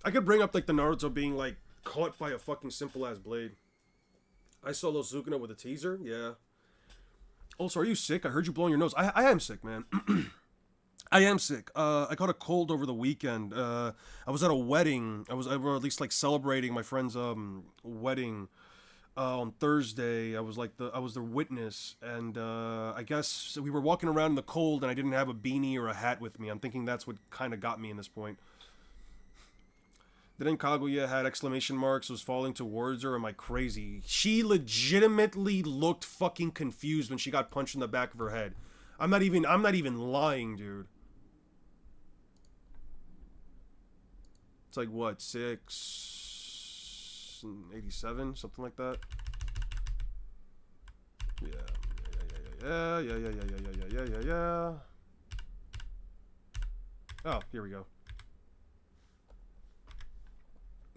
I could bring up like the Naruto being like caught by a fucking simple ass blade. I solo Sukuna with a teaser, yeah. Also, are you sick? I heard you blowing your nose. I am sick, man. I am sick. I caught a cold over the weekend. I was at a wedding. I was at least like celebrating my friend's wedding on Thursday. I was the witness, and I guess we were walking around in the cold, and I didn't have a beanie or a hat with me. I'm thinking that's what kind of got me in this point. Then Kaguya had exclamation marks, was falling towards her. Am I crazy? She legitimately looked fucking confused when she got punched in the back of her head. I'm not even lying, dude. It's like what, 687, something like that. Yeah. Oh, here we go.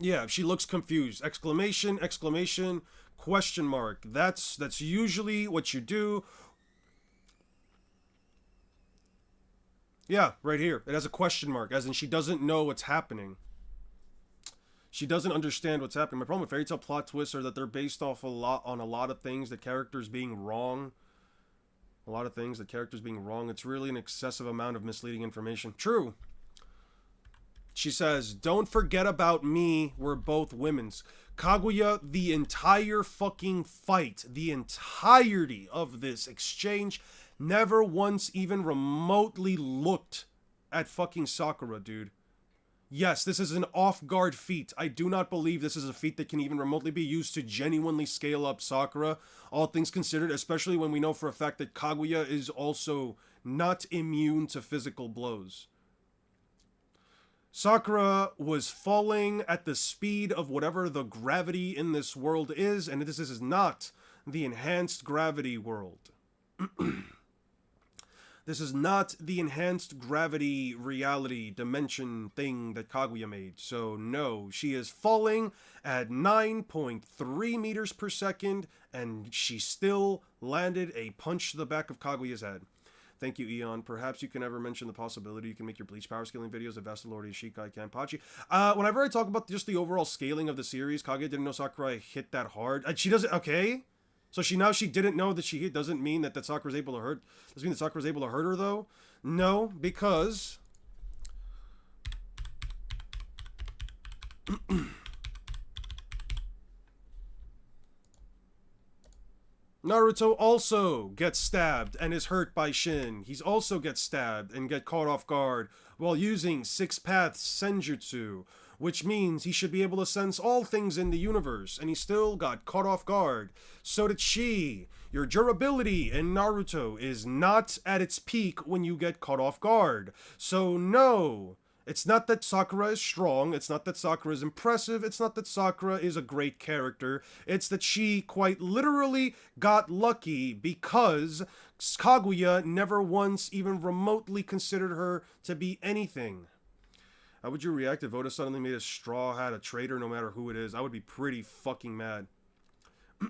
Yeah, she looks confused. Exclamation, exclamation, question mark. That's usually what you do. Yeah, right here. It has a question mark, as in she doesn't know what's happening. She doesn't understand what's happening. My problem with fairy tale plot twists are that they're based off on a lot of things, the characters being wrong. It's really an excessive amount of misleading information. True. She says, don't forget about me, we're both women's. Kaguya, the entire fucking fight, the entirety of this exchange, never once even remotely looked at fucking Sakura, dude. Yes, this is an off-guard feat. I do not believe this is a feat that can even remotely be used to genuinely scale up Sakura, all things considered, especially when we know for a fact that Kaguya is also not immune to physical blows. Sakura was falling at the speed of whatever the gravity in this world is, and this is not the enhanced gravity world. This is not the enhanced gravity reality dimension thing that Kaguya made. So no, she is falling at 9.3 meters per second, and she still landed a punch to the back of Kaguya's head. Thank you, Eon. Perhaps you can ever mention the possibility you can make your Bleach power scaling videos of Vastalordi, Shikai, Kanpachi. Whenever I talk about just the overall scaling of the series, Kaguya didn't know Sakurai hit that hard. She doesn't, okay? So she didn't know that she hit, doesn't mean that Sakura's able to hurt. Doesn't mean that Sakura's able to hurt her, though? No, because... Naruto also gets stabbed and is hurt by Shin. He also gets stabbed and get caught off guard while using Six Paths Senjutsu, which means he should be able to sense all things in the universe, and he still got caught off guard. So did she. Your durability in Naruto is not at its peak when you get caught off guard. So no. It's not that Sakura is strong, it's not that Sakura is impressive, it's not that Sakura is a great character, it's that she quite literally got lucky because Kaguya never once even remotely considered her to be anything. How would you react if Oda suddenly made a Straw Hat a traitor no matter who it is? I would be pretty fucking mad.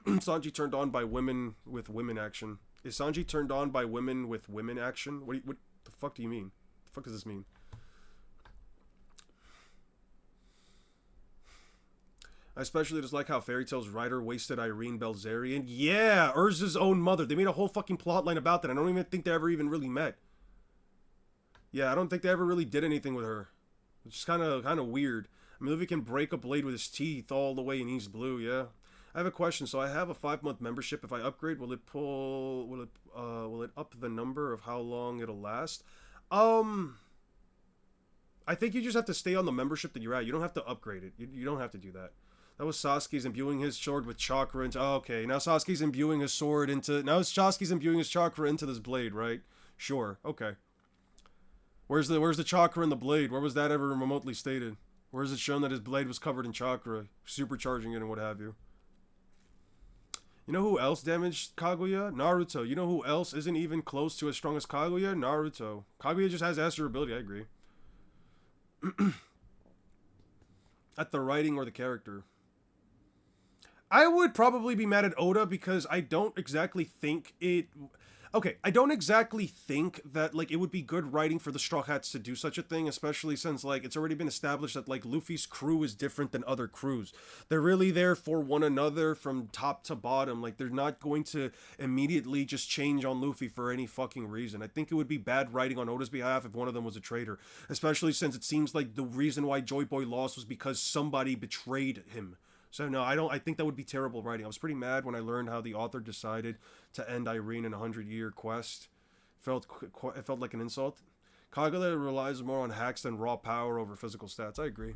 Sanji turned on by women with women action. Is Sanji turned on by women with women action? What the fuck do you mean? What the fuck does this mean? I especially just like how Fairy Tail's writer wasted Irene Belzerian. Yeah, Urza's own mother. They made a whole fucking plotline about that. I don't even think they ever even really met. Yeah, I don't think they ever really did anything with her. It's just kind of weird. I mean, Luffy can break a blade with his teeth all the way in East Blue, yeah. I have a question. So I have a 5-month membership. If I upgrade, will it up the number of how long it'll last? I think you just have to stay on the membership that you're at. You don't have to upgrade it. You don't have to do that. That was Sasuke's imbuing his sword with chakra into... Oh, okay, now Sasuke's imbuing his sword into... Now Sasuke's imbuing his chakra into this blade, right? Sure, okay. Where's the chakra in the blade? Where was that ever remotely stated? Where is it shown that his blade was covered in chakra, supercharging it and what have you? You know who else damaged Kaguya? Naruto. You know who else isn't even close to as strong as Kaguya? Naruto. Kaguya just has ass durability, I agree. At the writing or the character. I would probably be mad at Oda because I don't exactly think it... Okay, I don't exactly think that, like, it would be good writing for the Straw Hats to do such a thing, especially since, like, it's already been established that, like, Luffy's crew is different than other crews. They're really there for one another from top to bottom. Like, they're not going to immediately just change on Luffy for any fucking reason. I think it would be bad writing on Oda's behalf if one of them was a traitor, especially since it seems like the reason why Joy Boy lost was because somebody betrayed him. So no, I think that would be terrible writing. I was pretty mad when I learned how the author decided to end Irene in a 100-year quest. It felt like an insult. Kaguya relies more on hacks than raw power over physical stats. I agree.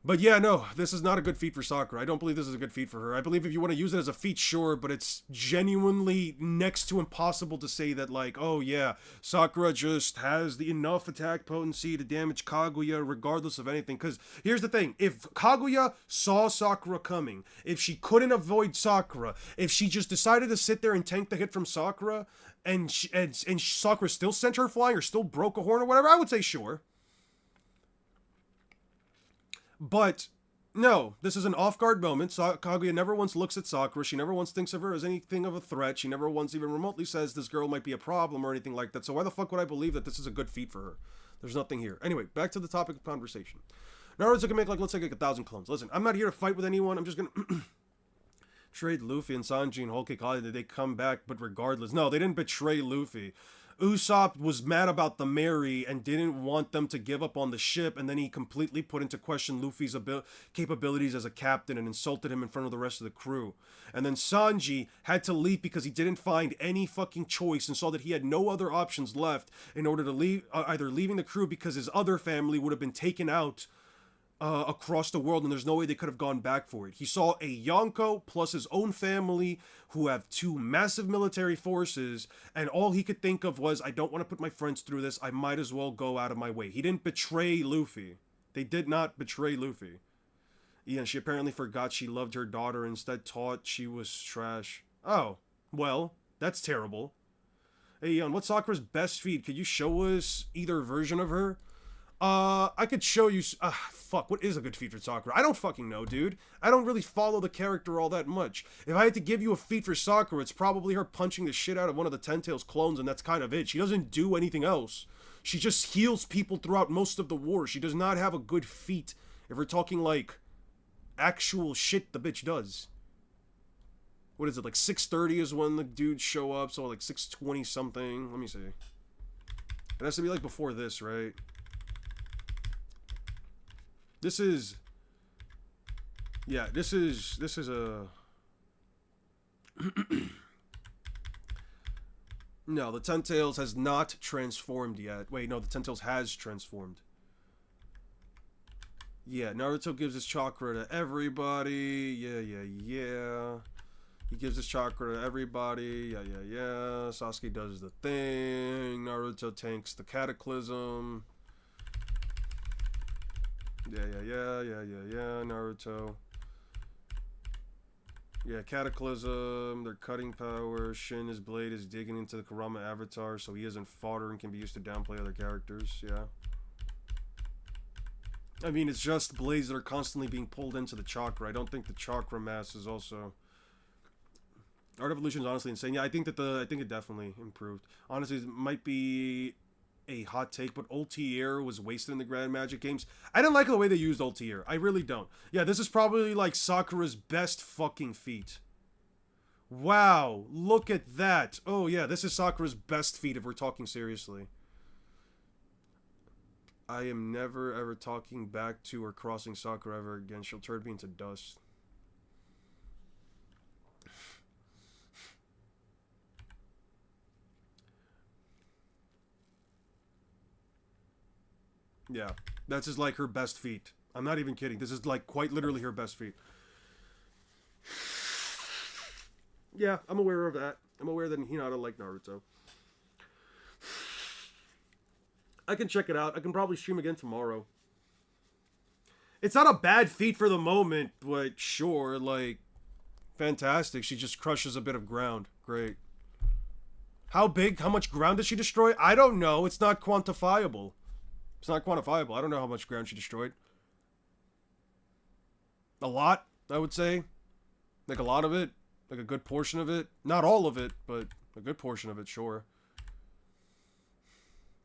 But yeah, no, this is not a good feat for Sakura. I don't believe this is a good feat for her. I believe if you want to use it as a feat, sure, but it's genuinely next to impossible to say that, like, oh yeah, Sakura just has the enough attack potency to damage Kaguya regardless of anything. Because here's the thing, if Kaguya saw Sakura coming, if she couldn't avoid Sakura, if she just decided to sit there and tank the hit from Sakura, and Sakura still sent her flying or still broke a horn or whatever, I would say sure. But, no, this is an off-guard moment. Kaguya never once looks at Sakura. She never once thinks of her as anything of a threat. She never once even remotely says this girl might be a problem or anything like that. So why the fuck would I believe that this is a good feat for her? There's nothing here. Anyway, back to the topic of conversation. Naruto can make, like, let's say, like 1,000 clones. Listen, I'm not here to fight with anyone. I'm just gonna... trade Luffy and Sanji and Whole Cake Holiday. They come back, but regardless. No, they didn't betray Luffy. Usopp was mad about the Mary and didn't want them to give up on the ship, and then he completely put into question Luffy's capabilities as a captain and insulted him in front of the rest of the crew. And then Sanji had to leave because he didn't find any fucking choice and saw that he had no other options left in order to leave, either leaving the crew because his other family would have been taken out across the world, and there's no way they could have gone back for it. He saw a Yonko plus his own family who have 2 massive military forces, and all he could think of was, I don't want to put my friends through this, I might as well go out of my way. He didn't betray Luffy. They did not betray Luffy. Yeah, she apparently forgot she loved her daughter, instead thought she was trash. Oh, well, that's terrible. Hey, Yon, what's Sakura's best feat? Could you show us either version of her? I could show you... fuck, what is a good feat for Sakura? I don't fucking know, dude. I don't really follow the character all that much. If I had to give you a feat for Sakura, it's probably her punching the shit out of one of the Ten Tails clones, and that's kind of it. She doesn't do anything else. She just heals people throughout most of the war. She does not have a good feat. If we're talking, like, actual shit the bitch does. What is it, like 6:30 is when the dudes show up, so like 6:20 something. Let me see. It has to be like before this, right? This is... Yeah, this is a... No, the Ten Tails has not transformed yet. Wait, no, the Ten Tails has transformed. Yeah, Naruto gives his chakra to everybody. Yeah. He gives his chakra to everybody. Yeah. Sasuke does the thing. Naruto tanks the Cataclysm. Yeah. Naruto. Yeah, Cataclysm. They're cutting power. Shin, his blade is digging into the Kurama avatar, so he isn't fodder and can be used to downplay other characters. Yeah. I mean, it's just blades that are constantly being pulled into the chakra. I don't think the chakra mass is also... Art Evolution is honestly insane. Yeah, I think it definitely improved. Honestly, it might be a hot take, but Ultier was wasted in the Grand Magic games. I didn't like the way they used Ultier. I really don't. Yeah, this is probably like Sakura's best fucking feat. Wow, look at that. Oh yeah, this is Sakura's best feat if we're talking seriously. I am never ever talking back to or crossing Sakura ever again. She'll turn me into dust. Yeah, that's just like her best feat. I'm not even kidding. This is like quite literally her best feat. Yeah, I'm aware of that. I'm aware that Hinata liked Naruto. I can check it out. I can probably stream again tomorrow. It's not a bad feat for the moment, but sure, like, fantastic. She just crushes a bit of ground. Great. How big? How much ground does she destroy? I don't know. It's not quantifiable. It's not quantifiable. I don't know how much ground she destroyed. A lot, I would say. Like a lot of it. Like a good portion of it. Not all of it, but a good portion of it, sure.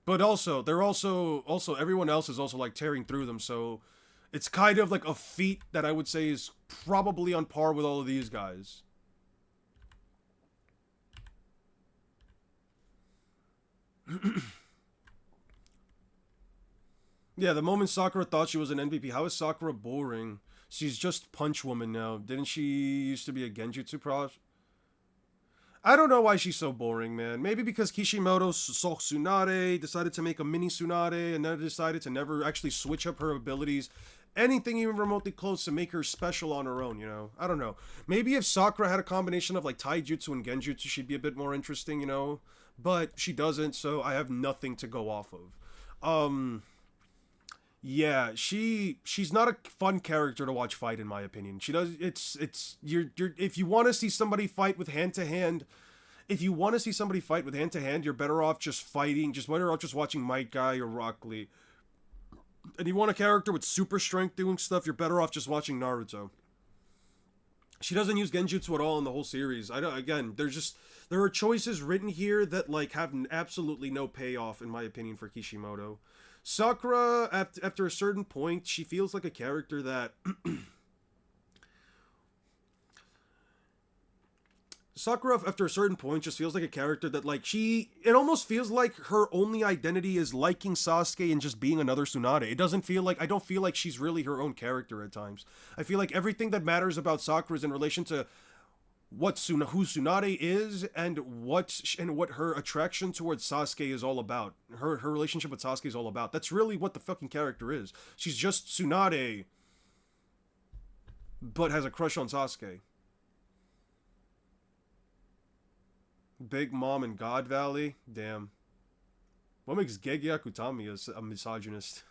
But also, they're also everyone else is also like tearing through them, so it's kind of like a feat that I would say is probably on par with all of these guys. Yeah, the moment Sakura thought she was an MVP, how is Sakura boring? She's just Punch Woman now. Didn't she used to be a Genjutsu pro? I don't know why she's so boring, man. Maybe because Kishimoto saw Tsunade, decided to make a mini Tsunade, and then decided to never actually switch up her abilities. Anything even remotely close to make her special on her own, you know? I don't know. Maybe if Sakura had a combination of like Taijutsu and Genjutsu, she'd be a bit more interesting, you know? But she doesn't, so I have nothing to go off of. Yeah, she's not a fun character to watch fight, in my opinion. She does, you're if you want to see somebody fight with hand-to-hand, you're better off just watching Might Guy or Rock Lee. And you want a character with super strength doing stuff, you're better off just watching Naruto. She doesn't use Genjutsu at all in the whole series. There are choices written here that like have absolutely no payoff, in my opinion, for Kishimoto. Sakura, after a certain point, she feels like a character that... Sakura, after a certain point, just feels like a character that, like, it almost feels like her only identity is liking Sasuke and just being another Tsunade. I don't feel like she's really her own character at times. I feel like everything that matters about Sakura is in relation to who Tsunade is and what her attraction towards Sasuke is all about. Her relationship with Sasuke is all about. That's really what the fucking character is. She's just Tsunade, but has a crush on Sasuke. Big Mom in God Valley? Damn. What makes Gege Akutami a misogynist?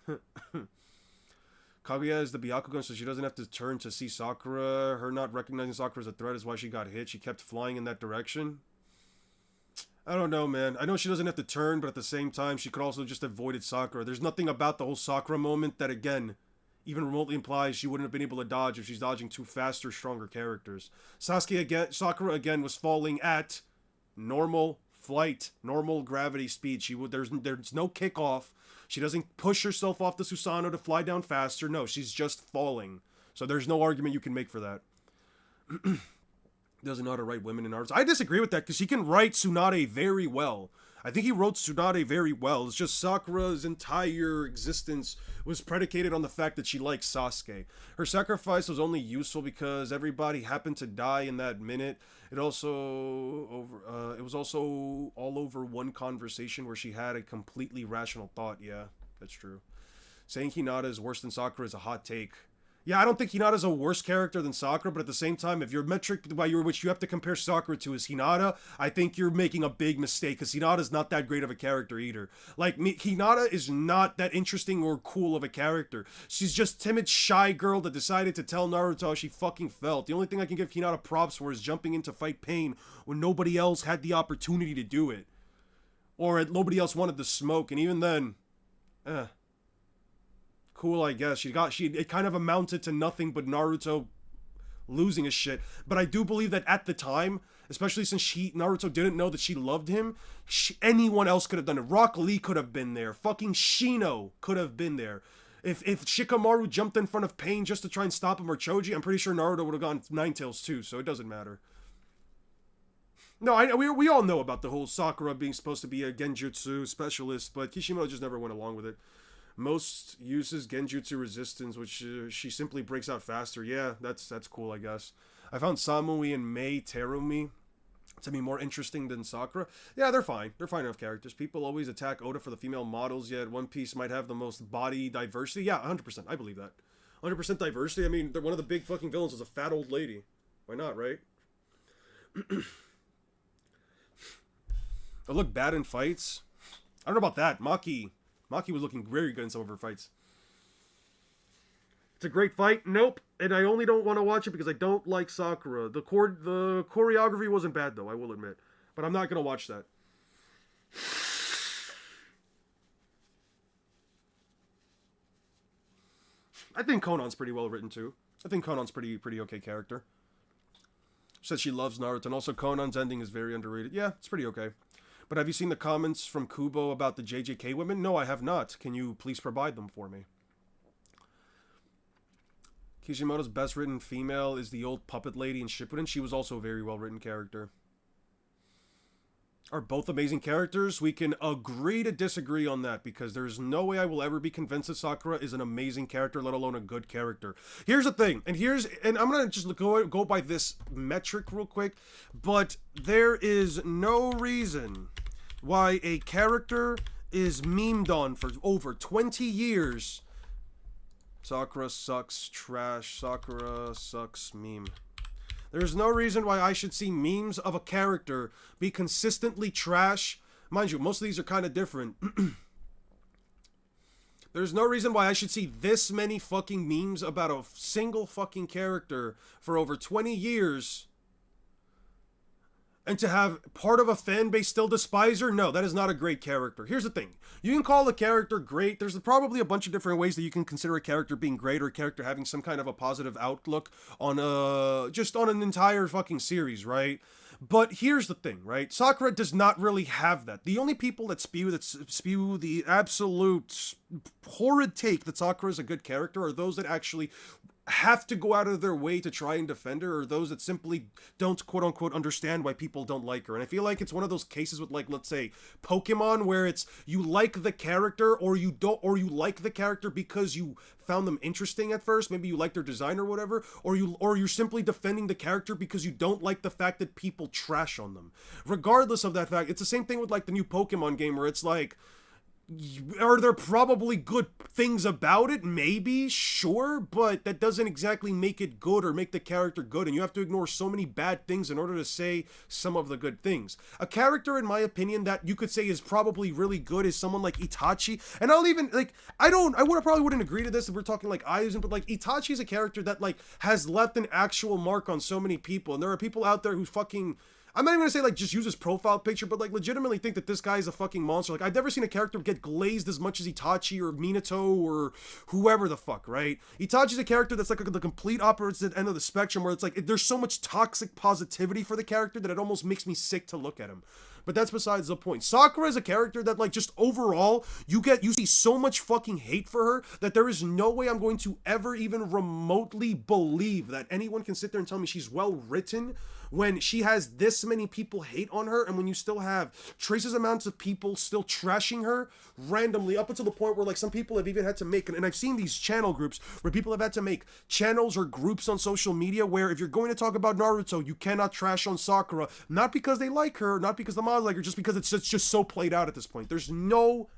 Kaguya is the Byakugan, so she doesn't have to turn to see Sakura. Her not recognizing Sakura as a threat is why she got hit. She kept flying in that direction. I don't know, man. I know she doesn't have to turn, but at the same time, she could also just avoided Sakura. There's nothing about the whole Sakura moment that, again, even remotely implies she wouldn't have been able to dodge if she's dodging two faster, stronger characters. Sakura again was falling at normal flight, normal gravity speed. There's no kickoff. She doesn't push herself off the Susanoo to fly down faster. No, she's just falling. So there's no argument you can make for that. Doesn't know how to write women in arts. I disagree with that because he can write Tsunade very well. I think he wrote Tsunade very well. It's just Sakura's entire existence was predicated on the fact that she likes Sasuke. Her sacrifice was only useful because everybody happened to die in that minute. It was also all over one conversation where she had a completely rational thought. Yeah, that's true. Saying Hinata is worse than Sakura is a hot take. Yeah, I don't think Hinata's a worse character than Sakura, but at the same time, if your metric by which you have to compare Sakura to is Hinata, I think you're making a big mistake, because Hinata's not that great of a character either. Like, Hinata is not that interesting or cool of a character. She's just timid, shy girl that decided to tell Naruto how she fucking felt. The only thing I can give Hinata props for is jumping in to fight Pain when nobody else had the opportunity to do it. Or nobody else wanted to smoke, and even then, cool, I guess. It kind of amounted to nothing but Naruto losing his shit. But I do believe that at the time, especially since Naruto didn't know that she loved him, anyone else could have done it. Rock Lee could have been there. Fucking Shino could have been there. If Shikamaru jumped in front of Pain just to try and stop him, or Choji, I'm pretty sure Naruto would have gone Ninetales too, so it doesn't matter. No, we all know about the whole Sakura being supposed to be a Genjutsu specialist, but Kishimoto just never went along with it. Most uses Genjutsu resistance, which she simply breaks out faster. Yeah, that's cool, I guess. I found Samui and Mei Terumi to be more interesting than Sakura. Yeah, they're fine. They're fine enough characters. People always attack Oda for the female models, yet One Piece might have the most body diversity. Yeah, 100%. I believe that. 100% diversity. I mean, one of the big fucking villains is a fat old lady. Why not, right? I look bad in fights. I don't know about that. Maki was looking very good in some of her fights. It's a great fight. Nope. And I only don't want to watch it because I don't like Sakura. The choreography wasn't bad, though, I will admit. But I'm not going to watch that. I think Conan's pretty well written, too. I think Conan's pretty okay character. She says she loves Naruto, and also Conan's ending is very underrated. Yeah, it's pretty okay. But have you seen the comments from Kubo about the JJK women? No, I have not. Can you please provide them for me? Kishimoto's best written female is the old puppet lady in Shippuden. She was also a very well written character. Are both amazing characters? We can agree to disagree on that, because there's no way I will ever be convinced that Sakura is an amazing character, let alone a good character. Here's the thing, and I'm gonna just go by this metric real quick, but there is no reason why a character is memed on for over 20 years. Sakura sucks, trash, Sakura sucks, meme. There's no reason why I should see memes of a character be consistently trash. Mind you, most of these are kind of different. There's no reason why I should see this many fucking memes about a single fucking character for over 20 years and to have part of a fan base still despise her. No, that is not a great character. Here's the thing. You can call a character great. There's probably a bunch of different ways that you can consider a character being great, or a character having some kind of a positive outlook on just on an entire fucking series, right? But here's the thing, right? Sakura does not really have that. The only people that spew the absolute horrid take that Sakura is a good character are those that actually have to go out of their way to try and defend her, or those that simply don't quote-unquote understand why people don't like her. And I feel like it's one of those cases with, like, let's say Pokemon, where it's you like the character, or you don't, or you like the character because you found them interesting at first, maybe you like their design or whatever, or you're simply defending the character because you don't like the fact that people trash on them. Regardless of that fact, it's the same thing with, like, the new Pokemon game, where it's like, are there probably good things about it? Maybe, sure, but that doesn't exactly make it good or make the character good, and you have to ignore so many bad things in order to say some of the good things. A character, in my opinion, that you could say is probably really good is someone like Itachi, and I'll even, like, I probably wouldn't agree to this if we're talking like Aizen, but like Itachi's a character that like has left an actual mark on so many people, and there are people out there who fucking, I'm not even gonna say like just use his profile picture, but like legitimately think that this guy is a fucking monster. Like I've never seen a character get glazed as much as Itachi or Minato or whoever the fuck, right? Itachi's a character that's like the complete opposite end of the spectrum, where it's like there's so much toxic positivity for the character that it almost makes me sick to look at him. But that's besides the point. Sakura is a character that like just overall you see so much fucking hate for her that there is no way I'm going to ever even remotely believe that anyone can sit there and tell me she's well written when she has this many people hate on her, and when you still have traces amounts of people still trashing her randomly, up until the point where like some people have even had to make, and I've seen these channel groups where people have had to make channels or groups on social media where if you're going to talk about Naruto, you cannot trash on Sakura, not because they like her, not because the mods like her, just because it's just so played out at this point. There's no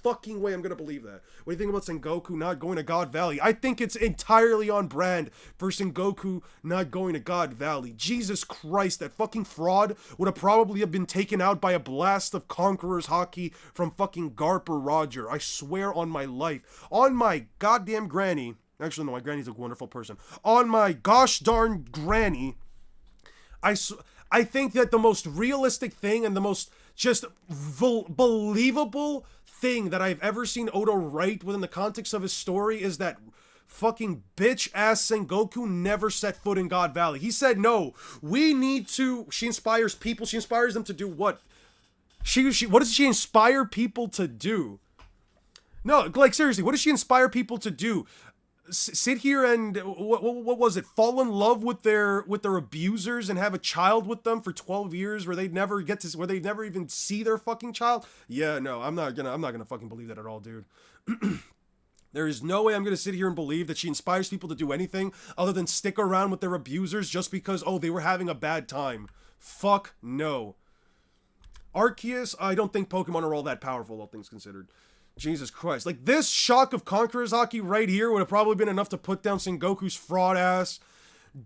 fucking way I'm gonna believe that. What do you think about Sengoku not going to God Valley? I think it's entirely on brand for Sengoku not going to God Valley. Jesus Christ, that fucking fraud would have probably have been taken out by a blast of Conqueror's Haki from fucking Garp or Roger. I swear on my life. On my goddamn granny. Actually, no, my granny's a wonderful person. On my gosh darn granny. I think that the most realistic thing and the most just believable thing that I've ever seen Oda write within the context of his story is that fucking bitch ass Sengoku never set foot in God Valley. He said, no, we need to, she inspires people, she inspires them to do what? What does she inspire people to do? No, like seriously, what does she inspire people to do? Sit here and what was it? Fall in love with their abusers and have a child with them for 12 years where they never even see their fucking child? Yeah, no, I'm not gonna fucking believe that at all, dude. There is no way I'm gonna sit here and believe that she inspires people to do anything other than stick around with their abusers just because, oh, they were having a bad time. Fuck no. Arceus, I don't think Pokemon are all that powerful, all things considered. Jesus Christ. Like, this shock of Conqueror's Haki right here would have probably been enough to put down Sengoku's fraud ass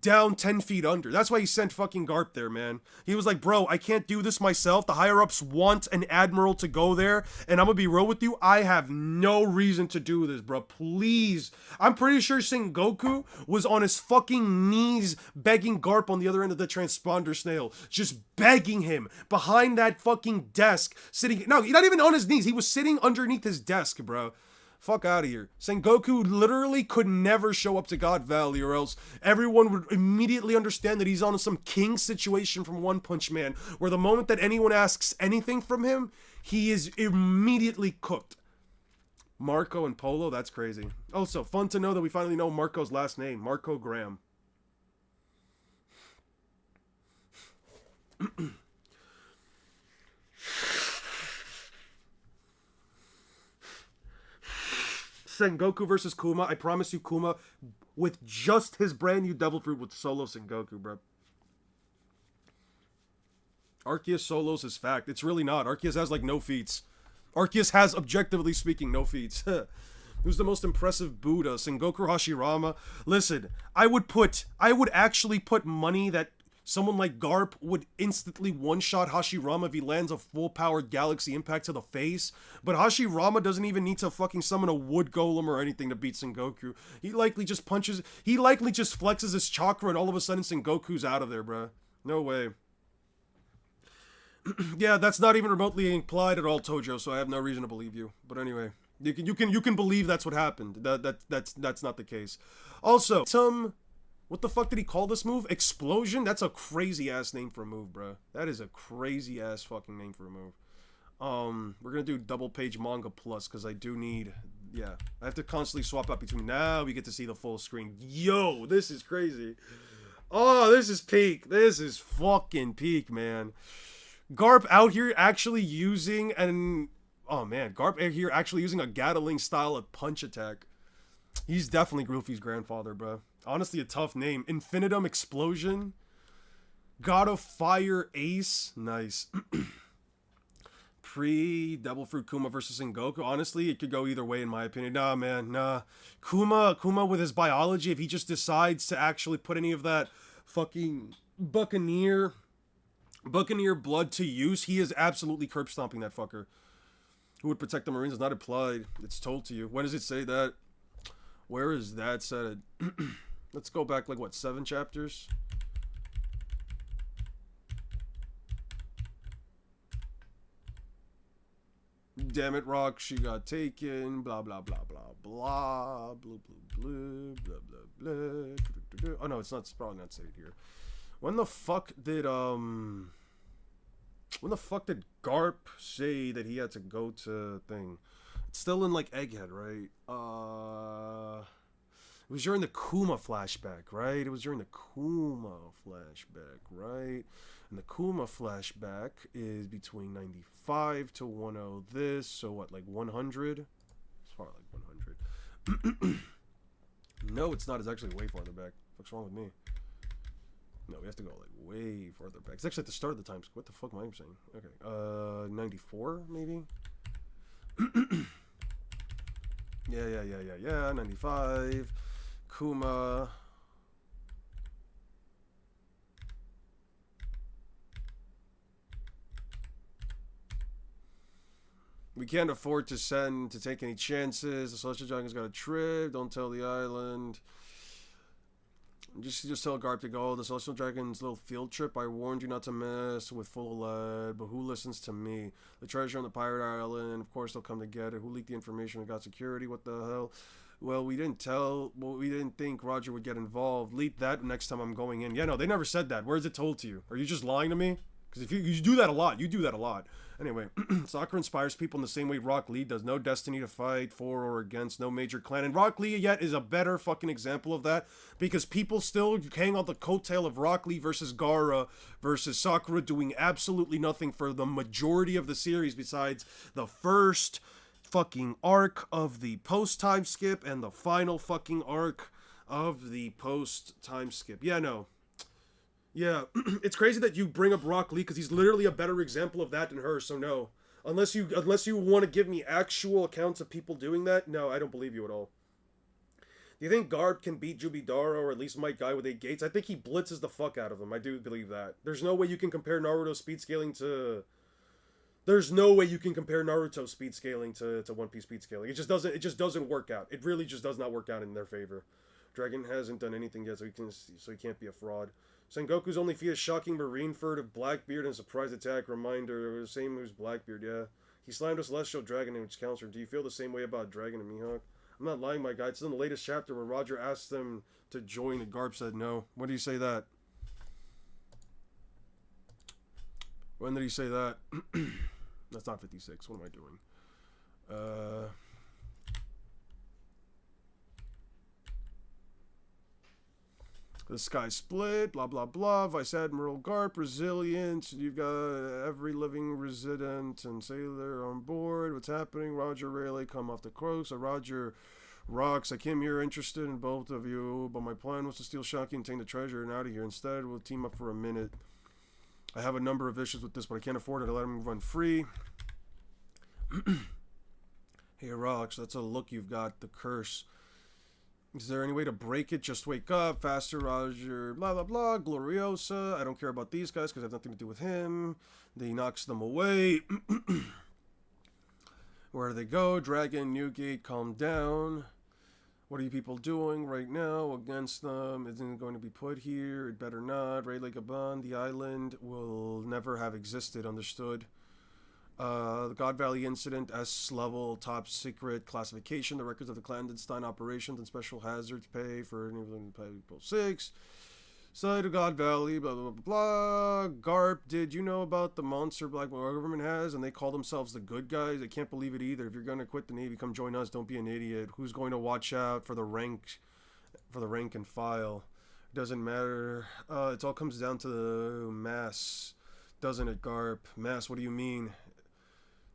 down 10 feet under. That's why he sent fucking Garp there, man. He was like, bro, I can't do this myself. The higher-ups want an admiral to go there, and I'm gonna be real with you, I have no reason to do this, bro. Please. I'm pretty sure Sengoku was on his fucking knees begging Garp on the other end of the transponder snail. Just begging him behind that fucking desk, sitting... No, not even on his knees. He was sitting underneath his desk, bro. Fuck out of here. Sengoku literally could never show up to God Valley, or else everyone would immediately understand that he's on some king situation from One Punch Man, where the moment that anyone asks anything from him, he is immediately cooked. Marco and Polo, that's crazy. Also, fun to know that we finally know Marco's last name, Marco Graham. Sengoku versus Kuma. I promise you, Kuma, with just his brand new Devil Fruit, with solo Sengoku, bro. Arceus solos is fact. It's really not. Arceus has like no feats. Arceus has, objectively speaking, no feats. Who's the most impressive Buddha? Sengoku Hashirama? Listen, I would actually put money that someone like Garp would instantly one-shot Hashirama if he lands a full-powered Galaxy Impact to the face. But Hashirama doesn't even need to fucking summon a wood golem or anything to beat Sengoku. He likely just flexes his chakra and all of a sudden Sengoku's out of there, bruh. No way. Yeah, that's not even remotely implied at all, Tojo, so I have no reason to believe you. But anyway, you can believe that's what happened. That's not the case. Also, what the fuck did he call this move? Explosion? That's a crazy ass name for a move, bro. That is a crazy ass fucking name for a move. We're gonna do double page manga plus because I do need, yeah, I have to constantly swap out between. Now we get to see the full screen. Yo, this is crazy. Oh, this is peak. This is fucking peak, man. Garp out here actually using Garp here actually using a Gatling style of punch attack. He's definitely Goofy's grandfather, bro. Honestly, a tough name. Infinitum Explosion. God of Fire Ace. Nice. Devil Fruit Kuma versus Sengoku. Honestly, it could go either way in my opinion. Nah, man, nah. Kuma with his biology, if he just decides to actually put any of that fucking Buccaneer blood to use, he is absolutely curb stomping that fucker. Who would protect the Marines is not implied. It's told to you. When does it say that? Where is that said? Let's go back like what, 7 chapters? Damn it, Rock, she got taken. Blah, blah, blah, blah, blah. Blue, blue, blue, blah, blah, blah. Oh, no, it's probably not stated here. When the fuck did Garp say that he had to go to thing? It's still in, like, Egghead, right? It was during the Kuma flashback, right? It was during the Kuma flashback, right? And the Kuma flashback is between 95 to 10 this, so what, like 100? It's far like 100. No, it's not. It's actually way farther back. What's wrong with me? No, we have to go like way farther back. It's actually at the start of the time skip. What the fuck am I saying? Okay, 94 maybe? Yeah, 95. Kuma. We can't afford to take any chances. The Celestial Dragon's got a trip. Don't tell the island. Just tell Garp to go. The Celestial Dragon's little field trip. I warned you not to mess with full of lead, but who listens to me? The treasure on the pirate island. Of course they'll come to get it. Who leaked the information and got security? What the hell? Well, we didn't think Roger would get involved. Leak that next time I'm going in. Yeah, no, they never said that. Where's it told to you? Are you just lying to me? Because if you do that a lot. You do that a lot. Anyway, Sakura inspires people in the same way Rock Lee does. No destiny to fight for or against. No major clan. And Rock Lee yet is a better fucking example of that. Because people still hang on the coattail of Rock Lee versus Gaara versus Sakura doing absolutely nothing for the majority of the series besides the first fucking arc of the post-time skip and the final fucking arc of the post-time skip. Yeah, no. Yeah, it's crazy that you bring up Rock Lee because he's literally a better example of that than her. So no, unless you want to give me actual accounts of people doing that, no, I don't believe you at all. Do you think Garp can beat Jubidaro or at least Might Guy with 8 gates? I think he blitzes the fuck out of them. I do believe that. There's no way you can compare Naruto speed scaling to. There's no way you can compare Naruto speed scaling to One Piece speed scaling. It just doesn't work out. It really just does not work out in their favor. Dragon hasn't done anything yet, so he can't be a fraud. Sengoku's only feat is shocking Marineford of Blackbeard and surprise attack. Reminder, same who's Blackbeard, yeah. He slammed a Celestial Dragon, which counts her. Do you feel the same way about Dragon and Mihawk? I'm not lying, my guy. It's in the latest chapter where Roger asked them to join and Garp said no. When did he say that? When did he say that? That's not 56. What am I doing? The sky split, blah, blah, blah. Vice Admiral Garp, resilient. You've got every living resident and sailor on board. What's happening? Roger Rayleigh come off the croak. So Roger rocks. I came here interested in both of you, but my plan was to steal Shaki and take the treasure and out of here. Instead, we'll team up for a minute. I have a number of issues with this, but I can't afford it to let him run free. Hey, Rocks, that's a look you've got. The curse. Is there any way to break it? Just wake up. Faster, Roger. Blah, blah, blah. Gloriosa. I don't care about these guys because I have nothing to do with him. He knocks them away. Where do they go? Dragon, Newgate, calm down. What are you people doing right now against them? Isn't it going to be put here? It better not. Rayleigh Gaban, the island will never have existed. Understood. The God Valley incident, S level, top secret classification, the records of the clandestine operations and special hazards pay for people 6. Side of God Valley, blah, blah, blah, blah. Garp, did you know about the monster Black government has? And they call themselves the good guys. I can't believe it either. If you're going to quit the Navy, come join us. Don't be an idiot. Who's going to watch out for the rank and file? Doesn't matter. It all comes down to the mass, doesn't it, Garp? Mass, what do you mean?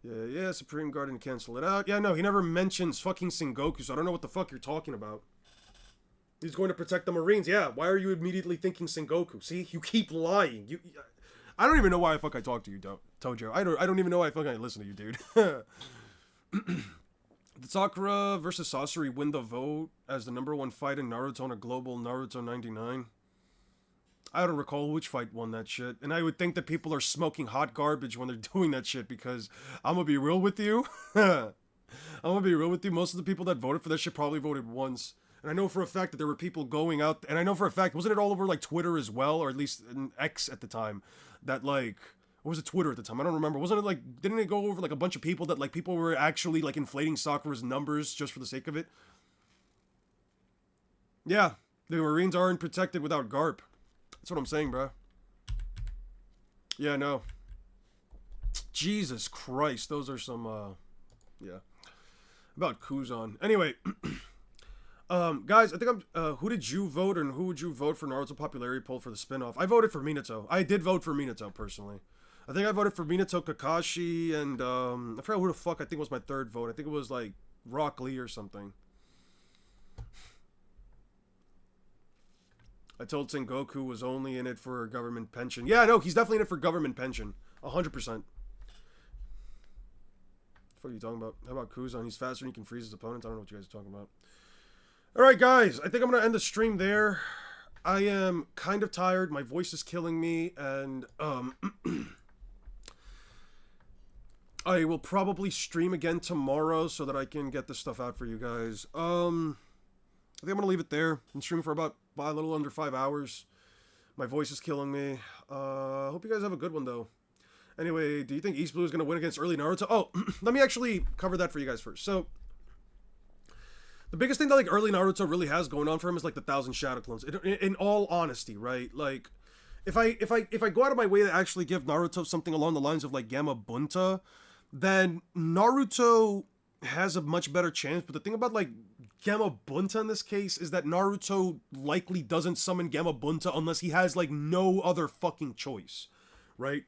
Yeah, Supreme Guard didn't cancel it out. Yeah, no, he never mentions fucking Sengoku, so I don't know what the fuck you're talking about. He's going to protect the Marines. Yeah, why are you immediately thinking Sengoku? See, you keep lying. I don't even know why the fuck I talk to you, Tojo. I don't even know why I fucking listen to you, dude. Did Sakura versus Sasori win the vote as the #1 fight in Naruto on a global Naruto 99? I don't recall which fight won that shit. And I would think that people are smoking hot garbage when they're doing that shit because I'm gonna be real with you. Most of the people that voted for that shit probably voted once. And I know for a fact that there were people going out, and I know for a fact, wasn't it all over like Twitter as well, or at least in X at the time, that like Or was it Twitter at the time? I don't remember. Wasn't it like, didn't it go over like a bunch of people that like people were actually like inflating Sakura's numbers just for the sake of it? Yeah, the Marines aren't protected without Garp. That's what I'm saying, bro. Yeah, no. Jesus Christ, those are some, yeah. About Kuzan. Anyway, guys, I think who did you vote and who would you vote for Naruto popularity poll for the spinoff? I voted for Minato. I did vote for Minato, personally. I think I voted for Minato, Kakashi, and, I forgot who the fuck I think was my third vote. I think it was, like, Rock Lee or something. I told Sengoku was only in it for government pension. Yeah, no, he's definitely in it for government pension. 100%. What are you talking about? How about Kuzan? He's faster and he can freeze his opponents. I don't know what you guys are talking about. Alright, guys. I think I'm going to end the stream there. I am kind of tired. My voice is killing me. And, I will probably stream again tomorrow so that I can get this stuff out for you guys. I think I'm going to leave it there. I'm streaming for about a little under 5 hours. My voice is killing me. Hope you guys have a good one, though. Anyway, do you think East Blue is going to win against early Naruto? Oh, let me actually cover that for you guys first. So, the biggest thing that, like, early Naruto really has going on for him is, like, the 1,000 Shadow Clones. In all honesty, right? Like, if I go out of my way to actually give Naruto something along the lines of, like, Gamma Bunta, then Naruto has a much better chance. But the thing about, like, Gamma Bunta in this case is that Naruto likely doesn't summon Gamma Bunta unless he has, like, no other fucking choice, right?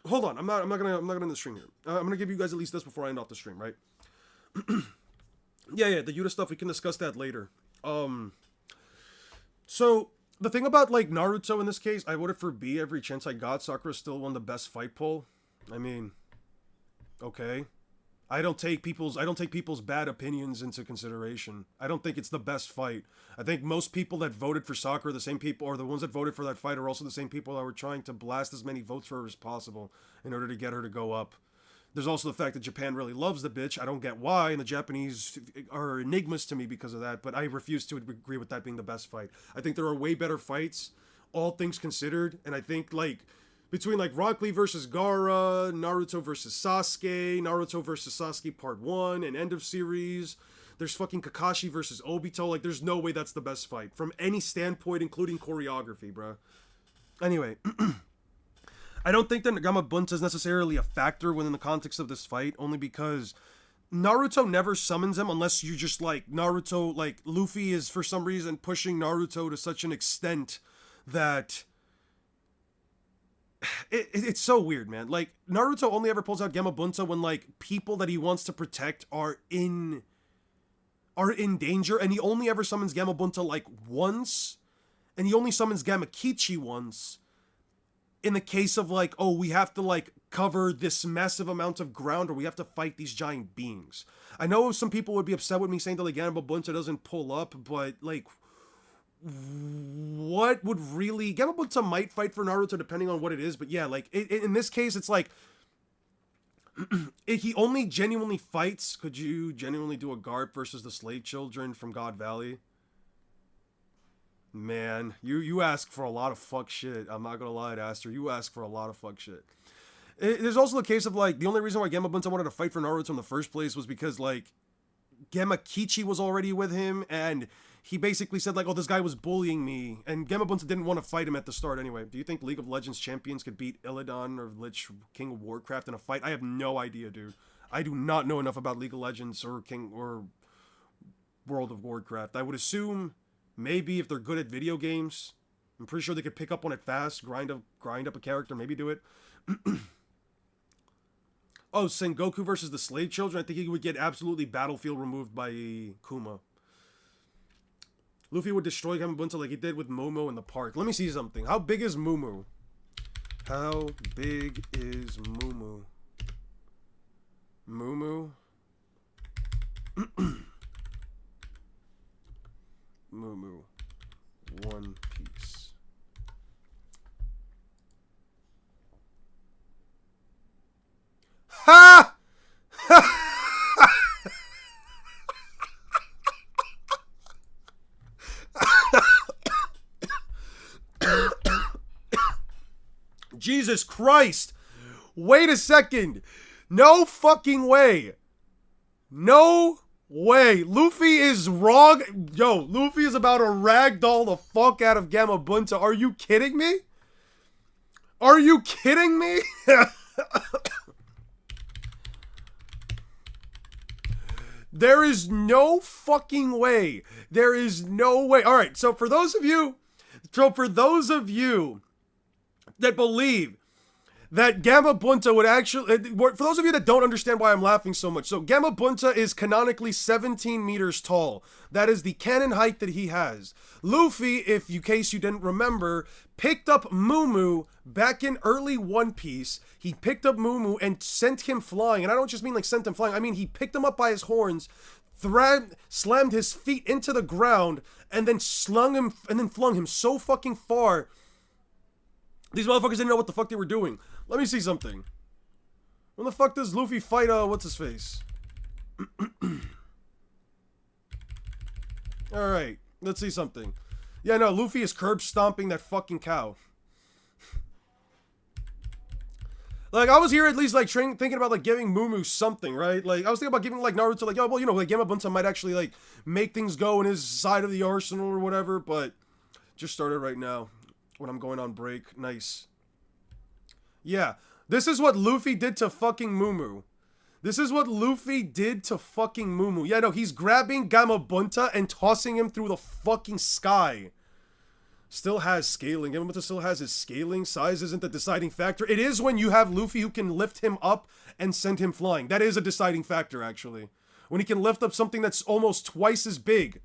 Hold on, I'm not gonna end the stream here. I'm gonna give you guys at least this before I end off the stream, right? yeah, the Yuta stuff, we can discuss that later. So the thing about, like, Naruto in this case, I voted for B every chance I got. Sakura still won the best fight poll. I mean, okay. I don't take people's bad opinions into consideration. I don't think it's the best fight. I think most people that voted for Sakura, the same people, or the ones that voted for that fight, are also the same people that were trying to blast as many votes for her as possible in order to get her to go up. There's also the fact that Japan really loves the bitch. I don't get why, and the Japanese are enigmas to me because of that, but I refuse to agree with that being the best fight. I think there are way better fights, all things considered, and I think, like, between, like, Rock Lee versus Gaara, Naruto versus Sasuke, Naruto versus Sasuke Part 1, and End of Series, there's fucking Kakashi versus Obito, like, there's no way that's the best fight, from any standpoint, including choreography, bruh. Anyway, I don't think that Gamma Bunta is necessarily a factor within the context of this fight, only because Naruto never summons him unless you just, like, Naruto, like, Luffy is for some reason pushing Naruto to such an extent that it's so weird, man. Like, Naruto only ever pulls out Gamma Bunta when, like, people that he wants to protect are in danger, and he only ever summons Gamma Bunta, like, once, and he only summons Gamma Kichi once in the case of, like, oh, we have to, like, cover this massive amount of ground, or we have to fight these giant beings. I know some people would be upset with me saying that, like, Gamma Bunta doesn't pull up, but, like, what would really... Gamma Bunta might fight for Naruto depending on what it is, but yeah, like, in this case, it's like... he only genuinely fights... Could you genuinely do a Garp versus the Slave Children from God Valley? Man, you ask for a lot of fuck shit. I'm not gonna lie, Aster. You ask for a lot of fuck shit. There's also the case of, like, the only reason why Gamma Bunta wanted to fight for Naruto in the first place was because, like, Gamma Kichi was already with him, and he basically said, like, oh, this guy was bullying me, and Gamma Bunta didn't want to fight him at the start anyway. Do you think League of Legends champions could beat Illidan or Lich, King of Warcraft, in a fight? I have no idea, dude. I do not know enough about League of Legends or World of Warcraft. I would assume maybe if they're good at video games, I'm pretty sure they could pick up on it fast, grind up a character, maybe do it. Oh, Sengoku versus the Slave Children. I think he would get absolutely battlefield removed by Kuma. Luffy would destroy Gamma Bunta like he did with Momo in the park. Let me see something. How big is Mumu? How big is Mumu? Mumu? Mumu. One Piece. Ha! Jesus Christ! Wait a second. No fucking way. No way. Luffy is wrong. Yo, Luffy is about to ragdoll the fuck out of Gamabunta. Are you kidding me? Are you kidding me? There is no fucking way. There is no way. All right, so for those of you that believe that Gamabunta would actually, for those of you that don't understand why I'm laughing so much, so Gamabunta is canonically 17 meters tall. That is the canon height that he has. Luffy, if in case you didn't remember, picked up Mumu back in early One Piece. He picked up Mumu and sent him flying. And I don't just mean like sent him flying. I mean he picked him up by his horns, slammed his feet into the ground, and then flung him so fucking far. These motherfuckers didn't know what the fuck they were doing. Let me see something. When the fuck does Luffy fight, what's his face? Alright, let's see something. Yeah, no, Luffy is curb stomping that fucking cow. Like, I was here at least, like, thinking about, like, giving Mumu something, right? Like, I was thinking about giving, like, Naruto, like, oh, well, you know, like, Gamabunta might actually, like, make things go in his side of the arsenal or whatever, but just started right now when I'm going on break. Nice. Yeah, this is what Luffy did to fucking Mumu. This is what Luffy did to fucking Mumu. Yeah, no, he's grabbing Gamabunta and tossing him through the fucking sky. Still has scaling. Gamabunta still has his scaling. Size isn't the deciding factor. It is when you have Luffy who can lift him up and send him flying. That is a deciding factor, actually. When he can lift up something that's almost twice as big.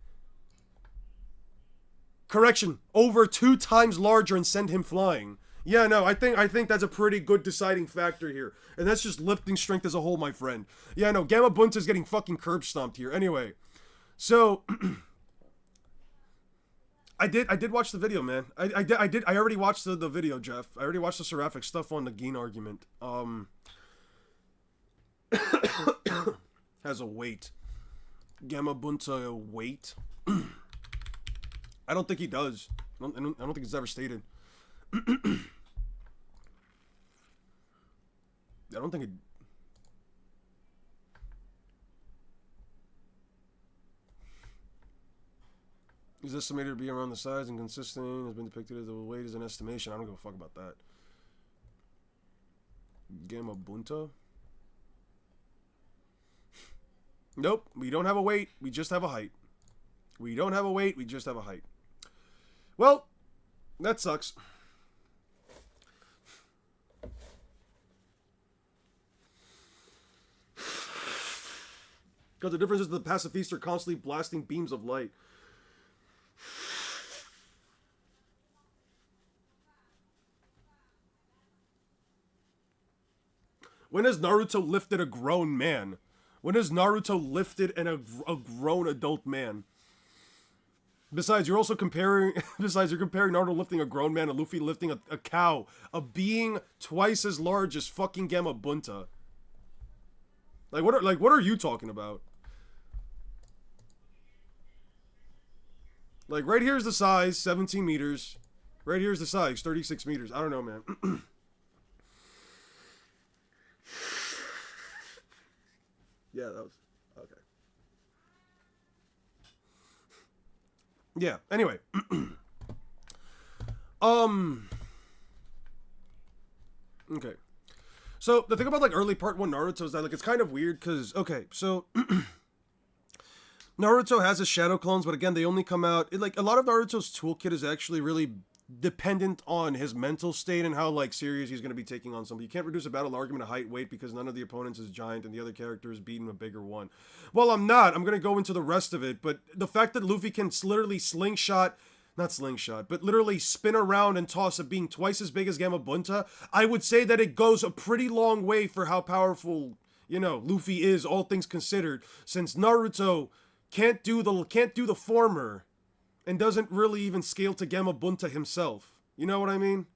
Correction, over 2 times larger and send him flying. Yeah, no, I think that's a pretty good deciding factor here. And that's just lifting strength as a whole, my friend. Yeah, no, Gamabunta's getting fucking curb stomped here. Anyway, so I did watch the video, man. I already watched the video, Jeff. I already watched the Seraphic stuff on the Gin argument. Has a weight. Gamabunta a weight? I don't think he does. I don't think it's ever stated. I don't think it... He's estimated to be around the size and consistent. Has been depicted as the weight as an estimation. I don't give a fuck about that. Gamabunta? Nope. We don't have a weight. We just have a height. We don't have a weight. We just have a height. Well, that sucks. Because the difference is the pacifists are constantly blasting beams of light. When has Naruto lifted a grown man? When has Naruto lifted a grown adult man? Besides, you're also comparing... Besides, you're comparing Naruto lifting a grown man and Luffy lifting a cow. A being twice as large as fucking Gamabunta. Like, what are you talking about? Like, right here's the size, 17 meters. Right here's the size, 36 meters. I don't know, man. Yeah, that was... Okay. Yeah, anyway. Okay. So, the thing about, like, early part 1 Naruto is that, like, it's kind of weird, because... Okay, so... Naruto has his shadow clones, but again, they only come out... Like, a lot of Naruto's toolkit is actually really dependent on his mental state and how, like, serious he's going to be taking on something. You can't reduce a battle argument to height, weight, because none of the opponents is giant and the other character is beating a bigger one. Well, I'm not. I'm going to go into the rest of it, but the fact that Luffy can literally not slingshot, but literally spin around and toss a being twice as big as Gamabunta, I would say that it goes a pretty long way for how powerful, you know, Luffy is, all things considered, since Naruto can't do the former and doesn't really even scale to Gamabunta himself. You know what I mean?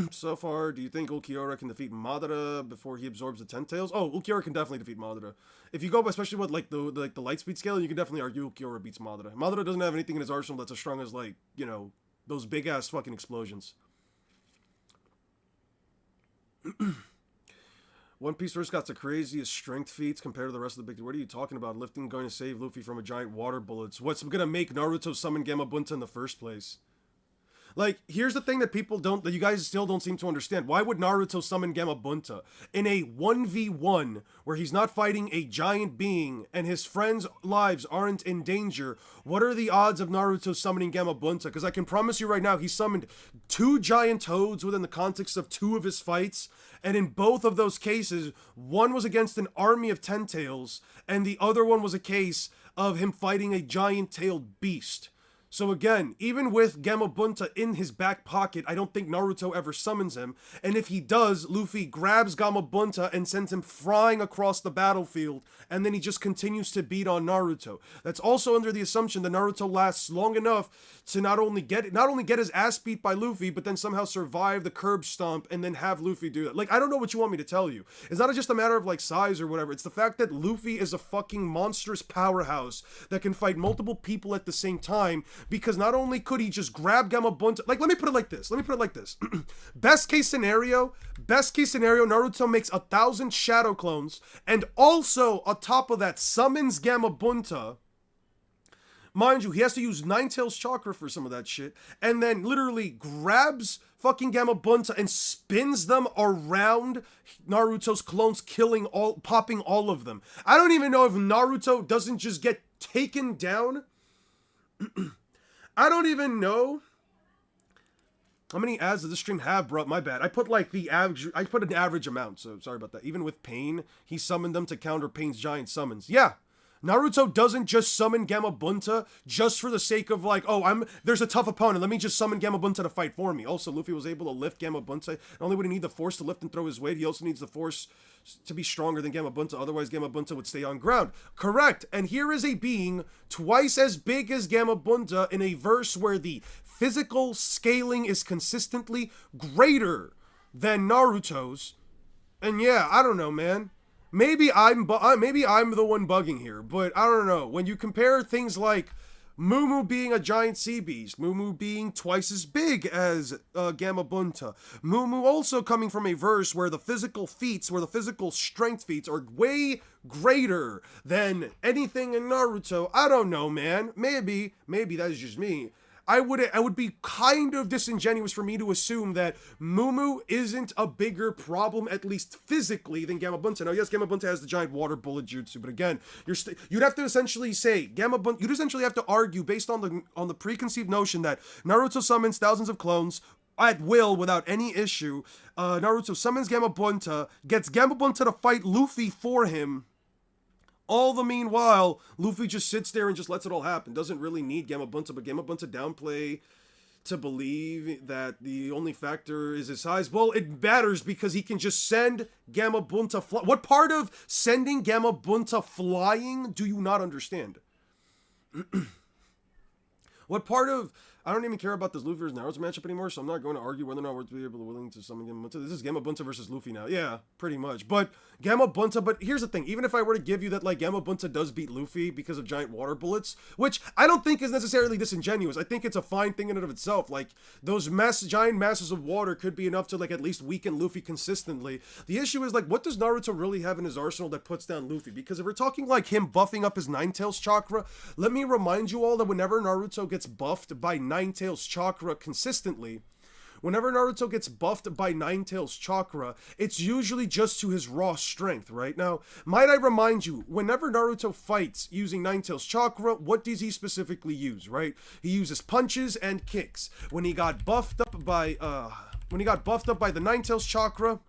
So far, do you think Ulquiorra can defeat Madara before he absorbs the Ten Tails? Oh, Ulquiorra can definitely defeat Madara. If you go, especially with like the light speed scale, you can definitely argue Ulquiorra beats Madara. Madara doesn't have anything in his arsenal that's as strong as, like, you know, those big ass fucking explosions. One Piece first got the craziest strength feats compared to the rest of the big... What are you talking about? Lifting going to save Luffy from a giant water bullets. What's gonna make Naruto summon Gamabunta in the first place? Like, here's the thing that that you guys still don't seem to understand. Why would Naruto summon Gamabunta in a 1v1 where he's not fighting a giant being and his friends' lives aren't in danger? What are the odds of Naruto summoning Gamabunta? Because I can promise you right now, he summoned 2 giant toads within the context of 2 of his fights. And in both of those cases, one was against an army of 10 tails, and the other one was a case of him fighting a giant-tailed beast. So again, even with Gamabunta in his back pocket, I don't think Naruto ever summons him. And if he does, Luffy grabs Gamabunta and sends him flying across the battlefield, and then he just continues to beat on Naruto. That's also under the assumption that Naruto lasts long enough to not only get his ass beat by Luffy, but then somehow survive the curb stomp and then have Luffy do that. Like, I don't know what you want me to tell you. It's not just a matter of like size or whatever. It's the fact that Luffy is a fucking monstrous powerhouse that can fight multiple people at the same time. Because not only could he just grab Gamabunta, like, let me put it like this. Best case scenario, Naruto makes 1,000 shadow clones, and also, on top of that, summons Gamabunta. Mind you, he has to use Nine Tails chakra for some of that shit, and then literally grabs fucking Gamabunta and spins them around Naruto's clones, popping all of them. I don't even know if Naruto doesn't just get taken down. I don't even know how many ads does this stream have, bro. My bad. I put like I put an average amount, so sorry about that. Even with Pain, he summoned them to counter Pain's giant summons. Yeah, Naruto doesn't just summon Gamabunta just for the sake of like, oh, there's a tough opponent, let me just summon Gamabunta to fight for me. Also, Luffy was able to lift Gamabunta. Not only would he need the force to lift and throw his weight, he also needs the force to be stronger than Gamabunta, otherwise Gamabunta would stay on ground. Correct. And here is a being twice as big as Gamabunta in a verse where the physical scaling is consistently greater than Naruto's. And yeah, I don't know, man. Maybe I'm the one bugging here, but I don't know. When you compare things like Mumu being a giant sea beast, Mumu being twice as big as Gamabunta, Mumu also coming from a verse where the physical strength feats are way greater than anything in Naruto. I don't know, man. Maybe that is just me. I would be kind of disingenuous for me to assume that Mumu isn't a bigger problem, at least physically, than Gamabunta. Now, yes, Gamabunta has the giant water bullet jutsu, but again, you'd have to essentially say you'd essentially have to argue based on the preconceived notion that Naruto summons thousands of clones at will without any issue. Naruto summons Gamabunta, gets Gamabunta to fight Luffy for him. All the meanwhile, Luffy just sits there and just lets it all happen. Doesn't really need Gamabunta, but Gamabunta downplay to believe that the only factor is his size. Well, it matters because he can just send Gamabunta fly. What part of sending Gamabunta flying do you not understand? What part of... I don't even care about this Luffy versus Naruto matchup anymore, so I'm not going to argue whether or not we're willing to summon Gamabunta. This is Gamabunta versus Luffy now. Yeah, pretty much. But here's the thing. Even if I were to give you that, like, Gamabunta does beat Luffy because of giant water bullets, which I don't think is necessarily disingenuous. I think it's a fine thing in and of itself. Like, those giant masses of water could be enough to, like, at least weaken Luffy consistently. The issue is, like, what does Naruto really have in his arsenal that puts down Luffy? Because if we're talking, like, him buffing up his Nine Tails chakra, let me remind you all that whenever Naruto gets buffed by Nine Tails chakra consistently, whenever Naruto gets buffed by Nine Tails chakra, it's usually just to his raw strength, right? Now, might I remind you, whenever Naruto fights using Nine Tails chakra, what does he specifically use, right? He uses punches and kicks. When he got buffed up by the Nine Tails chakra,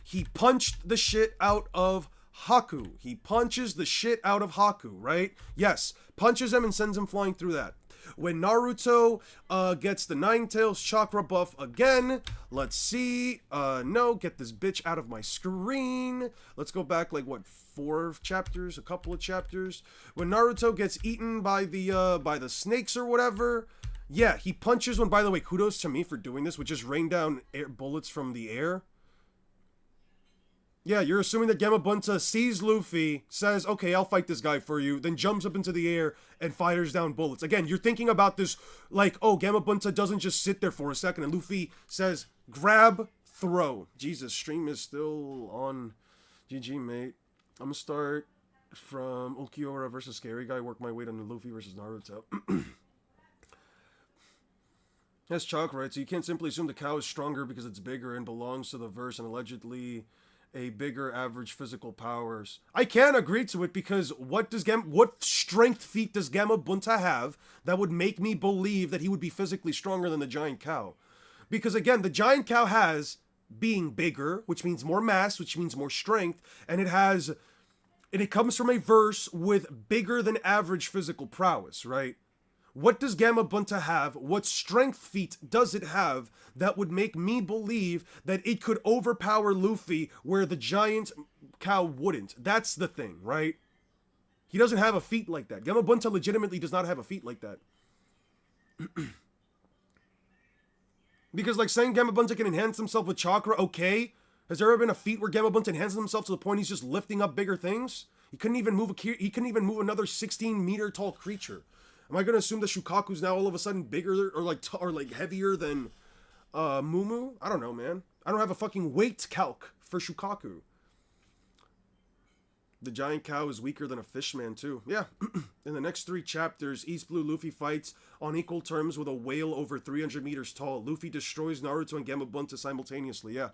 he punched the shit out of Haku. He punches the shit out of Haku, right? Yes, punches him and sends him flying through that. When Naruto gets the Nine Tails chakra buff again, let's see, no, get this bitch out of my screen. Let's go back like, what, 4 chapters, a couple of chapters. When Naruto gets eaten by the snakes or whatever, yeah, he punches one. By the way, kudos to me for doing this, which is rain down bullets from the air. Yeah, you're assuming that Gamabunta sees Luffy, says, okay, I'll fight this guy for you, then jumps up into the air and fires down bullets. Again, you're thinking about this like, oh, Gamabunta doesn't just sit there for a second, and Luffy says, grab, throw. Jesus, stream is still on. GG, mate. I'm gonna start from Ulquiorra versus Scary Guy, work my way down to Luffy versus Naruto. That's chakra, right? So you can't simply assume the cow is stronger because it's bigger and belongs to the verse and allegedly a bigger average physical powers. I can agree to it because what strength feat does Gamabunta have that would make me believe that he would be physically stronger than the giant cow? Because again, the giant cow has being bigger, which means more mass, which means more strength, and it comes from a verse with bigger than average physical prowess, right? What does Gamabunta have? What strength feat does it have that would make me believe that it could overpower Luffy where the giant cow wouldn't? That's the thing, right? He doesn't have a feat like that. Gamabunta legitimately does not have a feat like that. Because like saying Gamabunta can enhance himself with chakra, okay. Has there ever been a feat where Gamabunta enhances himself to the point he's just lifting up bigger things? He couldn't even move another 16-meter tall creature. Am I gonna assume that Shukaku's now all of a sudden bigger or like heavier than Mumu? I don't know, man. I don't have a fucking weight calc for Shukaku. The giant cow is weaker than a fishman too. Yeah. In the next 3 chapters, East Blue Luffy fights on equal terms with a whale over 300 meters tall. Luffy destroys Naruto and Gamabunta simultaneously. Yeah.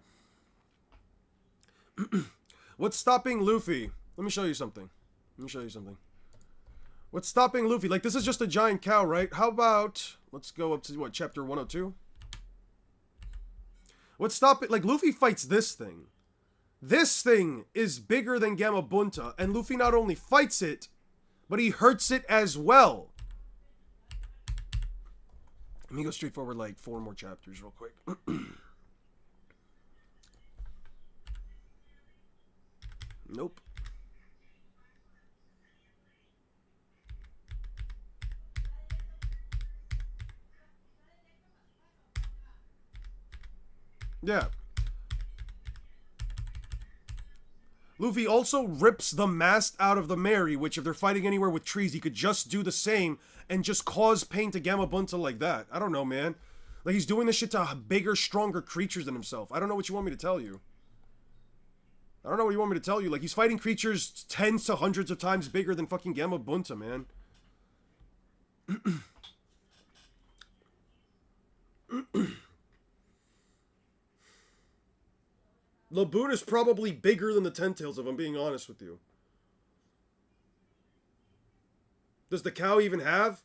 What's stopping Luffy? Let me show you something. What's stopping Luffy? Like, this is just a giant cow, right? How about, let's go up to, what, chapter 102? What's stopping, like, Luffy fights this thing. This thing is bigger than Gamabunta, and Luffy not only fights it, but he hurts it as well. Let me go straight forward, like, 4 more chapters real quick. Nope. Yeah. Luffy also rips the mast out of the Mary, which if they're fighting anywhere with trees, he could just do the same and just cause pain to Gamabunta like that. I don't know, man. Like, he's doing this shit to bigger, stronger creatures than himself. I don't know what you want me to tell you. Like, he's fighting creatures tens to hundreds of times bigger than fucking Gamabunta, man. Laboon is probably bigger than the Ten Tails, if I'm being honest with you. Does the cow even have?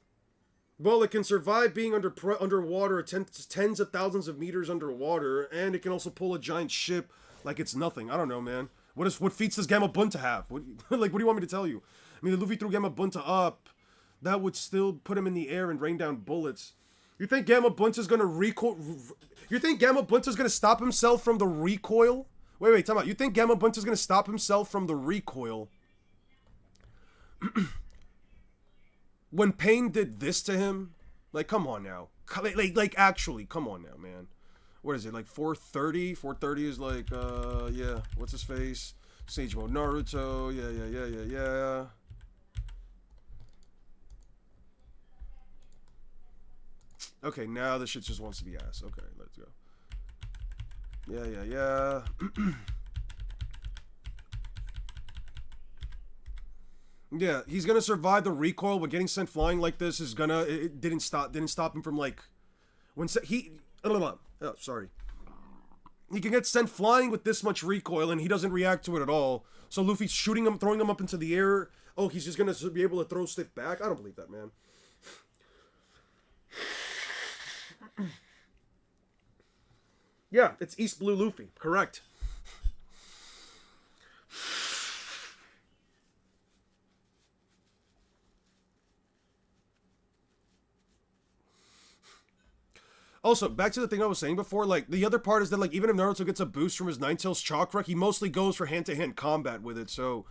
Well, it can survive being underwater tens of thousands of meters underwater, and it can also pull a giant ship like it's nothing. I don't know, man. What feats does Gamabunta have? What do you want me to tell you? I mean, if Luffy threw Gamabunta up, that would still put him in the air and rain down bullets. You think Gamabunta's gonna recoil? You think Gamabunta's gonna stop himself from the recoil? Wait, time out. You think Gamabunta's gonna stop himself from the recoil when Pain did this to him? Like, come on now. Like, actually, come on now, man. What is it, like 430? 430 is like, yeah. What's his face? Sage Mode Naruto. Yeah. Okay, now this shit just wants to be ass. Okay, let's go. Yeah. Yeah, he's gonna survive the recoil, but getting sent flying like this is gonna... It didn't stop him from, like... sorry. He can get sent flying with this much recoil, and he doesn't react to it at all. So Luffy's shooting him, throwing him up into the air. Oh, he's just gonna be able to throw stiff back? I don't believe that, man. Yeah, it's East Blue Luffy. Correct. Also, back to the thing I was saying before, like, the other part is that, like, even if Naruto gets a boost from his Nine Tails chakra, he mostly goes for hand-to-hand combat with it, so...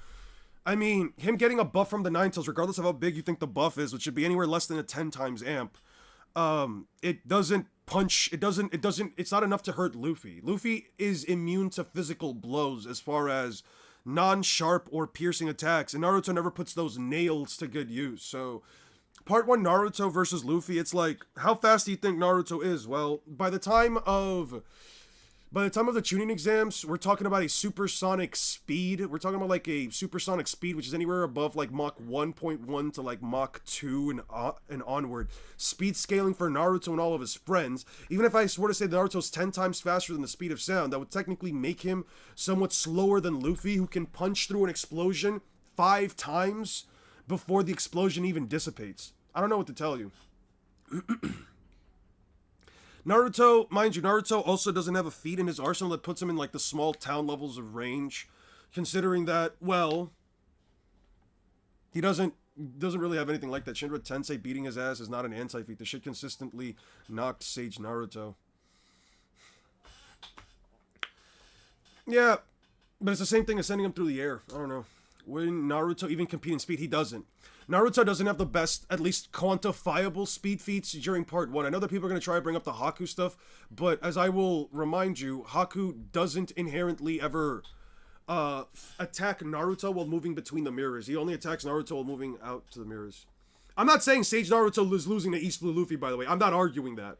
I mean, him getting a buff from the Nine Tails, regardless of how big you think the buff is, which should be anywhere less than a 10 times amp, it doesn't punch, it's not enough to hurt Luffy. Luffy is immune to physical blows as far as non-sharp or piercing attacks, and Naruto never puts those nails to good use. So, part 1 Naruto versus Luffy, it's like, how fast do you think Naruto is? Well, by the time of By the time of the tuning exams, we're talking about a supersonic speed. We're talking about like a supersonic speed, which is anywhere above like Mach 1.1 to like Mach 2 and onward. Speed scaling for Naruto and all of his friends. Even if I were to say Naruto's 10 times faster than the speed of sound, that would technically make him somewhat slower than Luffy, who can punch through an explosion 5 times before the explosion even dissipates. I don't know what to tell you. Naruto, mind you, Naruto also doesn't have a feat in his arsenal that puts him in like the small town levels of range, considering that, well, he doesn't really have anything like that. Shinra Tensei beating his ass is not an anti-feat. The shit consistently knocked Sage Naruto. Yeah, but it's the same thing as sending him through the air. I don't know. When Naruto even compete in speed, he doesn't. Naruto doesn't have the best, at least quantifiable speed feats during part 1. I know that people are going to try to bring up the Haku stuff, but as I will remind you, Haku doesn't inherently ever attack Naruto while moving between the mirrors. He only attacks Naruto while moving out to the mirrors. I'm not saying Sage Naruto is losing to East Blue Luffy, by the way. I'm not arguing that.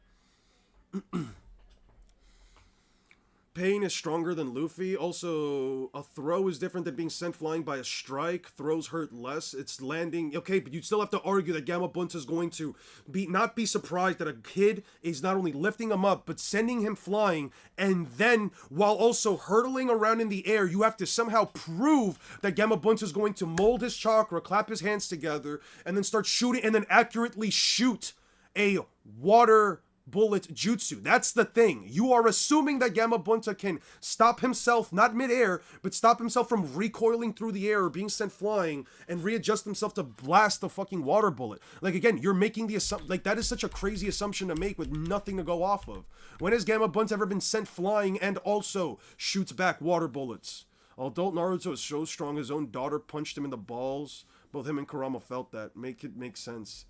Pain is stronger than Luffy. Also, a throw is different than being sent flying by a strike. Throws hurt less. It's landing. Okay, but you still have to argue that Gamma Bunta is going to not be surprised that a kid is not only lifting him up, but sending him flying. And then, while also hurtling around in the air, you have to somehow prove that Gamma Bunta is going to mold his chakra, clap his hands together, and then start shooting, and then accurately shoot a water bullet jutsu. That's the thing. You are assuming that Gamma Bunta can stop himself, not midair, but stop himself from recoiling through the air or being sent flying and readjust himself to blast the fucking water bullet. Like, again, you're making the assumption, like, that is such a crazy assumption to make with nothing to go off of. When has Gamma Bunta ever been sent flying and also shoots back water bullets? Adult Naruto is so strong his own daughter punched him in the balls. Both him and Kurama felt that. Make it make sense.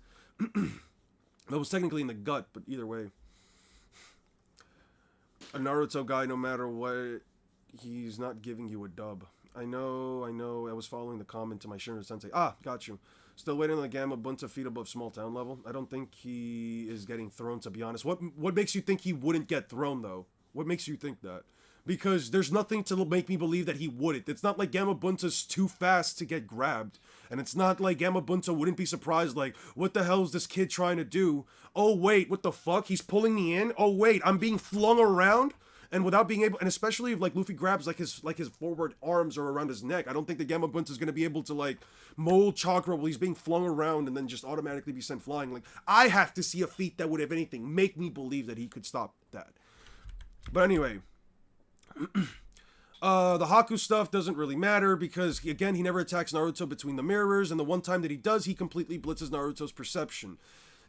That was technically in the gut, but either way. A Naruto guy, no matter what, he's not giving you a dub. I know, I was following the comment to my Shinra Sensei. Ah, got you. Still waiting on the Gamma Bunta feat above small town level. I don't think he is getting thrown, to be honest. What makes you think he wouldn't get thrown, though? What makes you think that? Because there's nothing to make me believe that he wouldn't. It's not like Gamma Bunta's too fast to get grabbed. And it's not like Gamma Bunta wouldn't be surprised, like, what the hell is this kid trying to do? Oh, wait, what the fuck? He's pulling me in? Oh, wait, I'm being flung around? And without being able, and especially if, like, Luffy grabs, like his forward arms are around his neck, I don't think the Gamma Bunta is going to be able to, like, mold chakra while he's being flung around and then just automatically be sent flying. Like, I have to see a feat that would, if anything, make me believe that he could stop that. But anyway... the Haku stuff doesn't really matter because, again, he never attacks Naruto between the mirrors, and the one time that he does, he completely blitzes Naruto's perception.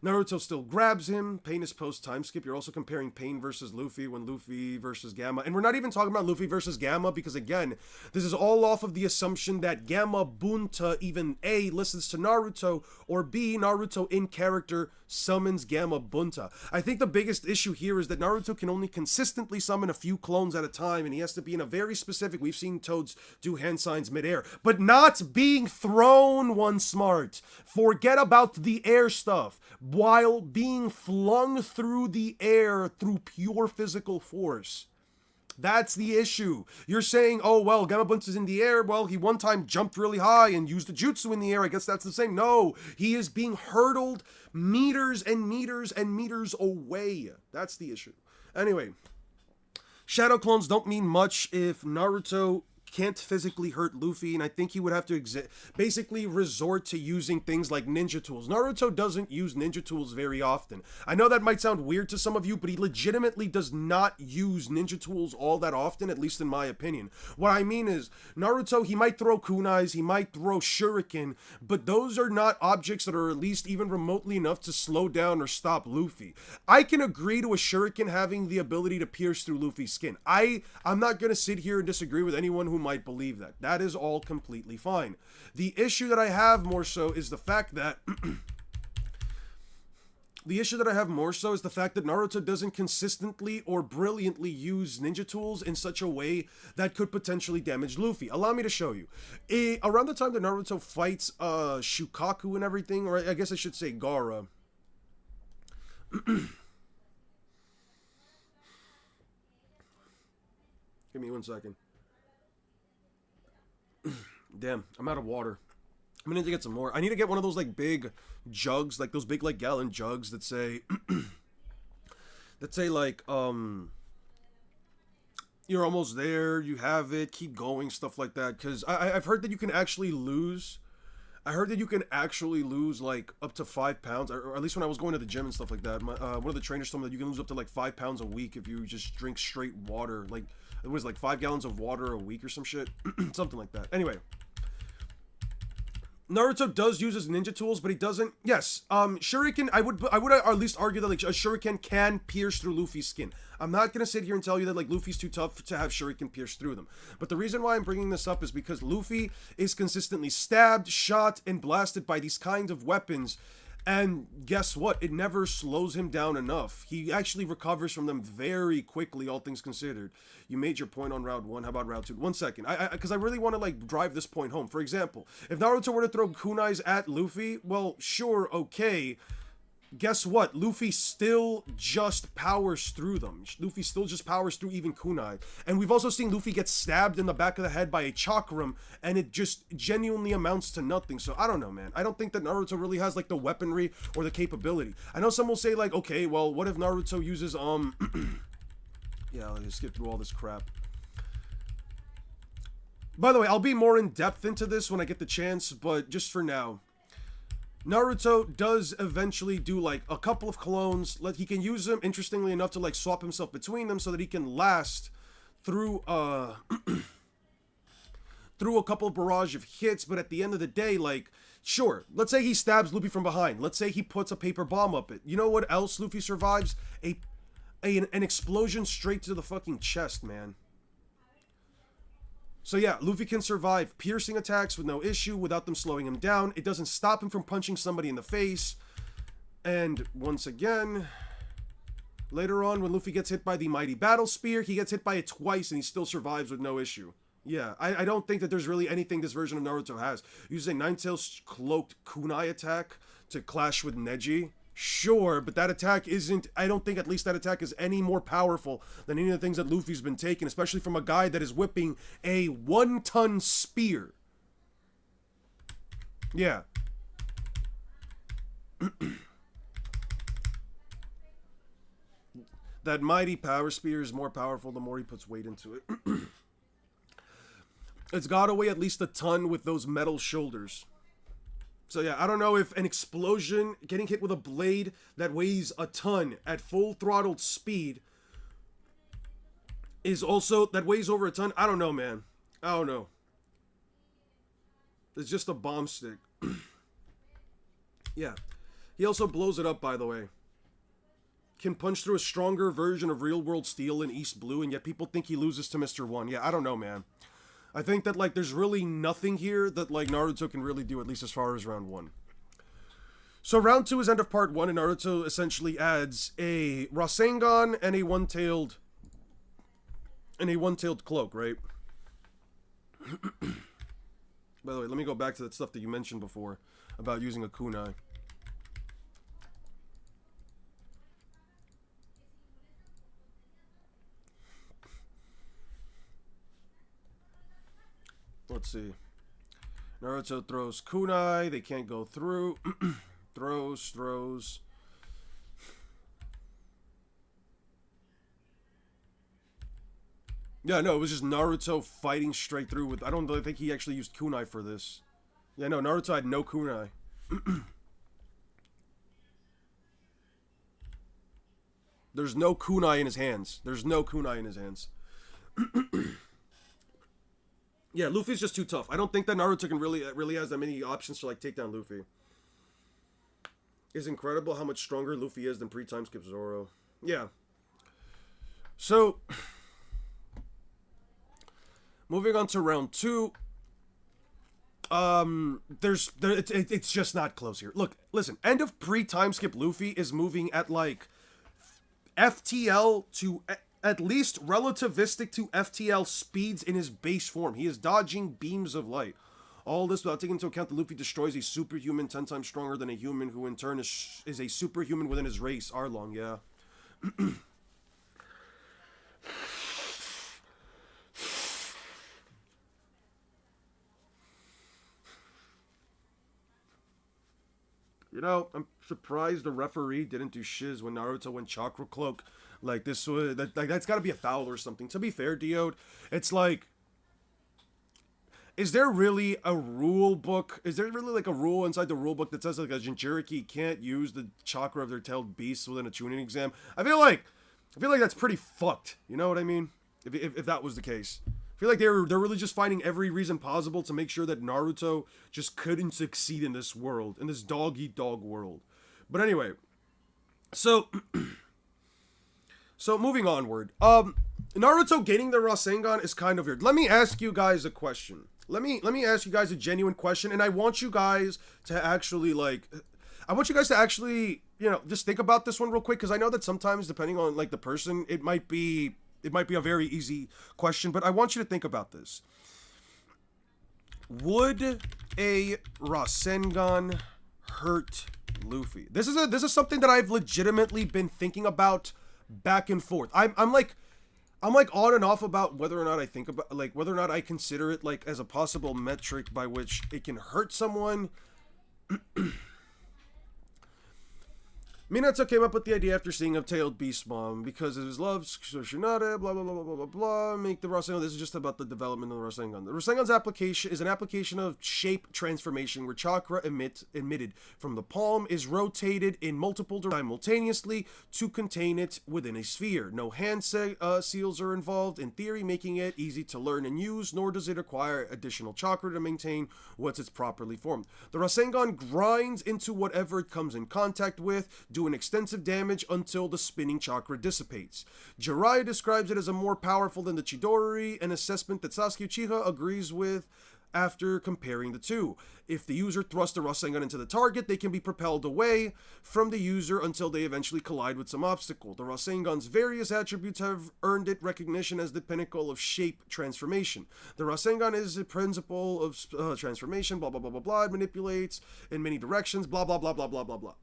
Naruto still grabs him. Pain is post-time skip. You're also comparing Pain versus Luffy when Luffy versus Gamma. And we're not even talking about Luffy versus Gamma because, again, this is all off of the assumption that Gamma Bunta even A, listens to Naruto, or B, Naruto in character summons Gamma Bunta. I think the biggest issue here is that Naruto can only consistently summon a few clones at a time, and he has to be in a very specific... We've seen Toads do hand signs midair, but not being thrown, one smart. Forget about the air stuff. While being flung through the air through pure physical force. That's the issue. You're saying, oh, well, Gamma Bunta's in the air. Well, he one time jumped really high and used the jutsu in the air. I guess that's the same. No, he is being hurtled meters and meters and meters away. That's the issue. Anyway, shadow clones don't mean much if Naruto can't physically hurt Luffy, and I think he would have to basically resort to using things like ninja tools. Naruto doesn't use ninja tools very often. I know that might sound weird to some of you, but he legitimately does not use ninja tools all that often, at least in my opinion. What I mean is, Naruto, he might throw kunais, he might throw shuriken, but those are not objects that are at least even remotely enough to slow down or stop Luffy. I can agree to a shuriken having the ability to pierce through Luffy's skin. I'm not going to sit here and disagree with anyone who might believe that. That is all completely fine. The issue that I have more so is the fact that Naruto doesn't consistently or brilliantly use ninja tools in such a way that could potentially damage Luffy. Allow me to show you. Around the time that Naruto fights Shukaku and everything, or I guess I should say Gaara, 1 second. Damn, I'm out of water. I'm gonna need to get some more. I need to get one of those like big jugs, like those big like gallon jugs that say that say like you're almost there, you have it, keep going, stuff like that. Because I've heard that you can actually lose. I heard that you can actually lose like up to 5 pounds, or at least when I was going to the gym and stuff like that. One of the trainers told me that you can lose up to like 5 pounds a week if you just drink straight water. Like it was like 5 gallons of water a week or some shit, something like that. Anyway. Naruto does use his ninja tools, but he doesn't. Yes, Shuriken. I would at least argue that like a Shuriken can pierce through Luffy's skin. I'm not gonna sit here and tell you that like Luffy's too tough to have Shuriken pierce through them. But the reason why I'm bringing this up is because Luffy is consistently stabbed, shot, and blasted by these kinds of weapons. And guess what? It never slows him down enough. He actually recovers from them very quickly, all things considered. You made your point on round 1. How about round 2? 1 second. Because I really want to, like, drive this point home. For example, if Naruto were to throw kunais at Luffy, well, sure, okay. Guess what? Luffy still just powers through them. Luffy still just powers through even kunai. And we've also seen Luffy get stabbed in the back of the head by a chakram, and it just genuinely amounts to nothing. So I don't know, man. I don't think that Naruto really has like the weaponry or the capability. I know some will say like, okay, well, what if Naruto uses yeah, I'll just skip through all this crap. By the way, I'll be more in depth into this when I get the chance, but just for now, Naruto does eventually do like a couple of clones. He can use them, interestingly enough, to like swap himself between them so that he can last through through a couple of barrage of hits. But at the end of the day, like, sure, let's say he stabs Luffy from behind. Let's say he puts a paper bomb up it. You know what else Luffy survives? An explosion straight to the fucking chest, man. So yeah, Luffy can survive piercing attacks with no issue without them slowing him down. It doesn't stop him from punching somebody in the face. And once again, later on when Luffy gets hit by the Mighty Battle Spear, he gets hit by it twice and he still survives with no issue. Yeah, I don't think that there's really anything this version of Naruto has. Uses a Nine-Tails cloaked kunai attack to clash with Neji. Sure, but that attack isn't, I don't think at least that attack is any more powerful than any of the things that Luffy's been taking, especially from a guy that is whipping a 1-ton spear. Yeah. That mighty power spear is more powerful the more he puts weight into it. It's gotta weigh at least a ton with those metal shoulders. So yeah, I don't know if an explosion, getting hit with a blade that weighs a ton at full throttled speed is also, that weighs over a ton. I don't know, man. I don't know. It's just a bomb stick. Yeah. He also blows it up, by the way. Can punch through a stronger version of Real World Steel in East Blue, and yet people think he loses to Mr. One. Yeah, I don't know, man. I think that, like, there's really nothing here that, like, Naruto can really do, at least as far as round 1. So round 2 is end of part 1, and Naruto essentially adds a Rasengan and a one-tailed cloak, right? By the way, let me go back to that stuff that you mentioned before about using a kunai. Let's see. Naruto throws kunai. They can't go through. Throws. Yeah, no, it was just Naruto fighting straight through with... I don't really think he actually used kunai for this. Yeah, no, Naruto had no kunai. There's no kunai in his hands. There's no kunai in his hands. Yeah, Luffy's just too tough. I don't think that Naruto can really has that many options to like take down Luffy. It's incredible how much stronger Luffy is than pre-time skip Zoro. Yeah. So, moving on to round 2. It's just not close here. Look, listen. End of pre-time skip Luffy is moving at like FTL to at least relativistic to FTL speeds in his base form. He is dodging beams of light. All this without taking into account that Luffy destroys a superhuman 10 times stronger than a human, who in turn is a superhuman within his race, Arlong, yeah. You know, I'm surprised the referee didn't do shiz when Naruto went chakra cloak. Like, this was, that's gotta be a foul or something. To be fair, Diode, it's like, is there really a rule book? Is there really like a rule inside the rule book that says like a Jinchuriki can't use the chakra of their tailed beasts within a tuning exam? I feel like that's pretty fucked. You know what I mean? If that was the case. I feel like they're really just finding every reason possible to make sure that Naruto just couldn't succeed in this world, in this dog-eat-dog world. But anyway, so moving onward. Naruto getting the Rasengan is kind of weird. Let me ask you guys a question. Let me ask you guys a genuine question, and I want you guys to actually you know, just think about this one real quick, because I know that sometimes, depending on like the person, it might be a very easy question, but I want you to think about this. Would a Rasengan hurt Luffy? This is something that I've legitimately been thinking about back and forth. I'm like on and off about whether or not I think about, like, whether or not I consider it like as a possible metric by which it can hurt someone. Minato came up with the idea after seeing a tailed beast mom because of his love, Shinade, blah blah blah blah blah blah. Make the Rasengan. This is just about the development of the Rasengan. The Rasengan's application is an application of shape transformation where chakra emitted from the palm is rotated in multiple directions simultaneously to contain it within a sphere. No hand seals are involved, in theory, making it easy to learn and use, nor does it require additional chakra to maintain once it's properly formed. The Rasengan grinds into whatever it comes in contact with, doing extensive damage until the spinning chakra dissipates. Jiraiya describes it as a more powerful than the Chidori, an assessment that Sasuke Uchiha agrees with after comparing the two. If the user thrusts the Rasengan into the target, they can be propelled away from the user until they eventually collide with some obstacle. The Rasengan's various attributes have earned it recognition as the pinnacle of shape transformation. The Rasengan is a principle of transformation, blah blah blah blah blah. It manipulates in many directions, blah blah blah blah blah blah blah.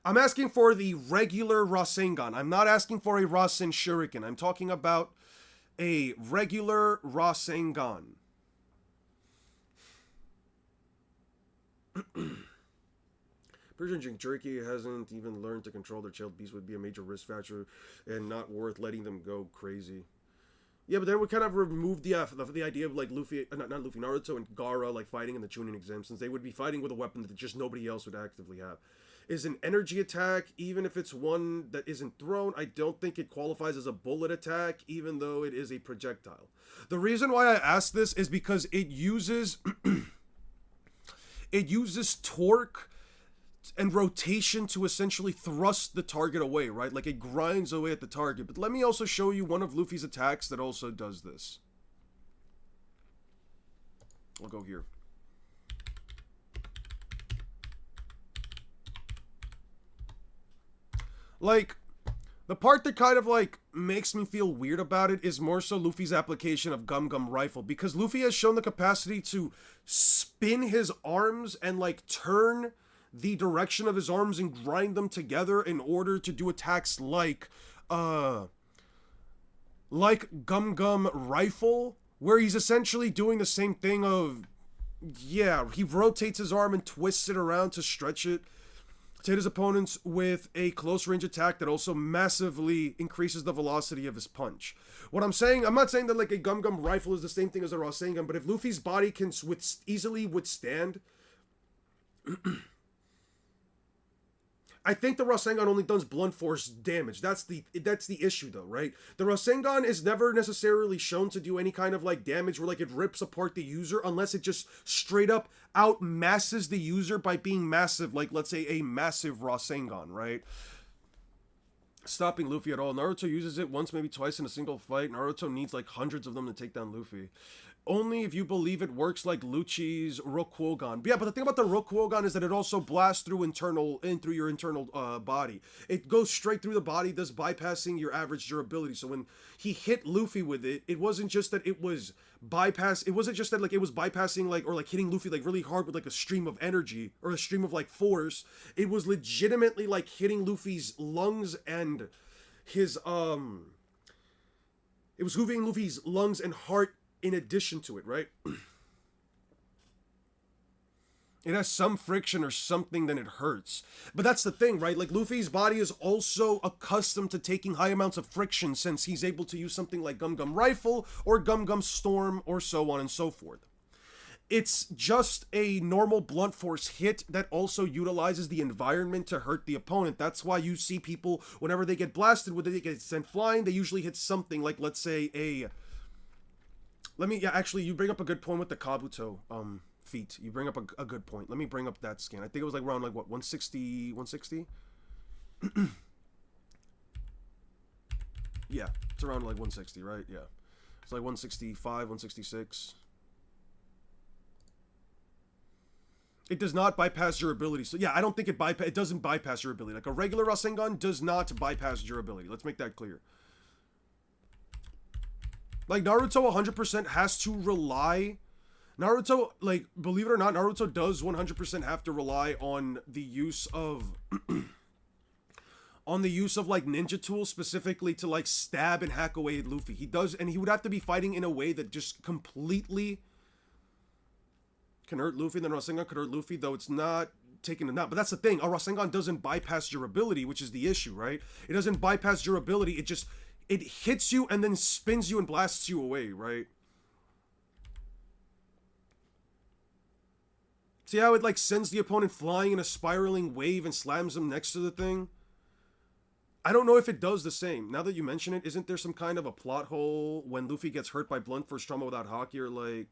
I'm asking for the regular Rasengan. I'm not asking for a Rasen Shuriken. I'm talking about a regular Rasengan. Persian Jinchuriki hasn't even learned to control their child beast would be a major risk factor and not worth letting them go crazy. Yeah, but then we kind of removed the idea of like Luffy, not Luffy, Naruto and Gaara like fighting in the Chunin exam, since they would be fighting with a weapon that just nobody else would actively have. Is an energy attack, even if it's one that isn't thrown, I don't think it qualifies as a bullet attack, even though it is a projectile. The reason why I ask this is because it uses torque and rotation to essentially thrust the target away, right? Like it grinds away at the target. But let me also show you one of Luffy's attacks that also does this. I'll go here. Like, the part that kind of like makes me feel weird about it is more so Luffy's application of Gum Gum Rifle, because Luffy has shown the capacity to spin his arms and like turn the direction of his arms and grind them together in order to do attacks like Gum Gum Rifle, where he's essentially doing the same thing of, yeah, he rotates his arm and twists it around to stretch it to hit his opponents with a close range attack that also massively increases the velocity of his punch. What I'm saying, I'm not saying that like a Gum Gum Rifle is the same thing as a Rasengan, but if Luffy's body can easily withstand I think the Rasengan only does blunt force damage. That's the issue though, right? The Rasengan is never necessarily shown to do any kind of like damage where like it rips apart the user, unless it just straight up outmasses the user by being massive, like let's say a massive Rasengan, right? Stopping Luffy at all. Naruto uses it once, maybe twice in a single fight. Naruto needs like hundreds of them to take down Luffy. Only if you believe it works like Lucci's Rokugan. But yeah, but the thing about the Rokugan is that it also blasts through your internal body. It goes straight through the body, thus bypassing your average durability. So when he hit Luffy with it, it wasn't just that it was bypassing like or like hitting Luffy like really hard with like a stream of energy or a stream of like force. It was legitimately like hitting Luffy's lungs and his it was hitting Luffy's lungs and heart in addition to it, right? it has some friction or something, then it hurts. But that's the thing, right? Like, Luffy's body is also accustomed to taking high amounts of friction since he's able to use something like Gum Gum Rifle or Gum Gum Storm or so on and so forth. It's just a normal blunt force hit that also utilizes the environment to hurt the opponent. That's why you see people, whenever they get blasted, when they get sent flying, they usually hit something like, let's say, actually, you bring up a good point with the Kabuto, feet. You bring up a good point. Let me bring up that skin. I think it was like around like what, 160? Yeah, it's around like 160, right? Yeah. It's like 165, 166. It does not bypass durability. So yeah, I don't think it doesn't bypass durability. Like a regular Rasengan does not bypass durability. Let's make that clear. Like Naruto 100% has to rely. Naruto, like, believe it or not, Naruto does 100% have to rely on the use of like ninja tools specifically to like stab and hack away at Luffy. He does, and he would have to be fighting in a way that just completely can hurt Luffy. And then Rasengan could hurt Luffy, though it's not taking a nap. But that's the thing, a Rasengan doesn't bypass durability, which is the issue, right? It doesn't bypass durability, it hits you and then spins you and blasts you away, right? See how it like sends the opponent flying in a spiraling wave and slams them next to the thing? I don't know if it does the same. Now that you mention it, isn't there some kind of a plot hole when Luffy gets hurt by blunt force trauma without Haki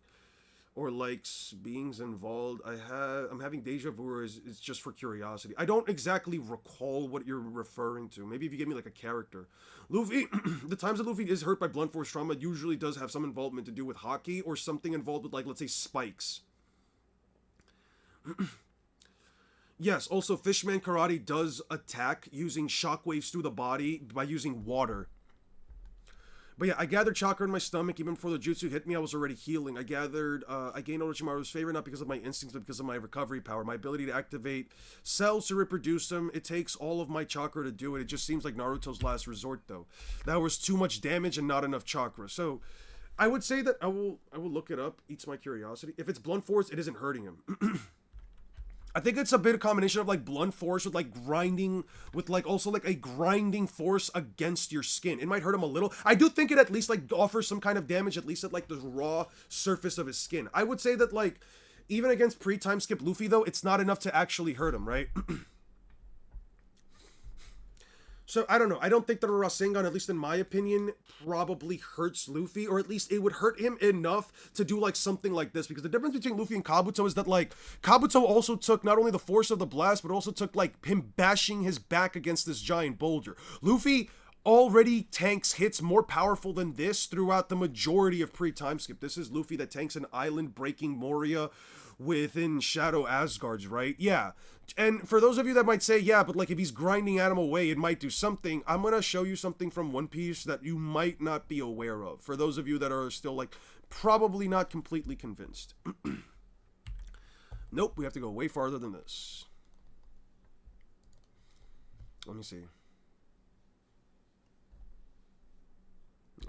or beings involved? I'm having deja vu, or it's just for curiosity. I don't exactly recall what you're referring to. Maybe if you give me like a character. Luffy, the times that Luffy is hurt by blunt force trauma usually does have some involvement to do with Haki or something involved with, like, let's say spikes. Yes, also Fishman Karate does attack using shockwaves through the body by using water. But yeah, I gathered chakra in my stomach. Even before the jutsu hit me, I was already healing. I gained Orochimaru's favor not because of my instincts, but because of my recovery power. My ability to activate cells to reproduce them. It takes all of my chakra to do it. It just seems like Naruto's last resort, though. That was too much damage and not enough chakra. So, I would say that I will look it up. Eats my curiosity. If it's blunt force, it isn't hurting him. I think it's a bit of combination of like blunt force with like grinding, with like also like a grinding force against your skin. It might hurt him a little. I do think it at least like offers some kind of damage, at least at like the raw surface of his skin. I would say that like even against pre-time skip Luffy though, it's not enough to actually hurt him, right? So, I don't know. I don't think that a Rasengan, at least in my opinion, probably hurts Luffy, or at least it would hurt him enough to do, like, something like this. Because the difference between Luffy and Kabuto is that, like, Kabuto also took not only the force of the blast, but also took, like, him bashing his back against this giant boulder. Luffy already tanks hits more powerful than this throughout the majority of pre-time skip. This is Luffy that tanks an island-breaking Moria within Shadow Asgard's, right? Yeah. And for those of you that might say, yeah, but like if he's grinding at him away, it might do something. I'm going to show you something from One Piece that you might not be aware of. For those of you that are still like probably not completely convinced. Nope, we have to go way farther than this. Let me see.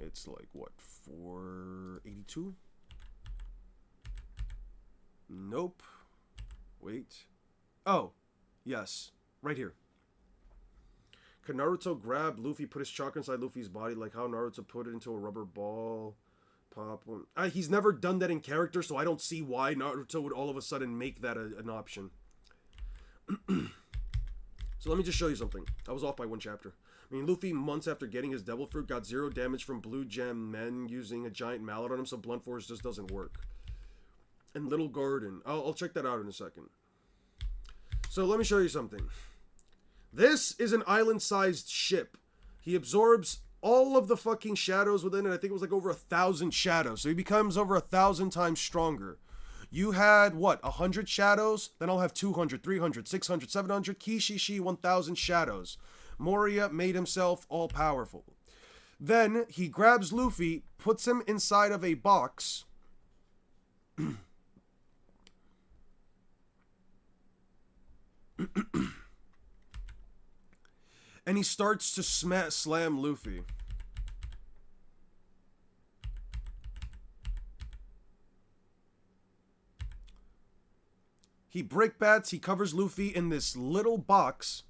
It's like what, 482? Nope. Wait. Oh, yes. Right here. Could Naruto grab Luffy, put his chakra inside Luffy's body, like how Naruto put it into a rubber ball? Pop one. He's never done that in character, so I don't see why Naruto would all of a sudden make that an option. So let me just show you something. I was off by one chapter. I mean, Luffy, months after getting his Devil Fruit, got 0 damage from Blue Gem Men using a giant mallet on him, so blunt force just doesn't work. And Little Garden. I'll check that out in a second. So let me show you something. This is an island-sized ship. He absorbs all of the fucking shadows within it. I think it was like over 1,000 shadows. So he becomes over 1,000 times stronger. You had, what, 100 shadows? Then I'll have 200, 300, 600, 700. Kishishi, 1,000 shadows. Moria made himself all-powerful. Then he grabs Luffy, puts him inside of a box. And he starts to slam Luffy. He breakbats, he covers Luffy in this little box.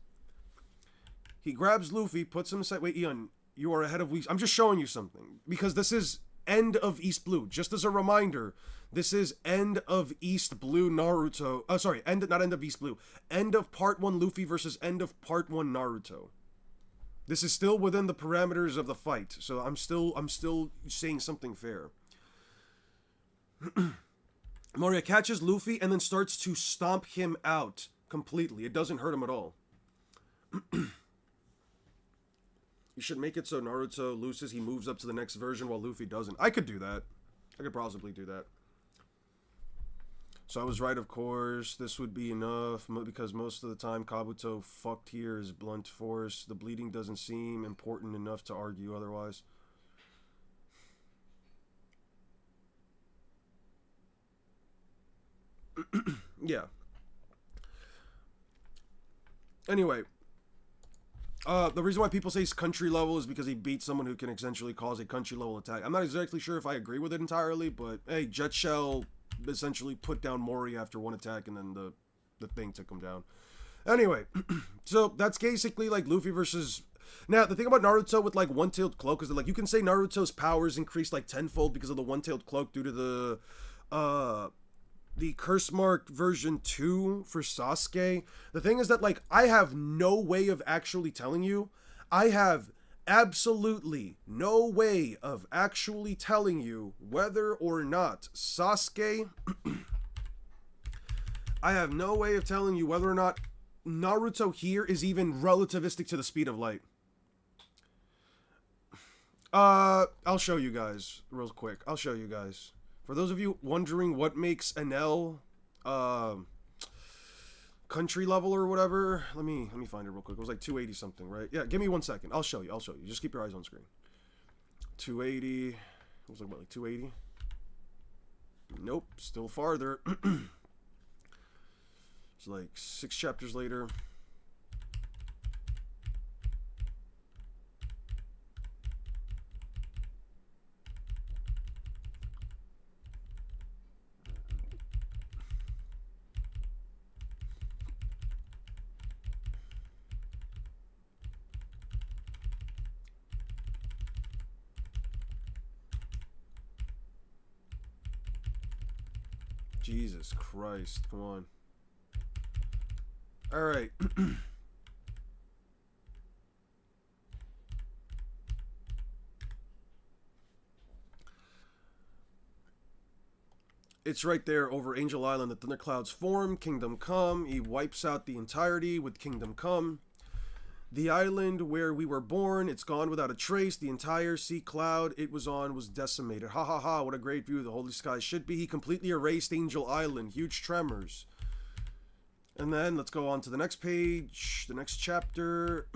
He grabs Luffy, puts him aside. Wait, Eon, you are ahead of Weeks. I'm just showing you something. Because this is end of East Blue. Just as a reminder, this is end of East Blue Naruto. Oh, sorry, not end of East Blue. End of Part 1 Luffy versus end of Part 1 Naruto. This is still within the parameters of the fight. So I'm still saying something fair. Moria catches Luffy and then starts to stomp him out completely. It doesn't hurt him at all. You should make it so Naruto loses, he moves up to the next version while Luffy doesn't. I could do that. I could possibly do that. So I was right, of course. This would be enough because most of the time Kabuto fucked here is blunt force. The bleeding doesn't seem important enough to argue otherwise. Yeah. Anyway. The reason why people say he's country level is because he beat someone who can essentially cause a country level attack. I'm not exactly sure if I agree with it entirely, but hey, Jet Shell essentially put down Mori after one attack and then the thing took him down. Anyway, so that's basically like Luffy versus... Now, the thing about Naruto with like One-Tailed Cloak is that like you can say Naruto's powers increased like tenfold because of the One-Tailed Cloak due to the Curse Mark version 2 for Sasuke. The thing is that, like, I have no way of actually telling you. I have absolutely no way of actually telling you whether or not Sasuke... I have no way of telling you whether or not Naruto here is even relativistic to the speed of light. I'll show you guys real quick. I'll show you guys. For those of you wondering what makes NL country level or whatever, let me find it real quick. It was like 280 something, right? Yeah, give me 1 second. I'll show you. Just keep your eyes on screen. 280. It was like what, like 280? Nope, still farther. It's like 6 chapters later. Jesus Christ, come on. All right. It's right there over Angel Island. The thunderclouds form. Kingdom Come. He wipes out the entirety with Kingdom Come. The island where we were born, it's gone without a trace. The entire sea cloud it was on was decimated. Ha ha ha, what a great view the holy sky should be. He completely erased Angel Island. Huge tremors. And then let's go on to the next page, the next chapter.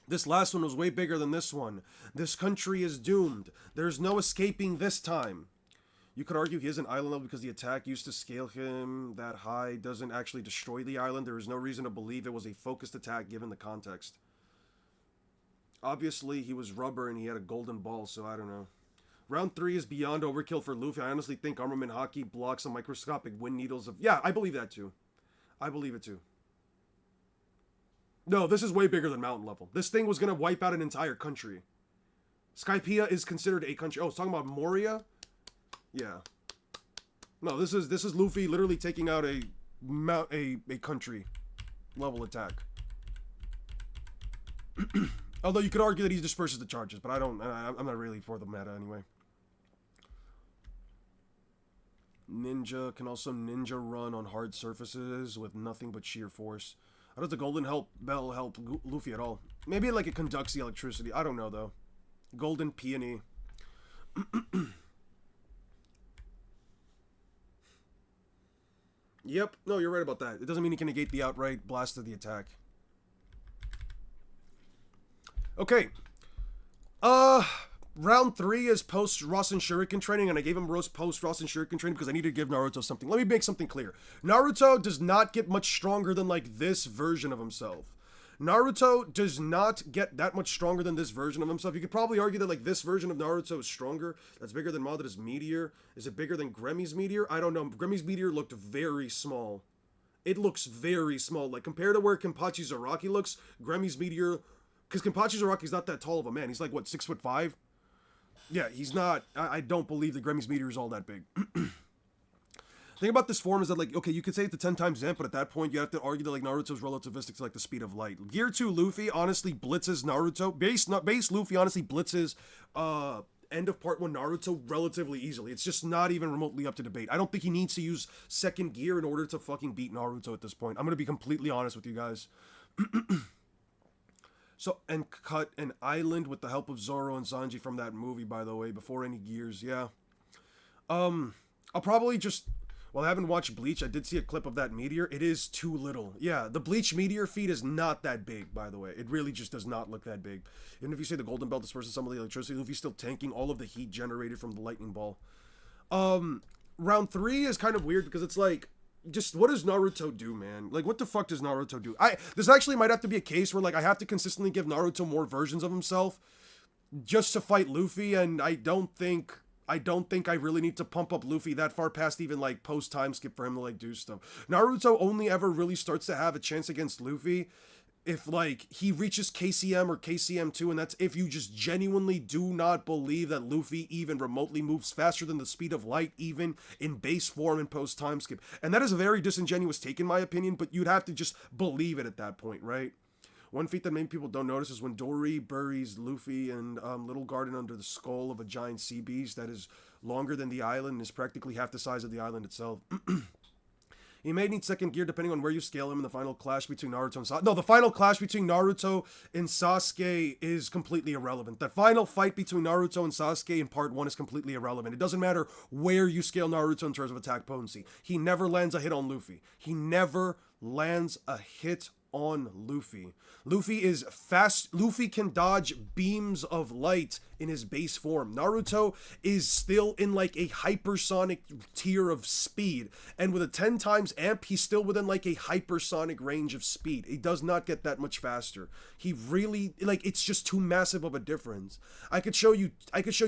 This last one was way bigger than this one. This country is doomed. There's no escaping this time. You could argue he is an island level because the attack used to scale him that high doesn't actually destroy the island. There is no reason to believe it was a focused attack given the context. Obviously, he was rubber and he had a golden ball, so I don't know. Round 3 is beyond overkill for Luffy. I honestly think Armament Haki blocks some microscopic wind needles of... Yeah, I believe that too. I believe it too. No, this is way bigger than mountain level. This thing was going to wipe out an entire country. Skypiea is considered a country. Oh, it's talking about Moria? Yeah. No, this is Luffy literally taking out a country level attack. Although you could argue that he disperses the charges, but I'm not really for the meta anyway. Ninja can also ninja run on hard surfaces with nothing but sheer force. How does the golden bell help Luffy at all? Maybe like it conducts the electricity. I don't know though. Golden peony. Yep. No, you're right about that. It doesn't mean he can negate the outright blast of the attack. Okay. Round 3 is post Rasen Shuriken training, and I gave him post Rasen Shuriken training because I needed to give Naruto something. Let me make something clear. Naruto does not get much stronger than like this version of himself. Naruto does not get that much stronger than this version of himself. You could probably argue that like this version of Naruto is stronger. That's bigger than Madara's meteor. Is it bigger than Gremmy's meteor? I don't know. Gremmy's meteor looked very small. It looks very small. Like compared to where Kenpachi Zaraki looks, Gremmy's meteor, because Kenpachi Zaraki's not that tall of a man. He's like what, 6'5"? Yeah, he's not. I don't believe that Gremmy's meteor is all that big. The thing about this form is that, like, okay, you could say it's a 10 times Zamp, but at that point, you have to argue that, like, Naruto's relativistic to, like, the speed of light. Gear 2 Luffy honestly blitzes Naruto. Base Luffy honestly blitzes, end of part 1 Naruto relatively easily. It's just not even remotely up to debate. I don't think he needs to use second gear in order to fucking beat Naruto at this point. I'm gonna be completely honest with you guys. So, and cut an island with the help of Zoro and Sanji from that movie, by the way, before any gears, yeah. I'll probably just... Well, I haven't watched Bleach. I did see a clip of that meteor. It is too little. Yeah, the Bleach meteor feat is not that big, by the way. It really just does not look that big. Even if you say the Golden Belt disperses some of the electricity, Luffy's still tanking all of the heat generated from the lightning ball. Round 3 is kind of weird because it's like, just what does Naruto do, man? Like, what the fuck does Naruto do? This actually might have to be a case where, like, I have to consistently give Naruto more versions of himself just to fight Luffy, and I don't think I really need to pump up Luffy that far past even, like, post-time skip for him to, like, do stuff. Naruto only ever really starts to have a chance against Luffy if, like, he reaches KCM or KCM2, and that's if you just genuinely do not believe that Luffy even remotely moves faster than the speed of light, even in base form and post-time skip. And that is a very disingenuous take, in my opinion, but you'd have to just believe it at that point, right? One feat that many people don't notice is when Dory buries Luffy and Little Garden under the skull of a giant sea beast that is longer than the island and is practically half the size of the island itself. He may need second gear depending on where you scale him in the final clash between Naruto and Sasuke. No, the final clash between Naruto and Sasuke is completely irrelevant. The final fight between Naruto and Sasuke in part 1 is completely irrelevant. It doesn't matter where you scale Naruto in terms of attack potency. He never lands a hit on Luffy. He never lands a hit on Luffy. Luffy is fast. Luffy can dodge beams of light in his base form. Naruto is still in like a hypersonic tier of speed, and with a 10 times amp, he's still within like a hypersonic range of speed. He does not get that much faster. He really, like, it's just too massive of a difference. I could show you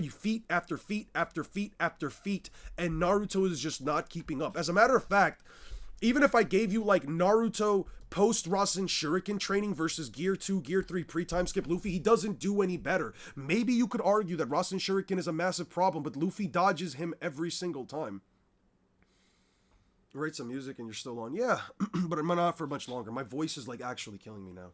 feat after feat after feat after feat, and Naruto is just not keeping up. As a matter of fact, even if I gave you like Naruto post Rasen Shuriken training versus Gear 2, Gear 3 pre-time skip Luffy, he doesn't do any better. Maybe you could argue that Rasen Shuriken is a massive problem, but Luffy dodges him every single time. Write some music and you're still on. Yeah, but I'm not for much longer. My voice is like actually killing me now.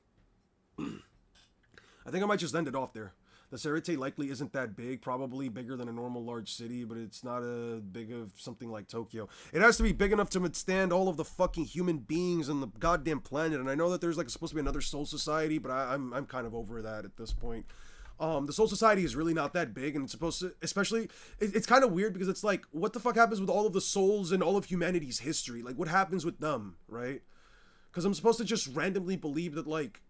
I think I might just end it off there. The Serite likely isn't that big, probably bigger than a normal large city, but it's not a big of something like Tokyo. It has to be big enough to withstand all of the fucking human beings on the goddamn planet, and I know that there's like supposed to be another Soul Society, but I'm kind of over that at this point. The Soul Society is really not that big, and it's supposed to, especially, it's kind of weird because it's like, what the fuck happens with all of the souls in all of humanity's history? Like, what happens with them, right? Because I'm supposed to just randomly believe that, like,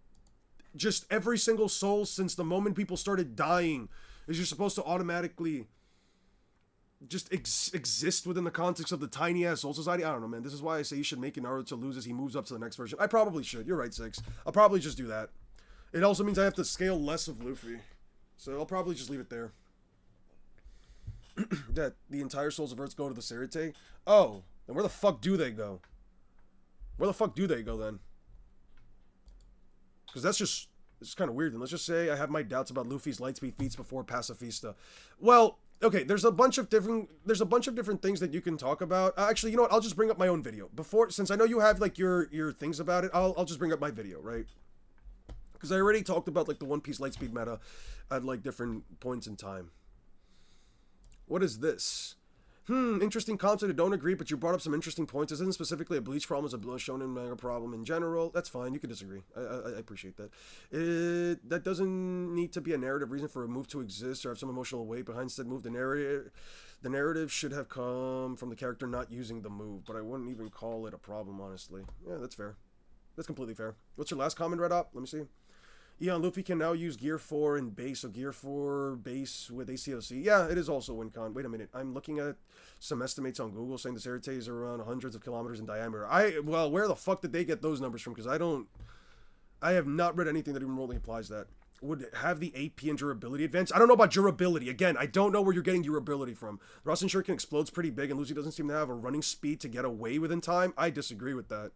just every single soul since the moment people started dying is you're supposed to automatically just exist within the context of the tiny ass Soul Society. I don't know, man. This is why I say you should make Naruto lose as he moves up to the next version. I probably should. You're right, Six. I'll probably just do that. It also means I have to scale less of Luffy, so I'll probably just leave it there. That the entire Souls of Earth go to the Serite. Oh, then where the fuck do they go? Where the fuck do they go then? Because it's kind of weird. And let's just say I have my doubts about Luffy's lightspeed feats before Pacifista. Well, okay, there's a bunch of different things that you can talk about. Actually, you know what? I'll just bring up my own video since I know you have like your things about it. I'll just bring up my video, right? Because I already talked about like the One Piece lightspeed meta at like different points in time. What is this? Interesting concept. I don't agree, but you brought up some interesting points. This isn't specifically a Bleach problem, it's a shonen manga problem in general. That's fine. You can disagree. I appreciate that. That doesn't need to be a narrative reason for a move to exist or have some emotional weight behind said move. The narrative should have come from the character not using the move, but I wouldn't even call it a problem, honestly. Yeah, that's fair. That's completely fair. What's your last comment, Red Op? Let me see. Yeah, Luffy can now use Gear 4 in base, so Gear 4 base with ACOC. Yeah, it is also WinCon. Wait a minute. I'm looking at some estimates on Google saying the Serite is around hundreds of kilometers in diameter. Well, where the fuck did they get those numbers from? Because I don't I have not read anything that even remotely implies that. Would have the AP and durability advantage. I don't know about durability. Again, I don't know where you're getting durability from. The Rasen Shuriken explodes pretty big, and Lucy doesn't seem to have a running speed to get away within time. I disagree with that.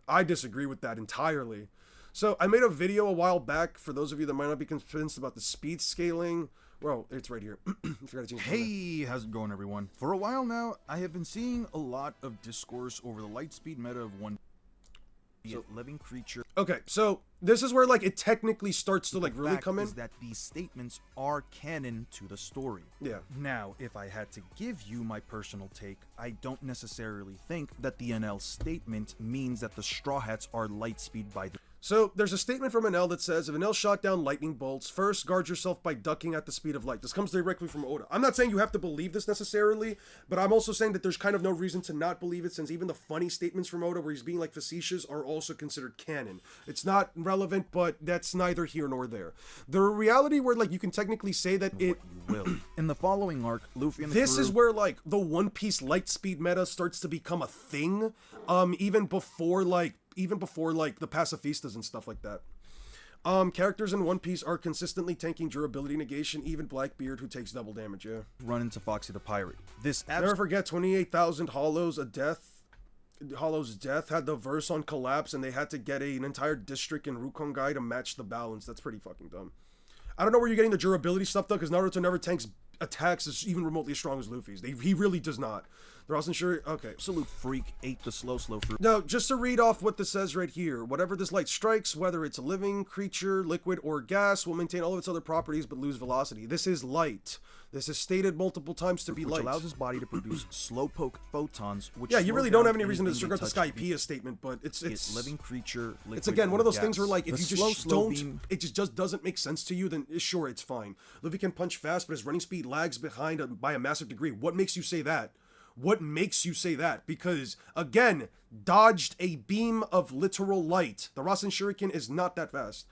I disagree with that entirely. So I made a video a while back for those of you that might not be convinced about the speed scaling. Well, it's right here. I forgot to change the Hey, how's it going, everyone? For a while now, I have been seeing a lot of discourse over the light speed meta of one living creature. Okay, so this is where like it technically starts to like really come in. Is that these statements are canon to the story. Yeah. Now, if I had to give you my personal take, I don't necessarily think that the NL statement means that the Straw Hats are light speed by the... So there's a statement from Enel that says, if Enel shot down lightning bolts, first guard yourself by ducking at the speed of light. This comes directly from Oda. I'm not saying you have to believe this necessarily, but I'm also saying that there's kind of no reason to not believe it, since even the funny statements from Oda where he's being like facetious are also considered canon. It's not relevant, but that's neither here nor there. The reality where like you can technically say that it... You will. In the following arc, Luffy and the This crew... is where like the One Piece light speed meta starts to become a thing, even before like the pacifistas and stuff like that. Characters in One Piece are consistently tanking durability negation, even Blackbeard, who takes double damage, yeah. Run into Foxy the Pirate. This Never forget 28,000 Hollows Death had the verse on Collapse, and they had to get an entire district in Rukongai to match the balance. That's pretty fucking dumb. I don't know where you're getting the durability stuff, though, because Naruto never tanks attacks as even remotely as strong as Luffy's. He really does not. They're also sure. Okay. Absolute freak ate the slow fruit. Now, just to read off what this says right here, whatever this light strikes, whether it's a living creature, liquid, or gas, will maintain all of its other properties but lose velocity. This is light. This is stated multiple times to be light. Which allows his body to produce slowpoke photons, which... Yeah, you really don't have any reason to disregard the Skypiea statement, but it's living creature, liquid, it's again one of those gas. things where like if The you just don't, it just doesn't make sense to you, then sure, it's fine. Luffy can punch fast, but his running speed lags behind by a massive degree. What makes you say that? What makes you say that? Because, again, dodged a beam of literal light. The Rasen Shuriken is not that fast.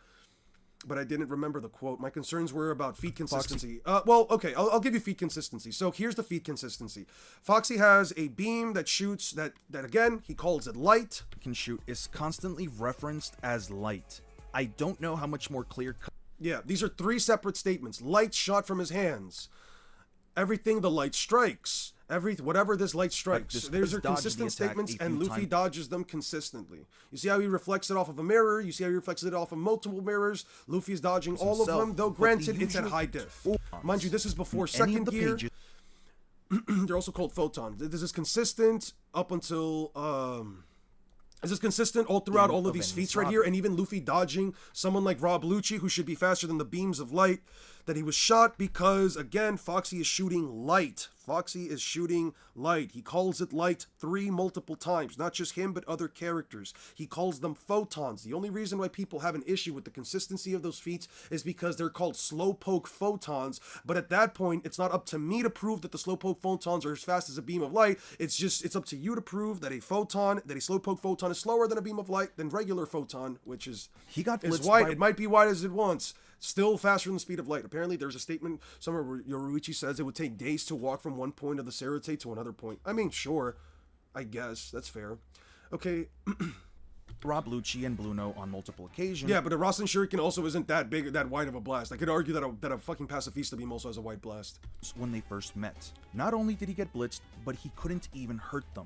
But I didn't remember the quote. My concerns were about feet consistency. Well, okay, I'll give you feet consistency. So here's the feet consistency. Foxy has a beam that shoots, that again, he calls it light. Can shoot is constantly referenced as light. I don't know how much more clear cut. Yeah, these are three separate statements. Light shot from his hands. Everything the light strikes. Whatever this light strikes. These are consistent statements, and Luffy dodges them consistently. You see how he reflects it off of a mirror. You see how he reflects it off of multiple mirrors. Luffy is dodging all of them, though granted, it's at high diff. Mind you, this is before second gear. They're also called photons. This is consistent up until... This is consistent all throughout all of these feats right here, and even Luffy dodging someone like Rob Lucci, who should be faster than the beams of light, that he was shot because, again, Foxy is shooting light. Foxy is shooting light. He calls it light multiple times. Not just him, but other characters. He calls them photons. The only reason why people have an issue with the consistency of those feats is because they're called slowpoke photons. But at that point, it's not up to me to prove that the slowpoke photons are as fast as a beam of light. It's up to you to prove that a slowpoke photon is slower than a beam of light than regular photon, which is wide. It might be wide as it wants. Still faster than the speed of light. Apparently, there's a statement somewhere where Yoruichi says it would take days to walk from one point of the Serite to another point. I mean, sure. I guess. That's fair. Okay. Rob Lucci and Bluno on multiple occasions. Yeah, but a Rasen Shuriken also isn't that big, that wide of a blast. I could argue that a fucking pacifista beam also has a wide blast. When they first met. Not only did he get blitzed, but he couldn't even hurt them.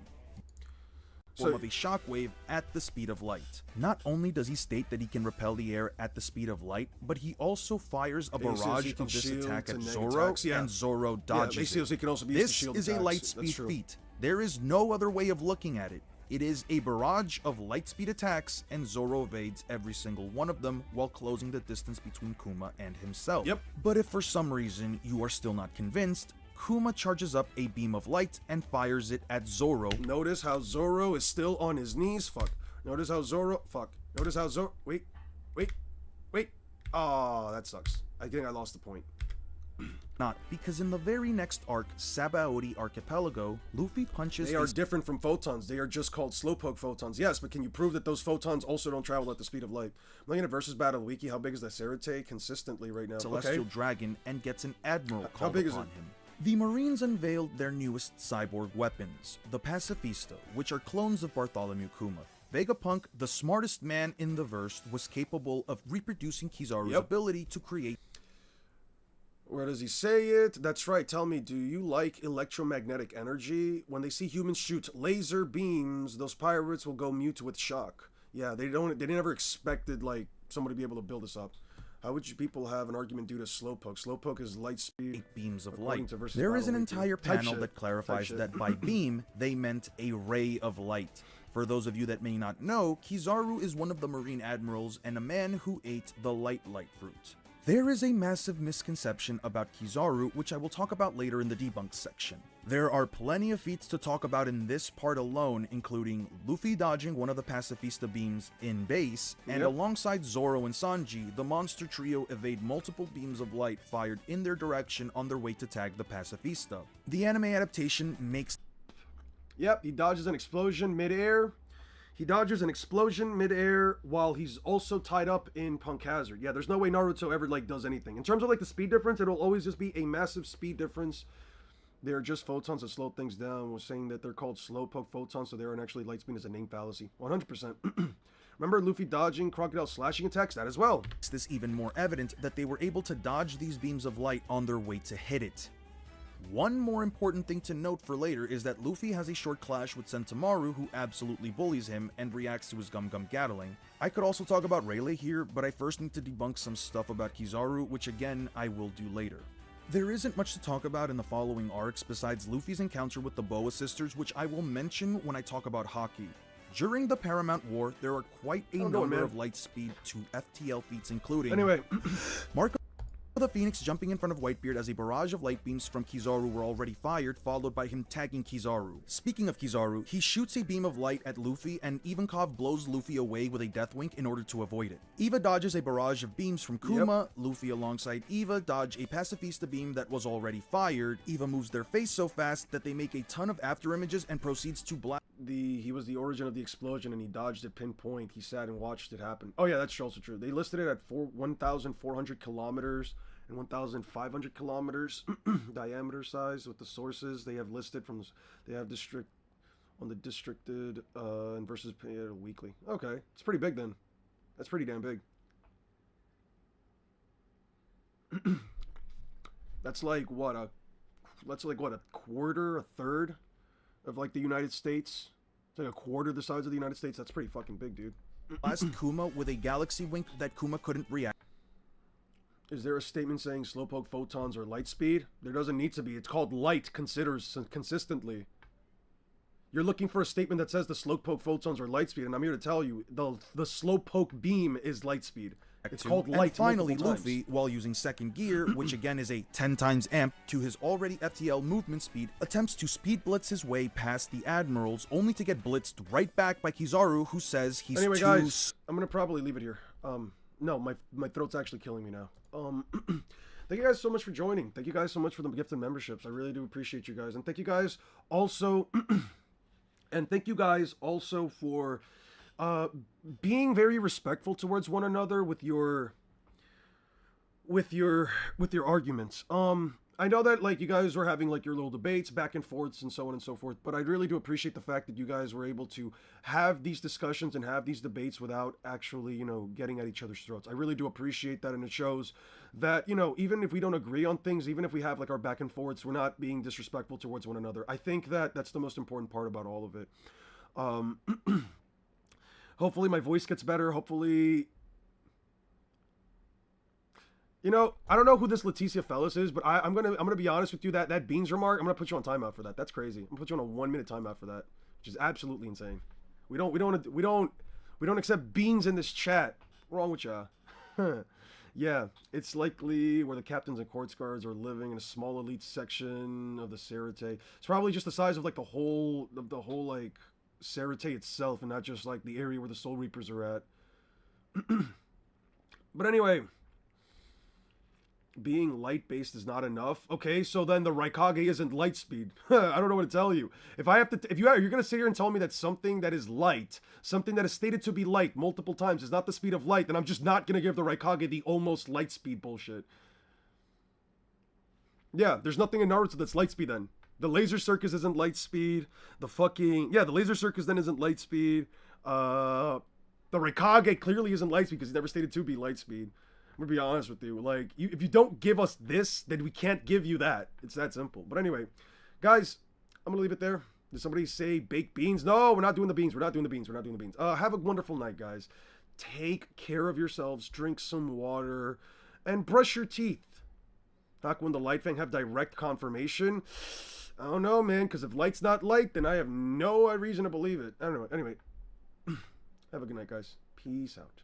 Form of a shockwave at the speed of light. Not only does he state that he can repel the air at the speed of light, but he also fires a barrage of this attack at Zoro, and Zoro dodges it. He can also be used to This shield is a attacks. light speed feat. There is no other way of looking at it. It is a barrage of light speed attacks, and Zoro evades every single one of them while closing the distance between Kuma and himself. Yep. But if for some reason you are still not convinced, Kuma charges up a beam of light and fires it at Zoro. Notice how Zoro is still on his knees. Notice how Zoro... Wait. Oh, that sucks. I think I lost the point. Not because in the very next arc, Sabaody Archipelago, Luffy punches... They are different from photons. They are just called slowpoke photons. Yes, but can you prove that those photons also don't travel at the speed of light? I'm looking at Versus Battle Wiki. How big is the Serite consistently right now? Celestial Dragon and gets an admiral called How big is upon it? him. The Marines unveiled their newest cyborg weapons, the Pacifista, which are clones of Bartholomew Kuma. Vegapunk, the smartest man in the verse, was capable of reproducing Kizaru's Yep. ability to create. Where does he say it? That's right. Tell me, do you like electromagnetic energy? When they see humans shoot laser beams, those pirates will go mute with shock. Yeah, they never expected like somebody to be able to build this up. How would you people have an argument due to Slowpoke? Slowpoke is light speed. Beams of according light. to Versus There is an Battle Wiki. entire Type panel shit. that clarifies Type that shit. by beam, they meant a ray of light. For those of you that may not know, Kizaru is one of the Marine Admirals and a man who ate the light fruit. There is a massive misconception about Kizaru, which I will talk about later in the debunk section. There are plenty of feats to talk about in this part alone, including Luffy dodging one of the Pacifista beams in base, and Yep. alongside Zoro and Sanji, the monster trio evade multiple beams of light fired in their direction on their way to tag the Pacifista. The anime adaptation makes Yep, he dodges an explosion midair. He dodges an explosion midair while he's also tied up in Punk Hazard. Yeah, there's no way Naruto ever like does anything. In terms of like the speed difference, it'll always just be a massive speed difference. They're just photons that slow things down. We're saying that they're called slowpoke photons, so they aren't actually light speed as a name fallacy. 100%. Remember Luffy dodging Crocodile slashing attacks? That as well. makes this even more evident that they were able to dodge these beams of light on their way to hit it. One more important thing to note for later is that Luffy has a short clash with Sentomaru, who absolutely bullies him and reacts to his Gum Gum Gatling. I could also talk about Rayleigh here, but I first need to debunk some stuff about Kizaru, which again I will do later. There isn't much to talk about in the following arcs besides Luffy's encounter with the Boa sisters, which I will mention when I talk about Haki. During the Paramount War, there are quite a number of light speed to FTL feats, including Anyway, Marco the Phoenix jumping in front of Whitebeard as a barrage of light beams from Kizaru were already fired, followed by him tagging Kizaru. Speaking of Kizaru, he shoots a beam of light at Luffy, and Ivankov blows Luffy away with a death wink in order to avoid it. Eva dodges a barrage of beams from Kuma. Luffy alongside Eva dodge a Pacifista beam that was already fired. Eva moves their face so fast that they make a ton of after images and proceeds to blast. He was the origin of the explosion and he dodged it pinpoint. He sat and watched it happen. Oh yeah, that's also true. They listed it at 1,400 kilometers and 1,500 kilometers diameter size with the sources they have listed from. They have district on the districted and versus weekly. Okay, it's pretty big then. That's pretty damn big. That's like what a quarter, a third of like the United States. It's like a quarter the size of the United States. That's pretty fucking big, dude. Blast Kuma with a galaxy wink that Kuma couldn't react. Is there a statement saying slowpoke photons are light speed? There doesn't need to be. It's called light considers consistently. You're looking for a statement that says the slowpoke photons are light speed, and I'm here to tell you the slowpoke beam is light speed. It's called light. And finally, multiple times. Luffy, while using second gear, which again is a 10 times amp to his already FTL movement speed, attempts to speed blitz his way past the admirals, only to get blitzed right back by Kizaru, who says he's Anyway, too... guys, I'm gonna probably leave it here. No, my throat's actually killing me now. Thank you guys so much for joining. Thank you guys so much for the gifted memberships. I really do appreciate you guys, and thank you guys also, for being very respectful towards one another with your arguments. I know that like you guys were having like your little debates back and forths and so on and so forth, but I really do appreciate the fact that you guys were able to have these discussions and have these debates without actually, getting at each other's throats. I really do appreciate that, and it shows that, even if we don't agree on things, even if we have like our back and forths, we're not being disrespectful towards one another. I think that that's the most important part about all of it. Hopefully my voice gets better. Hopefully, I don't know who this Leticia Fellis is, but I'm gonna be honest with you. That Beans remark, I'm gonna put you on timeout for that. That's crazy. I'm gonna put you on a 1 minute timeout for that, which is absolutely insane. We don't accept beans in this chat. What's wrong with ya? Yeah, it's likely where the captains and courts guards are living in a small elite section of the Serite. It's probably just the size of like the whole like Serite itself, and not just like the area where the Soul Reapers are at. But anyway, being light based is not enough. Okay, so then the Raikage isn't light speed. I don't know what to tell you. You're gonna sit here and tell me that something that is light, something that is stated to be light multiple times, is not the speed of light, then I'm just not gonna give the Raikage the almost light speed bullshit. Yeah, there's nothing in Naruto that's light speed then. The laser circus isn't light speed. The Laser Circus then isn't light speed. The Raikage clearly isn't light speed because he's never stated to be light speed. I'm gonna be honest with you. Like, if you don't give us this, then we can't give you that. It's that simple. But anyway, guys, I'm gonna leave it there. Did somebody say baked beans? No, we're not doing the beans. We're not doing the beans. We're not doing the beans. Have a wonderful night, guys. Take care of yourselves. Drink some water. And brush your teeth. Back when the Light Fang have direct confirmation? I don't know, man. Because if light's not light, then I have no reason to believe it. I don't know. Anyway, have a good night, guys. Peace out.